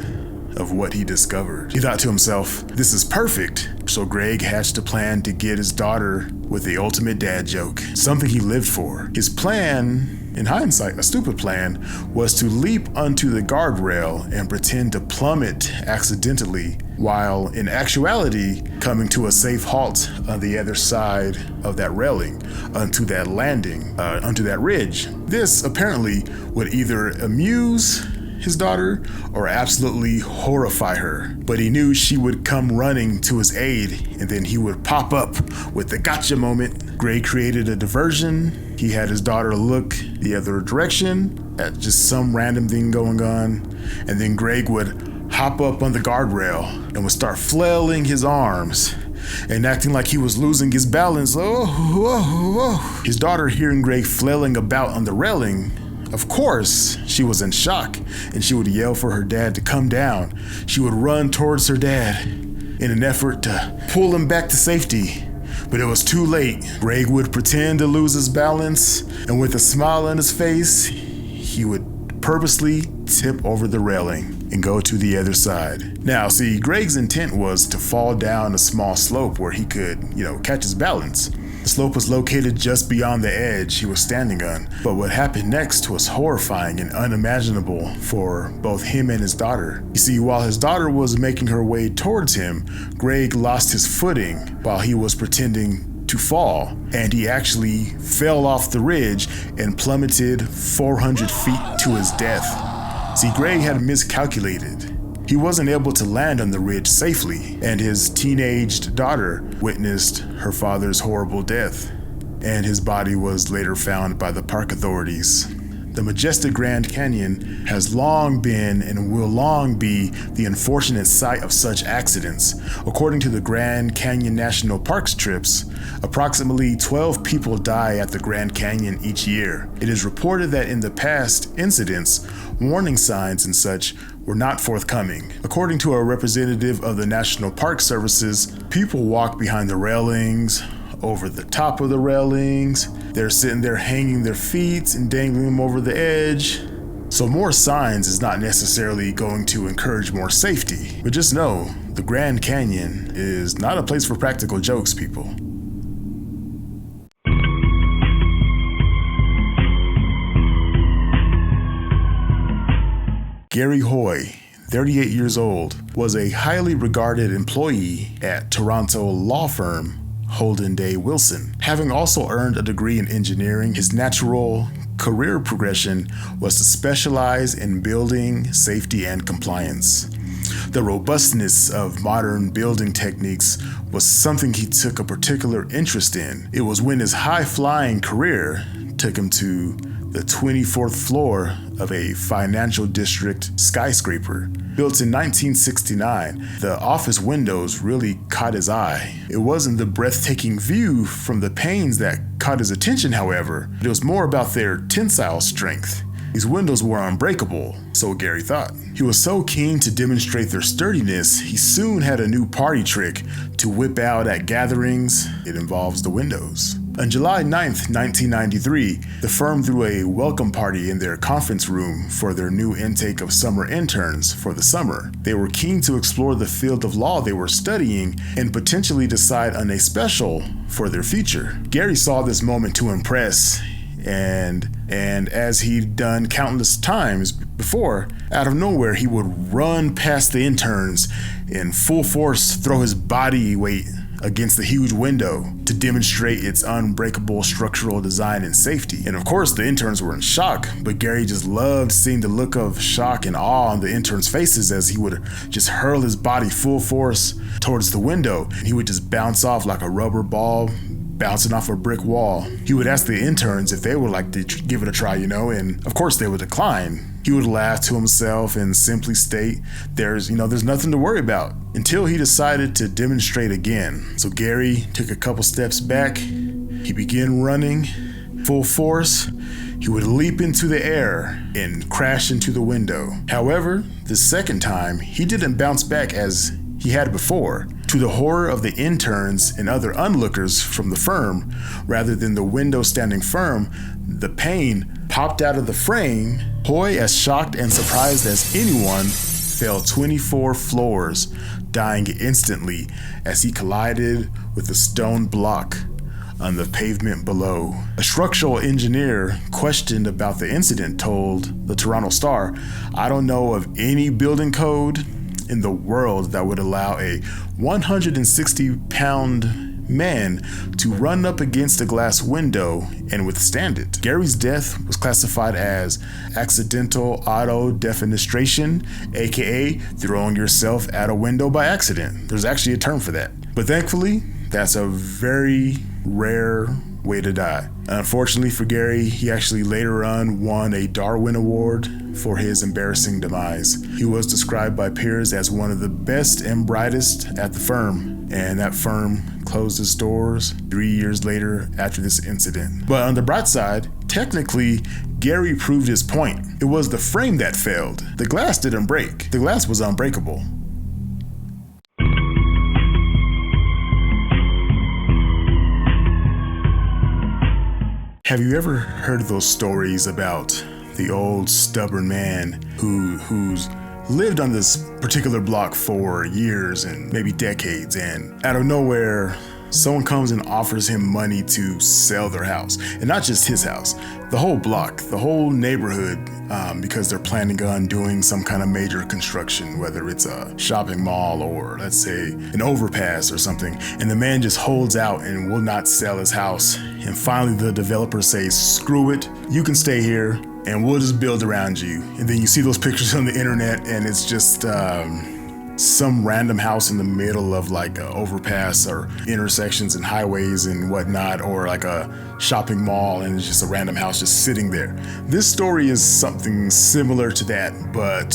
of what he discovered. He thought to himself, this is perfect. So Greg hatched a plan to get his daughter with the ultimate dad joke, something he lived for. His plan, in hindsight, a stupid plan, was to leap onto the guardrail and pretend to plummet accidentally, while in actuality coming to a safe halt on the other side of that railing, onto that landing, onto that ridge. This apparently would either amuse his daughter or absolutely horrify her, but he knew she would come running to his aid and then he would pop up with the gotcha moment. Greg created a diversion. He had his daughter look the other direction at just some random thing going on, and then Greg would hop up on the guardrail and would start flailing his arms and acting like he was losing his balance. His daughter, hearing Greg flailing about on the railing, of course, she was in shock, and she would yell for her dad to come down. She would run towards her dad in an effort to pull him back to safety. But it was too late. Greg would pretend to lose his balance, and with a smile on his face, he would purposely tip over the railing and go to the other side. Now, see, Greg's intent was to fall down a small slope where he could, catch his balance. The slope was located just beyond the edge he was standing on, but what happened next was horrifying and unimaginable for both him and his daughter. You see, while his daughter was making her way towards him, Greg lost his footing while he was pretending to fall, and he actually fell off the ridge and plummeted 400 feet to his death. See, Greg had miscalculated. He wasn't able to land on the ridge safely, and his teenaged daughter witnessed her father's horrible death, and his body was later found by the park authorities. The majestic Grand Canyon has long been and will long be the unfortunate site of such accidents. According to the Grand Canyon National Park's trips, approximately 12 people die at the Grand Canyon each year. It is reported that in the past incidents, warning signs and such were not forthcoming. According to a representative of the National Park Services, people walk behind the railings, over the top of the railings. They're sitting there hanging their feet and dangling them over the edge. So more signs is not necessarily going to encourage more safety. But just know, the Grand Canyon is not a place for practical jokes, people. Gary Hoy, 38 years old, was a highly regarded employee at Toronto law firm Holden Day Wilson. Having also earned a degree in engineering, his natural career progression was to specialize in building safety and compliance. The robustness of modern building techniques was something he took a particular interest in. It was when his high-flying career took him to the 24th floor of a financial district skyscraper. Built in 1969, the office windows really caught his eye. It wasn't the breathtaking view from the panes that caught his attention, however. It was more about their tensile strength. These windows were unbreakable, so Gary thought. He was so keen to demonstrate their sturdiness, he soon had a new party trick to whip out at gatherings. It involves the windows. On July 9th, 1993, the firm threw a welcome party in their conference room for their new intake of summer interns for the summer. They were keen to explore the field of law they were studying and potentially decide on a special for their future. Gary saw this moment to impress, and as he'd done countless times before, out of nowhere he would run past the interns in full force, throw his body weight against the huge window to demonstrate its unbreakable structural design and safety. And of course, the interns were in shock, but Gary just loved seeing the look of shock and awe on the interns' faces as he would just hurl his body full force towards the window. And he would just bounce off like a rubber ball bouncing off a brick wall. He would ask the interns if they would like to give it a try, and of course they would decline. He would laugh to himself and simply state, there's nothing to worry about, until he decided to demonstrate again. So Gary took a couple steps back. He began running full force. He would leap into the air and crash into the window. However, the second time, he didn't bounce back as he had before. To the horror of the interns and other onlookers from the firm, rather than the window standing firm, the pane popped out of the frame. Hoy, as shocked and surprised as anyone, fell 24 floors, dying instantly as he collided with a stone block on the pavement below. A structural engineer questioned about the incident told the Toronto Star, "I don't know of any building code in the world that would allow a 160-pound man to run up against a glass window and withstand it." Gary's death was classified as accidental auto-defenestration, aka throwing yourself at a window by accident. There's actually a term for that. But thankfully, that's a very rare way to die. Unfortunately for Gary, he actually later on won a Darwin Award for his embarrassing demise. He was described by peers as one of the best and brightest at the firm, and that firm closed its doors 3 years later after this incident. But on the bright side, technically, Gary proved his point. It was the frame that failed. The glass didn't break. The glass was unbreakable. Have you ever heard those stories about the old stubborn man who's lived on this particular block for years and maybe decades, and out of nowhere, someone comes and offers him money to sell their house? And not just his house, the whole block, the whole neighborhood, because they're planning on doing some kind of major construction, whether it's a shopping mall or, let's say, an overpass or something. And the man just holds out and will not sell his house. And finally the developer says, screw it, you can stay here and we'll just build around you. And then you see those pictures on the internet and it's just some random house in the middle of like an overpass or intersections and highways and whatnot, or like a shopping mall, and it's just a random house just sitting there. This story is something similar to that, but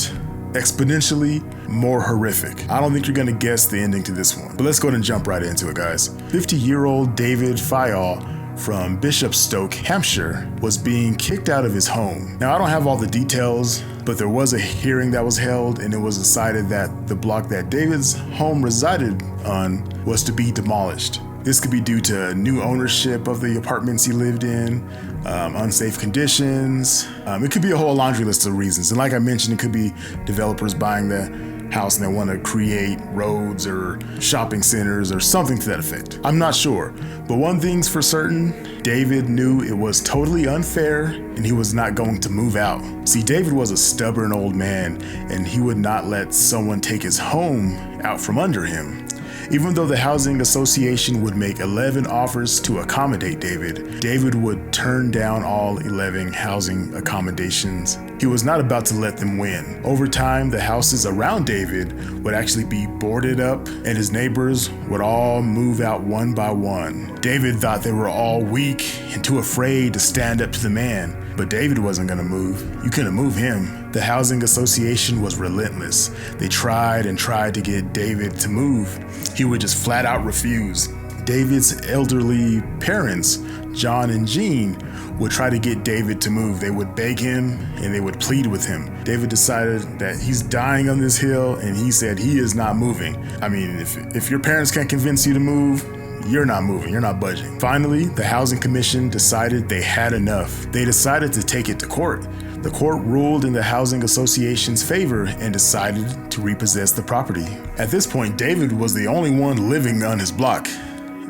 exponentially more horrific. I don't think you're gonna guess the ending to this one, but let's go ahead and jump right into it, guys. 50-year-old David Fyall from Bishopstoke, Hampshire, was being kicked out of his home. Now, I don't have all the details, but there was a hearing that was held, and it was decided that the block that David's home resided on was to be demolished. This could be due to new ownership of the apartments he lived in, unsafe conditions. It could be a whole laundry list of reasons. And like I mentioned, it could be developers buying the house and they want to create roads or shopping centers or something to that effect. I'm not sure, but one thing's for certain, David knew it was totally unfair and he was not going to move out. See, David was a stubborn old man and he would not let someone take his home out from under him. Even though the housing association would make 11 offers to accommodate David, David would turn down all 11 housing accommodations. He was not about to let them win. Over time, the houses around David would actually be boarded up and his neighbors would all move out one by one. David thought they were all weak and too afraid to stand up to the man. But David wasn't gonna move. You couldn't move him. The housing association was relentless. They tried and tried to get David to move. He would just flat out refuse. David's elderly parents, John and Jean, would try to get David to move. They would beg him and they would plead with him. David decided that he's dying on this hill and he said he is not moving. I mean, if your parents can't convince you to move, you're not moving, you're not budging. Finally, the Housing Commission decided they had enough. They decided to take it to court. The court ruled in the Housing Association's favor and decided to repossess the property. At this point, David was the only one living on his block.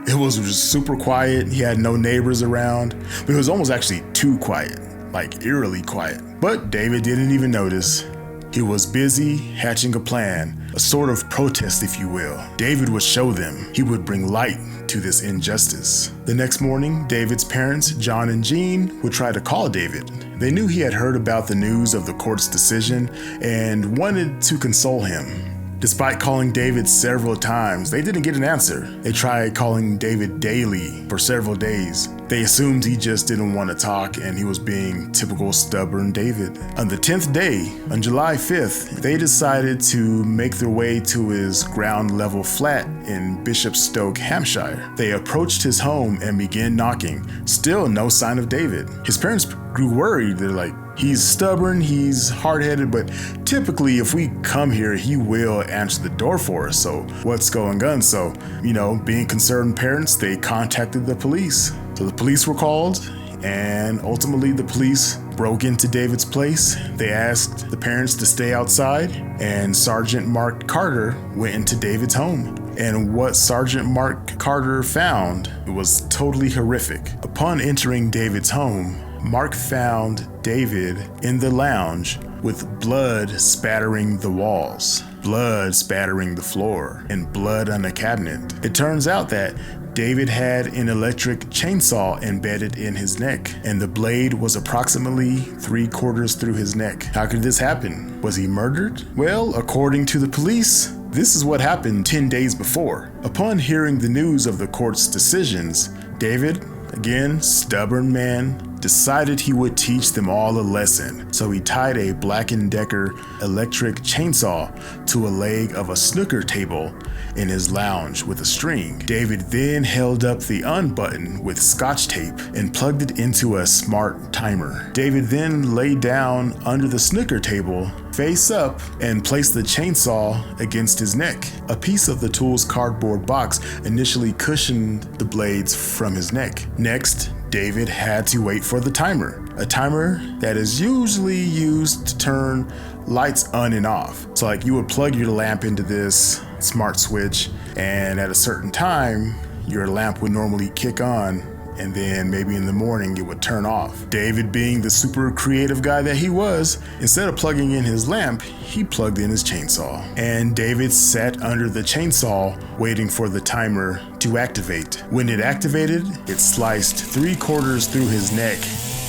It was just super quiet. He had no neighbors around, but it was almost actually too quiet, like eerily quiet. But David didn't even notice. He was busy hatching a plan, a sort of protest, if you will. David would show them. He would bring light to this injustice. The next morning, David's parents, John and Jean, would try to call David. They knew he had heard about the news of the court's decision and wanted to console him. Despite calling David several times, they didn't get an answer. They tried calling David daily for several days. They assumed he just didn't want to talk and he was being typical stubborn David. On the 10th day, on July 5th, they decided to make their way to his ground level flat in Bishopstoke, Hampshire. They approached his home and began knocking. Still no sign of David. His parents grew worried. They're like, he's stubborn, he's hard-headed, but typically if we come here, he will answer the door for us. So what's going on? So, being concerned parents, they contacted the police. So the police were called, and ultimately the police broke into David's place. They asked the parents to stay outside, and Sergeant Mark Carter went into David's home. And what Sergeant Mark Carter found was totally horrific. Upon entering David's home, Mark found David in the lounge with blood spattering the walls, blood spattering the floor, and blood on the cabinet. It turns out that David had an electric chainsaw embedded in his neck, and the blade was approximately 3/4 through his neck. How could this happen? Was he murdered? Well, according to the police, this is what happened 10 days before. Upon hearing the news of the court's decisions, David, again, stubborn man, decided he would teach them all a lesson. So he tied a Black & Decker electric chainsaw to a leg of a snooker table in his lounge with a string. David then held up the on button with scotch tape and plugged it into a smart timer. David then lay down under the snooker table, face up, and placed the chainsaw against his neck. A piece of the tool's cardboard box initially cushioned the blades from his neck. Next, David had to wait for the timer, a timer that is usually used to turn lights on and off. So like you would plug your lamp into this smart switch, and at a certain time, your lamp would normally kick on, and then maybe in the morning it would turn off. David, being the super creative guy that he was, instead of plugging in his lamp, he plugged in his chainsaw. And David sat under the chainsaw waiting for the timer to activate. When it activated, it sliced 3/4 through his neck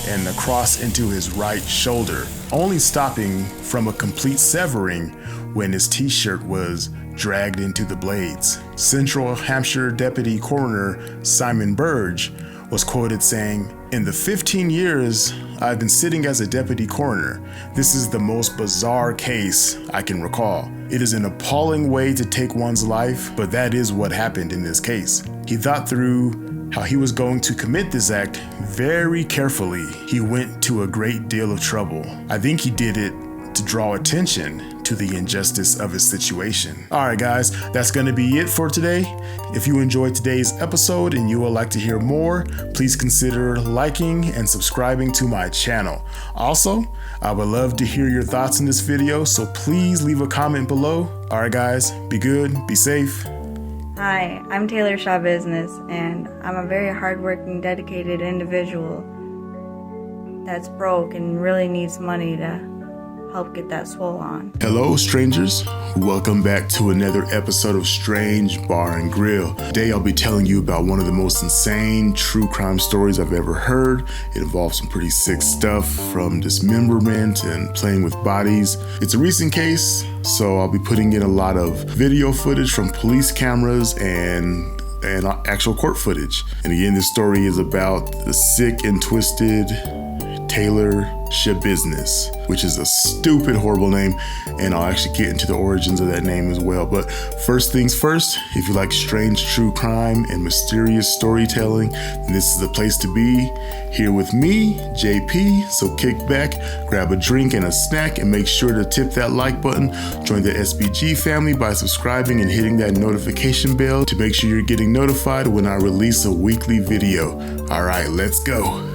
and across into his right shoulder, only stopping from a complete severing when his t-shirt was dragged into the blades. Central Hampshire Deputy Coroner Simon Burge was quoted saying, "In the 15 years I've been sitting as a deputy coroner, this is the most bizarre case I can recall. It is an appalling way to take one's life, but that is what happened in this case." He thought through how he was going to commit this act very carefully. He went to a great deal of trouble. I think he did it to draw attention to the injustice of his situation. Alright guys, that's going to be it for today. If you enjoyed today's episode and you would like to hear more, please consider liking and subscribing to my channel. Also, I would love to hear your thoughts in this video, so please leave a comment below. Alright guys, be good, be safe. Hi, I'm Taylor Shaw Business, and I'm a very hardworking, dedicated individual that's broke and really needs money to help get that swole on. Hello strangers, welcome back to another episode of Strange Bar and Grill. Today I'll be telling you about one of the most insane true crime stories I've ever heard. It involves some pretty sick stuff, from dismemberment and playing with bodies. It's a recent case, so I'll be putting in a lot of video footage from police cameras and actual court footage. And again, this story is about the sick and twisted Taylor Shaw Business, which is a stupid, horrible name, and I'll actually get into the origins of that name as well. But first things first, if you like strange true crime and mysterious storytelling, then this is the place to be. Here with me, JP, so kick back, grab a drink and a snack, and make sure to tip that like button. Join the SBG family by subscribing and hitting that notification bell to make sure you're getting notified when I release a weekly video. All right, let's go.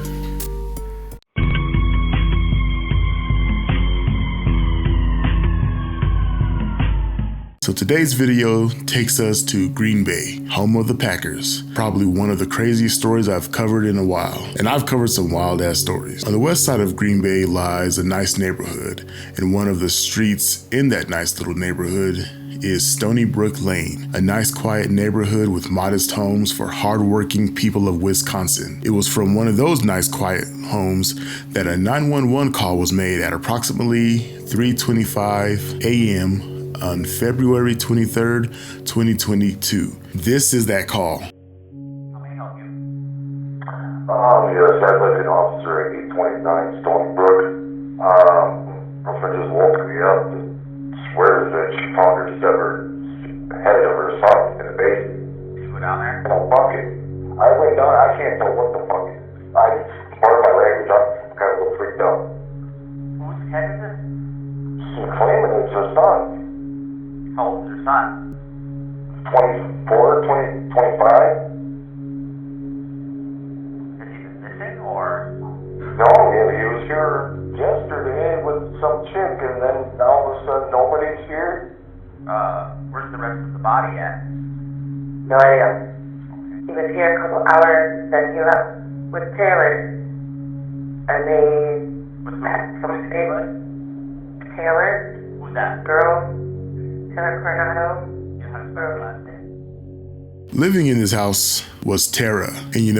So today's video takes us to Green Bay, home of the Packers. Probably one of the craziest stories I've covered in a while. And I've covered some wild ass stories. On the west side of Green Bay lies a nice neighborhood, and one of the streets in that nice little neighborhood is Stony Brook Lane, a nice quiet neighborhood with modest homes for hardworking people of Wisconsin. It was from one of those nice quiet homes that a 911 call was made at approximately 3:25 a.m. on February 23rd, 2022. This is that call. How may I help you? Yes, I'd like an officer at 829 Stony Brook. Girlfriend just woke me up and swears that she found her severed head of her son in the basement. Did you go down there? No, fuck it. I went down, I can't tell what the fuck it is. Pardon my language, I'm kind of a little freaked out. Whose head is it? She's claiming it's her son. How old is your son? 24, 20, 25? Has he been missing, or? No, he was here yesterday with some chick, and then all of a sudden nobody's here. Where's the rest of the body at? No idea. He was here a couple hours, then he left with Taylor. And they had some big Taylor, Who's that? girl, Taylor Coronado. You know how to spell her last name? Living in this house was Tara. And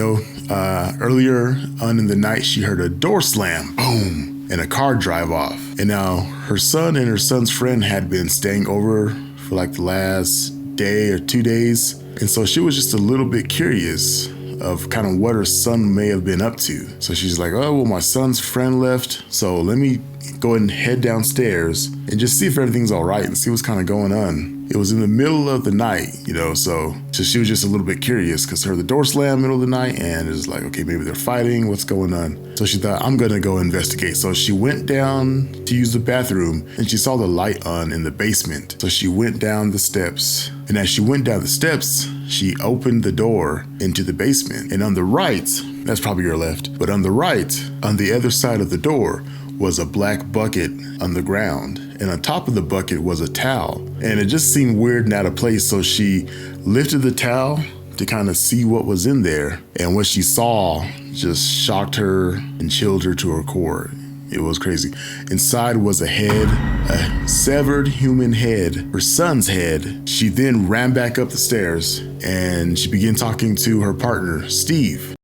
earlier on in the night, she heard a door slam, boom, and a car drive off. And now her son and her son's friend had been staying over for like the last day or 2 days. And so she was just a little bit curious of kind of what her son may have been up to. So she's like, oh, well, my son's friend left, so let me go ahead and head downstairs and just see if everything's all right and see what's kind of going on. It was in the middle of the night, so she was just a little bit curious because heard the door slam middle of the night and it was like, okay, maybe they're fighting, what's going on? So she thought, I'm gonna go investigate. So she went down to use the bathroom and she saw the light on in the basement. So she went down the steps, and as she went down the steps, she opened the door into the basement. And on the right, that's probably your left, but on the right, on the other side of the door, was a black bucket on the ground, and on top of the bucket was a towel, and it just seemed weird and out of place. So she lifted the towel to kind of see what was in there, and what she saw just shocked her and chilled her to her core. It was crazy. Inside was a head, a severed human head, her son's head. She then ran back up the stairs and she began talking to her partner, Steve.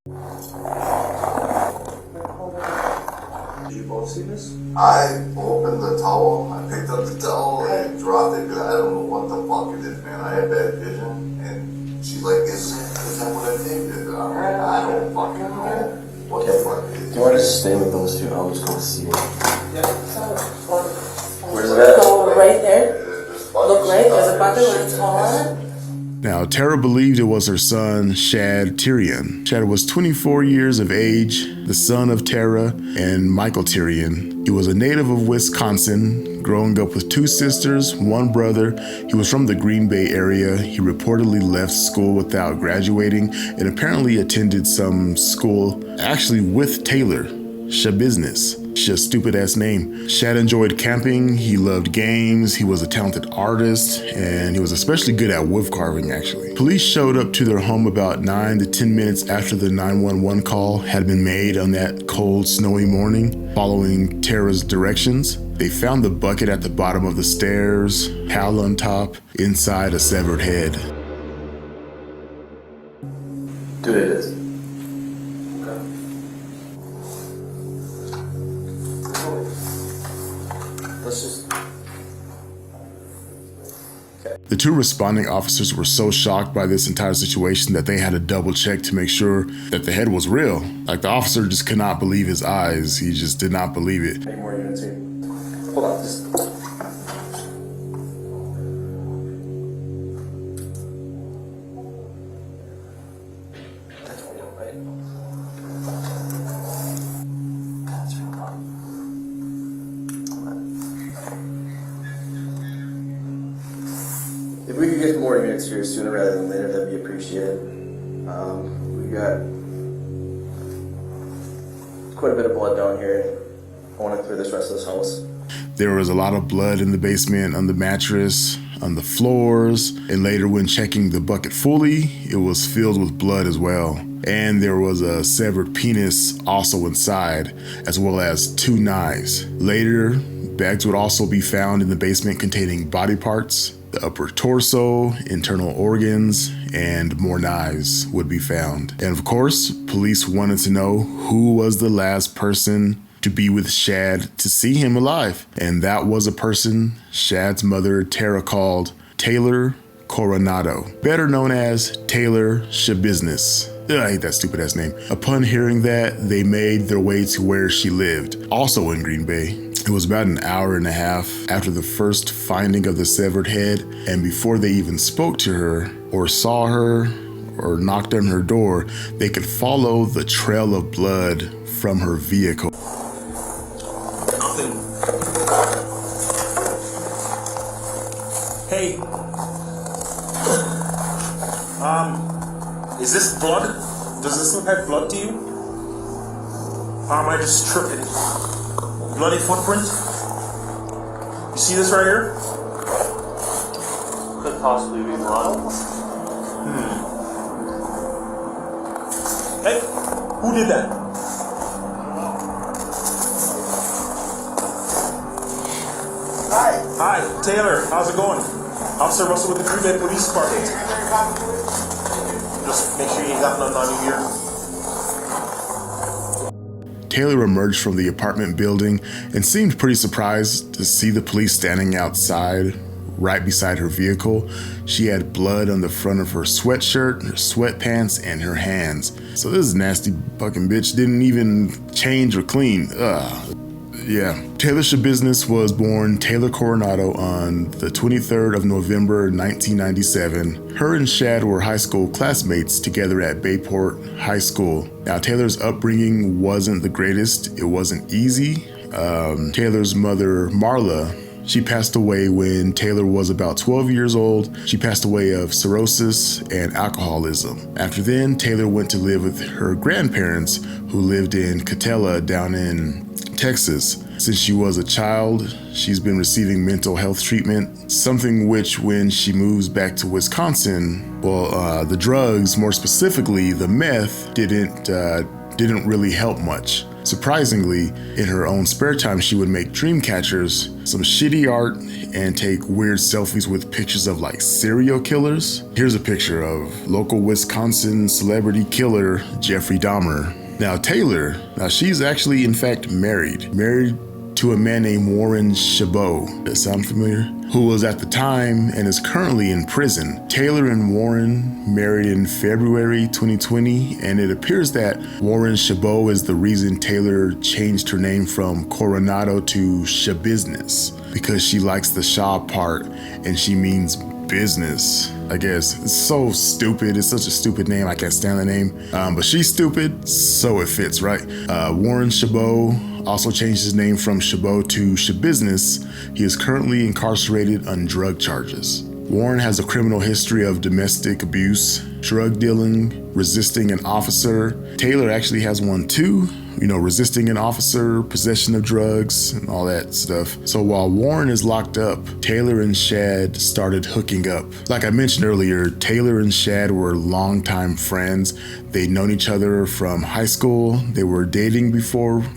I opened the towel, I picked up the towel and dropped it because I don't know what the fuck it is, man. I had bad vision, and she's like, is that what I think? I'm like, I don't fucking know what the fuck it is. Do you want to stay with those two? I'll just go see it. Where's it at? So right there. Look right, there's a bucket with a towel on it. Now, Tara believed it was her son, Shad Tyrion. Shad was 24 years of age, the son of Tara and Michael Tyrion. He was a native of Wisconsin, growing up with two sisters, one brother. He was from the Green Bay area. He reportedly left school without graduating and apparently attended some school actually with Taylor. Shabusiness. Just stupid ass name. Shad enjoyed camping, he loved games, he was a talented artist, and he was especially good at wood carving actually. Police showed up to their home about 9 to 10 minutes after the 911 call had been made on that cold, snowy morning. Following Tara's directions, they found the bucket at the bottom of the stairs, towel on top, inside a severed head. Dude, it is. Let's just... Okay. The two responding officers were so shocked by this entire situation that they had to double check to make sure that the head was real. Like, the officer just could not believe his eyes. He just did not believe it. Any more units here? Hold on, just... That's real, right? That's real. If we could get more units here sooner rather than later, that'd be appreciated. We got quite a bit of blood down here. I want to clear this rest of this house. There was a lot of blood in the basement, on the mattress, on the floors, and later when checking the bucket fully, it was filled with blood as well. And there was a severed penis also inside, as well as 2 knives. Later, bags would also be found in the basement containing body parts, the upper torso, internal organs, and more knives would be found. And of course, police wanted to know who was the last person to be with Shad to see him alive. And that was a person Shad's mother, Tara, called Taylor Coronado, better known as Taylor Shabusiness. I hate that stupid ass name. Upon hearing that, they made their way to where she lived, also in Green Bay. It was about an hour and a half after the first finding of the severed head, and before they even spoke to her, or saw her, or knocked on her door, they could follow the trail of blood from her vehicle. Hey, is this blood? Does this look like blood to you? Or am I just tripping? Bloody footprint? You see this right here? Could possibly be blood. Hey, who did that? Hi, Taylor, how's it going? Officer Russell with the Green Bay Police Department. Just make sure you ain't got nothing on you here. Taylor emerged from the apartment building and seemed pretty surprised to see the police standing outside right beside her vehicle. She had blood on the front of her sweatshirt, her sweatpants, and her hands. So this nasty fucking bitch didn't even change or clean. Yeah. Taylor Schabusiness was born Taylor Coronado on the 23rd of November 1997. Her and Shad were high school classmates together at Bayport High School. Now, Taylor's upbringing wasn't the greatest. It wasn't easy. Taylor's mother, Marla, she passed away when Taylor was about 12 years old. She passed away of cirrhosis and alcoholism. After then, Taylor went to live with her grandparents who lived in Catella down in Texas. Since she was a child, she's been receiving mental health treatment, something which when she moves back to Wisconsin, the drugs, more specifically the meth, didn't really help much. Surprisingly, in her own spare time, she would make dream catchers, some shitty art, and take weird selfies with pictures of like serial killers. Here's a picture of local Wisconsin celebrity killer Jeffrey Dahmer. Now Taylor, she's actually in fact married to a man named Warren Chabot. That sound familiar? Who was at the time and is currently in prison. Taylor and Warren married in February 2020, and it appears that Warren Chabot is the reason Taylor changed her name from Coronado to Schabusiness, because she likes the Shaw part and she means business, I guess. It's so stupid. It's such a stupid name. I can't stand the name. But she's stupid, so it fits, right? Warren Chabot also changed his name from Chabot to Schabusiness. He is currently incarcerated on drug charges. Warren has a criminal history of domestic abuse, drug dealing, resisting an officer. Taylor actually has one too. Resisting an officer, possession of drugs, and all that stuff. So while Warren is locked up, Taylor and Shad started hooking up. Like I mentioned earlier, Taylor and Shad were longtime friends. They'd known each other from high school. They were dating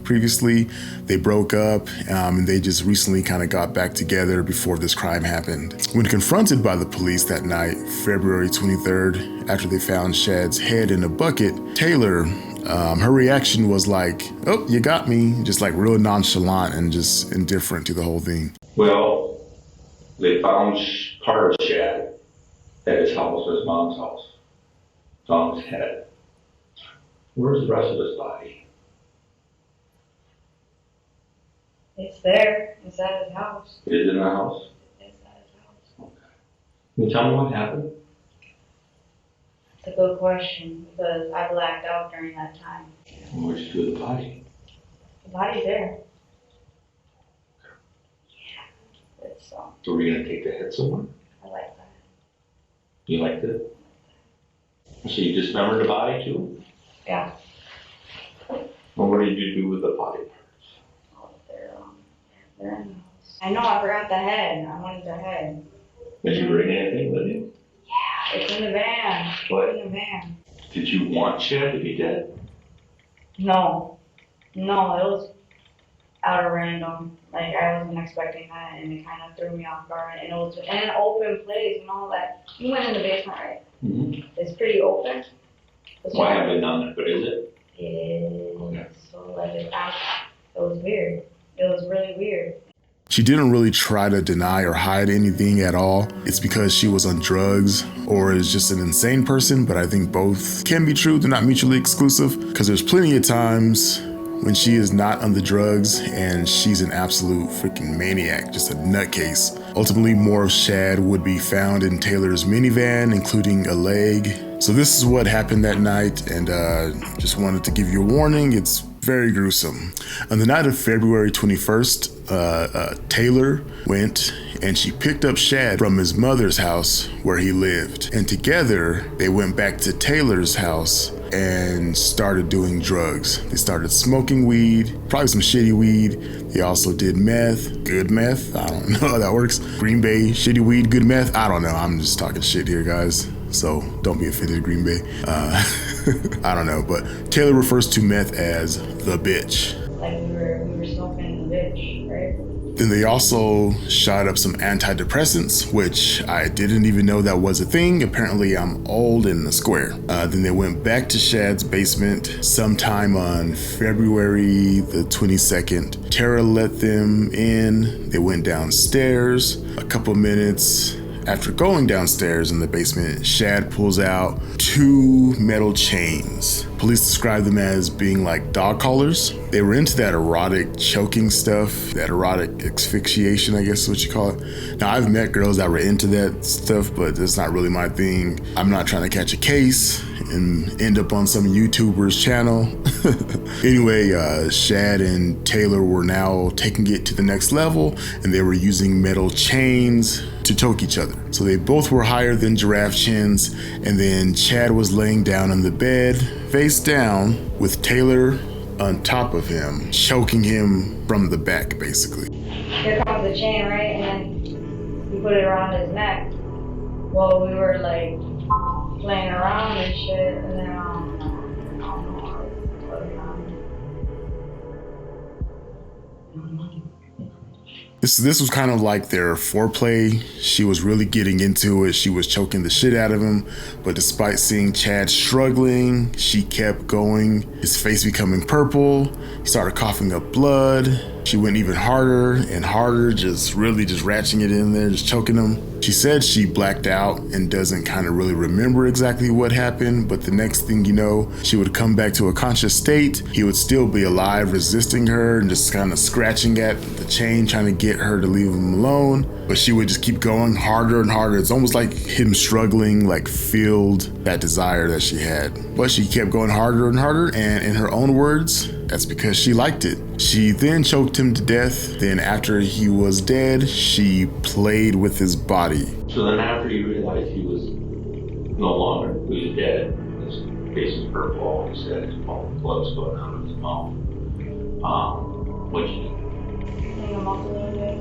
previously. They broke up, and they just recently kind of got back together before this crime happened. When confronted by the police that night, February 23rd, after they found Shad's head in a bucket, Taylor, her reaction was like, "Oh, you got me," just like real nonchalant and just indifferent to the whole thing. Well, they found part of Shad at his house, his mom's house. Found his head. Where's the rest of his body? It's there. It's at his house. It is in the house? It's at his house. Okay. Can you tell me what happened? It's a good question, because I blacked out during that time. And where'd you do the body? The body's there. Yeah. It's, So we're gonna take the head somewhere? I like that. You liked it? So you dismembered the body too? Yeah. Well, what did you do with the body parts? Oh, they're in the house. I know, I forgot the head. I wanted the head. Did you bring anything with you? Yeah, it's in the van. What? It's in the van. Did you want Shad to be dead? No, it was out of random. Like, I wasn't expecting that, and it kind of threw me off guard. And it was in an open place and all that. You went in the basement, right? Mm-hmm. It's pretty open. Well, I haven't been down there, but is it? It is. Okay. So, like, it was weird. It was really weird. She didn't really try to deny or hide anything at all. It's because she was on drugs or is just an insane person, but I think both can be true. They're not mutually exclusive, because there's plenty of times when she is not on the drugs and she's an absolute freaking maniac, just a nutcase. Ultimately, more of Shad would be found in Taylor's minivan, including a leg. So this is what happened that night, and just wanted to give you a warning. It's very gruesome. On the night of February 21st, Taylor went and she picked up Shad from his mother's house where he lived. And together, they went back to Taylor's house and started doing drugs. They started smoking weed, probably some shitty weed. They also did meth, good meth. I don't know how that works. Green Bay, shitty weed, good meth. I don't know. I'm just talking shit here, guys. So don't be offended, Green Bay. I don't know, but Taylor refers to meth as the bitch. Like, we were smoking the bitch, right? Then they also shot up some antidepressants, which I didn't even know that was a thing. Apparently I'm old and a square. Then they went back to Shad's basement sometime on February the 22nd. Tara let them in. They went downstairs. A couple minutes after going downstairs in the basement, Shad pulls out 2 metal chains. Police describe them as being like dog collars. They were into that erotic choking stuff, that erotic asphyxiation, I guess is what you call it. Now, I've met girls that were into that stuff, but it's not really my thing. I'm not trying to catch a case and end up on some YouTuber's channel. Anyway, Shad and Taylor were now taking it to the next level, and they were using metal chains to choke each other. So they both were higher than giraffe chins, and then Chad was laying down on the bed, face down, with Taylor on top of him, choking him from the back, basically. Here comes the chain, right? And then we put it around his neck. Well, we were like playing around and shit, and then This was kind of like their foreplay. She was really getting into it. She was choking the shit out of him. But despite seeing Chad struggling, she kept going. His face becoming purple. He started coughing up blood. She went even harder and harder, just ratcheting it in there, just choking him. She said she blacked out and doesn't kind of really remember exactly what happened, but the next thing you know, she would come back to a conscious state. He would still be alive, resisting her and just kind of scratching at the chain, trying to get her to leave him alone. But she would just keep going harder and harder. It's almost like him struggling, like filled that desire that she had. But she kept going harder and harder, and in her own words, that's because she liked it. She then choked him to death. Then after he was dead, she played with his body. So then after you realized he was no longer, he was dead, his face was purple, he said his blood's going out of his mouth. What'd you do? clean him up a little bit.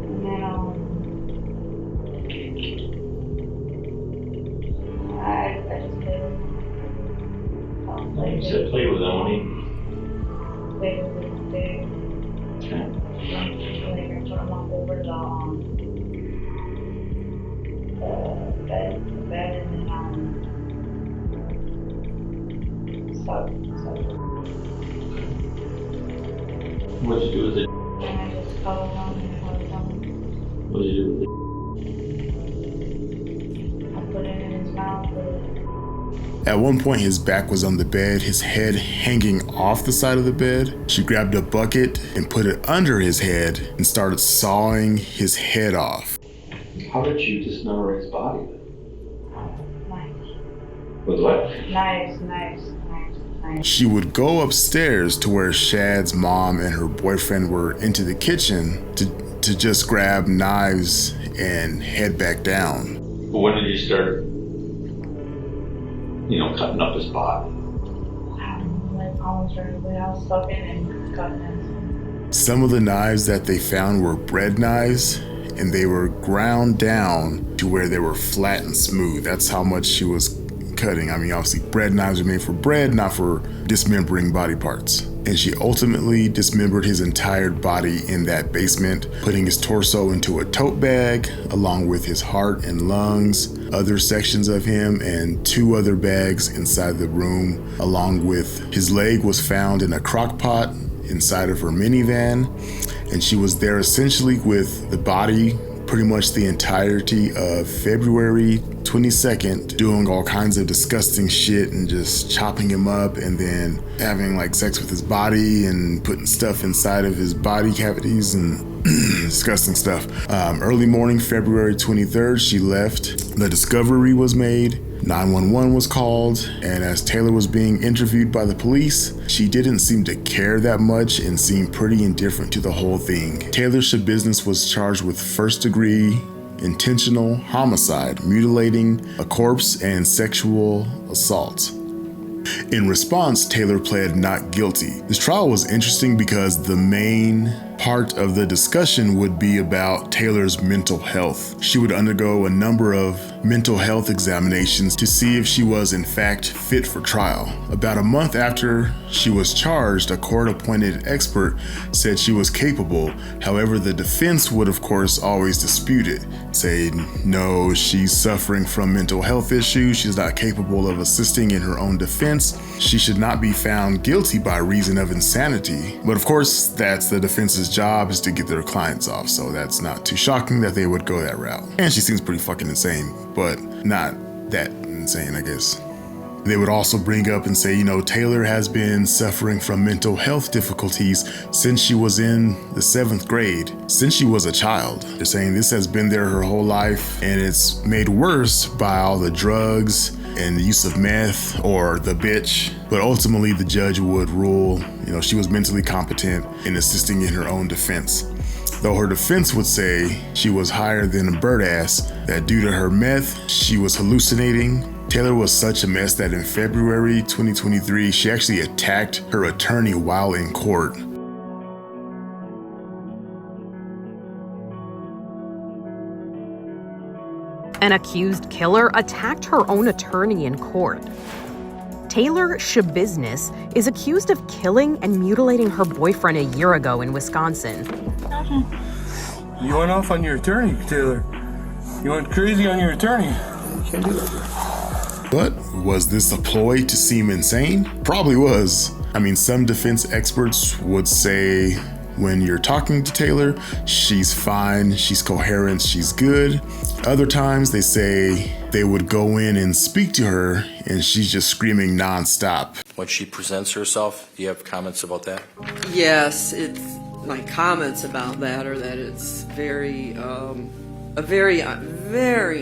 And then, I just played with him. You said play with him, Played with his big. okay. Later, put him up over the bed, and then stuff. What'd you do with it? And I just cuddled him and held him. What'd you do with it? I put it in his mouth. At one point, his back was on the bed, his head hanging off the side of the bed. She grabbed a bucket and put it under his head and started sawing his head off. How did you dismember his body? Knives. With what? Knives. She would go upstairs to where Shad's mom and her boyfriend were into the kitchen to just grab knives and head back down. But when did you start, cutting up his body? Like almost right away. I was sucking and cutting it. Some of the knives that they found were bread knives, and they were ground down to where they were flat and smooth. That's how much she was cutting. I mean, obviously bread knives are made for bread, not for dismembering body parts. And she ultimately dismembered his entire body in that basement, putting his torso into a tote bag, along with his heart and lungs, other sections of him, and 2 other bags inside the room, along with his leg was found in a crock pot inside of her minivan. And she was there essentially with the body pretty much the entirety of February 22nd, doing all kinds of disgusting shit and just chopping him up and then having like sex with his body and putting stuff inside of his body cavities and disgusting stuff. Early morning, February 23rd, she left. The discovery was made. 911 was called, and as Taylor was being interviewed by the police, she didn't seem to care that much and seemed pretty indifferent to the whole thing. Taylor Shabusiness was charged with first-degree intentional homicide, mutilating a corpse, and sexual assault. In response, Taylor pled not guilty. This trial was interesting because the main part of the discussion would be about Taylor's mental health. She would undergo a number of mental health examinations to see if she was in fact fit for trial. About a month after she was charged, a court-appointed expert said she was capable. However, the defense would of course always dispute it, say no, she's suffering from mental health issues, she's not capable of assisting in her own defense, she should not be found guilty by reason of insanity. But of course, that's the defense's job, is to get their clients off, so that's not too shocking that they would go that route. And she seems pretty fucking insane, but not that insane, I guess. They would also bring up and say, Taylor has been suffering from mental health difficulties since she was in the 7th grade, since she was a child. They're saying this has been there her whole life, and it's made worse by all the drugs and the use of meth or the bitch. But ultimately, the judge would rule, she was mentally competent in assisting in her own defense. Though her defense would say she was higher than a bird ass, that due to her meth, she was hallucinating. Taylor was such a mess that in February 2023, she actually attacked her attorney while in court. An accused killer attacked her own attorney in court. Taylor Shabiznes is accused of killing and mutilating her boyfriend a year ago in Wisconsin. You went off on your attorney, Taylor. You went crazy on your attorney. You can't do that. But was this a ploy to seem insane? Probably was. I mean, some defense experts would say when you're talking to Taylor, she's fine, she's coherent, she's good. Other times they say they would go in and speak to her and she's just screaming nonstop. When she presents herself, do you have comments about that? Yes, my comments about that are that it's very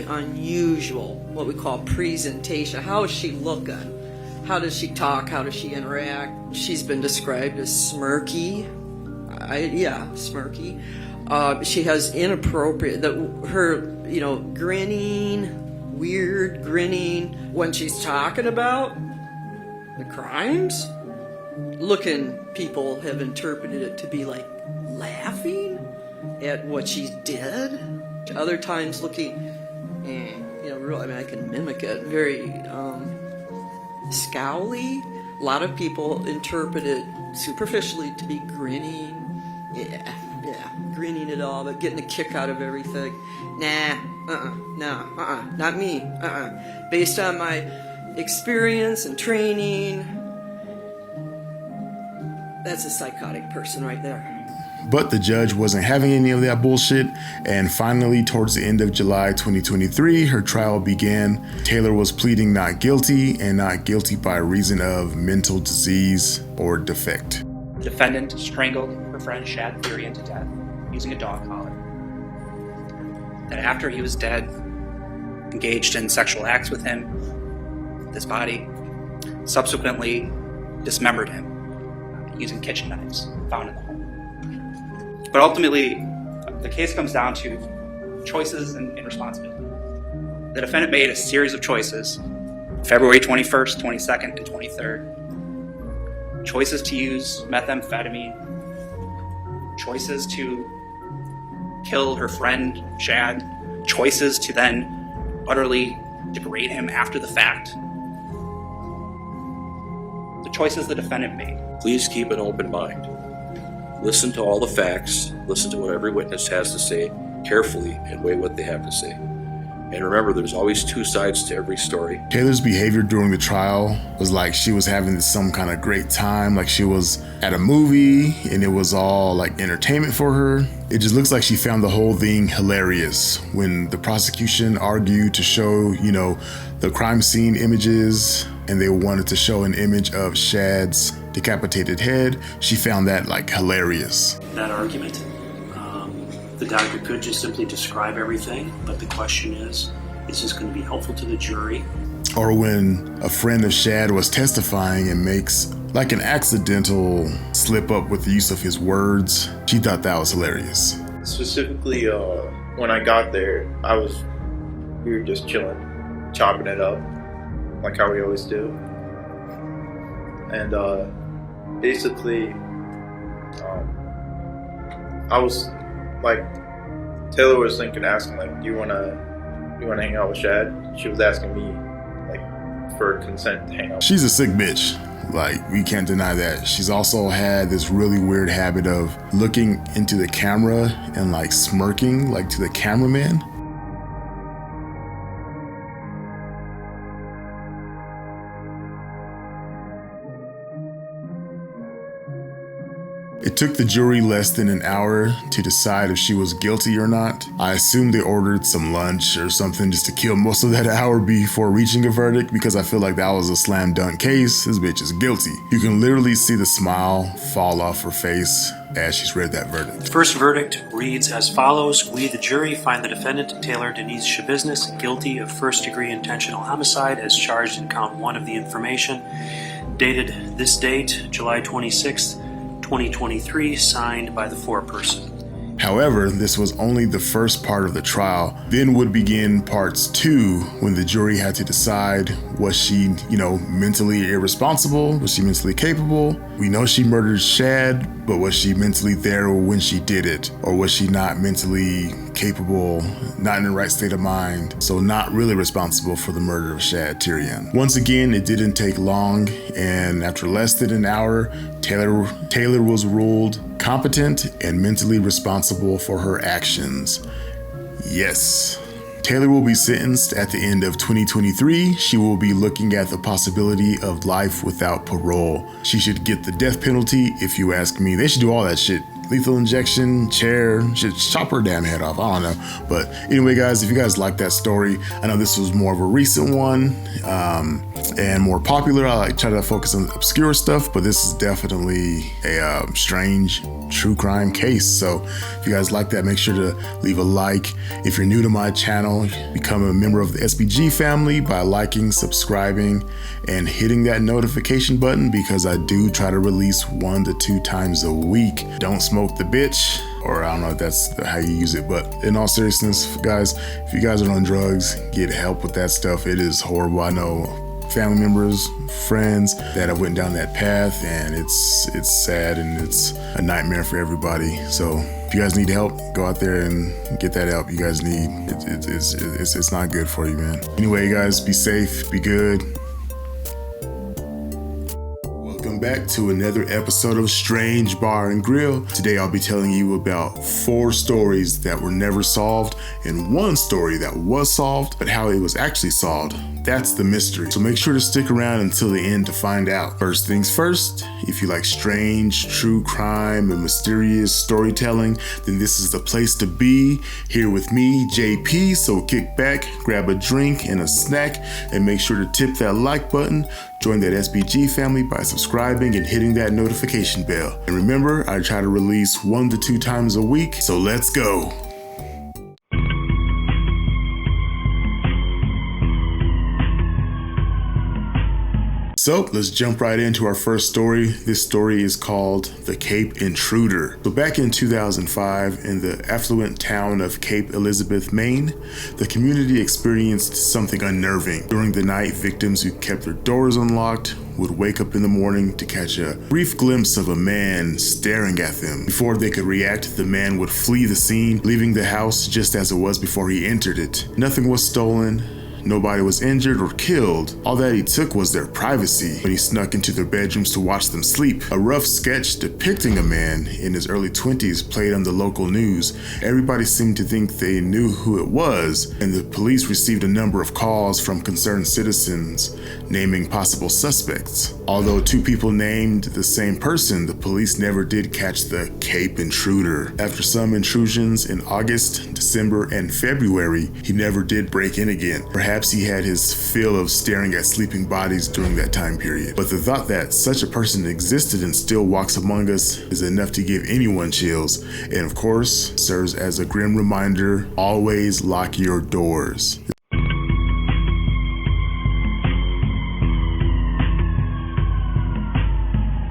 unusual, what we call presentation. How is she looking? How does she talk? How does she interact? She's been described as smirky. Smirky. She has inappropriate, grinning, weird grinning. When she's talking about the crimes, people have interpreted it to be like laughing at what she did. Other times looking, I can mimic it, very scowly. A lot of people interpret it superficially to be grinning. Grinning at all, but getting a kick out of everything. Not me. Based on my experience and training, that's a psychotic person right there. But the judge wasn't having any of that bullshit, and finally, towards the end of July 2023, her trial began. Taylor was pleading not guilty, and not guilty by reason of mental disease or defect. The defendant strangled her friend Shad Furian to death using a dog collar. Then after he was dead, engaged in sexual acts with him, with his body, subsequently dismembered him using kitchen knives found in the home. But ultimately, the case comes down to choices and responsibility. The defendant made a series of choices, February 21st, 22nd, and 23rd. Choices to use methamphetamine, choices to kill her friend Shad, choices to then utterly degrade him after the fact. The choices the defendant made. Please keep an open mind. Listen to all the facts, listen to what every witness has to say carefully, and weigh what they have to say. And remember, there's always two sides to every story. Taylor's behavior during the trial was like she was having some kind of great time, like she was at a movie and it was all like entertainment for her. It just looks like she found the whole thing hilarious. When the prosecution argued to show, the crime scene images, and they wanted to show an image of Shad's decapitated head, she found that like hilarious. That argument, the doctor could just simply describe everything, but the question is this going to be helpful to the jury? Or when a friend of Shad was testifying and makes like an accidental slip up with the use of his words, she thought that was hilarious. Specifically, when I got there, we were just chilling, chopping it up, like how we always do. And basically, I was like, Taylor was asking, like, do you want to you want to hang out with Shad? She was asking me, like, for consent to hang out. She's a sick bitch. Like, we can't deny that. She's also had this really weird habit of looking into the camera and like smirking, like to the cameraman. It took the jury less than an hour to decide if she was guilty or not. I assume they ordered some lunch or something just to kill most of that hour before reaching a verdict, because I feel like that was a slam dunk case. This bitch is guilty. You can literally see the smile fall off her face as she's read that verdict. The first verdict reads as follows. We, the jury, find the defendant, Taylor Denise Shabusiness, guilty of first-degree intentional homicide as charged in count 1 of the information, dated this date, July 26th, 2023, signed by the foreperson. However, this was only the first part of the trial. Then would begin parts 2, when the jury had to decide, was she, mentally irresponsible? Was she mentally capable? We know she murdered Shad, but was she mentally there when she did it? Or was she not mentally capable, not in the right state of mind, so not really responsible for the murder of Shad Tyrion? Once again, it didn't take long, and after less than an hour, Taylor was ruled competent and mentally responsible for her actions. Yes. Taylor will be sentenced at the end of 2023. She will be looking at the possibility of life without parole. She should get the death penalty, if you ask me. They should do all that shit. Lethal injection, chair, should chop her damn head off. I don't know. But anyway, guys, if you guys like that story, I know this was more of a recent one and more popular. I try to focus on obscure stuff, but this is definitely a strange true crime case. So if you guys like that, make sure to leave a like. If you're new to my channel, become a member of the SBG family by liking, subscribing, and hitting that notification button, because I do try to release 1 to 2 times a week. Don't smoke the bitch, or I don't know if that's how you use it, but in all seriousness, guys, if you guys are on drugs, get help with that stuff. It is horrible. I know family members, friends that have went down that path, and it's sad and it's a nightmare for everybody. So if you guys need help, go out there and get that help you guys need. It's not good for you, man. Anyway, guys, be safe, be good. Welcome back to another episode of Strange Bar and Grill. Today I'll be telling you about 4 stories that were never solved and 1 story that was solved, but how it was actually solved. That's the mystery. So make sure to stick around until the end to find out. First things first, if you like strange, true crime, and mysterious storytelling, then this is the place to be. Here with me, JP, so kick back, grab a drink and a snack, and make sure to tip that like button. Join that SBG family by subscribing and hitting that notification bell. And remember, I try to release 1 to 2 times a week, so let's go. So let's jump right into our first story. This story is called The Cape Intruder. So back in 2005, in the affluent town of Cape Elizabeth, Maine, the community experienced something unnerving. During the night, victims who kept their doors unlocked would wake up in the morning to catch a brief glimpse of a man staring at them. Before they could react, the man would flee the scene, leaving the house just as it was before he entered it. Nothing was stolen. Nobody was injured or killed. All that he took was their privacy when he snuck into their bedrooms to watch them sleep. A rough sketch depicting a man in his early 20s played on the local news. Everybody seemed to think they knew who it was, and the police received a number of calls from concerned citizens naming possible suspects. Although 2 people named the same person, the police never did catch the Cape Intruder. After some intrusions in August, December, and February, he never did break in again. Perhaps he had his fill of staring at sleeping bodies during that time period. But the thought that such a person existed and still walks among us is enough to give anyone chills, and of course, serves as a grim reminder, always lock your doors.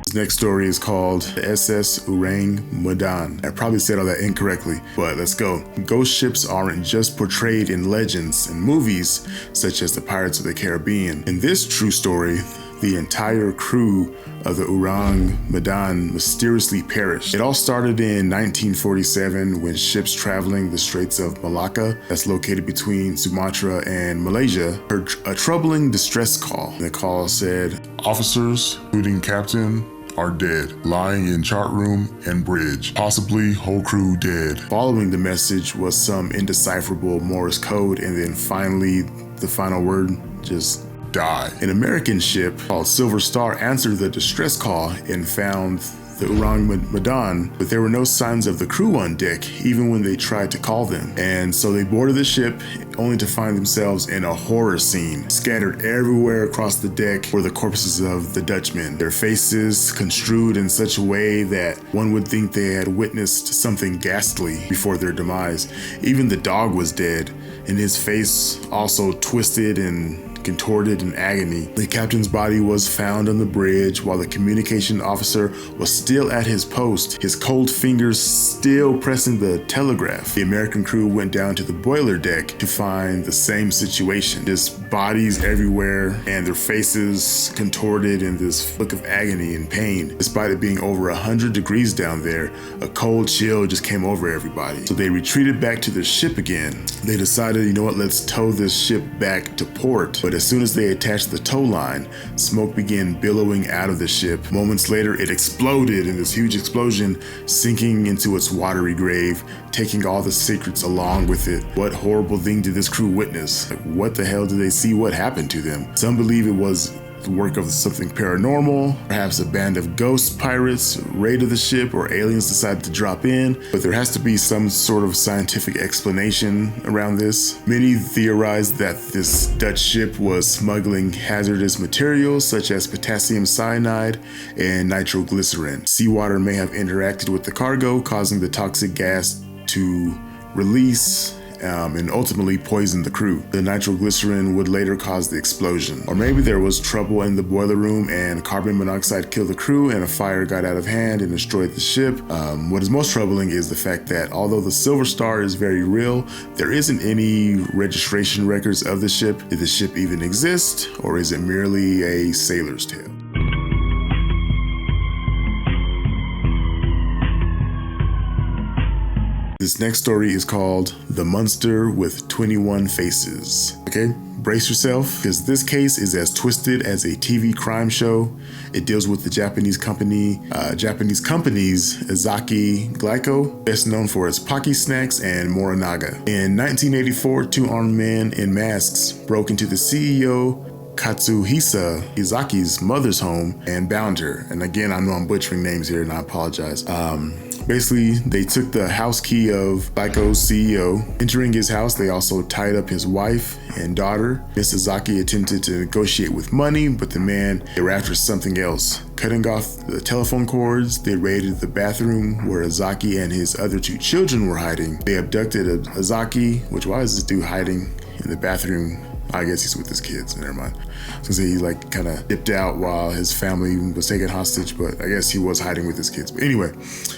This next story is called the SS Orang Medan. I probably said all that incorrectly, but let's go. Ghost ships aren't just portrayed in legends and movies such as the Pirates of the Caribbean. In this true story, the entire crew of the mrballen mysteriously perished. It all started in 1947 when ships traveling the Straits of Malacca, that's located between Sumatra and Malaysia, heard a troubling distress call. The call said, "Officers, including captain, are dead, lying in chart room and bridge, possibly whole crew dead." Following the message was some indecipherable Morse code, and then finally the final word, just die. An American ship called Silver Star answered the distress call and found the mrballen, but there were no signs of the crew on deck, even when they tried to call them. And so they boarded the ship, only to find themselves in a horror scene. Scattered everywhere across the deck were the corpses of the Dutchmen, their faces construed in such a way that one would think they had witnessed something ghastly before their demise. Even the dog was dead, and his face also twisted and contorted in agony. The captain's body was found on the bridge while the communication officer was still at his post, his cold fingers still pressing the telegraph. The American crew went down to the boiler deck to find the same situation. Just bodies everywhere and their faces contorted in this look of agony and pain. Despite it being over 100 degrees down there, a cold chill just came over everybody. So they retreated back to their ship again. They decided, you know what, let's tow this ship back to port. But as soon as they attached the tow line, smoke began billowing out of the ship. Moments later, it exploded in this huge explosion, sinking into its watery grave, taking all the secrets along with it. What horrible thing did this crew witness? Like, what the hell did they see? What happened to them? Some believe it was the work of something paranormal, perhaps a band of ghost pirates raided the ship, or aliens decided to drop in, but there has to be some sort of scientific explanation around this. Many theorize that this Dutch ship was smuggling hazardous materials such as potassium cyanide and nitroglycerin. Seawater may have interacted with the cargo, causing the toxic gas to release and ultimately poisoned the crew. The nitroglycerin would later cause the explosion. Or maybe there was trouble in the boiler room and carbon monoxide killed the crew and a fire got out of hand and destroyed the ship. What is most troubling is the fact that although the Silver Star is very real, there isn't any registration records of the ship. Did the ship even exist, or is it merely a sailor's tale? This next story is called The Monster with 21 Faces. Okay, brace yourself, because this case is as twisted as a TV crime show. It deals with the Japanese company's Ezaki Glyco, best known for its Pocky snacks and Morinaga. In 1984, two armed men in masks broke into the CEO Katsuhisa Izaki's mother's home and bound her. And again, I know I'm butchering names here and I apologize. Basically, they took the house key of Glyco's CEO. Entering his house, they also tied up his wife and daughter. Ms. Izaki attempted to negotiate with money, but they were after something else. Cutting off the telephone cords, they raided the bathroom where Izaki and his other two children were hiding. They abducted Izaki, which, why is this dude hiding in the bathroom? I guess he's with his kids, never mind. So he kind of dipped out while his family was taken hostage, but I guess he was hiding with his kids. But anyway,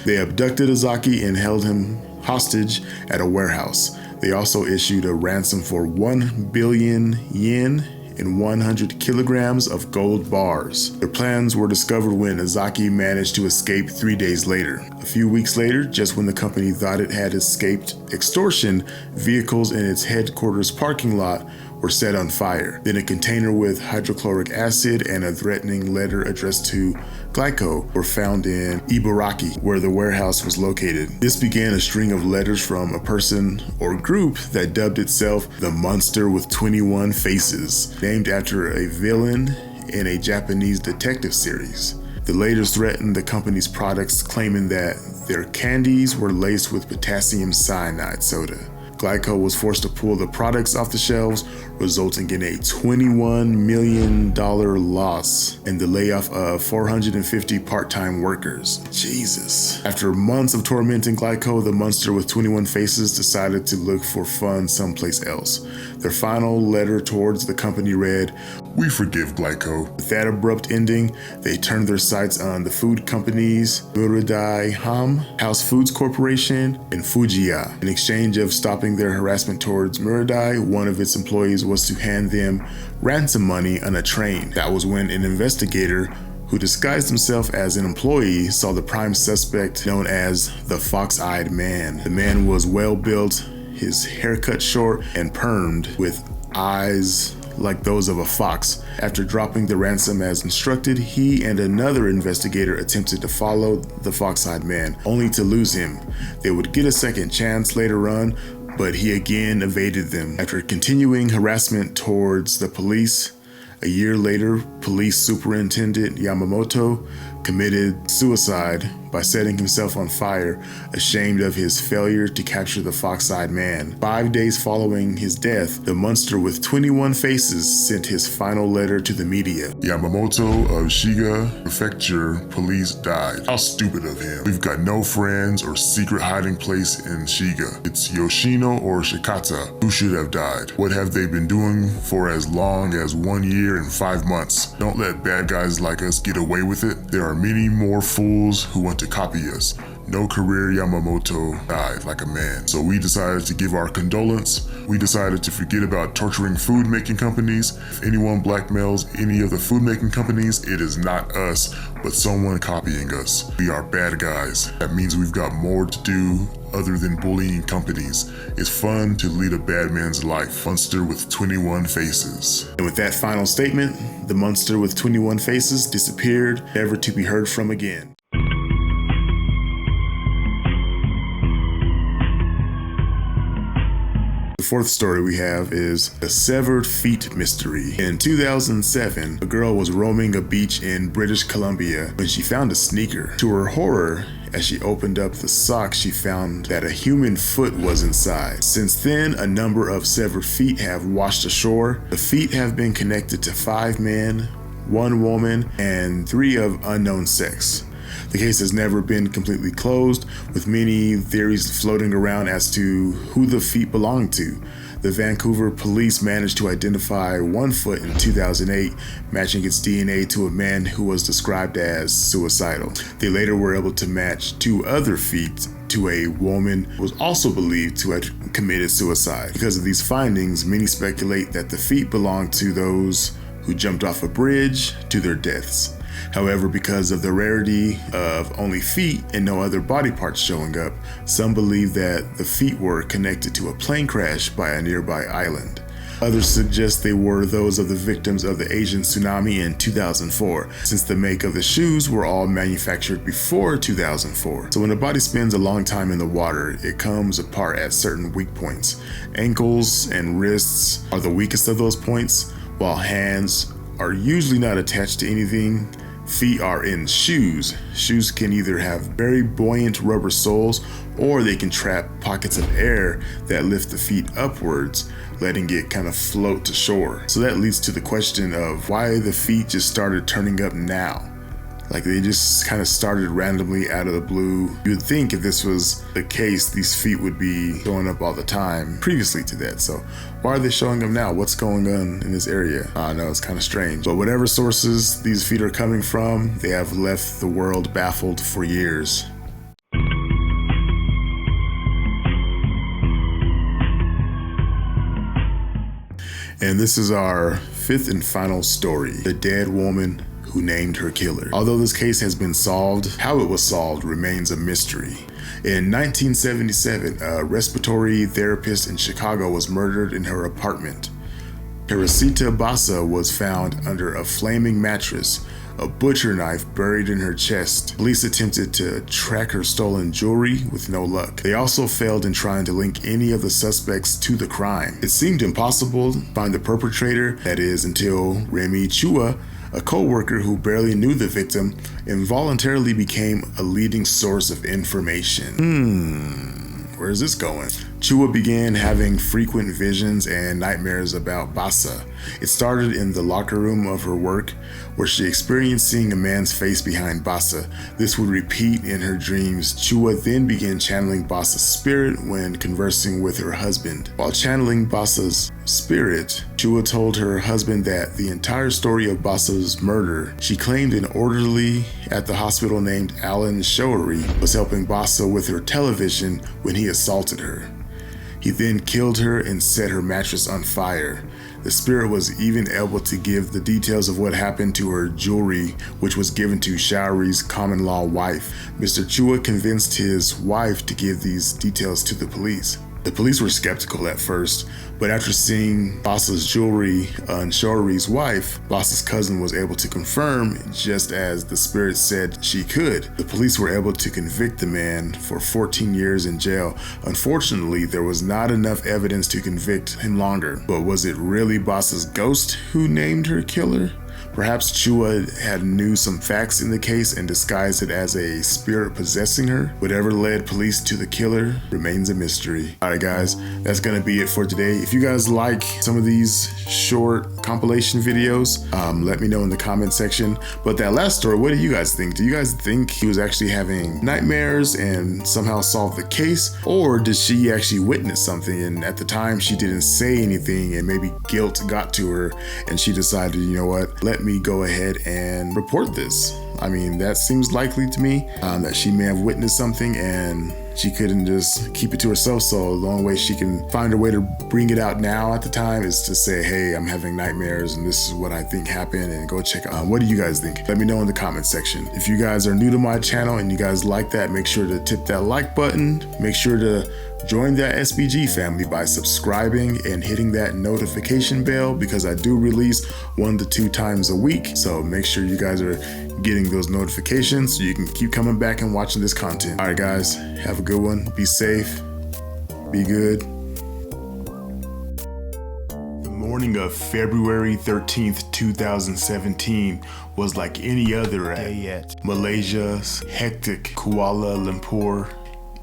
they abducted Izaki and held him hostage at a warehouse. They also issued a ransom for 1 billion yen and 100 kilograms of gold bars. Their plans were discovered when Izaki managed to escape 3 days later. A few weeks later, just when the company thought it had escaped extortion, vehicles in its headquarters parking lot were set on fire. Then a container with hydrochloric acid and a threatening letter addressed to Glyco were found in Ibaraki, where the warehouse was located. This began a string of letters from a person or group that dubbed itself the Monster with 21 Faces, named after a villain in a Japanese detective series. The letters threatened the company's products, claiming that their candies were laced with potassium cyanide soda. Glyco was forced to pull the products off the shelves, resulting in a $21 million loss and the layoff of 450 part-time workers. Jesus. After months of tormenting Glyco, the Monster with 21 Faces decided to look for fun someplace else. Their final letter towards the company read, "We forgive Glyco." With that abrupt ending, they turned their sights on the food companies Muradai Ham, House Foods Corporation, and Fujiya. In exchange of stopping their harassment towards Muradai, one of its employees was to hand them ransom money on a train. That was when an investigator who disguised himself as an employee, saw the prime suspect known as the Fox-Eyed Man. The man was well built, his hair cut short and permed, with eyes like those of a fox. After dropping the ransom as instructed, he and another investigator attempted to follow the Fox-Eyed Man, only to lose him. They would get a second chance later on, but he again evaded them. After continuing harassment towards the police, a year later, Police Superintendent Yamamoto committed suicide by setting himself on fire, ashamed of his failure to capture the Fox-Eyed Man. 5 days following his death, the monster with 21 faces sent his final letter to the media. Yamamoto of Shiga Prefecture Police died. How stupid of him. We've got no friends or secret hiding place in Shiga. It's Yoshino or Shikata who should have died. What have they been doing for as long as 1 year and 5 months? Don't let bad guys like us get away with it. There are many more fools who want to copy us. No career Yamamoto died like a man. So we decided to give our condolence. We decided to forget about torturing food making companies. If anyone blackmails any of the food making companies, it is not us, but someone copying us. We are bad guys. That means we've got more to do other than bullying companies. It's fun to lead a bad man's life. Monster with 21 faces. And with that final statement, the monster with 21 faces disappeared, never to be heard from again. The fourth story we have is the severed feet mystery. In 2007, a girl was roaming a beach in British Columbia when she found a sneaker. To her horror, as she opened up the sock, she found that a human foot was inside. Since then, a number of severed feet have washed ashore. The feet have been connected to 5 men, 1 woman, and 3 of unknown sex. The case has never been completely closed, with many theories floating around as to who the feet belong to. The Vancouver police managed to identify 1 foot in 2008, matching its DNA to a man who was described as suicidal. They later were able to match 2 other feet to a woman who was also believed to have committed suicide. Because of these findings, many speculate that the feet belong to those who jumped off a bridge to their deaths. However, because of the rarity of only feet and no other body parts showing up, some believe that the feet were connected to a plane crash by a nearby island. Others suggest they were those of the victims of the Asian tsunami in 2004, since the make of the shoes were all manufactured before 2004. So when a body spends a long time in the water, it comes apart at certain weak points. Ankles and wrists are the weakest of those points, while hands are usually not attached to anything. Feet are in shoes. Shoes can either have very buoyant rubber soles, or they can trap pockets of air that lift the feet upwards, letting it kind of float to shore. So that leads to the question of why the feet just started turning up now. Like they just kind of started randomly out of the blue. You would think if this was the case, these feet would be showing up all the time previously to that. So why are they showing up now? What's going on in this area? I know it's kind of strange. But whatever sources these feet are coming from, they have left the world baffled for years. And this is our 5th and final story, the dead woman who named her killer. Although this case has been solved, how it was solved remains a mystery. In 1977, a respiratory therapist in Chicago was murdered in her apartment. Teresita Bassa was found under a flaming mattress, a butcher knife buried in her chest. Police attempted to track her stolen jewelry with no luck. They also failed in trying to link any of the suspects to the crime. It seemed impossible to find the perpetrator, that is, until Remy Chua, a co-worker who barely knew the victim, involuntarily became a leading source of information. Where's this going? Chua began having frequent visions and nightmares about Bassa. It started in the locker room of her work, where she experienced seeing a man's face behind Bassa. This would repeat in her dreams. Chua then began channeling Bassa's spirit when conversing with her husband. While channeling Bassa's spirit, Chua told her husband that the entire story of Bassa's murder, she claimed an orderly at the hospital named Alan Showery was helping Bassa with her television when he assaulted her. He then killed her and set her mattress on fire. The spirit was even able to give the details of what happened to her jewelry, which was given to Showery's common-law wife. Mr. Chua convinced his wife to give these details to the police. The police were skeptical at first, but after seeing Basa's jewelry on Showery's wife, Basa's cousin was able to confirm, just as the spirit said she could. The police were able to convict the man for 14 years in jail. Unfortunately, there was not enough evidence to convict him longer. But was it really Basa's ghost who named her killer? Perhaps Chua had knew some facts in the case and disguised it as a spirit possessing her. Whatever led police to the killer remains a mystery. Alright guys, that's gonna be it for today. If you guys like some of these short compilation videos, let me know in the comment section. But that last story, what do you guys think? Do you guys think he was actually having nightmares and somehow solved the case? Or did she actually witness something and at the time she didn't say anything and maybe guilt got to her and she decided, you know what, let me go ahead and report this. I mean, that seems likely to me, that she may have witnessed something and she couldn't just keep it to herself. So the only way she can find a way to bring it out now at the time is to say, hey, I'm having nightmares and this is what I think happened, and go check out. What do you guys think? Let me know in the comment section. If you guys are new to my channel and you guys like that, make sure to tip that like button. Make sure to join that SBG family by subscribing and hitting that notification bell, because I do release 1 to 2 times a week. So make sure you guys are getting those notifications so you can keep coming back and watching this content. All right, guys, have a good one. Be safe. Be good. The morning of February 13th, 2017 was like any other at Malaysia's hectic Kuala Lumpur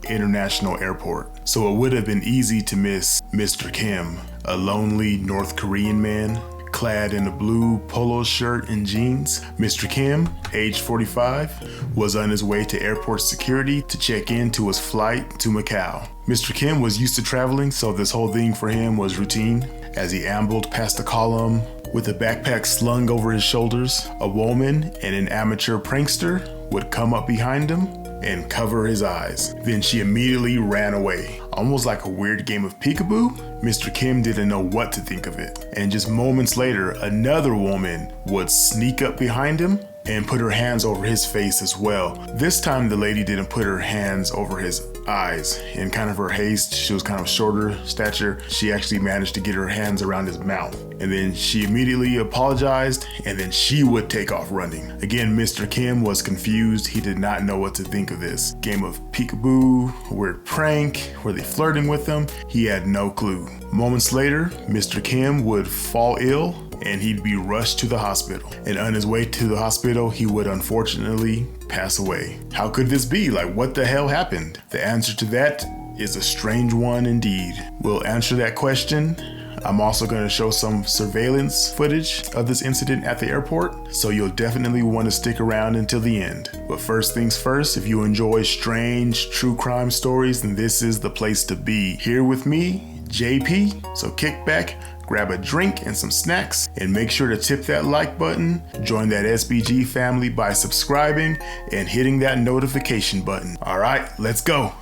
International Airport. So it would have been easy to miss Mr. Kim, a lonely North Korean man clad in a blue polo shirt and jeans. Mr. Kim, age 45, was on his way to airport security to check into his flight to Macau. Mr. Kim was used to traveling, so this whole thing for him was routine. As he ambled past the column with a backpack slung over his shoulders, a woman and an amateur prankster would come up behind him and cover his eyes. Then she immediately ran away. Almost like a weird game of peekaboo, Mr. Kim didn't know what to think of it. And just moments later, another woman would sneak up behind him and put her hands over his face as well. This time the lady didn't put her hands over his eyes. In kind of her haste, she was kind of shorter stature, she actually managed to get her hands around his mouth. And then she immediately apologized, and then she would take off running. Again, Mr. Kim was confused. He did not know what to think of this game of peekaboo, weird prank, were they flirting with him? He had no clue. Moments later, Mr. Kim would fall ill and he'd be rushed to the hospital. And on his way to the hospital, he would unfortunately pass away. How could this be? Like, what the hell happened? The answer to that is a strange one indeed. We'll answer that question. I'm also going to show some surveillance footage of this incident at the airport, so you'll definitely want to stick around until the end. But first things first, if you enjoy strange true crime stories, then this is the place to be. Here with me, JP. So kick back, grab a drink and some snacks, and make sure to tip that like button. Join that SBG family by subscribing and hitting that notification button. All right, let's go.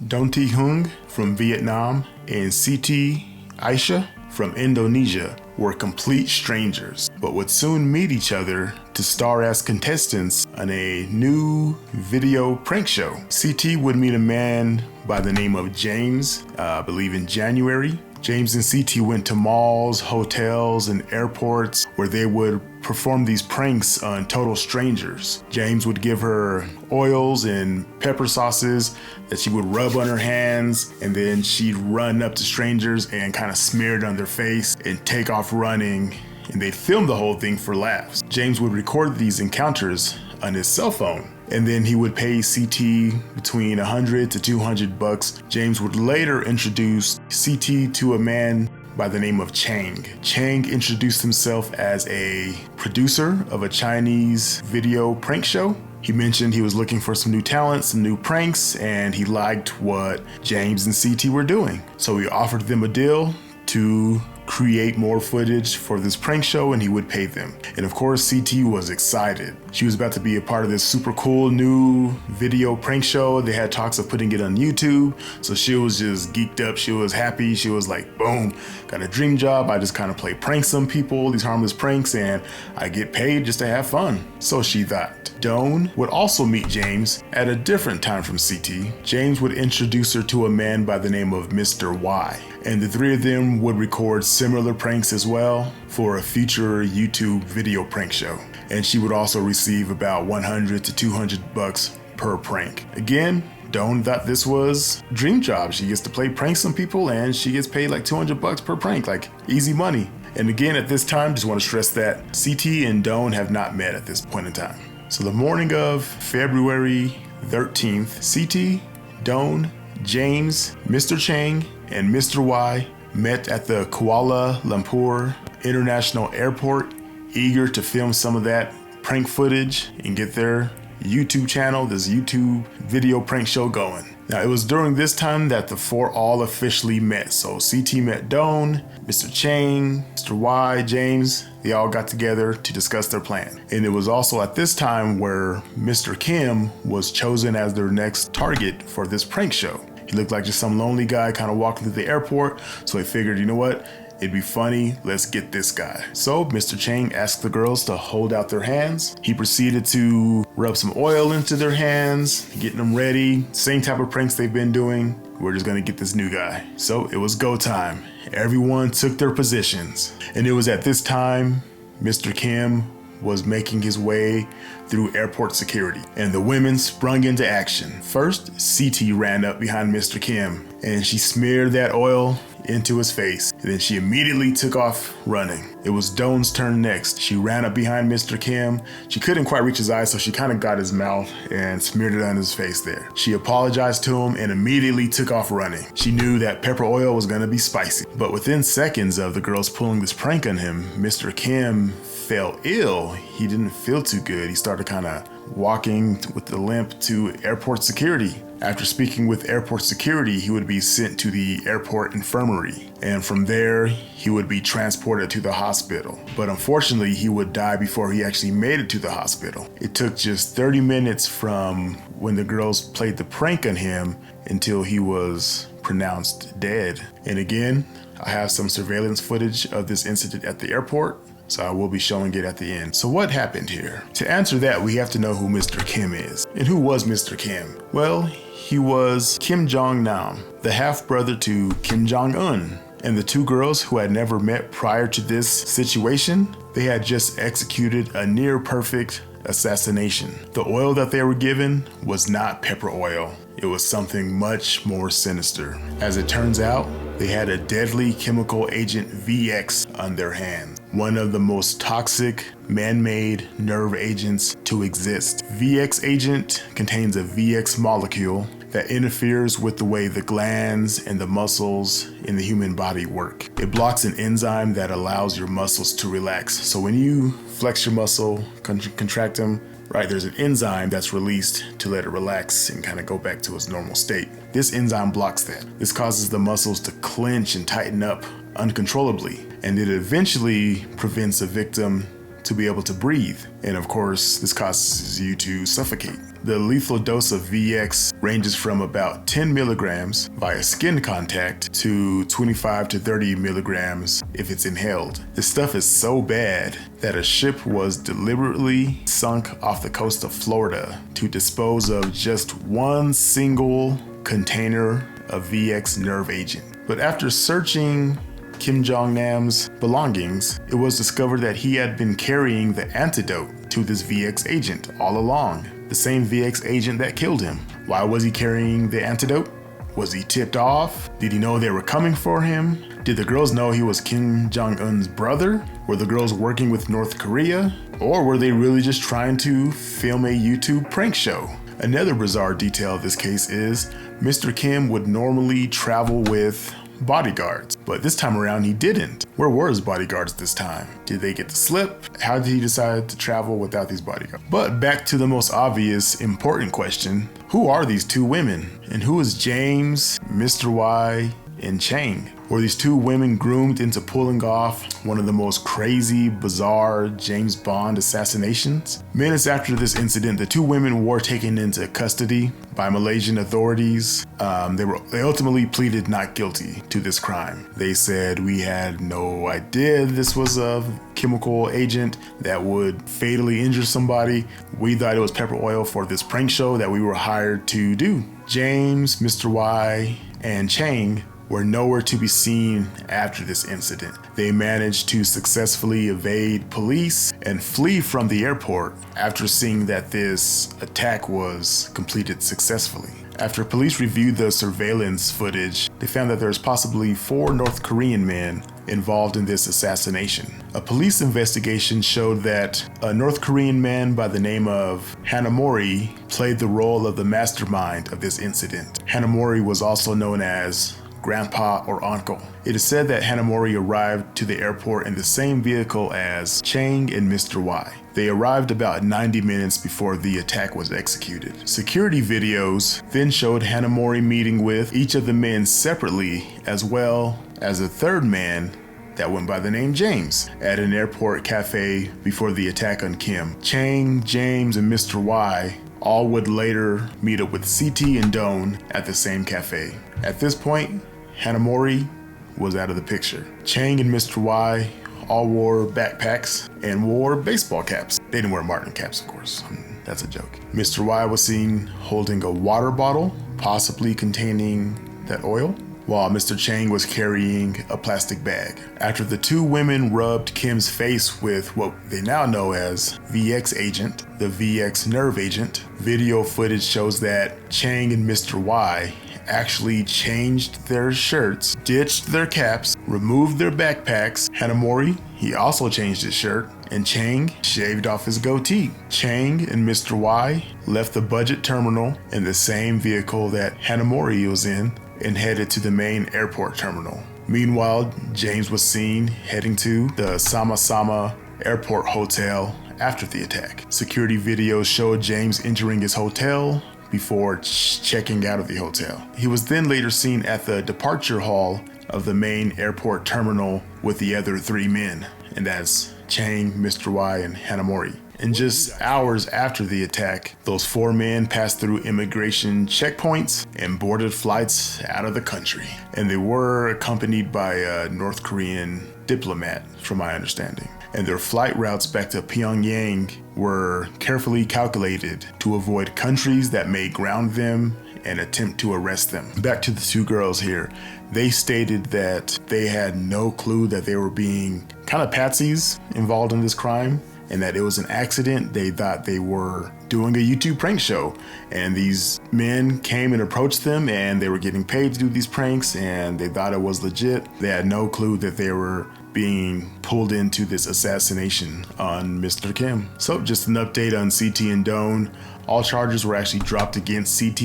Don T Hung from Vietnam and Siti Aisha from Indonesia were complete strangers, but would soon meet each other to star as contestants on a new video prank show. CT would meet a man by the name of James, I believe in January. James and CT went to malls, hotels, and airports where they would perform these pranks on total strangers. James would give her oils and pepper sauces that she would rub on her hands, and then she'd run up to strangers and kind of smear it on their face and take off running, and they'd film the whole thing for laughs. James would record these encounters on his cell phone, and then he would pay CT between $100 to $200. James would later introduce CT to a man by the name of Chang. Chang introduced himself as a producer of a Chinese video prank show. He mentioned he was looking for some new talent, some new pranks, and he liked what James and CT were doing. So he offered them a deal to create more footage for this prank show, and he would pay them. And of course, CT was excited. She was about to be a part of this super cool new video prank show. They had talks of putting it on YouTube. So she was just geeked up. She was happy. She was like, boom, got a dream job. I just kind of play pranks on people, these harmless pranks, and I get paid just to have fun. So she thought. Doan would also meet James at a different time from CT. James would introduce her to a man by the name of Mr. Y, and the three of them would record similar pranks as well for a future YouTube video prank show. And she would also receive about $100 to $200 per prank. Again, Doan thought this was a dream job. She gets to play pranks on people and she gets paid like $200 per prank, like easy money. And again, at this time, just want to stress that CT and Doan have not met at this point in time. So the morning of February 13th, CT, Doan, James, Mr. Chang, and Mr. Y met at the Kuala Lumpur International Airport, eager to film some of that prank footage and get their YouTube channel, this YouTube video prank show going. Now, it was during this time that the four all officially met. So CT met Doan, Mr. Chang, Mr. Y, James. They all got together to discuss their plan. And it was also at this time where Mr. Kim was chosen as their next target for this prank show. He looked like just some lonely guy kind of walking through the airport. So he figured, you know what? It'd be funny, let's get this guy. So Mr. Chang asked the girls to hold out their hands. He proceeded to rub some oil into their hands, getting them ready. Same type of pranks they've been doing. We're just gonna get this new guy. So it was go time. Everyone took their positions. And it was at this time, Mr. Kim was making his way through airport security, and the women sprung into action. First, CT ran up behind Mr. Kim, and she smeared that oil into his face, and then she immediately took off running. It was Doan's turn next. She ran up behind Mr. Kim. She couldn't quite reach his eyes, so she kind of got his mouth and smeared it on his face there. She apologized to him and immediately took off running. She knew that pepper oil was gonna be spicy. But within seconds of the girls pulling this prank on him, Mr. Kim fell ill. He didn't feel too good. He started kind of walking with a limp to airport security. After speaking with airport security, he would be sent to the airport infirmary, and from there he would be transported to the hospital. But unfortunately, he would die before he actually made it to the hospital. It took just 30 minutes from when the girls played the prank on him until he was pronounced dead. And again, I have some surveillance footage of this incident at the airport, so I will be showing it at the end. So what happened here? To answer that, we have to know who Mr. Kim is. And who was Mr. Kim? Well, he was Kim Jong-nam, the half-brother to Kim Jong-un. And the two girls who had never met prior to this situation, they had just executed a near-perfect assassination. The oil that they were given was not pepper oil. It was something much more sinister. As it turns out, they had a deadly chemical agent VX on their hands, one of the most toxic man-made nerve agents to exist. VX agent contains a VX molecule that interferes with the way the glands and the muscles in the human body work. It blocks an enzyme that allows your muscles to relax. So when you flex your muscle, contract them, right, there's an enzyme that's released to let it relax and kind of go back to its normal state. This enzyme blocks that. This causes the muscles to clench and tighten up uncontrollably, and it eventually prevents a victim to be able to breathe. And of course, this causes you to suffocate. The lethal dose of VX ranges from about 10 milligrams via skin contact to 25 to 30 milligrams if it's inhaled. This stuff is so bad that a ship was deliberately sunk off the coast of Florida to dispose of just one single container of VX nerve agent. But after searching Kim Jong-nam's belongings, it was discovered that he had been carrying the antidote to this VX agent all along. The same VX agent that killed him. Why was he carrying the antidote? Was he tipped off? Did he know they were coming for him? Did the girls know he was Kim Jong-un's brother? Were the girls working with North Korea? Or were they really just trying to film a YouTube prank show? Another bizarre detail of this case is Mr. Kim would normally travel with bodyguards, but this time around he didn't. Where were his bodyguards this time? Did they get the slip? How did he decide to travel without these bodyguards? But back to the most obvious, important question. Who are these two women? And who is James, Mr. Y, and Chang? Were these two women groomed into pulling off one of the most crazy, bizarre James Bond assassinations? Minutes after this incident, the two women were taken into custody by Malaysian authorities. They ultimately pleaded not guilty to this crime. They said, we had no idea this was a chemical agent that would fatally injure somebody. We thought it was pepper oil for this prank show that we were hired to do. James, Mr. Y, and Chang were nowhere to be seen after this incident. They managed to successfully evade police and flee from the airport after seeing that this attack was completed successfully. After police reviewed the surveillance footage, they found that there's possibly 4 North Korean men involved in this assassination. A police investigation showed that a North Korean man by the name of Hanamori played the role of the mastermind of this incident. Hanamori was also known as grandpa or uncle. It is said that Hanamori arrived to the airport in the same vehicle as Chang and Mr. Y. They arrived about 90 minutes before the attack was executed. Security videos then showed Hanamori meeting with each of the men separately, as well as a third man that went by the name James at an airport cafe before the attack on Kim. Chang, James, and Mr. Y all would later meet up with CT and Doan at the same cafe. At this point, Hanamori was out of the picture. Chang and Mr. Y all wore backpacks and wore baseball caps. They didn't wear Martin caps, of course. That's a joke. Mr. Y was seen holding a water bottle, possibly containing that oil, while Mr. Chang was carrying a plastic bag. After the two women rubbed Kim's face with what they now know as VX agent, the VX nerve agent, video footage shows that Chang and Mr. Y actually changed their shirts, ditched their caps, removed their backpacks. Hanamori, he also changed his shirt, and Chang shaved off his goatee. Chang and Mr. Y left the budget terminal in the same vehicle that Hanamori was in and headed to the main airport terminal. Meanwhile, James was seen heading to the Sama Sama Airport Hotel after the attack. Security videos showed James entering his hotel before checking out of the hotel. He was then later seen at the departure hall of the main airport terminal with the other 3 men, and that's Chang, Mr. Y, and Hanamori. And just hours after the attack, those 4 men passed through immigration checkpoints and boarded flights out of the country. And they were accompanied by a North Korean diplomat, from my understanding. And their flight routes back to Pyongyang were carefully calculated to avoid countries that may ground them and attempt to arrest them. Back to the 2 girls here. They stated that they had no clue that they were being kind of patsies involved in this crime, and that it was an accident. They thought they were doing a YouTube prank show, and these men came and approached them, and they were getting paid to do these pranks, and they thought it was legit. They had no clue that they were being pulled into this assassination on Mr. Kim. So just an update on CT and Doan. All charges were actually dropped against CT,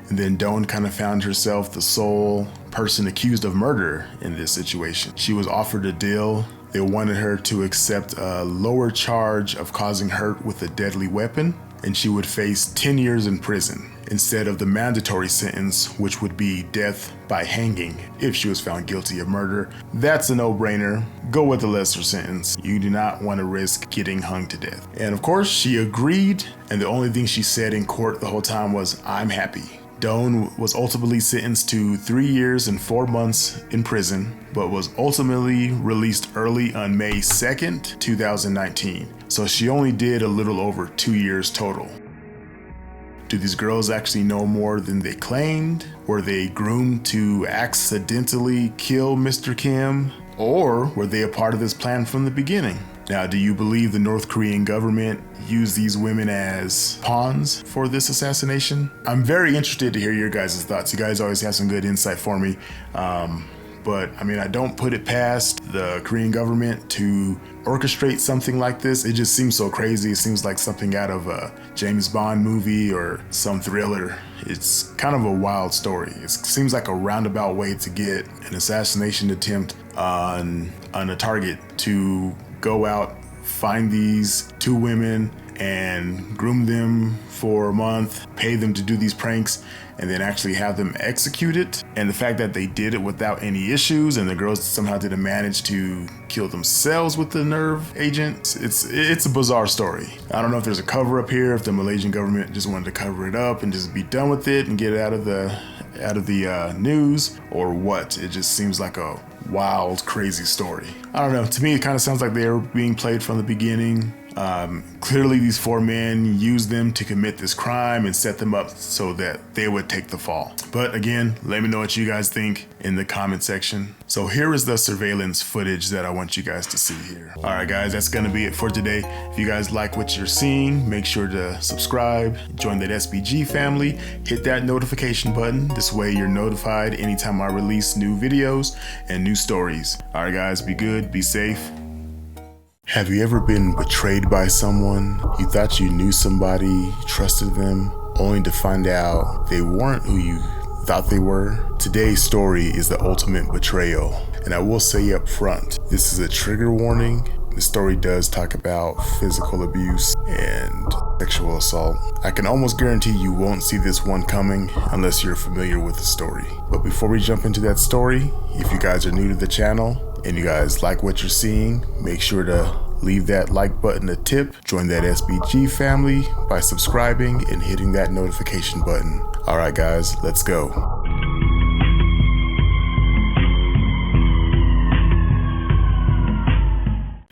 and then Doan kind of found herself the sole person accused of murder in this situation. She was offered a deal. They wanted her to accept a lower charge of causing hurt with a deadly weapon, and she would face 10 years in prison instead of the mandatory sentence, which would be death by hanging if she was found guilty of murder. That's a no-brainer. Go with the lesser sentence. You do not want to risk getting hung to death. And of course, she agreed, and the only thing she said in court the whole time was, "I'm happy." Doan was ultimately sentenced to 3 years and 4 months in prison, but was ultimately released early on May 2nd, 2019. So she only did a little over 2 years total. Do these girls actually know more than they claimed? Were they groomed to accidentally kill Mr. Kim? Or were they a part of this plan from the beginning? Now, do you believe the North Korean government used these women as pawns for this assassination? I'm very interested to hear your guys' thoughts. You guys always have some good insight for me. But I mean, I don't put it past the Korean government to orchestrate something like this. It just seems so crazy. It seems like something out of a James Bond movie or some thriller. It's kind of a wild story. It seems like a roundabout way to get an assassination attempt on a target, to go out, find these 2 women, and groom them for a month, pay them to do these pranks, and then actually have them executed. And the fact that they did it without any issues, and the girls somehow didn't manage to kill themselves with the nerve agent, it's a bizarre story. I don't know if there's a cover up here, if the Malaysian government just wanted to cover it up and just be done with it and get it out of the news, or what. It just seems like a wild, crazy story. I don't know. To me, it kind of sounds like they were being played from the beginning. Clearly, these 4 men used them to commit this crime and set them up so that they would take the fall. But again, let me know what you guys think in the comment section. So here is the surveillance footage that I want you guys to see here. All right, guys, that's going to be it for today. If you guys like what you're seeing, make sure to subscribe, join that SBG family, hit that notification button. This way you're notified anytime I release new videos and new stories. All right, guys, be good, be safe. Have you ever been betrayed by someone? You thought you knew somebody, you trusted them, only to find out they weren't who you thought they were? Today's story is the ultimate betrayal. And I will say up front, this is a trigger warning. The story does talk about physical abuse and sexual assault. I can almost guarantee you won't see this one coming unless you're familiar with the story. But before we jump into that story, if you guys are new to the channel and you guys like what you're seeing, make sure to leave that like button a tip, join that SBG family by subscribing and hitting that notification button. All right, guys, let's go.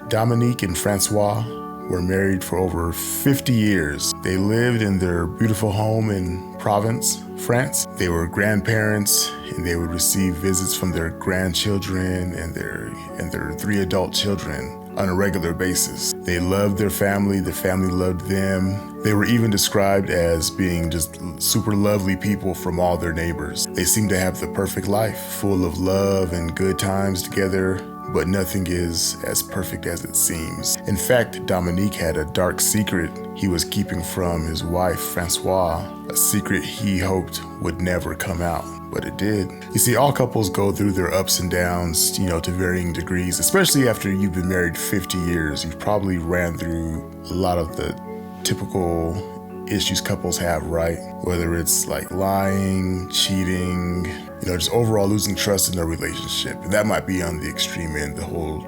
Dominique and Francois were married for over 50 years. They lived in their beautiful home in Provence, France. They were grandparents, and they would receive visits from their grandchildren and their 3 adult children on a regular basis. They loved their family, the family loved them. They were even described as being just super lovely people from all their neighbors. They seemed to have the perfect life, full of love and good times together, but nothing is as perfect as it seems. In fact, Dominique had a dark secret he was keeping from his wife, Francois, a secret he hoped would never come out, but it did. You see, all couples go through their ups and downs, to varying degrees, especially after you've been married 50 years. You've probably ran through a lot of the typical issues couples have, right? Whether it's like lying, cheating, just overall losing trust in their relationship. That might be on the extreme end, the whole,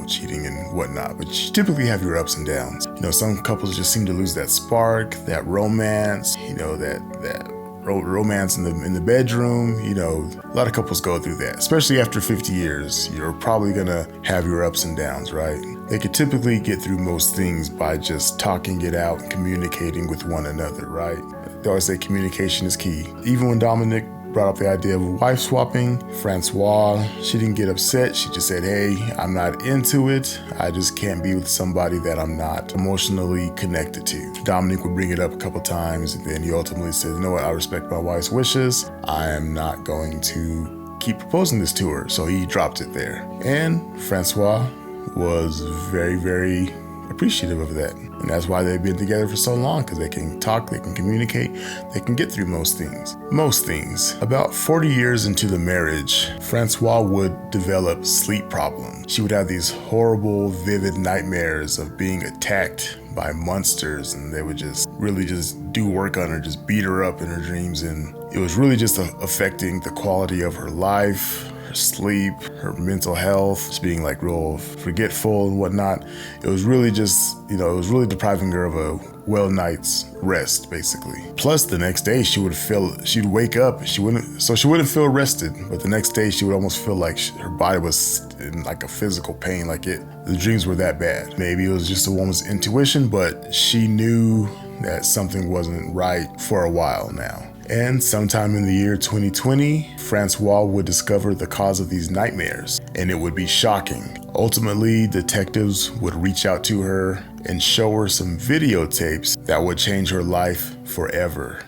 cheating and whatnot, but you typically have your ups and downs. Some couples just seem to lose that spark, that romance, that romance in the bedroom. A lot of couples go through that, especially after 50 years. You're probably gonna have your ups and downs, right? They could typically get through most things by just talking it out and communicating with one another, right? They always say communication is key. Even when Dominic brought up the idea of wife swapping, Francois, she didn't get upset. She just said, hey, I'm not into it. I just can't be with somebody that I'm not emotionally connected to. Dominic would bring it up a couple times, and then he ultimately said, you know what, I respect my wife's wishes. I am not going to keep proposing this to her. So he dropped it there. And Francois was very, very appreciative of that. And that's why they've been together for so long, because they can talk, they can communicate, they can get through most things. Most things. About 40 years into the marriage, Francois would develop sleep problems. She would have these horrible, vivid nightmares of being attacked by monsters, and they would just really just do work on her, just beat her up in her dreams. And it was really just affecting the quality of her life, her sleep, her mental health, just being like real forgetful and whatnot. It was really just, it was really depriving her of a well night's rest, basically. Plus the next day she'd wake up, she wouldn't feel rested, but the next day she would almost feel like her body was in like a physical pain, the dreams were that bad. Maybe it was just a woman's intuition, but she knew that something wasn't right for a while now. And sometime in the year 2020, Francois would discover the cause of these nightmares, and it would be shocking. Ultimately, detectives would reach out to her and show her some videotapes that would change her life forever.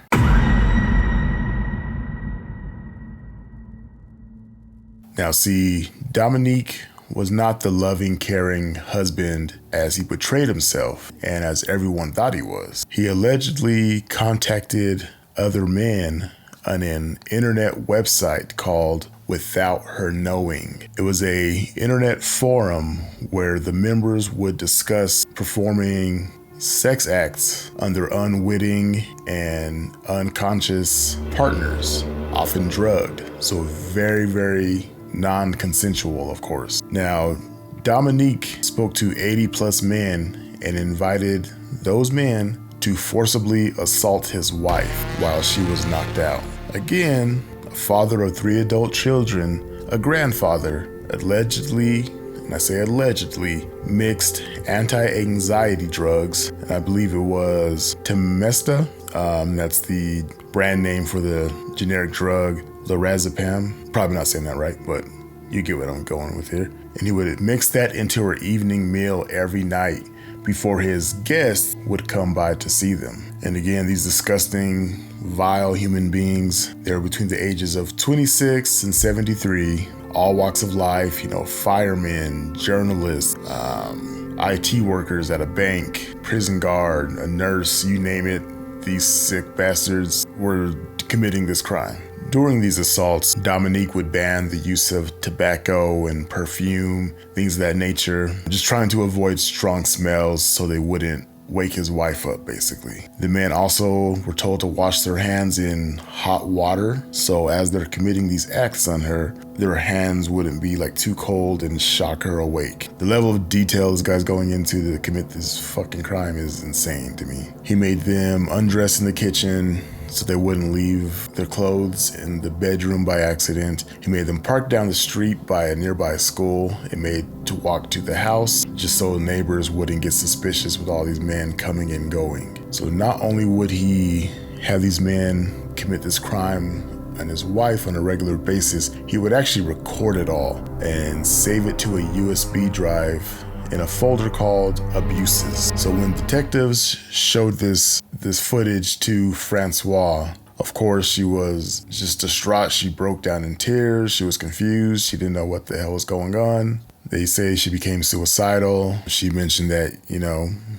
Now see, Dominique was not the loving, caring husband as he portrayed himself and as everyone thought he was. He allegedly contacted other men on an internet website called Without Her Knowing. It was an internet forum where the members would discuss performing sex acts under unwitting and unconscious partners, often drugged. So very, very non-consensual, of course. Now, Dominique spoke to 80 plus men and invited those men to forcibly assault his wife while she was knocked out. Again, a father of 3 adult children, a grandfather, allegedly, and I say allegedly, mixed anti-anxiety drugs, and I believe it was Temesta. That's the brand name for the generic drug, lorazepam. Probably not saying that right, but you get what I'm going with here. And he would mix that into her evening meal every night before his guests would come by to see them. And again, these disgusting, vile human beings, they were between the ages of 26 and 73, all walks of life, firemen, journalists, IT workers at a bank, prison guard, a nurse, you name it. These sick bastards were committing this crime. During these assaults, Dominique would ban the use of tobacco and perfume, things of that nature, just trying to avoid strong smells so they wouldn't wake his wife up, basically. The men also were told to wash their hands in hot water, so as they're committing these acts on her, their hands wouldn't be too cold and shock her awake. The level of detail this guy's going into to commit this fucking crime is insane to me. He made them undress in the kitchen so they wouldn't leave their clothes in the bedroom by accident. He made them park down the street by a nearby school and made to walk to the house just so neighbors wouldn't get suspicious with all these men coming and going. So not only would he have these men commit this crime on his wife on a regular basis, he would actually record it all and save it to a USB drive in a folder called Abuses. So when detectives showed this footage to Francois, of course, she was just distraught. She broke down in tears. She was confused. She didn't know what the hell was going on. They say she became suicidal. She mentioned that,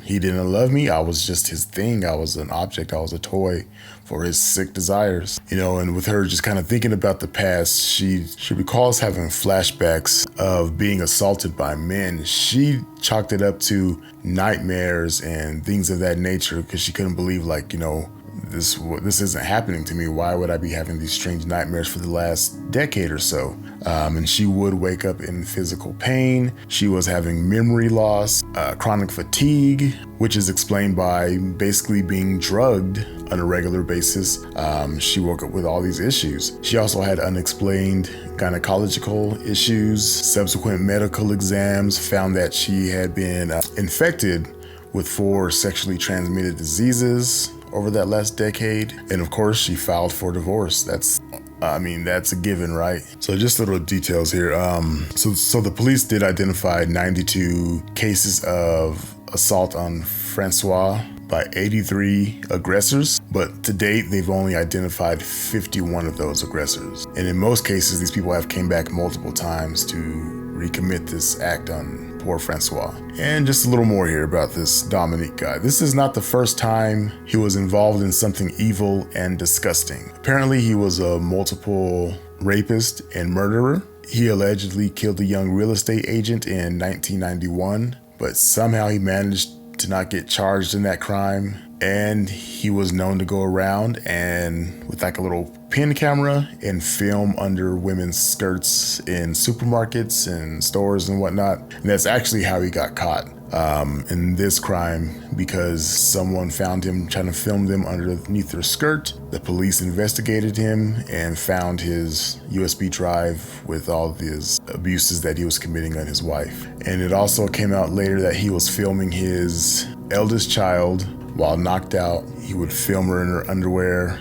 he didn't love me. I was just his thing. I was an object. I was a toy for his sick desires. And with her just kind of thinking about the past, she recalls having flashbacks of being assaulted by men. She chalked it up to nightmares and things of that nature because she couldn't believe this isn't happening to me. Why would I be having these strange nightmares for the last decade or so? And she would wake up in physical pain. She was having memory loss, chronic fatigue, which is explained by basically being drugged on a regular basis. She woke up with all these issues. She also had unexplained gynecological issues. Subsequent medical exams found that she had been infected with 4 sexually transmitted diseases over that last decade. And of course, she filed for divorce. That's a given, right? So just little details here. So the police did identify 92 cases of assault on Francois by 83 aggressors, but to date, they've only identified 51 of those aggressors. And in most cases, these people have came back multiple times to recommit this act on poor Francois. And just a little more here about this Dominique guy. This is not the first time he was involved in something evil and disgusting. Apparently, he was a multiple rapist and murderer. He allegedly killed a young real estate agent in 1991, but somehow he managed to not get charged in that crime. And he was known to go around and with a little pin camera and film under women's skirts in supermarkets and stores and whatnot. And that's actually how he got caught in this crime, because someone found him trying to film them underneath their skirt. The police investigated him and found his USB drive with all of his abuses that he was committing on his wife. And it also came out later that he was filming his eldest child while knocked out. He would film her in her underwear.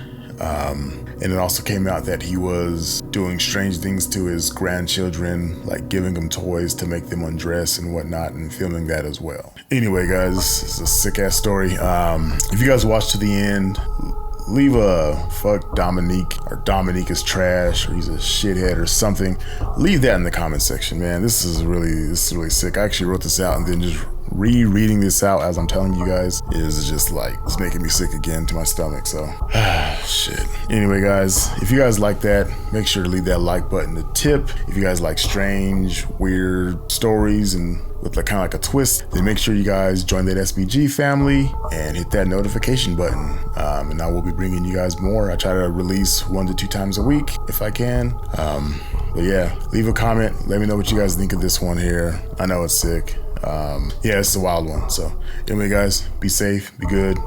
And it also came out that he was doing strange things to his grandchildren, like giving them toys to make them undress and whatnot, and filming that as well. Anyway, guys, this is a sick ass story. If you guys watch to the end, leave a fuck Dominique, or Dominique is trash, or he's a shithead or something. Leave that in the comment section, man. This is really sick. I actually wrote this out, and then just rereading this out as I'm telling you guys is just it's making me sick again to my stomach. So shit. Anyway, guys, if you guys like that, make sure to leave that like button to tip. If you guys like strange, weird stories and with kind of like a twist, then make sure you guys join that SBG family and hit that notification button. And I will be bringing you guys more. I try to release 1 to 2 times a week if I can. But yeah, leave a comment. Let me know what you guys think of this one here. I know it's sick. Yeah, it's a wild one. So anyway, guys, be safe, be good.